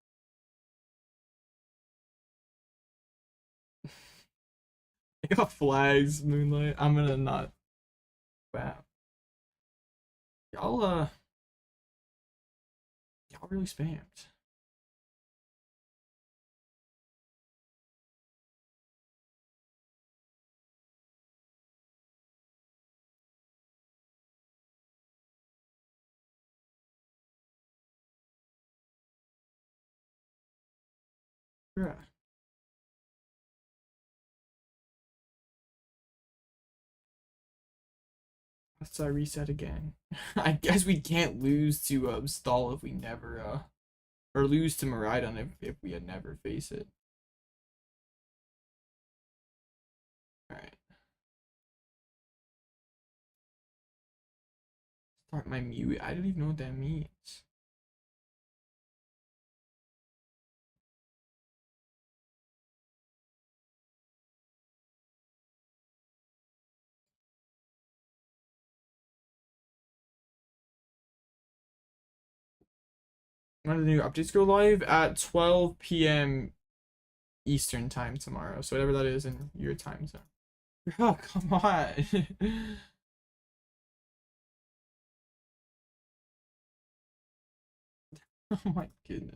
I got flags, Moonlight. I'm gonna not. Wow. Y'all y'all really spammed. Yeah. Let's reset again. I guess we can't lose to stall if we never or lose to Miraidon if we had never face it. Alright. Start my mute. I don't even know what that means. When do the new updates go live? At 12 p.m. Eastern time tomorrow. So whatever that is in your time zone. Oh, come on. Oh my goodness.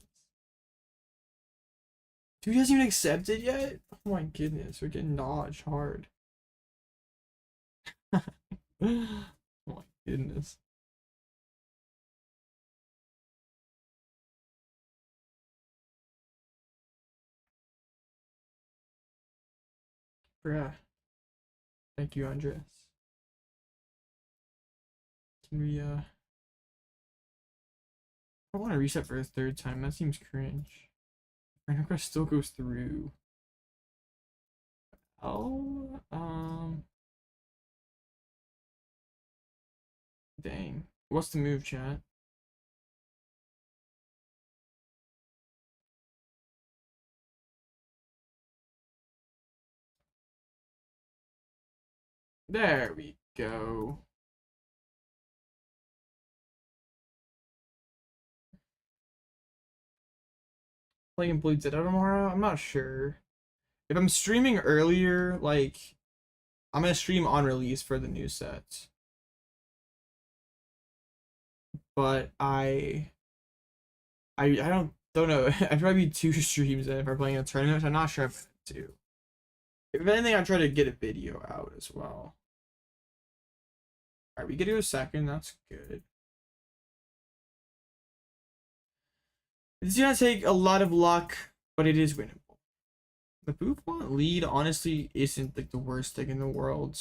Dude hasn't even accepted yet? Oh my goodness, we're getting dodged hard. Oh my goodness. Bruh. Thank you, Andres. Can we I want to reset for a third time. That seems cringe. Random Crush still goes through. Oh, dang. What's the move, chat? There we go. Playing Blue Ditto tomorrow? I'm not sure. If I'm streaming earlier, like, I'm gonna stream on release for the new sets. But I don't know. I'd probably be 2 streams in if I'm playing a tournament, which I'm not sure if I do. If anything, I'd try to get a video out as well. Alright, we get to a second, that's good. It's gonna take a lot of luck, but it is winnable. The Bouffalant lead honestly isn't like the worst thing in the world.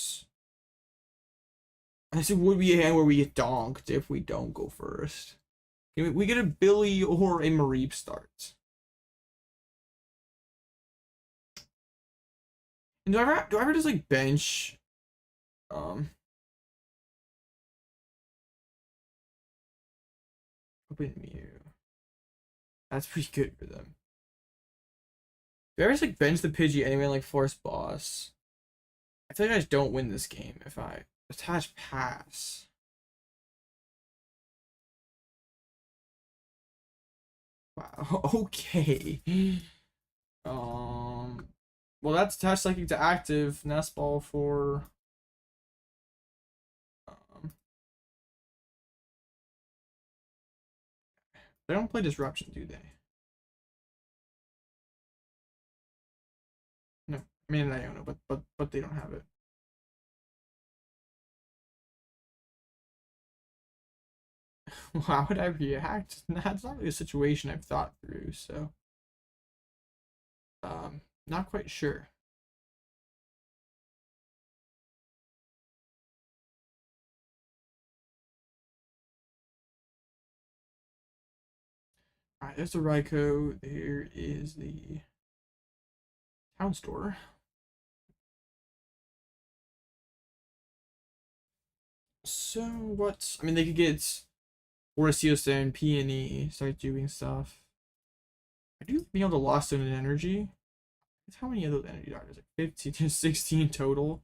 I guess it would be a hand where we get donked if we don't go first. We get a Billy or a Mareep start. And do I ever just like bench open Mew? That's pretty good for them. Do I ever just like bench the Pidgey anyway like force boss? I feel like I just don't win this game if I attach pass. Wow, okay. Well, that's attach psychic to active Nest Ball for they don't play disruption, do they? No, I mean Iono, but they don't have it. How would I react? That's not really a situation I've thought through, so not quite sure. Alright, there's the Raikou. There is the town store. So what? I mean, they could get Orseosa and Peony, start doing stuff. I do being able to lost in an energy. How many of those energy darters? Like 15 to 16 total.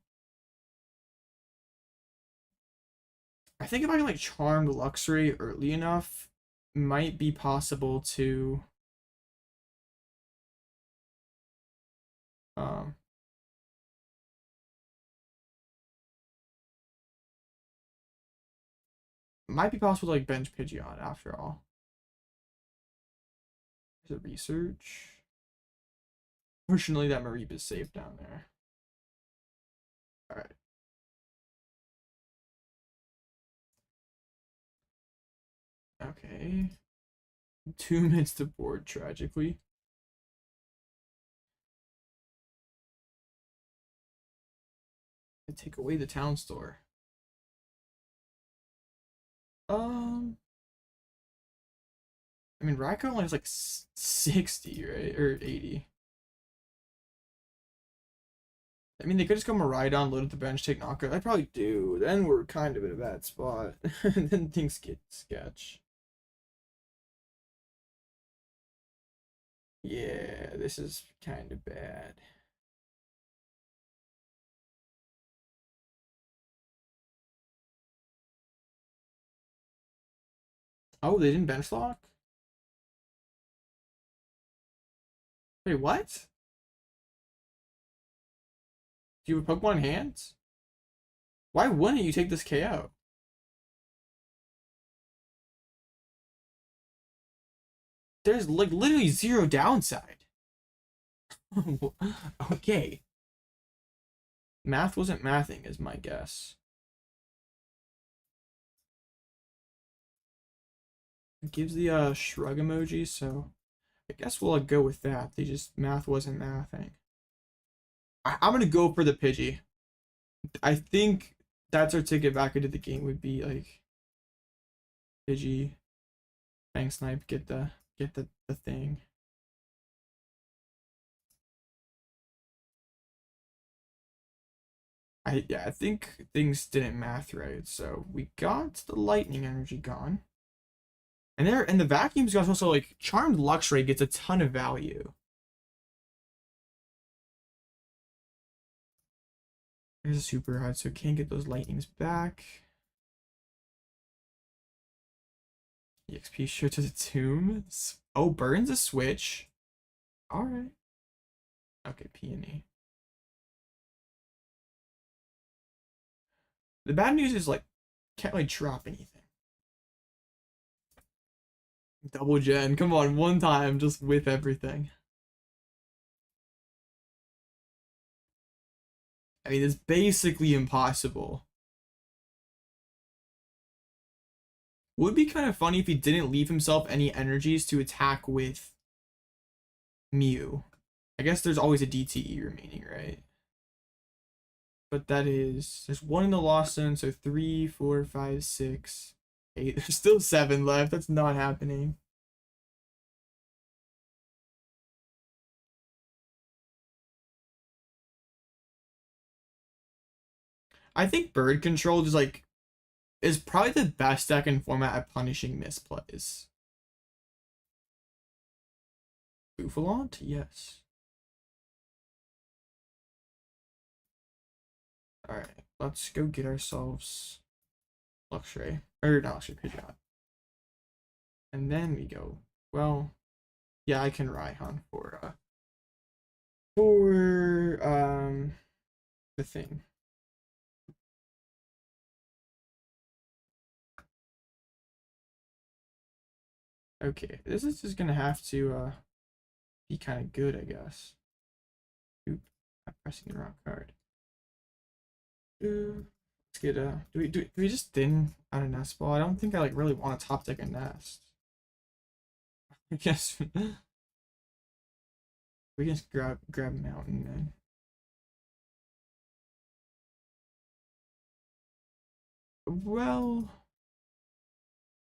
I think if I can like charm Luxray early enough, it might be possible to um might be possible to like bench Pidgeot after all. There's a research. Fortunately, that Mareep is safe down there. Alright. Okay. 2 minutes to board, tragically. I take away the town store. I mean, Raikou only has like 60, right? Or 80. I mean, they could just go Miraidon, load at the bench, take knockout. I probably do. Then we're kind of in a bad spot. And then things get sketch. Yeah, this is kind of bad. Oh, they didn't bench lock? Wait, what? Do you have a Pokemon in hand? Why wouldn't you take this KO? There's like literally zero downside. Okay. Math wasn't mathing is my guess. It gives the shrug emoji, so I guess we'll go with that. They just math wasn't mathing. I'm gonna go for the Pidgey. I think that's our ticket back into the game would be like Pidgey, Fang Snipe, get the thing. I think things didn't math right, so we got the lightning energy gone. And the vacuum's got also like Charmed Luxray gets a ton of value. There's a super hard, so can't get those lightnings back. EXP shirt to the tomb. Oh, burns a switch. Alright. Okay, Peony. The bad news is like can't really drop anything. Double gen, come on, one time, just with everything. I mean, it's basically impossible. Would be kind of funny if he didn't leave himself any energies to attack with Mew. I guess there's always a DTE remaining, right? But that is, there's 1 in the Lost Zone, so 3, 4, 5, 6, 8. There's still 7 left. That's not happening. I think Bird Control is probably the best deck in format at punishing misplays. Bouffalant? Yes. Alright, let's go get ourselves Luxray. Or not Luxray, Pidgeot. And then we go, well, yeah, I can Raihan for the thing. Okay, this is just gonna have to be kind of good, I guess. Oop, I'm pressing the wrong card. Let's get do we just thin out a Nest Ball? I don't think I like really want to top deck a Nest. I guess we can just grab Mountain then. Well,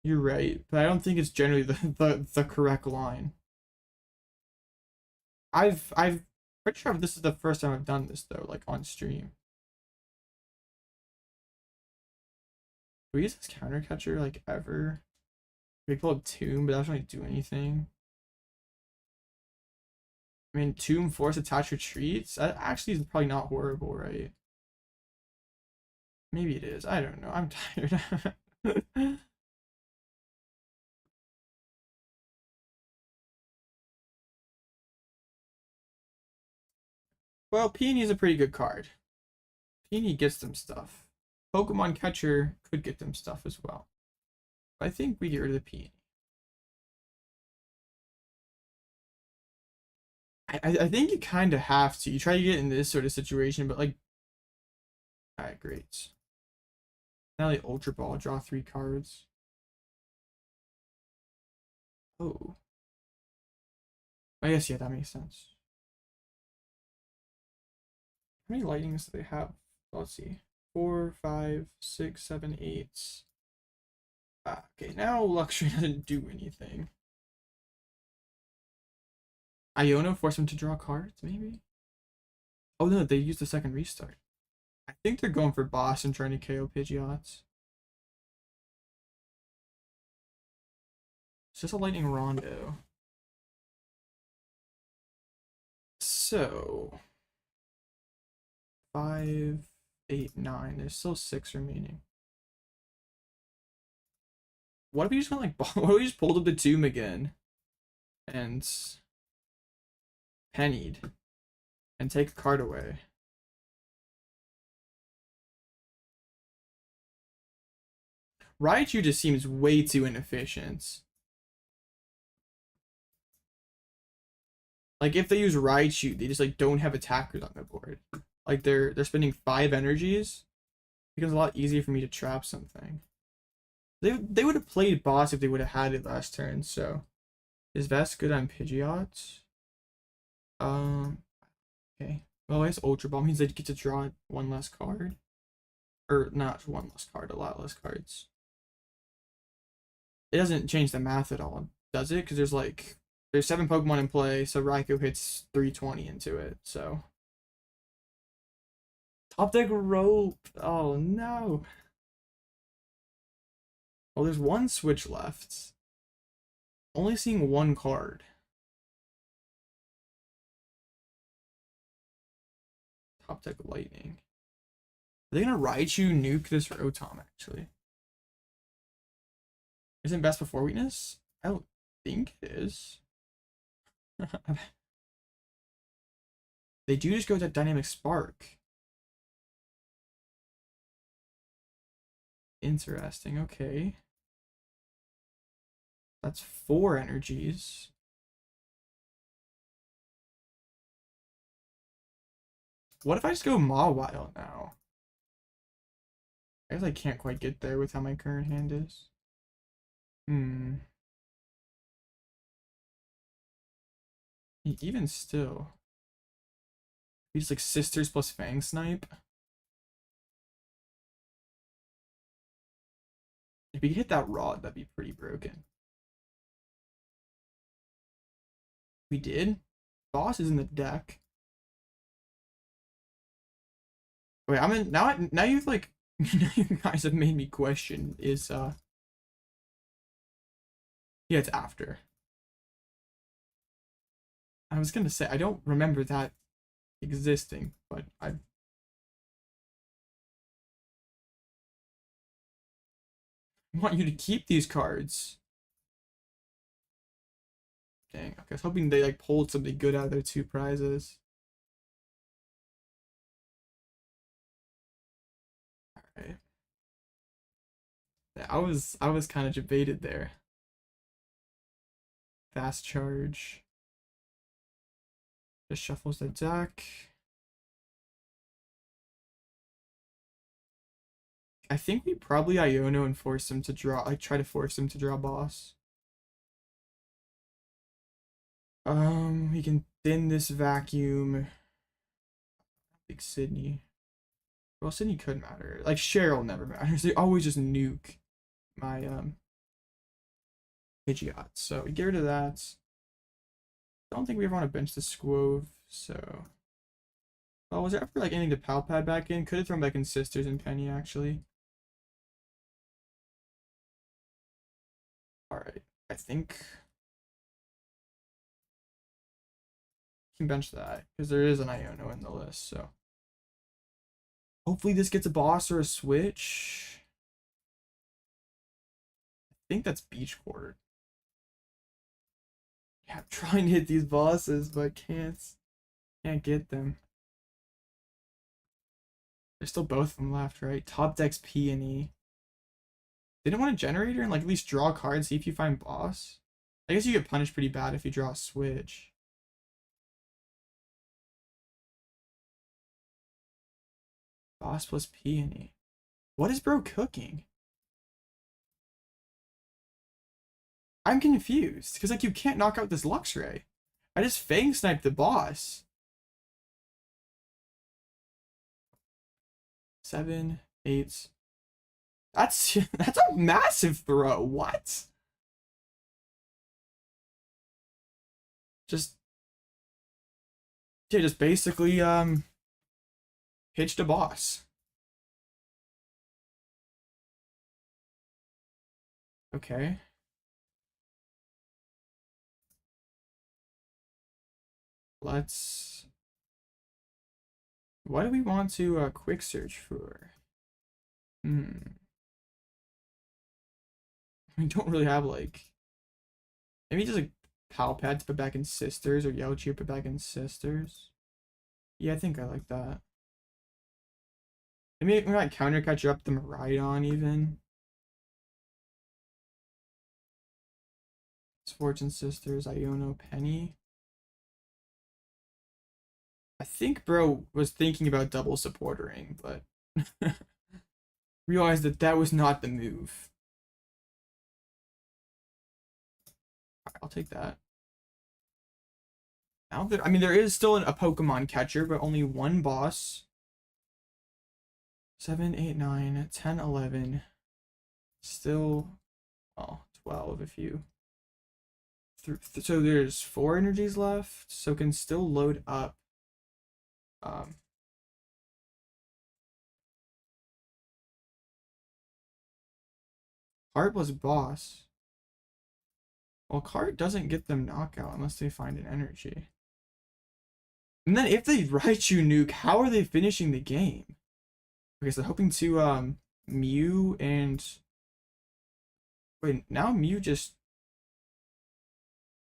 you're right, but I don't think it's generally the correct line. I've pretty sure this is the first time I've done this though, like on stream. We use this counter catcher like ever? We pull up Tomb, but that doesn't really do anything. I mean, Tomb, Force, Attach, Retreats. That actually is probably not horrible, right? Maybe it is. I don't know. I'm tired. Well, Peony is a pretty good card. Peony gets them stuff. Pokemon Catcher could get them stuff as well. But I think we get rid of the Peony. I think you kind of have to. You try to get in this sort of situation, but like... Alright, great. Now the Ultra Ball, draw 3 cards. Oh. I guess, yeah, that makes sense. How many lightnings do they have? Let's see. 4, 5, 6, 7, 8. Okay, now Luxray doesn't do anything. Iono force him to draw cards, maybe? Oh no, they used the second restart. I think they're going for boss and trying to KO Pidgeots. It's just a lightning rondo. So 5, 8, 9. There's still 6 remaining. What if we just went like what if we just pulled up the tomb again and pennied and take a card away? Raichu just seems way too inefficient. Like if they use Raichu, they just like don't have attackers on the board. Like they're spending 5 energies. It becomes a lot easier for me to trap something. They would have played boss if they would have had it last turn. So is Vest good on Pidgeot? Okay. Well, I guess Ultra Ball means they get to draw 1 less card. Or not 1 less card, a lot less cards. It doesn't change the math at all, does it? Because there's 7 Pokemon in play, so Raikou hits 320 into it, so. Top deck rope. Oh no. Oh, there's 1 switch left. Only seeing 1 card. Top deck lightning. Are they gonna Raichu nuke this Rotom actually? Isn't best before weakness? I don't think it is. They do just go to Dynamic Spark. Interesting, okay. That's 4 energies. What if I just go Mawile now? I guess I can't quite get there with how my current hand is. Even still. He's like Sisters plus Fang Snipe. If we hit that rod, that'd be pretty broken. We did? Boss is in the deck. Wait, I'm in now you've like now you guys have made me question yeah, it's after. I was gonna say I don't remember that existing, but I want you to keep these cards. Dang, I was hoping they like pulled something good out of their 2 prizes. Alright. Yeah, I was kind of debated there. Fast charge. Just shuffles the deck. I think we probably Iono and force him to draw, like try to force him to draw boss. We can thin this vacuum. I think Sidney. Well, Sidney could matter. Like Cheryl never matters. They always just nuke my Pidgeot. So we get rid of that. I don't think we ever want to bench the Skwovet, so. Oh, was there ever like anything to Pal Pad back in? Could have thrown back in Sisters and Penny actually. Alright. I think can bench that because there is an Iono in the list, so Hopefully this gets a boss or a switch. I think that's Beach Quarter. Yeah, I'm trying to hit these bosses, but can't get them. There's still both of them left, right? Top decks P and E. Didn't want a generator and like at least draw a card, see if you find boss. I guess you get punished pretty bad if you draw a switch. Boss plus P and E. What is bro cooking? I'm confused because like you can't knock out this Luxray. I just Fang sniped the boss. 7, 8. That's a massive throw. What? Just basically pitched a boss. Okay. Let's. What do we want to quick search for? We don't really have like. Maybe just like Pal Pad to put back in Sisters or Yellow Cheer put back in Sisters. Yeah, I think I like that. Maybe we might counter catch up the Miraidon even. Fortune Sisters, Iono, Penny. I think bro was thinking about double supportering, but realized that was not the move. I'll take that. Now that I mean there is still a Pokemon catcher, but only one boss. 7, 8, 9, 10, 11. Still, well, 12 if you. So there's 4 energies left, so can still load up. Cart was boss. Well, Cart doesn't get them knockout unless they find an energy. And then if they Raichu nuke, how are they finishing the game? Okay, so hoping to Mew and wait, now Mew just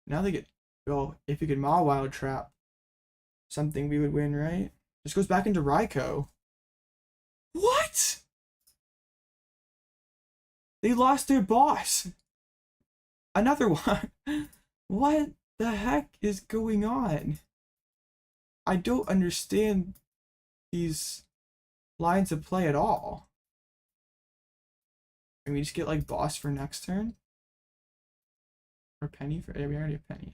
now they get well, if you could Mawile trap something we would win, right? Just goes back into Raikou. What? They lost their boss. Another one. What the heck is going on? I don't understand these lines of play at all. Can we just get like boss for next turn? Or Penny for we already have pennies.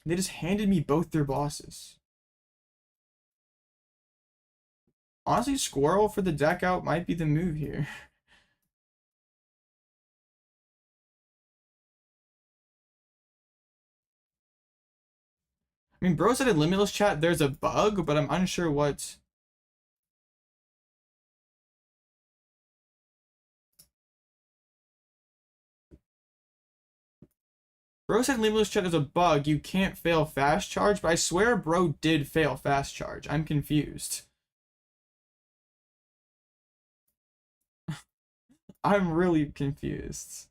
They just handed me both their bosses. Honestly, Squirrel for the deck out might be the move here. I mean, bro said in Limitless chat there's a bug, but I'm unsure what. Bro said in Limitless chat there's a bug, you can't fail fast charge, but I swear bro did fail fast charge. I'm confused. I'm really confused.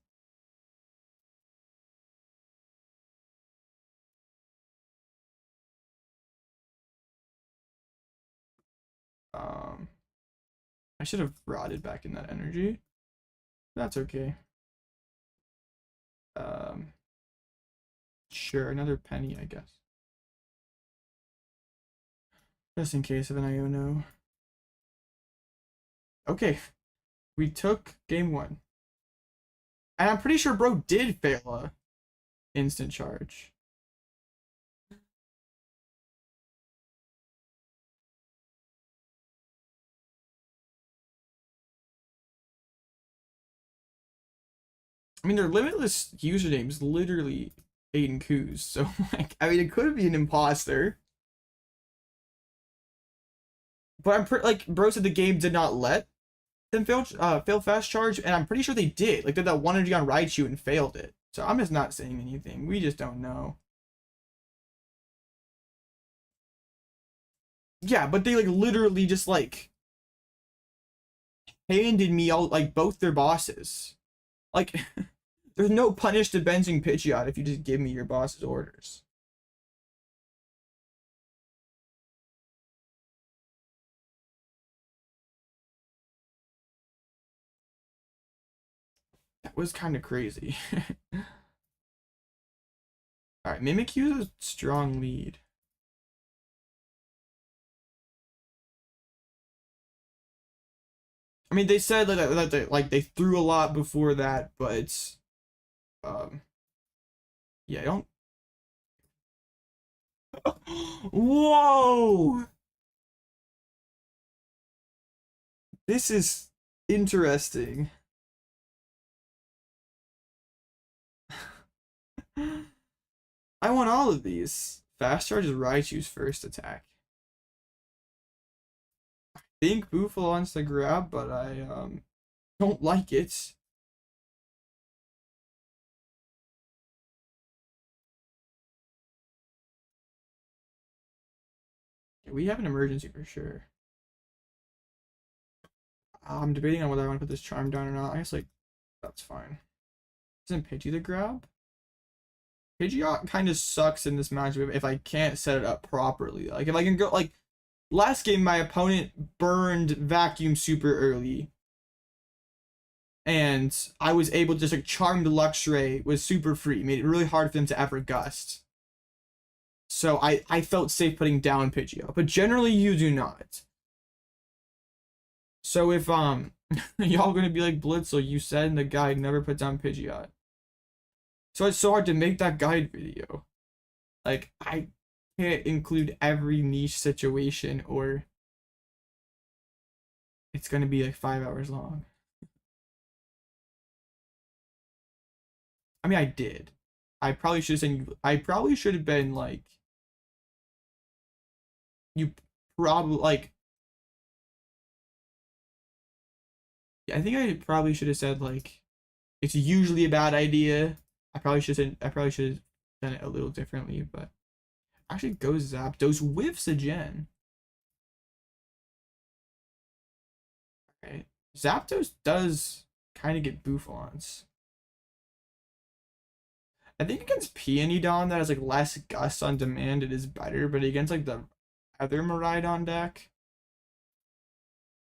I should have rotted back in that energy. That's okay. Sure, another penny, I guess. Just in case of an Iono. Okay. We took game 1. And I'm pretty sure bro did fail a instant charge. I mean, their Limitless username is literally Aiden Coos, so like, I mean, it could be an imposter. But I'm like, bro said the game did not let them fail fast charge, and I'm pretty sure they did. Like, did that one energy on Raichu and failed it. So I'm just not saying anything. We just don't know. Yeah, but they like literally just like handed me all like both their bosses. Like there's no punish to benching Pidgeot if you just give me your boss's orders. That was kind of crazy. Alright, Mimikyu is a strong lead. I mean, they said that they threw a lot before that, but yeah, I don't. Whoa! This is interesting. I want all of these. Fast Charge is Raichu's first attack. I think Bouffalant wants to grab, but I don't like it. Yeah, we have an emergency for sure. I'm debating on whether I want to put this charm down or not. I guess like that's fine. Isn't Pidgey the grab? Pidgeot kind of sucks in this matchup if I can't set it up properly. Like if I can go like last game, my opponent burned Vacuum super early, and I was able to just like charm the Luxray with super free, made it really hard for them to ever gust. So I felt safe putting down Pidgeot, but generally you do not. So if y'all gonna be like Blitzel, you said in the guide never put down Pidgeot. So it's so hard to make that guide video. Like I can't include every niche situation or it's gonna be like 5 hours long. I mean I did. I probably should have said I probably should have been like you probably like I think I probably should have said like it's usually a bad idea. I probably should have done it a little differently, but actually go Zapdos whiffs a gen. Okay. Zapdos does kind of get Bouffalants. I think against Peony that has like less Gust on demand, it is better, but against like the other Miraidon deck.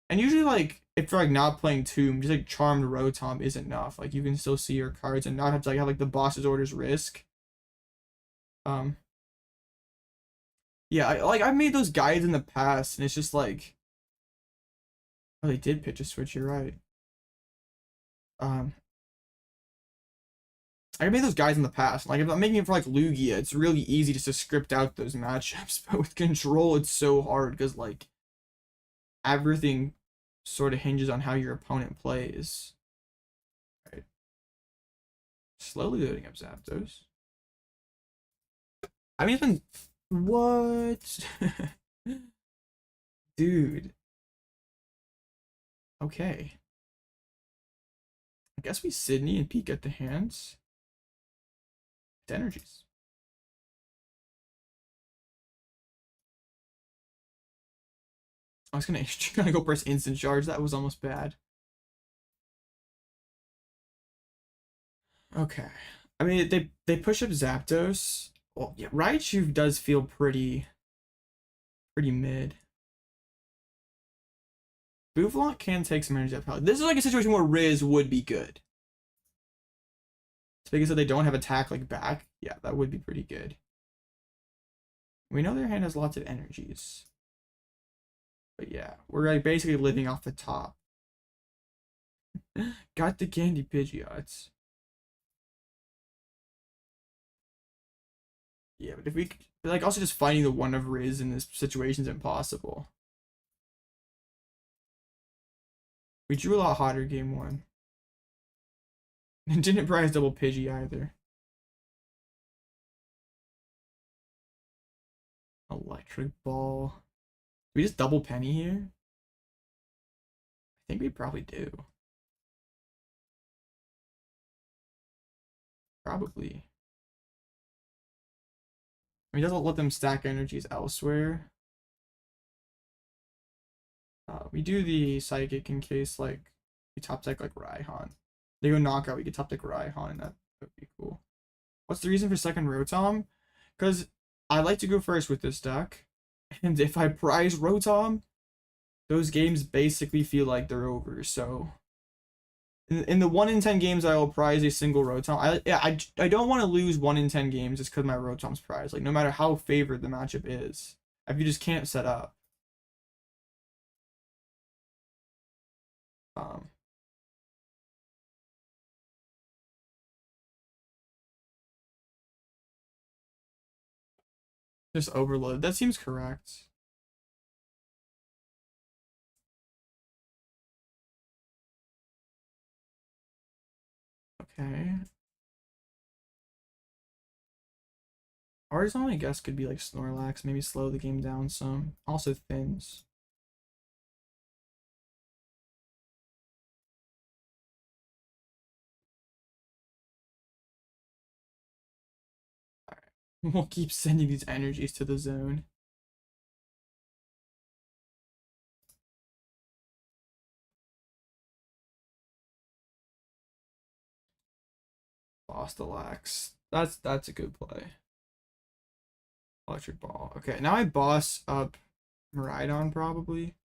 And usually like if you're like not playing Tomb, just like Charmed Rotom is enough. Like you can still see your cards and not have to like have like the boss's orders risk. Yeah, I've made those guides in the past and it's just like oh they did pitch a switch, you're right. I made those guys in the past. Like if I'm making it for like Lugia, it's really easy just to script out those matchups. But with control, it's so hard because like everything sort of hinges on how your opponent plays. Right. Slowly loading up Zapdos. I mean, it's been what, dude. Okay. I guess we Sidney and peek at the hands. Energies. I was gonna go press instant charge. That was almost bad. Okay. I mean, they push up Zapdos. Well, yeah, Raichu does feel pretty mid. Bouffalant can take some energy out. This is like a situation where Riz would be good. It's because they don't have attack like back. Yeah, that would be pretty good. We know their hand has lots of energies. But yeah, we're like basically living off the top. Got the candy Pidgeots. Yeah, but if we like also just finding the one of Riz in this situation is impossible. We drew a lot hotter game one. And didn't prize double Pidgey either. Electric Ball. Do we just double Penny here? I think we probably do. Probably. I mean, it doesn't let them stack energies elsewhere. We do the Psychic in case, like, we top deck, like, Raihan. They go knockout, we could top deck Raihan, and that would be cool. What's the reason for second Rotom? Because I like to go first with this deck, and if I prize Rotom, those games basically feel like they're over, so... In the 1 in 10 games I will prize a single Rotom. I don't want to lose 1 in 10 games just because my Rotom's prized. Like, no matter how favored the matchup is. If you just can't set up. Just overload. That seems correct. Okay. Artazon, I guess, could be like Snorlax. Maybe slow the game down some. Also thins. Alright. We'll keep sending these energies to the zone. Lost the Lax. That's a good play. Electric Ball. Okay, now I boss up Miraidon probably.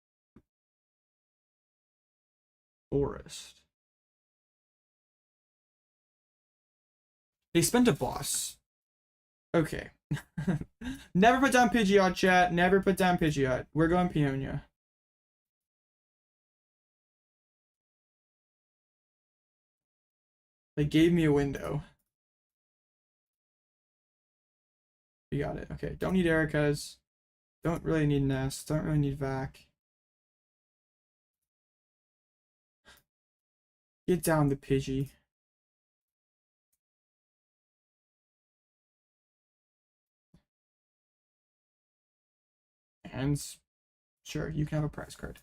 Forest. They spent a boss. Okay. Never put down Pidgeot, chat. Never put down Pidgeot. We're going Peonia. They gave me a window. You got it. Okay. Don't need Erika's. Don't really need Nest. Don't really need Vac. Get down the Pidgey. And sure, you can have a prize card.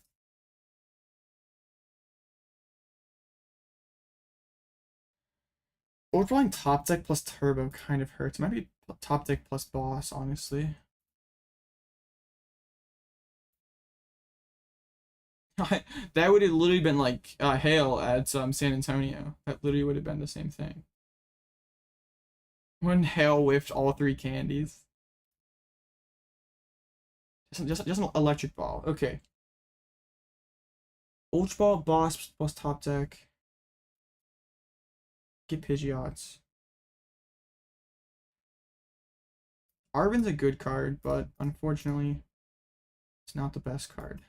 Overflowing top deck plus turbo kind of hurts. It might be top deck plus boss, honestly. That would have literally been like hail at San Antonio. That literally would have been the same thing. When hail whiffed all 3 candies. Just an electric ball. Okay. Ultra Ball, boss plus top deck. Get Pidgeots. Arven's a good card, but unfortunately, it's not the best card.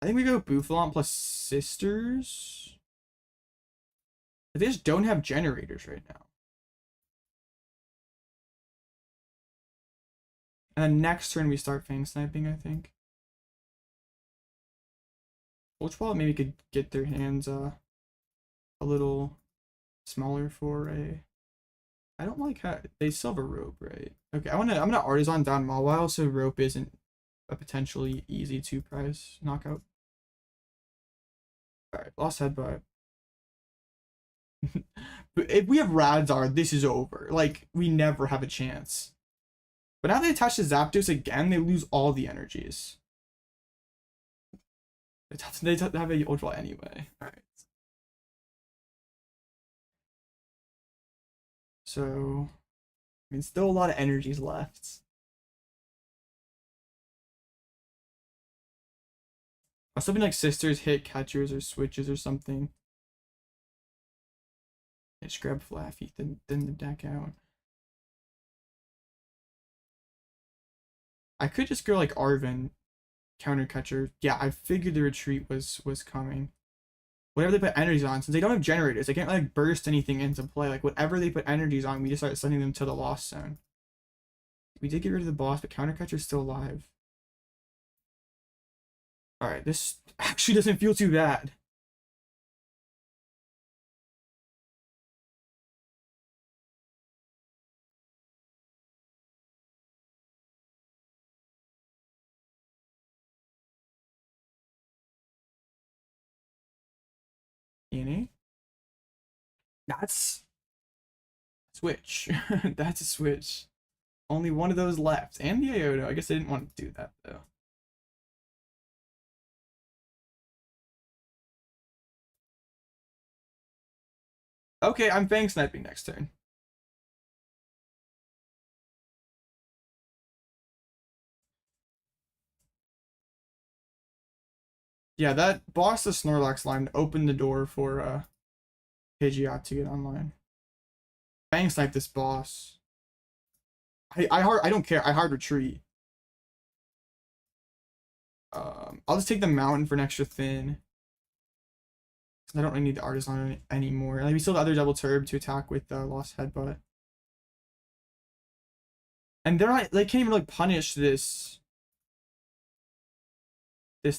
I think we go Bouffalant plus Sisters. They just don't have generators right now. And then next turn we start Fang Sniping, I think. Ultra Ball maybe could get their hands a little smaller for a... I don't like how they still have a rope, right? Okay, I'm gonna Artazon down Mawile so rope isn't a potentially easy 2 prize knockout. Alright, lost headbutt. But if we have Radzar, this is over. Like, we never have a chance. But now they attach the Zapdos again, they lose all the energies. They have a Ultra anyway. Alright. So, I mean, still a lot of energies left. Something like Sisters hit catchers or switches or something. Just grab Flaffy, then the deck out. I could just go like Arven, counter catcher. Yeah, I figured the retreat was coming. Whatever they put energies on, since they don't have generators, they can't like burst anything into play. Like whatever they put energies on, we just start sending them to the lost zone. We did get rid of the boss, but counter catcher's still alive. Alright, this actually doesn't feel too bad. DNA? That's Switch. That's a switch. Only one of those left. And the Iono. I guess I didn't want to do that, though. Okay, I'm Fang Sniping next turn. Yeah, that boss the Snorlax line opened the door for Pidgeot to get online. Fang Snipe this boss. I don't care. I hard retreat. I'll just take the mountain for an extra thin. I don't really need the Artazon anymore. Like, we still have the other double turb to attack with Lost Headbutt. And they're not, they can't even like punish this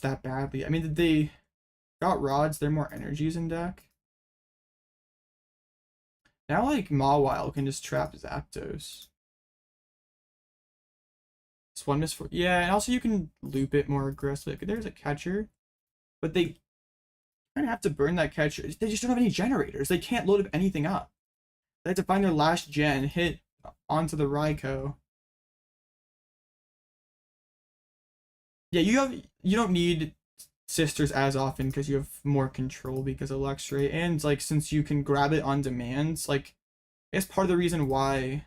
that badly. I mean, they got rods, they're more energies in deck. Now like Mawile can just trap Zapdos. It's one miss for, yeah, and also you can loop it more aggressively. There's a catcher, but they kind of have to burn that catcher. They just don't have any generators. They can't load anything up. They have to find their last gen, hit onto the Raikou. Yeah, you don't need sisters as often because you have more control because of Luxray, and like since you can grab it on demand, like I guess part of the reason why.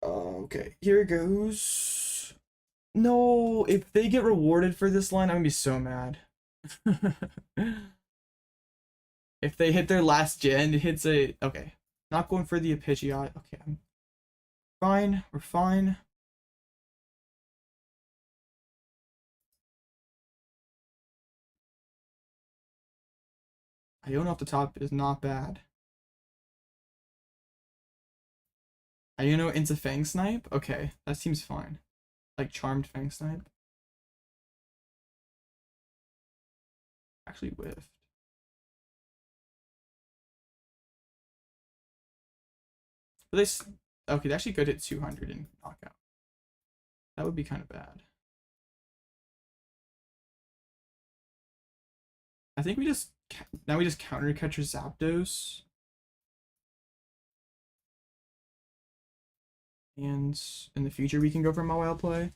Okay, here it goes. No, if they get rewarded for this line, I'm gonna be so mad. If they hit their last gen, it hits a, okay, not going for the Pidgeot. Okay, I'm fine. We're fine. Iono off the top is not bad. Iono into Fang Snipe? Okay, that seems fine. Like Charmed Fang Snipe. Actually whiffed. But okay, they actually could hit 200 and knockout. That would be kind of bad. I think we just counter catcher Zapdos. And in the future we can go for Mawile play.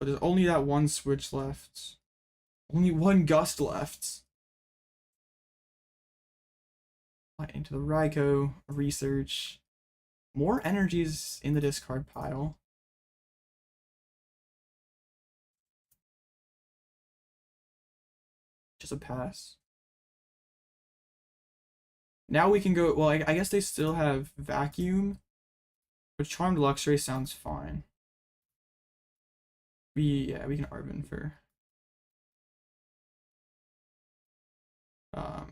But there's only that one switch left. Only one gust left. Into the Raikou, research. More energies in the discard pile. Just a pass. Now we can go, well, I guess they still have Vacuum, but Charmed Luxray sounds fine. Yeah, we can Arven for.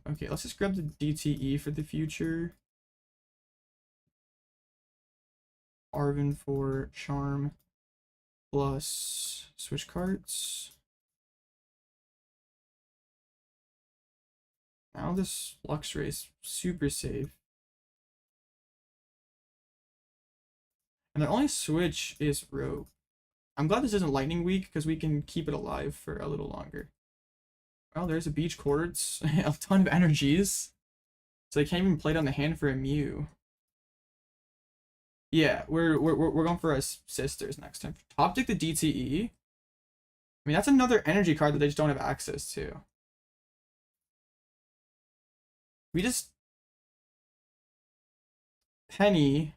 Okay, let's just grab the DTE for the future. Arven for Charm plus switch carts. Now this Luxray is super safe. And their only switch is Rogue. I'm glad this isn't Lightning Week because we can keep it alive for a little longer. Well, there's a Beach Quartz, a ton of energies. So they can't even play it on the hand for a Mew. Yeah, we're going for our sisters next time. Top deck the DTE. I mean, that's another energy card that they just don't have access to. We just Penny.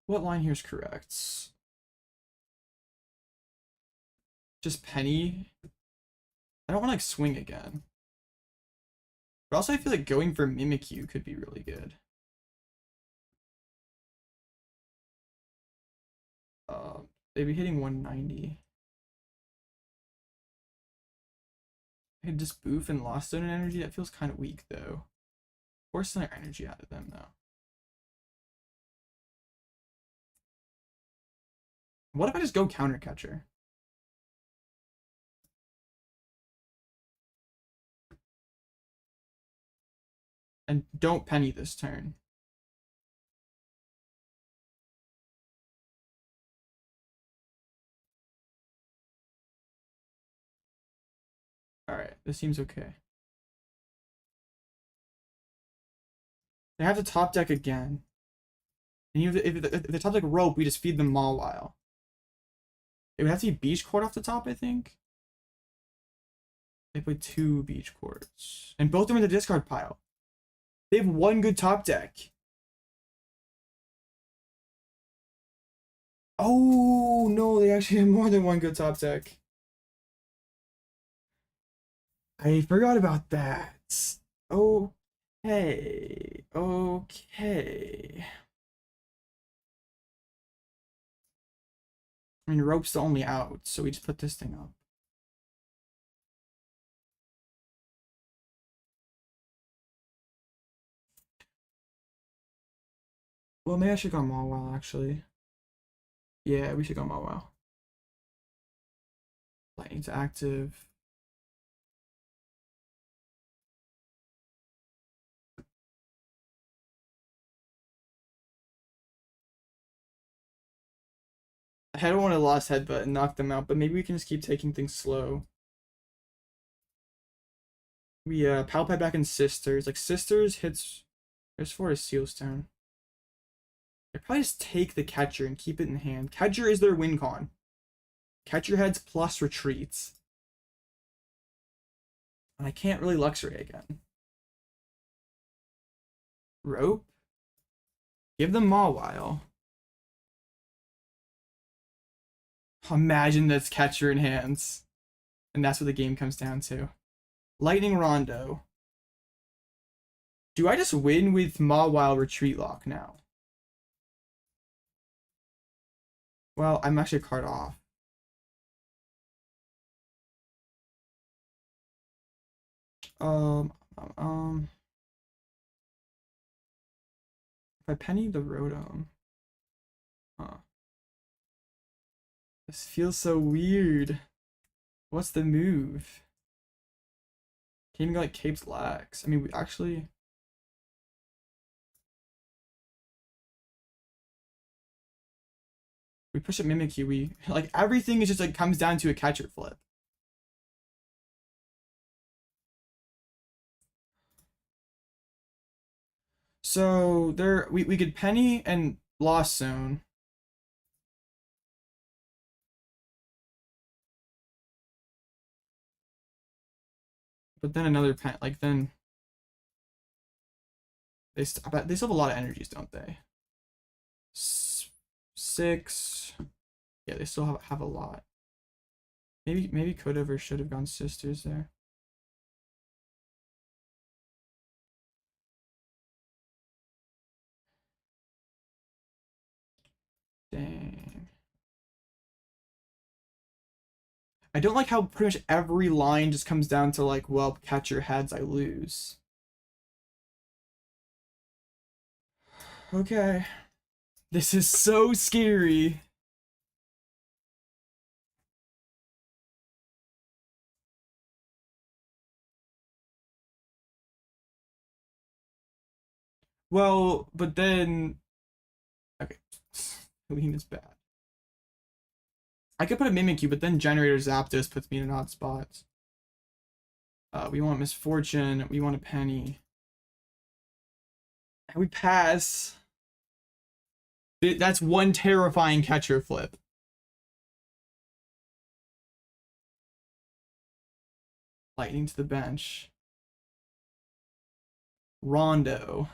What line here is correct? Just Penny. I don't want to like swing again. But also I feel like going for Mimikyu could be really good. They'd be hitting 190. I could just boof and lost zone energy. That feels kind of weak though. Forcing their energy out of them though. What if I just go counter catcher? And don't Penny this turn. Alright, this seems okay. They have to top deck again. And if the top deck Rope, we just feed them Mawile. It would have to be Beach Court off the top, I think. They play 2 Beach Courts. And both of them in the discard pile. They have 1 good top deck. Oh, no, they actually have more than 1 good top deck. I forgot about that. Okay. Okay. I mean, Rope's the only out, so we just put this thing up. Well, maybe I should go Mawile, actually. Yeah, we should go Mawile. Lightning's active. I don't want to Lost Headbutt and knock them out, but maybe we can just keep taking things slow. We Pal Pad back in Sisters. Like Sisters hits. There's 4 Sealstone. They probably just take the Catcher and keep it in hand. Catcher is their win con. Catcher heads plus retreats. And I can't really Luxray again. Rope. Give them Mawile. Imagine that's Catcher in hands. And that's what the game comes down to. Lightning Rondo. Do I just win with Mawile Retreat Lock now? Well, I'm actually a card off. If I Penny the Rotom. Huh. This feels so weird. What's the move? Can't even go like Cape's Lax. I mean, we actually. We push up Mimikyu. We like everything is just like comes down to a catcher flip. So there we could Penny and Lost Zone. But then another pen, like then they still have a lot of energies, don't they? 6. Yeah, they still have a lot. Maybe could have or should have gone Sisters there. Dang. I don't like how pretty much every line just comes down to like, well, Catcher heads, I lose. Okay. This is so scary. Well, but then... Okay. Helene is bad. I could put a Mimikyu, but then Generator Zapdos puts me in an odd spot. We want Misfortune. We want a Penny. And we pass. That's one terrifying catcher flip. Lightning to the bench. Rondo.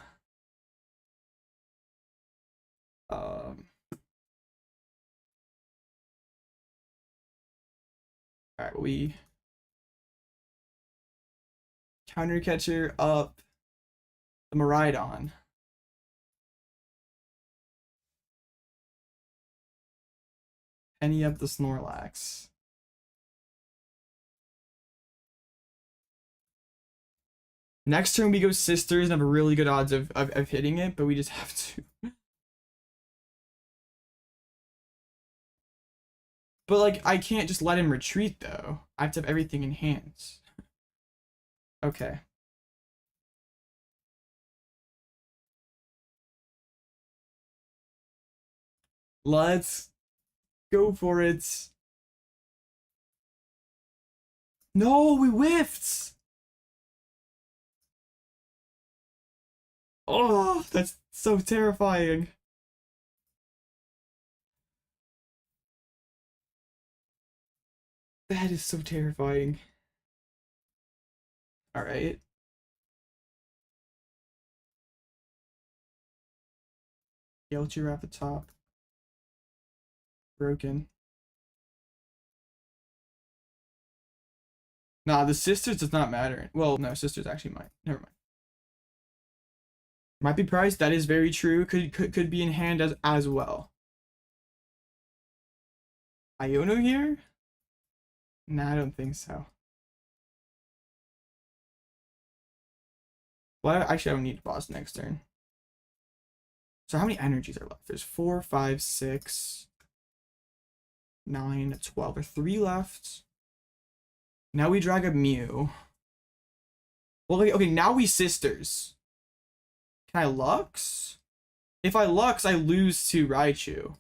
Alright, we counter catcher up the Miraidon. Penny up the Snorlax. Next turn we go Sisters and have a really good odds of hitting it, but we just have to. But like I can't just let him retreat though. I have to have everything in hands. Okay. Let's go for it. No, we whiffed. Oh, that's so terrifying. That is so terrifying. All right. Ultra at the top. Broken. Nah, the sisters does not matter. Well, no, sisters actually might. Never mind. Might be priced. That is very true. Could be in hand as well. Iono here? Nah, I don't think so. Well, actually, I don't need boss next turn. So how many energies are left? There's 4, 5, 6, 9, 12. There are 3 left. Now we drag a Mew. Well, okay, now we sisters. Can I Lux? If I Lux, I lose to Raichu.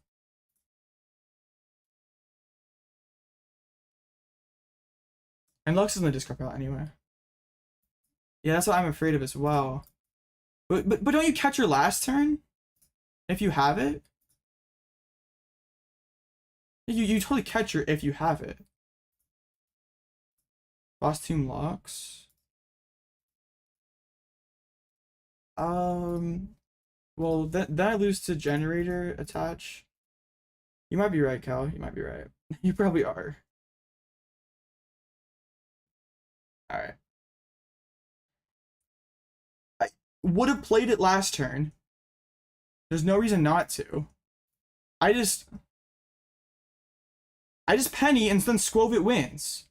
And Lux is in the discard pile anyway. Yeah, that's what I'm afraid of as well. But don't you catch your last turn? If you have it? You totally catch your if you have it. Boss Tomb Lux. Well, then I lose to Generator attach. You might be right, Cal. You might be right. You probably are. Alright. I would have played it last turn. There's no reason not to. I just penny and then Skwovet wins.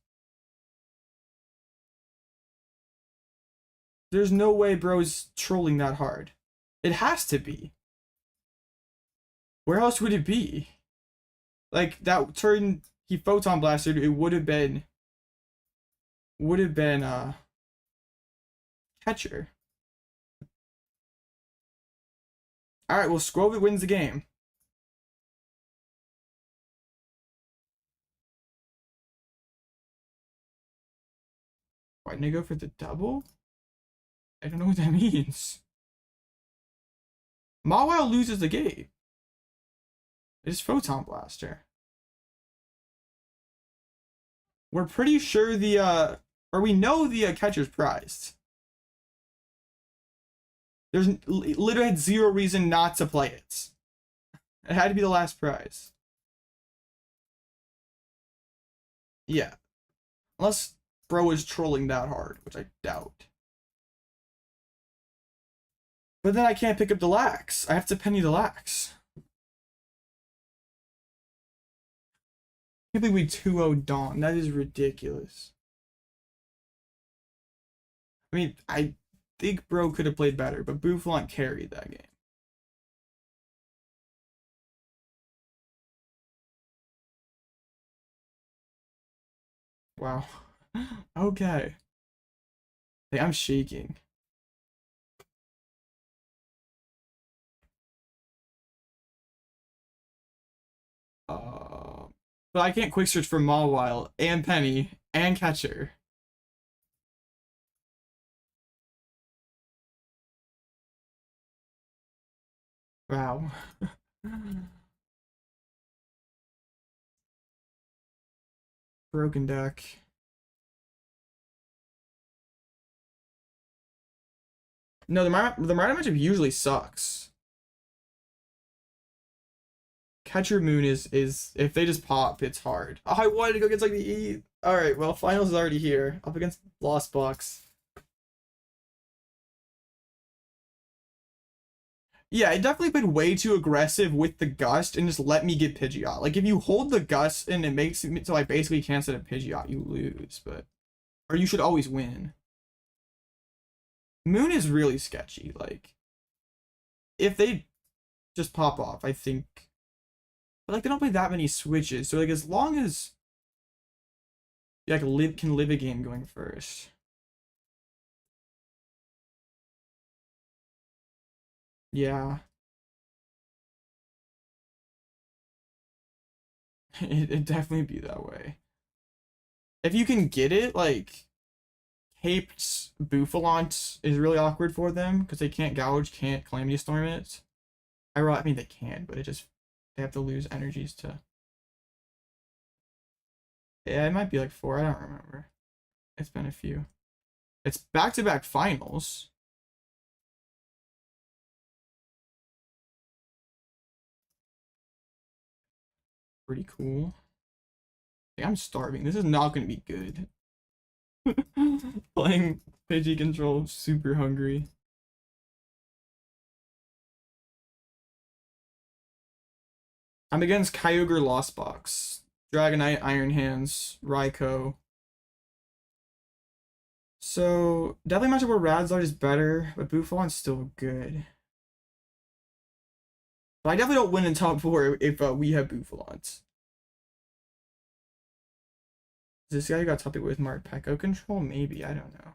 There's no way bro's trolling that hard. It has to be. Where else would it be? Like, that turn he Photon Blasted, it would have been catcher. Alright, well, Skwovet wins the game. Why didn't I go for the double? I don't know what that means. Mawile loses the game. It's Photon Blaster. We're pretty sure the or we know the catcher's prized. There's literally had 0 reason not to play it. It had to be the last prize. Yeah. Unless bro is trolling that hard, which I doubt. But then I can't pick up the lax. I have to penny the lax. I can't believe we 2-0 Dawn. That is ridiculous. I mean, I think bro could have played better, but Bouffalant carried that game. Wow. Okay. Hey, I'm shaking. But I can't quick search for Mawile and Penny and Catcher. Wow. Broken deck. No, the Marta matchup usually sucks. Catcher Moon is if they just pop, it's hard. Oh, I wanted to go against like the E. All right, well, finals is already here. Up against Lost Box. Yeah, it definitely been way too aggressive with the Gust and just let me get Pidgeot. Like, if you hold the Gust and it makes it so I basically can't set a Pidgeot, you lose, but... Or you should always win. Moon is really sketchy, like... If they just pop off, I think... But, like, they don't play that many switches, so, like, as long as... You, like, can live a game going first. Yeah. It'd definitely be that way. If you can get it, like, Caped Bouffalant is really awkward for them because they can't gouge, can't Calamity Storm it. I mean, they can, but they have to lose energies to. Yeah, it might be like 4. I don't remember. It's been a few. It's back-to-back finals. Pretty cool. I'm starving. This is not going to be good. Playing Pidgey control, super hungry. I'm against Kyogre Lost Box, Dragonite, Iron Hands, Raikou. So definitely matchup where Radzard is better, but Bouffalant's still good. But I definitely don't win in top 4 if we have Bouffalant. This guy got top 8 with Marpeco control? Maybe, I don't know.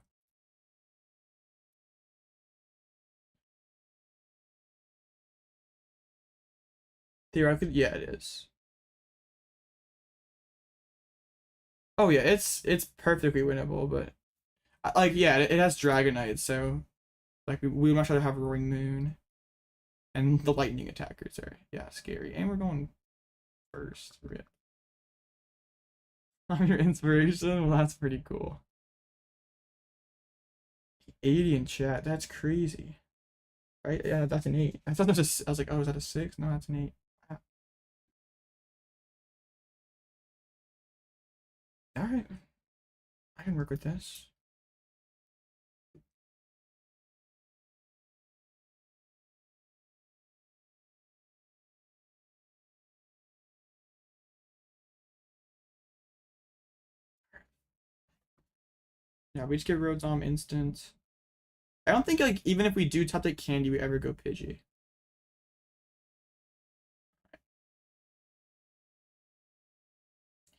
Theoretically, yeah, it is. Oh yeah, it's perfectly winnable, but like yeah, it has Dragonite, so like we would much rather have Roaring Moon, and the lightning attackers are scary, and we're going first. Rip. I'm your inspiration. Well, that's pretty cool. 80 in chat. That's crazy. Right? Yeah, that's an 8. I thought that was I was like, oh, is that a 6? No, that's an 8. Alright. I can work with this. Yeah, we just get Rotom instant. I don't think like even if we do top deck Candy, we ever go Pidgey.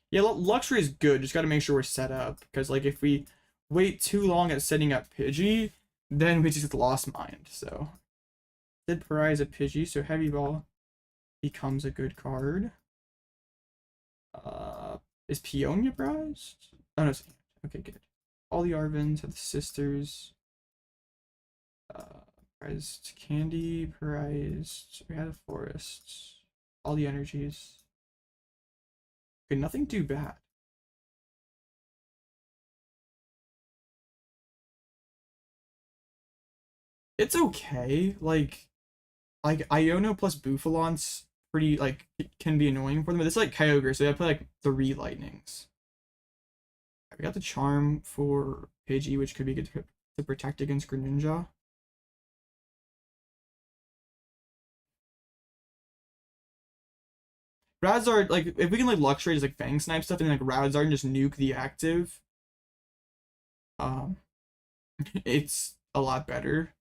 Yeah, Luxray is good. Just got to make sure we're set up because like if we wait too long at setting up Pidgey, then we just get Lost Mind. So did prize a Pidgey, so Heavy Ball becomes a good card. Is Peonia prized? Oh no, okay, good. All the Arvens have the sisters. Prized Candy, prized. We had a forest. All the energies. Okay, nothing too bad. It's okay. Like Iono plus Bouffalant's pretty like can be annoying for them. But it's like Kyogre, so they play like 3 lightnings. We got the charm for Pidgey, which could be good to protect against Greninja. Radzard, like if we can like Luxray just like Fang Snipe stuff and then like Radzard and just nuke the active, it's a lot better.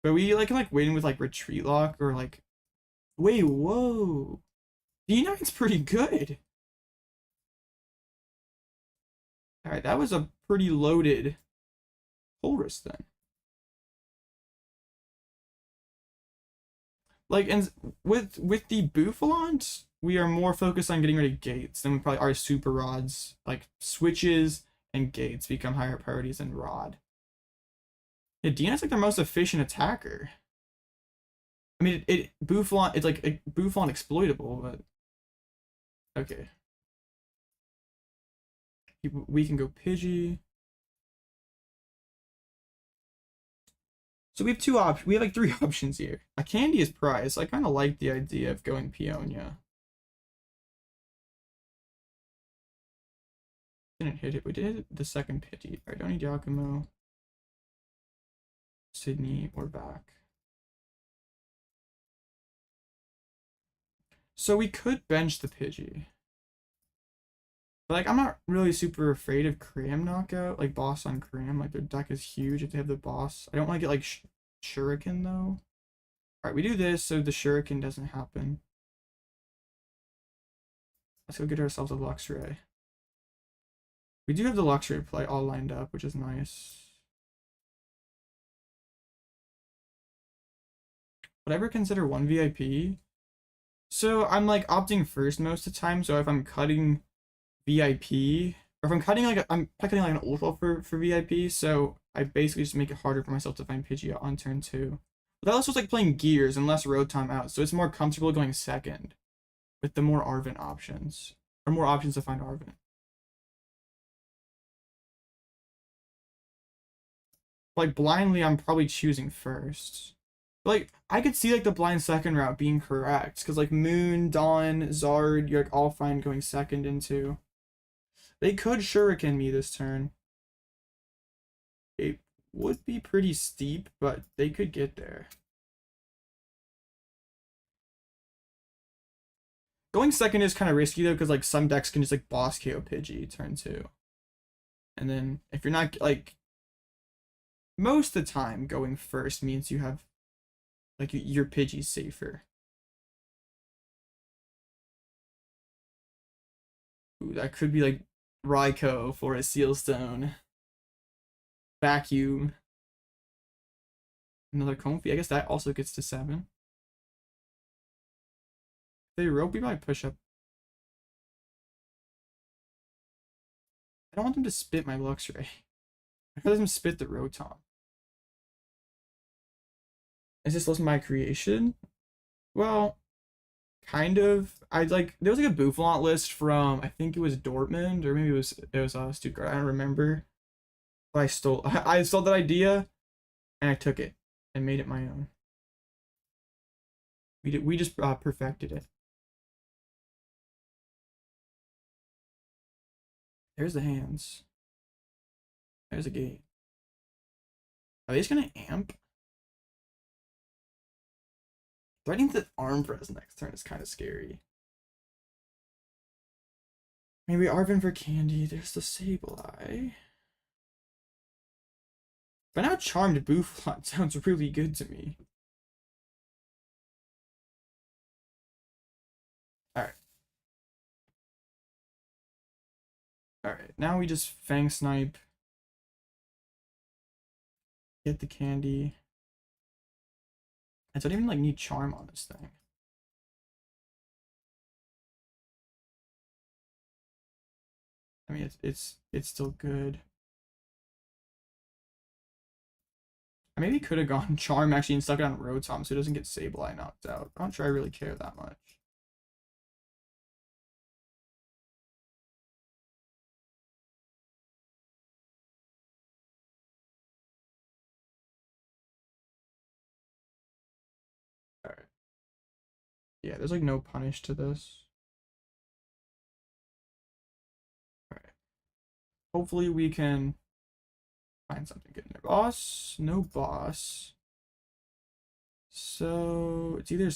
But we like can like win with like Retreat Lock or like wait, whoa. D9's pretty good. Alright, that was a pretty loaded Polaris then. Like, and with the Bouffalant, we are more focused on getting rid of gates than we probably are super rods. Like switches and gates become higher priorities than rod. Yeah, Dina's like their most efficient attacker. I mean, Bouffalant, it's like a Bouffalant exploitable, but okay. We can go Pidgey. So we have 2 options. We have like 3 options here. A Candy is prize. I kind of like the idea of going Peonia. Didn't hit it. We did hit the second Pidgey. Alright, don't need Giacomo. Sidney, we're back. So we could bench the Pidgey. But like I'm not really super afraid of Cram knockout, like boss on Cram. Like their deck is huge if they have the boss. I don't want to get like Shuriken though. Alright, we do this so the Shuriken doesn't happen. Let's go get ourselves a Luxray. We do have the Luxray play all lined up, which is nice. Would I ever consider 1 VIP? So I'm like opting first most of the time. So if I'm cutting VIP, or if I'm cutting like I'm cutting like an Ultra for VIP, so I basically just make it harder for myself to find Pidgeot on turn 2. But that also is like playing Gears and less Rotom out, so it's more comfortable going second with the more Arven options, or more options to find Arven. Like blindly, I'm probably choosing first. Like I could see like the blind second route being correct, because like Moon, Dawn, Zard, you're like all fine going second into. They could Shuriken me this turn. It would be pretty steep, but they could get there. Going second is kind of risky though, because like some decks can just like boss KO Pidgey turn 2. And then if you're not like most of the time going first means you have like your Pidgey's safer. Ooh, that could be like Raikou for a Sealstone. Vacuum. Another Comfy. I guess that also gets to 7. If they rope, we might push up. I don't want them to spit my Luxray. I'd rather them spit the Rotom. Is this my creation? Well, kind of. I like there was like a Bouffalant list from I think it was Dortmund or maybe it was Stuttgart. I don't remember. But I stole that idea and I took it and made it my own. We just perfected it. There's the hands. There's a gate. Are they just gonna amp? Threatening the arm press next turn is kind of scary. Maybe Arven for Candy. There's the Sableye. But now Charmed Bouffalant sounds really good to me. Alright. Alright, now we just Fang Snipe. Get the candy. I don't even like need Charm on this thing. I mean, it's still good. I maybe could have gone Charm actually and stuck it on Rotom so it doesn't get Sableye knocked out. I'm not sure I really care that much. Alright. Yeah, there's like no punish to this. Alright. Hopefully we can find something good in there. Boss? No boss. So it's either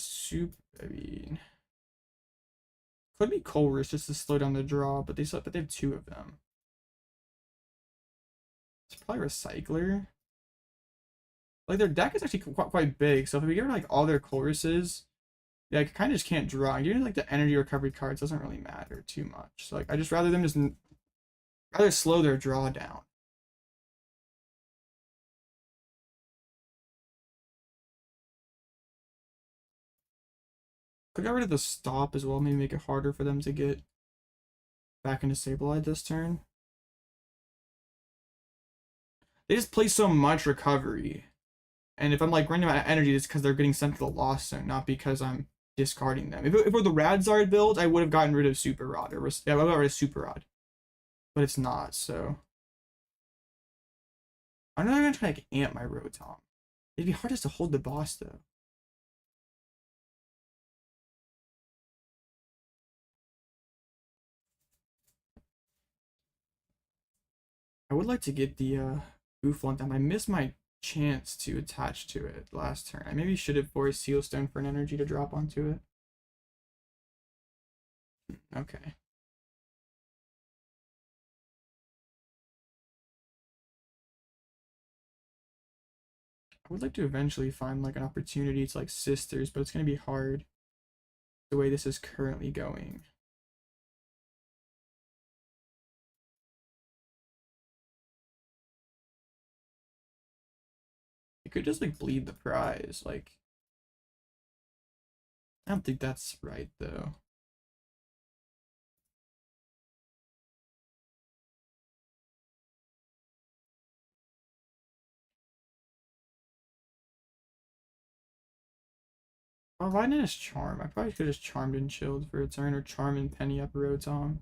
I mean, could be Colress just to slow down the draw, but they have 2 of them. It's probably Recycler. Like their deck is actually quite big, so if we get like all their Colresses, yeah, I kind of just can't draw. Getting like the energy recovery cards doesn't really matter too much. So like I just rather them just rather slow their draw down. Could get rid of the stop as well, maybe make it harder for them to get back into Sableye this turn. They just play so much recovery. And if I'm like running out of energy, it's because they're getting sent to the Lost Zone, not because I'm discarding them. If it were the Radzard build, I would have gotten rid of Super Rod. I would have got rid of Super Rod. But it's not, so. I'm not gonna try to like, amp my Rotom. It'd be hardest to hold the boss though. I would like to get the Bouffalant down. I missed my chance to attach to it last turn. I maybe should have forced Sealstone for an energy to drop onto it. Okay. I would like to eventually find like an opportunity to like Sisters, but it's gonna be hard the way this is currently going. It could just like bleed the prize, like I don't think that's right though. Oh, why didn't it just charm? I probably could have just charmed and chilled for a turn, or charm and penny up Rotom.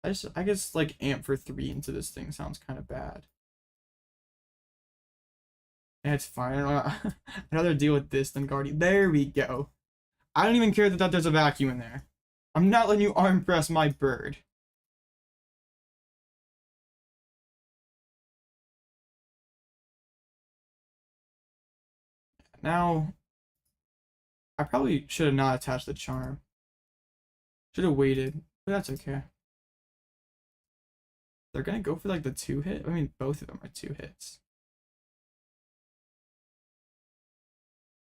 I guess like amp for 3 into this thing sounds kind of bad. Yeah, it's fine. I'd rather deal with this than Guardian. There we go. I don't even care that there's a vacuum in there. I'm not letting you arm press my bird. Now, I probably should have not attached the charm. Should have waited, but that's okay. They're gonna go for like the 2-hit. I mean, both of them are 2 hits.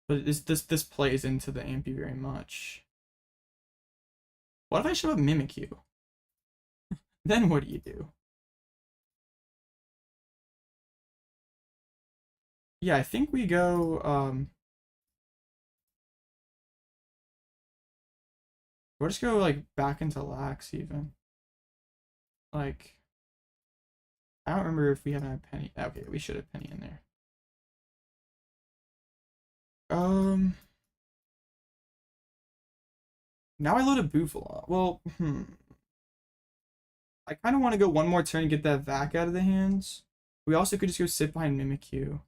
But this plays into the Ampy very much. What if I show up Mimikyu? Then what do you do? Yeah, I think we go we'll just go like back into Lax even. Like, I don't remember if we had a penny. Okay, we should have penny in there. Now I load a Bouffalant. Well, I kind of want to go one more turn and get that vac out of the hands. We also could just go sit behind Mimikyu.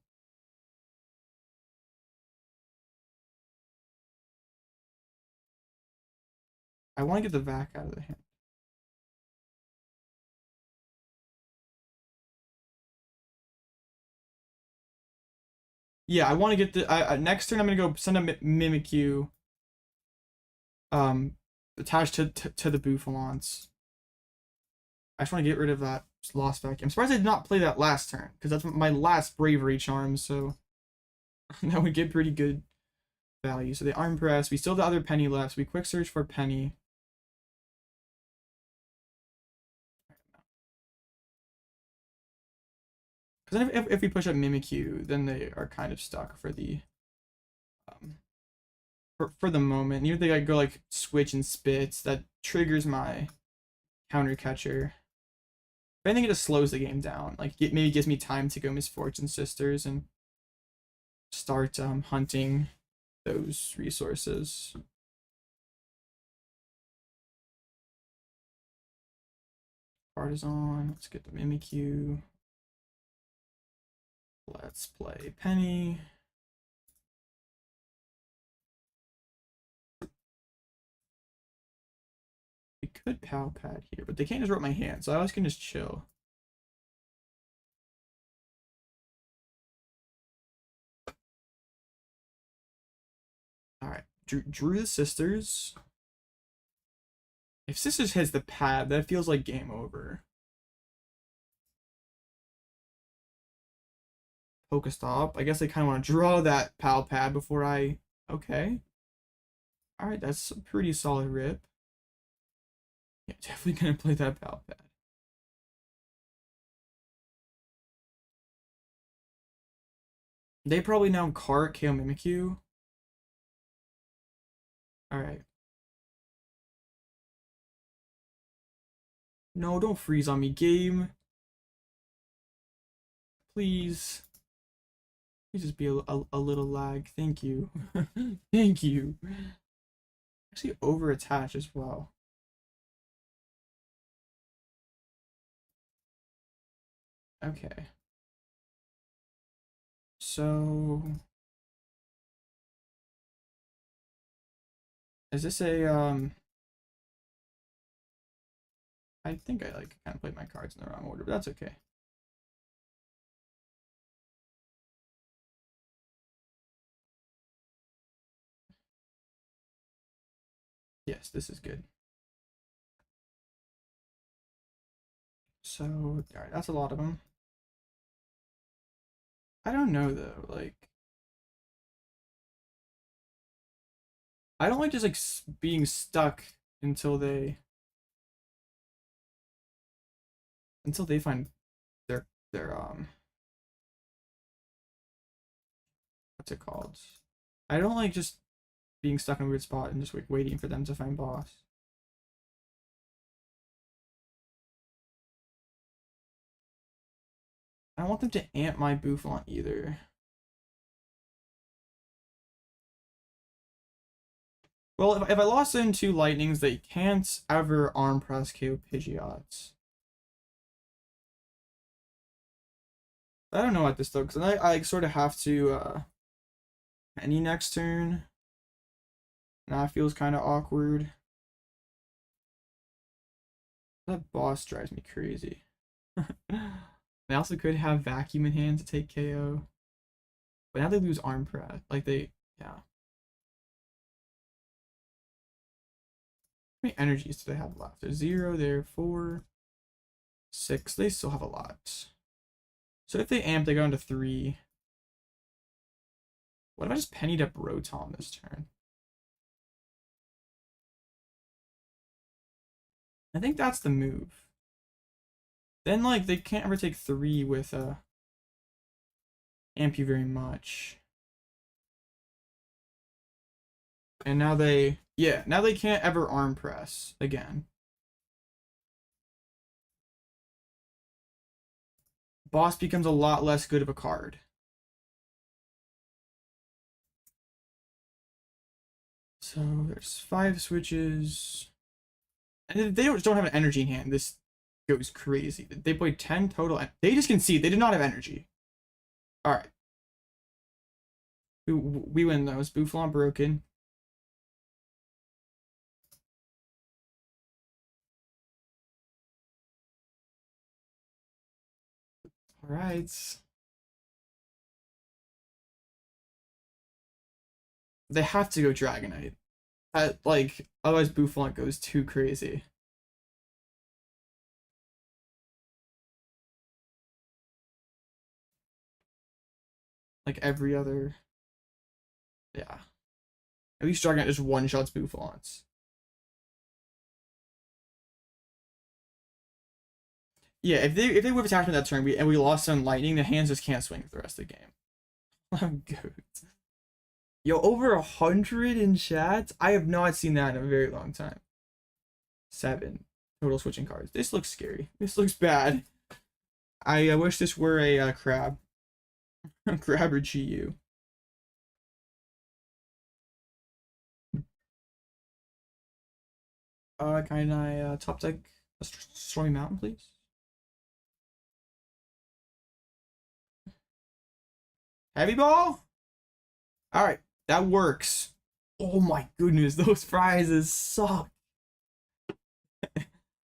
I want to get the vac out of the hand. Yeah, I want to get the next turn. I'm gonna go send a Mimikyu, attached to the Bouffalants. I just want to get rid of that Lost Vacuum. I'm surprised I did not play that last turn, because that's my last Bravery Charm, so that would get pretty good value. So the Arm Press. We still have the other Penny left, so we quick search for Penny. Because if we push up Mimikyu, then they are kind of stuck for the for the moment. Even if they go like switch and spits, that triggers my counter catcher. But I think it just slows the game down. Like it maybe gives me time to go Misfortune Sisters and start hunting those resources. Artazon. Let's get the Mimikyu. Let's play Penny. We could Pal Pad here, but they can't just rip my hand, so I always can just chill. Alright, drew the Sisters. If Sisters hits the pad, that feels like game over. Pokestop. I guess I kind of want to draw that Pal Pad before I... Okay. Alright, that's a pretty solid rip. Yeah, definitely gonna play that Pal Pad. They probably now cart KO Mimikyu. Alright. No, don't freeze on me, game. Please. Please just be a little lag. Thank you. Thank you. Actually, over attach as well. Okay. So is this a I think I like kind of played my cards in the wrong order, but that's okay. Yes, this is good. So, alright, that's a lot of them. I don't know though, like I don't like just like being stuck until they find their what's it called? I don't like just being stuck in a weird spot and just like waiting for them to find boss. I don't want them to amp my Bouffalant either. Well, if I lost into Lightnings, they can't ever arm press KO Pidgeots. I don't know what this though, because I sort of have to Penny next turn. That feels kind of awkward. That boss drives me crazy. They also could have Vacuum in hand to take KO. But now they lose arm press. Like they, yeah. How many energies do they have left? There's 0, there, 4, 6. They still have a lot. So if they amp, they go into 3. What if I just pennied up Rotom this turn? I think that's the move. Then like they can't ever take 3 with amp you very much. And now they, yeah, now they can't ever arm press again. Boss becomes a lot less good of a card. So there's 5 switches. And if they don't have an energy in hand, this goes crazy. They played 10 total. They just concede. They did not have energy. Alright. We win those. Bouffalant broken. Alright. They have to go Dragonite. Like, otherwise Bouffalant goes too crazy. Like every other. Yeah. At least Dragonite just one-shots Bouffalants. Yeah, if they whip attachment that turn and we lost on Lightning, the hands just can't swing for the rest of the game. I'm good. Yo, over 100 in chat? I have not seen that in a very long time. 7 total switching cards. This looks scary. This looks bad. I wish this were a crab. Crab or GU. Can I top deck a Stormy Mountain, please? Heavy ball? Alright, that works. Oh my goodness, those prizes suck.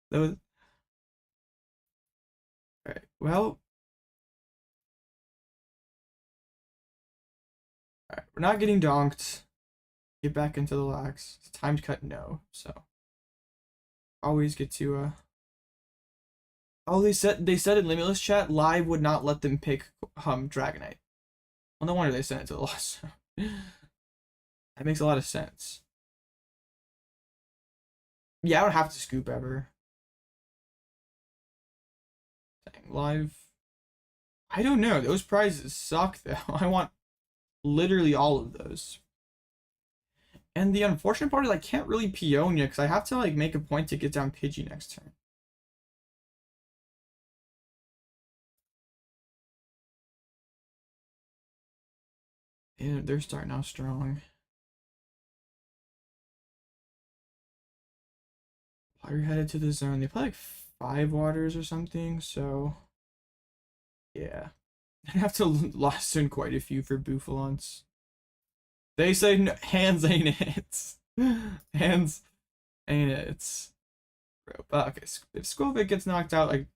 Those. Alright, well. Alright, we're not getting donked. Get back into the lax. It's timed cut, no. So always get to oh, they said in Limitless chat live would not let them pick Dragonite. Well, no wonder they sent it to the loss. That makes a lot of sense. Yeah, I don't have to scoop ever. Dang, live. I don't know. Those prizes suck though. I want literally all of those. And the unfortunate part is I can't really Peonia because I have to like make a point to get down Pidgey next turn. And they're starting out strong. Water headed to the zone. They play like 5 waters or something, so yeah. I have to last in quite a few for Bouffalants. They say no, hands ain't it. Hands ain't it. Bro, okay, if Skwovet gets knocked out, like,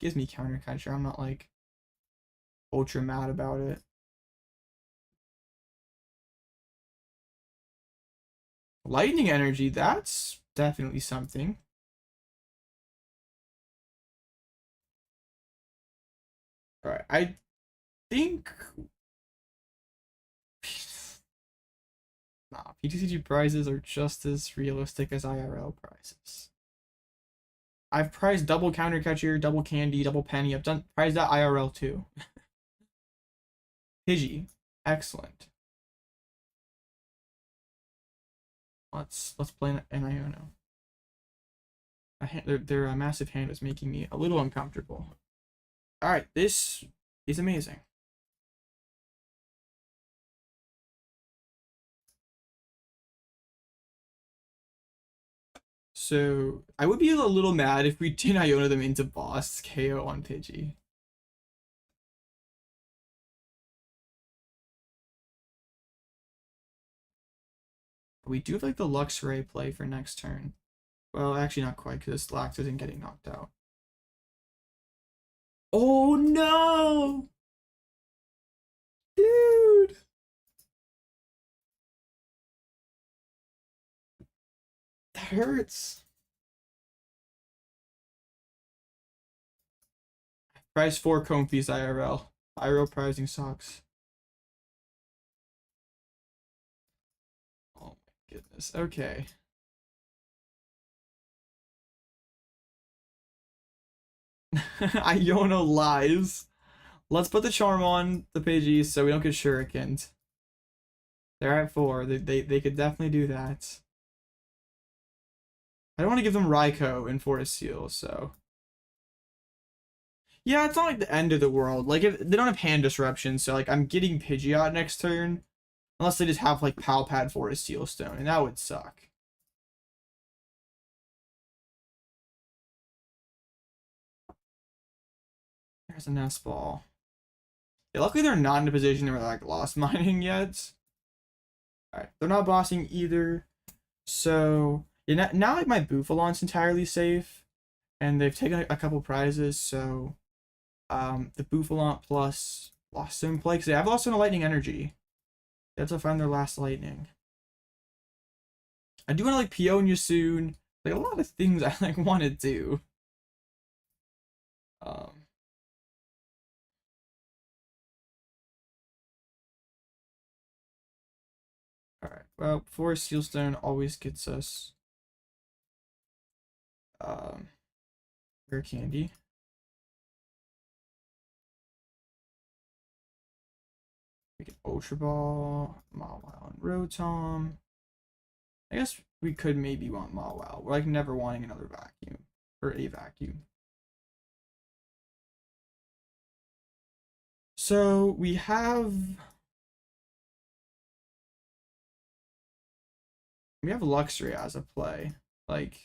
gives me counter catcher. I'm not like ultra mad about it. Lightning energy, that's definitely something. Alright, I think nah, PTCG prizes are just as realistic as IRL prizes. I've prized double counter catcher, double candy, double penny. I've done prized that IRL too. Pidgey, excellent. Let's play an Iono. Their massive hand is making me a little uncomfortable. All right, this is amazing. So I would be a little mad if we didn't Iono them into boss KO on Pidgey. We do have like the Luxray play for next turn. Well, actually not quite, because Lax isn't getting knocked out. Oh no! Dude! That hurts. Price 4 Comfies IRL. IRL pricing sucks. Oh my goodness. Okay. Iono lies. Let's put the charm on the Pidgeys so we don't get shurikened. They're at 4. They could definitely do that. I don't want to give them Raikou and Forest Seal, so. Yeah, it's not like the end of the world. Like, if they don't have hand disruption, so like I'm getting Pidgeot next turn. Unless they just have like Pal Pad Forest Seal Stone, and that would suck. There's a Nest Ball. Yeah, luckily they're not in a position where they're like lost mining yet. Alright, they're not bossing either. So yeah, now like my Bouffalant's entirely safe. And they've taken a couple prizes, so the Bouffalant plus Lost Zone play, because they have Lost Zone Lightning Energy. They have to find their last lightning. I do want to like Peonia soon. Like a lot of things I like want to do. Alright, well, Forest Sealstone always gets us Rare Candy. We get Ultra Ball, Mawile, and Rotom. I guess we could maybe want Mawile. We're like never wanting another vacuum. Or a vacuum. So we have Luxray as a play. Like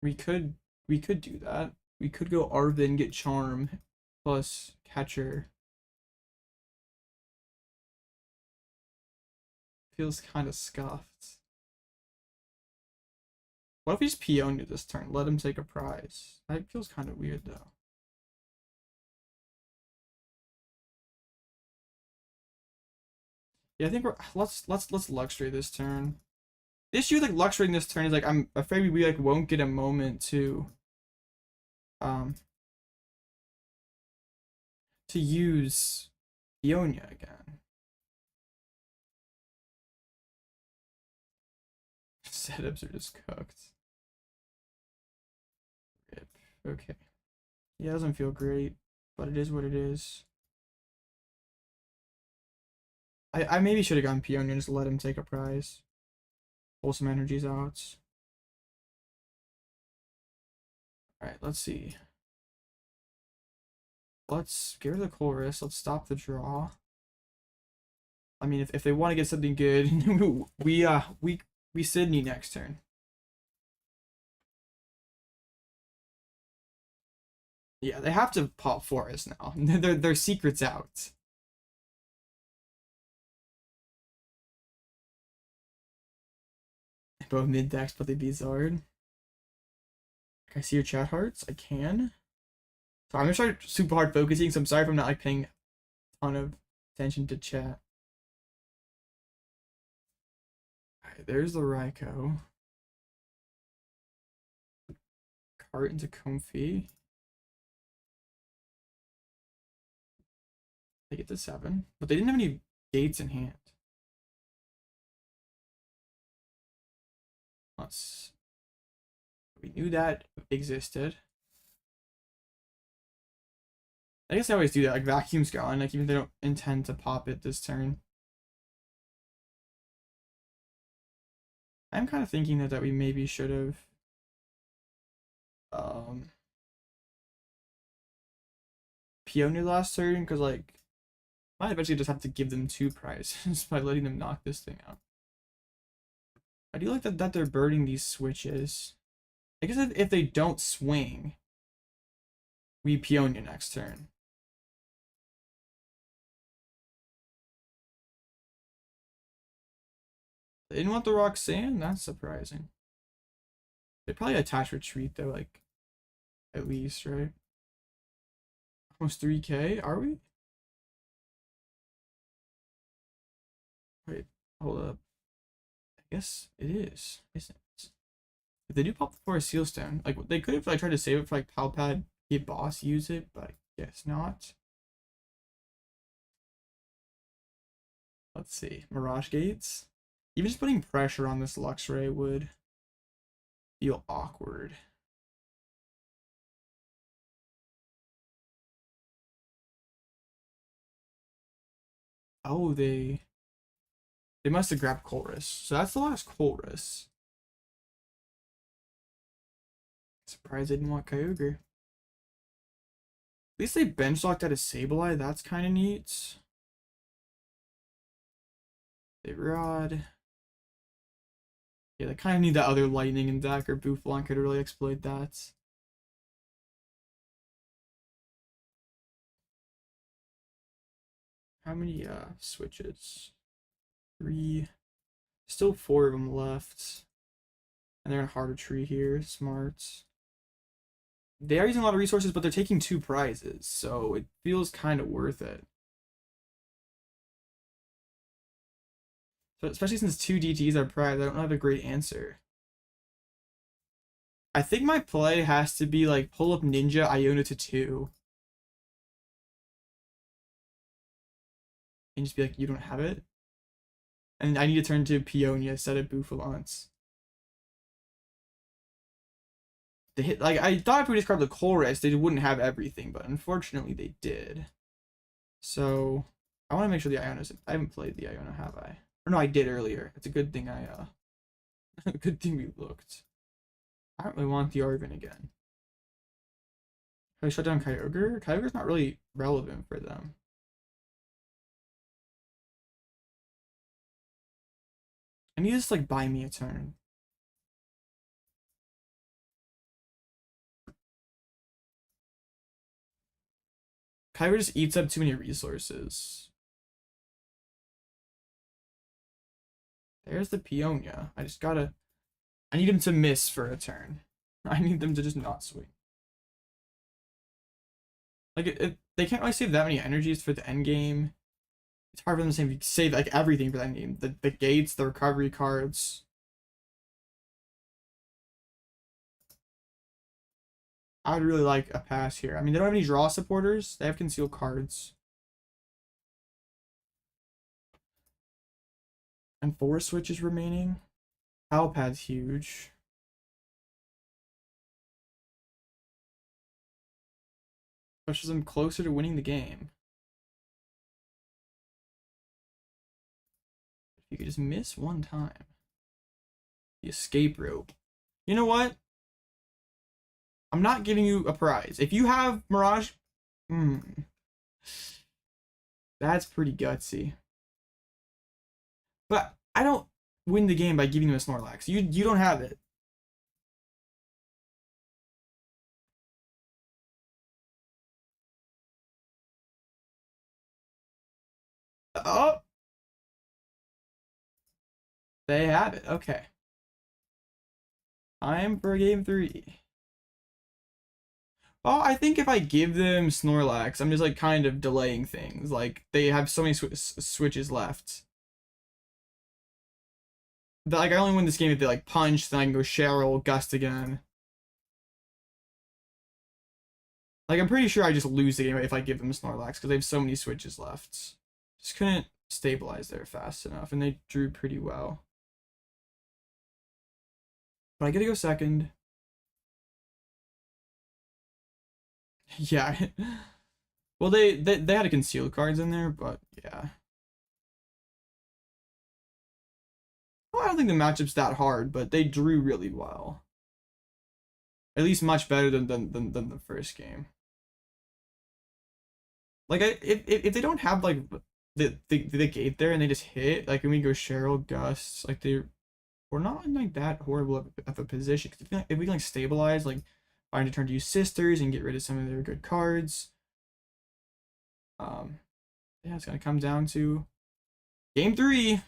we could do that. We could go Arven, get Charm plus Catcher. Feels kind of scuffed. What if we just Peonia this turn? Let him take a prize. That feels kind of weird though. Yeah, I think let's Luxray this turn. The issue with like Luxray this turn is like I'm afraid we like won't get a moment to use Peonia again. Setups are just cooked. Rip. Okay. Yeah, it doesn't feel great, but it is what it is. I maybe should have gone Peonia and just let him take a prize. Pull some energies out. Alright, let's see. Let's get rid of the chorus. Let's stop the draw. I mean, if they want to get something good, we Sidney next turn. Yeah, they have to pop Forest now. Their secret's out. Both mid decks, but they beat Zard. Can I see your chat hearts? I can. So I'm gonna try super hard focusing, so I'm sorry if I'm not like paying a ton of attention to chat. Alright, there's the Raikou. Cart into Comfy. They get to 7, but they didn't have any gates in hand. We knew that existed. I guess I always do that. Like Vacuum's gone. Like even if they don't intend to pop it this turn. I'm kind of thinking that we maybe should have Peonia last turn, because like might eventually just have to give them 2 prizes by letting them knock this thing out. I do like that they're birding these switches. I guess if they don't swing, we Peonia next turn. They didn't want the Roxanne? That's surprising. They probably attach retreat though, like at least, right? Almost 3K, are we? Wait, hold up. I guess it is, isn't it? If they do pop the Forest Sealstone, like they could have like tried to save it for like Pal Pad, get boss use it, but I guess not. Let's see, Mirage Gates. Even just putting pressure on this Luxray would feel awkward. Oh, they must have grabbed Chorus. So that's the last Chorus. Surprised they didn't want Kyogre. At least they bench locked out a Sableye. That's kind of neat. They Rod. Yeah, they kind of need that other lightning in deck, or Bouffalant could really exploit that. How many switches? 3. Still 4 of them left. And they're in harder tree here. Smart. They are using a lot of resources, but they're taking 2 prizes, so it feels kind of worth it. So especially since 2 DTs are prize, I don't have a great answer. I think my play has to be like pull up Ninja Iono to 2. And just be like, you don't have it? And I need to turn to Peonia instead of Bouffalants. They hit, like, I thought if we discard the Chorus, they wouldn't have everything, but unfortunately they did. So I want to make sure the Iono's, I haven't played the Iono, have I? Or no, I did earlier. It's a good thing good thing we looked. I don't really want the Arven again. Can I shut down Kyogre? Kyogre's not really relevant for them. I need to just like buy me a turn. Kyogre just eats up too many resources. There's the Peonia. I need him to miss for a turn. I need them to just not swing. Like, they can't really save that many energies for the end game. It's hard for them to save like everything for the end game. The gates, the recovery cards. I would really like a pass here. I mean, they don't have any draw supporters. They have concealed cards. And 4 switches remaining. Pal Pad's huge. Pushes them closer to winning the game. If you could just miss one time. The escape rope. You know what? I'm not giving you a prize. If you have Mirage, that's pretty gutsy. But I don't win the game by giving you a Snorlax. You don't have it. Oh, they have it. Okay. Time for game 3. Oh, I think if I give them Snorlax, I'm just like kind of delaying things. Like they have so many switches left. That like I only win this game if they like punch, then I can go Cheryl, Gust again. Like I'm pretty sure I just lose the game if I give them Snorlax because they have so many switches left. Just couldn't stabilize there fast enough, and they drew pretty well. But I get to go second. Yeah. Well, they had concealed cards in there, but yeah. Well, I don't think the matchup's that hard, but they drew really well. At least much better than the first game. Like if they don't have like the gate there and they just hit, like when we go Cheryl, Gus, like we're not in like that horrible of a position. If we can like stabilize, like find a turn to use sisters and get rid of some of their good cards. Yeah, it's gonna come down to game 3.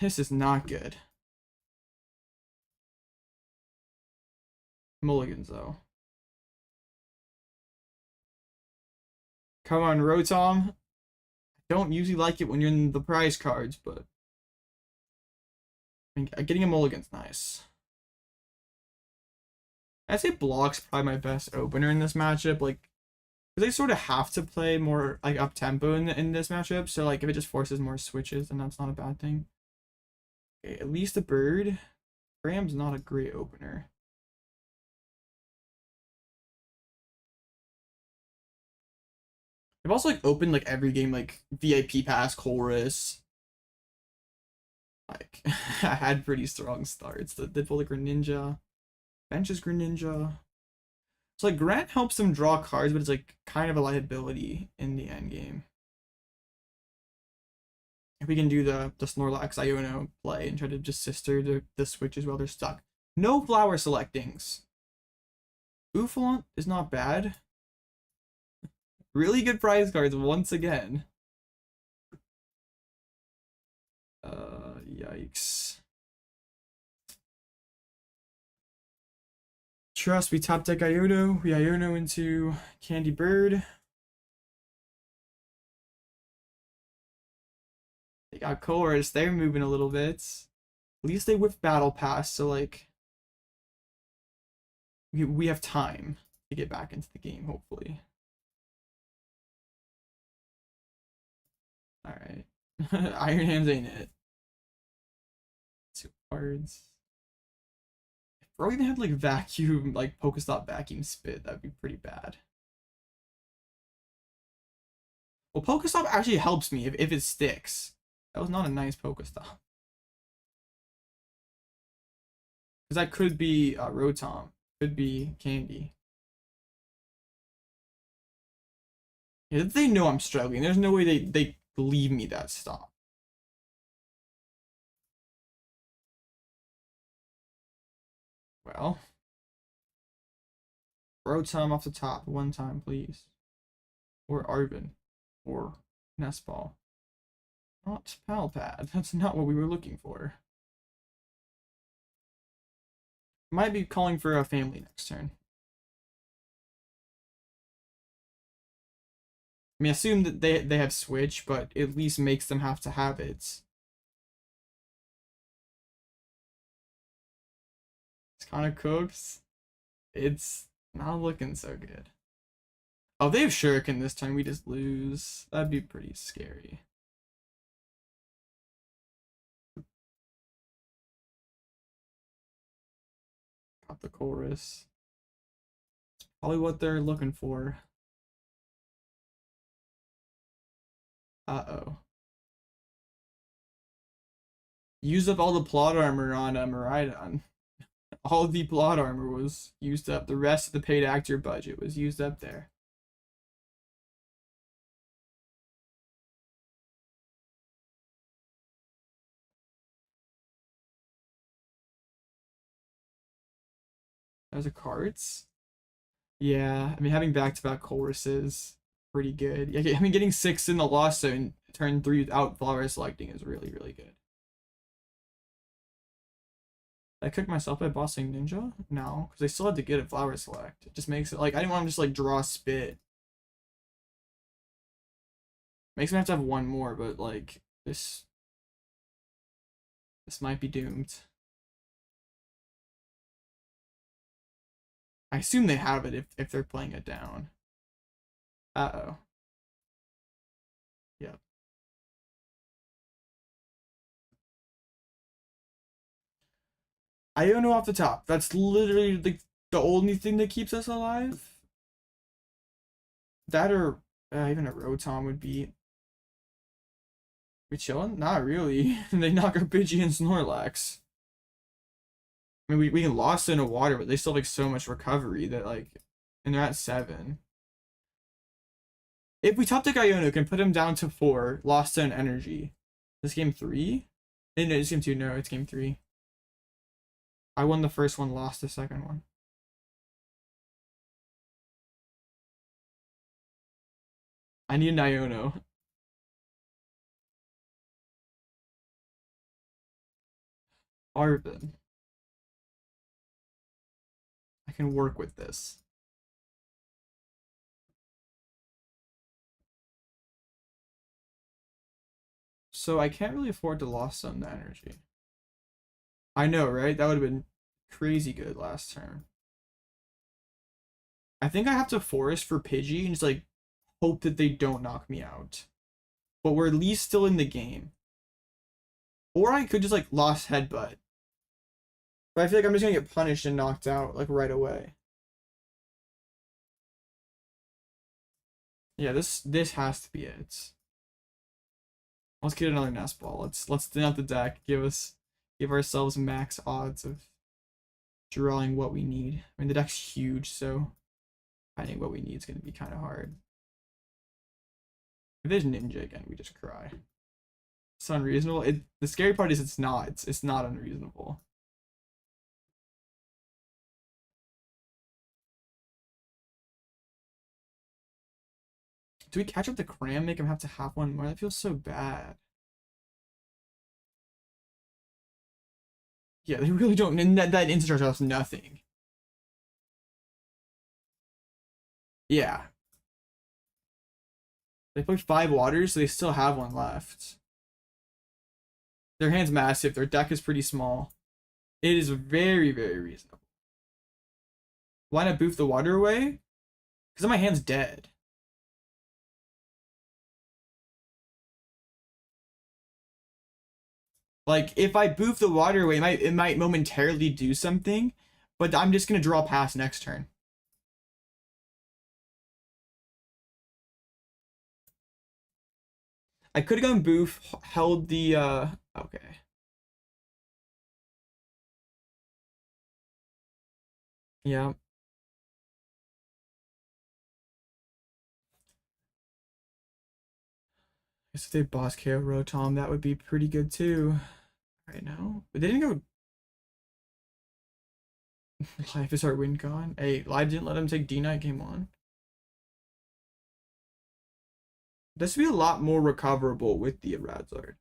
This is not good. Mulligans though. Come on, Rotom. I don't usually like it when you're in the prize cards, but getting a mulligan's nice. I'd say Block's probably my best opener in this matchup, like, because they sort of have to play more like up tempo in this matchup. So like, if it just forces more switches, then that's not a bad thing. Okay, at least a bird. Graham's not a great opener. I've also like opened like every game like VIP pass, chorus. Like I had pretty strong starts. They pull like Greninja, benches Greninja. So like Grant helps them draw cards, but it's like kind of a liability in the end game. If we can do the Snorlax Iono play and try to just sister the switches while they're stuck. No flower selectings. Bouffalant is not bad. Really good prize cards once again. Yikes. Trust, we top deck Iono. We Iono into Candy Bird. They got Chorus. They're moving a little bit. At least they whip Battle Pass, so like we have time to get back into the game, hopefully. Alright. Iron Hands ain't it. 2 cards. If Bro even had like vacuum, like Pokestop vacuum spit, that'd be pretty bad. Well, Pokestop actually helps me if it sticks. That was not a nice Pokestop. Because that could be Rotom. Could be Candy. Yeah, they know I'm struggling. There's no way they leave me that stop. Well. Rotom off the top one time, please. Or Arven. Or Nest Ball. Not Pal Pad. That's not what we were looking for. Might be calling for a family next turn. I mean, assume that they have Switch, but at least makes them have to have it. It's kind of cooks. It's not looking so good. Oh, they have Shuriken this time. We just lose. That'd be pretty scary. Got the chorus. It's probably what they're looking for. Uh-oh. Used up all the plot armor on Miraidon. All the plot armor was used up. The rest of the paid actor budget was used up there. Those are cards. Yeah, I mean having back-to-back choruses pretty good. Yeah, I mean getting 6 in the Lost Zone turn 3 without flower selecting is really good. I kicked myself by bossing Ninja? No, because I still had to get a flower select. It just makes it like I didn't want to just like draw spit. Makes me have to have one more, but like this might be doomed. I assume they have it if they're playing it down. Uh-oh. Yep. Iono off the top. That's literally the only thing that keeps us alive. That or even a Rotom would be. We chilling? Not really. They knock out Pidgey and Snorlax. I mean, we can lost in a water, but they still have like so much recovery that like, and they're at 7. If we top deck Iono, can put him down to 4, lost in energy. This game 3? No, it's game 2. No, it's game 3. I won the first one, lost the second one. I need an Iono. Arven. I can work with this. So I can't really afford to lost some the energy. I know, right? That would have been crazy good last turn. I think I have to forest for Pidgey and just like hope that they don't knock me out. But we're at least still in the game. Or I could just like lost headbutt. But I feel like I'm just gonna get punished and knocked out like right away. Yeah, this has to be it. Let's get another Nest Ball. Let's thin out the deck. Give ourselves max odds of drawing what we need. I mean, the deck's huge, so finding what we need is gonna be kind of hard. If there's Ninja again, we just cry. It's unreasonable. The scary part is it's not. It's not unreasonable. Do we catch up the Cram? Make him have to have one more? That feels so bad. Yeah, they really don't. And that instant charge costs nothing. Yeah. They played 5 waters, so they still have one left. Their hand's massive. Their deck is pretty small. It is very, very reasonable. Why not boof the water away? Because my hand's dead. Like, if I boof the water away, it might momentarily do something, but I'm just going to draw pass next turn. I could have gone boof, held the, okay. Yeah. I guess if they boss KO Rotom, that would be pretty good too. Right now. But they didn't go Life is our win con. Hey, Live didn't let him take D-Knight game 1. This would be a lot more recoverable with the Radzard.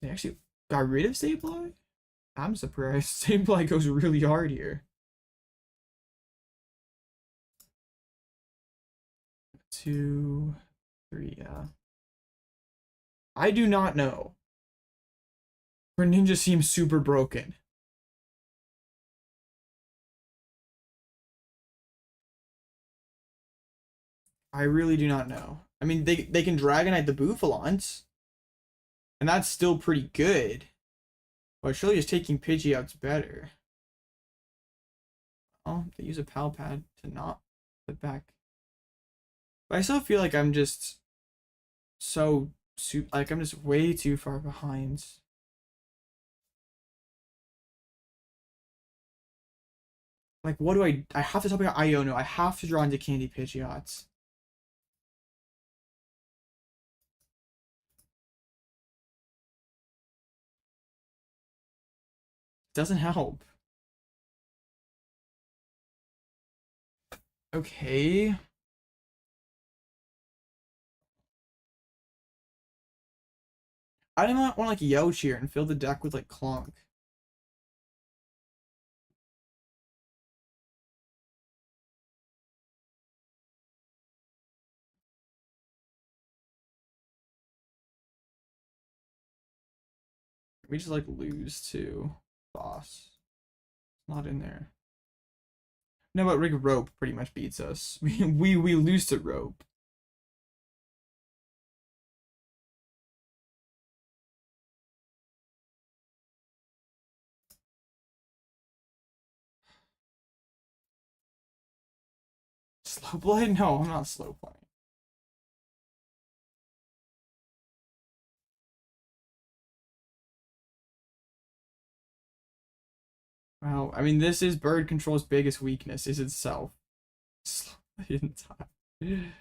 They actually got rid of Sableye? I'm surprised. Sableye goes really hard here. 2, 3, yeah. I do not know. Ninja seems super broken. I really do not know. I mean, they can Dragonite the Bouffalant, and that's still pretty good. But surely just taking Pidgeot's better. Oh, they use a Pal Pad to not put back. But I still feel like I'm just so like I'm just way too far behind. Like, what do I have to talk about Iono. I have to draw into Candy Pidgeots. Doesn't help. Okay. I didn't want like Yell Cheer and fill the deck with like Clunk. We just like lose to boss. Not in there. No, but Rig Rope pretty much beats us. We lose to Rope. Slow play? No, I'm not slow playing. Well, I mean, this is Bird Control's biggest weakness, is itself. Slow play in time.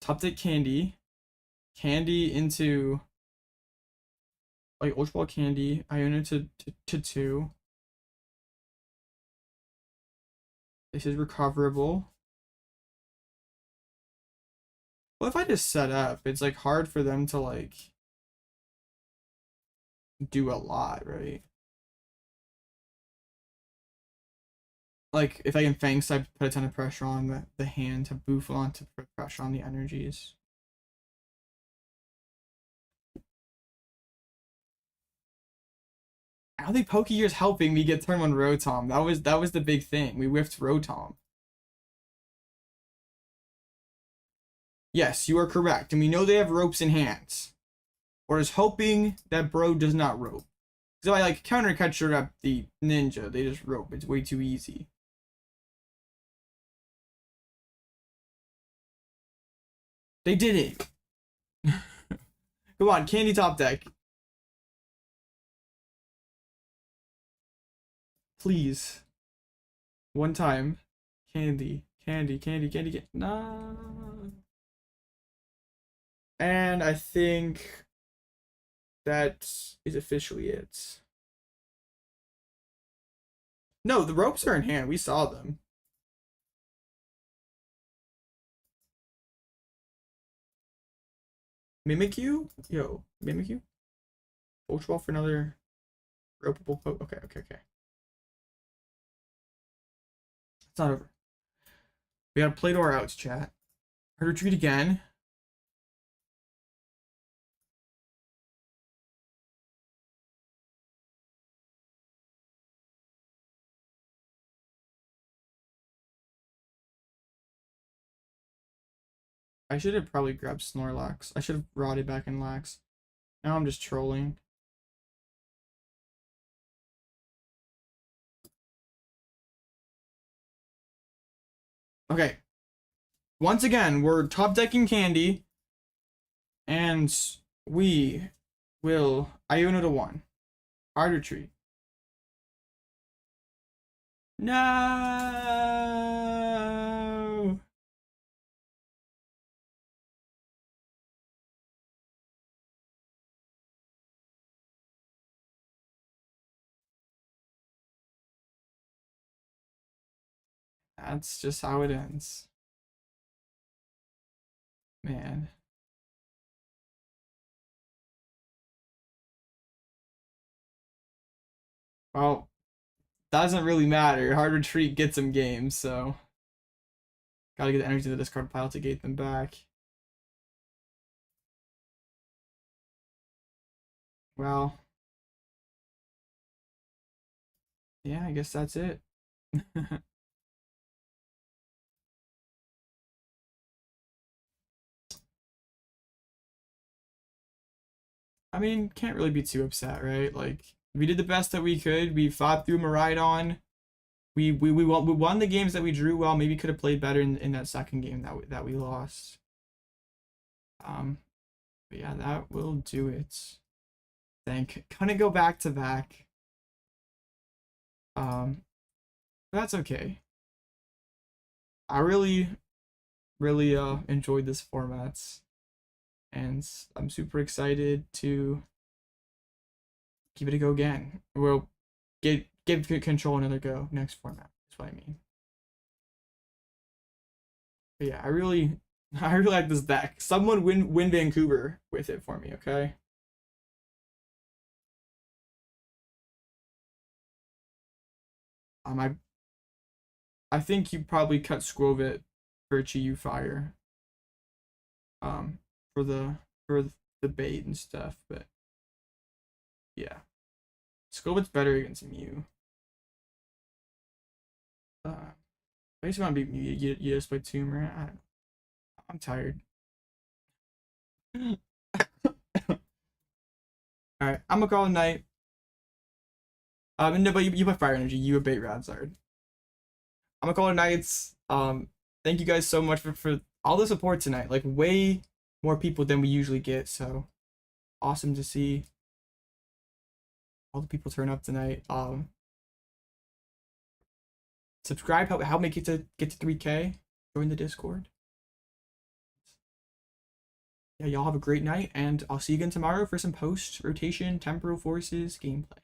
Top deck Candy. Candy into like Ultra Ball Candy. Iono to 2. This is recoverable. Well, if I just set up, it's like hard for them to like do a lot, right? Like if I can Fang type, put a ton of pressure on the hand to Bouffalant to put pressure on the energies. I don't think Pokegear is helping me get turn 1 Rotom. That was the big thing. We whiffed Rotom. Yes, you are correct. And we know they have ropes in hands. Or is hoping that bro does not rope. So I like counter catcher up the ninja. They just rope. It's way too easy. They did it. Come on, Candy top deck. Please. One time. Candy. Candy. Nah. And I think that is officially it. No, the ropes are in hand. We saw them. Mimikyu? Yo, Mimikyu? Ultra Ball for another ropeable poke. Okay. It's not over. We gotta play to our outs, chat. I retreat again. I should have probably grabbed Snorlax. I should have rotted back in Lax. Now I'm just trolling. Okay. Once again, we're top decking Candy. And we will Iono to 1. Hard retreat. No. That's just how it ends. Man. Well, doesn't really matter. Hard retreat gets them games, so gotta get the energy to the discard pile to gate them back. Well, yeah, I guess that's it. I mean, can't really be too upset, right? Like, we did the best that we could. We fought through Miraidon. We won the games that we drew well. Maybe could have played better in that second game that we lost. But yeah, that will do it. Couldn't go back to back. That's okay. I really enjoyed this format, and I'm super excited to give it a go again. We'll give control another go next format. That's what I mean. But yeah, I really like this deck. Someone win Vancouver with it for me, okay? I think you probably cut Skwovet for Chi Fire. For the bait and stuff, but yeah. Skwovet's better against Mew. Basically want to beat Mew, you just play Tumor. I don't know. I'm tired. Alright, I'm gonna call it a night. No, but you play Fire Energy, you have Bait Radzard. I'm gonna call it nights. Thank you guys so much for all the support tonight. Like way more people than we usually get. So awesome to see all the people turn up tonight. Subscribe, help me get to 3K. Join the Discord. Yeah, y'all have a great night, and I'll see you again tomorrow for some post rotation temporal forces gameplay.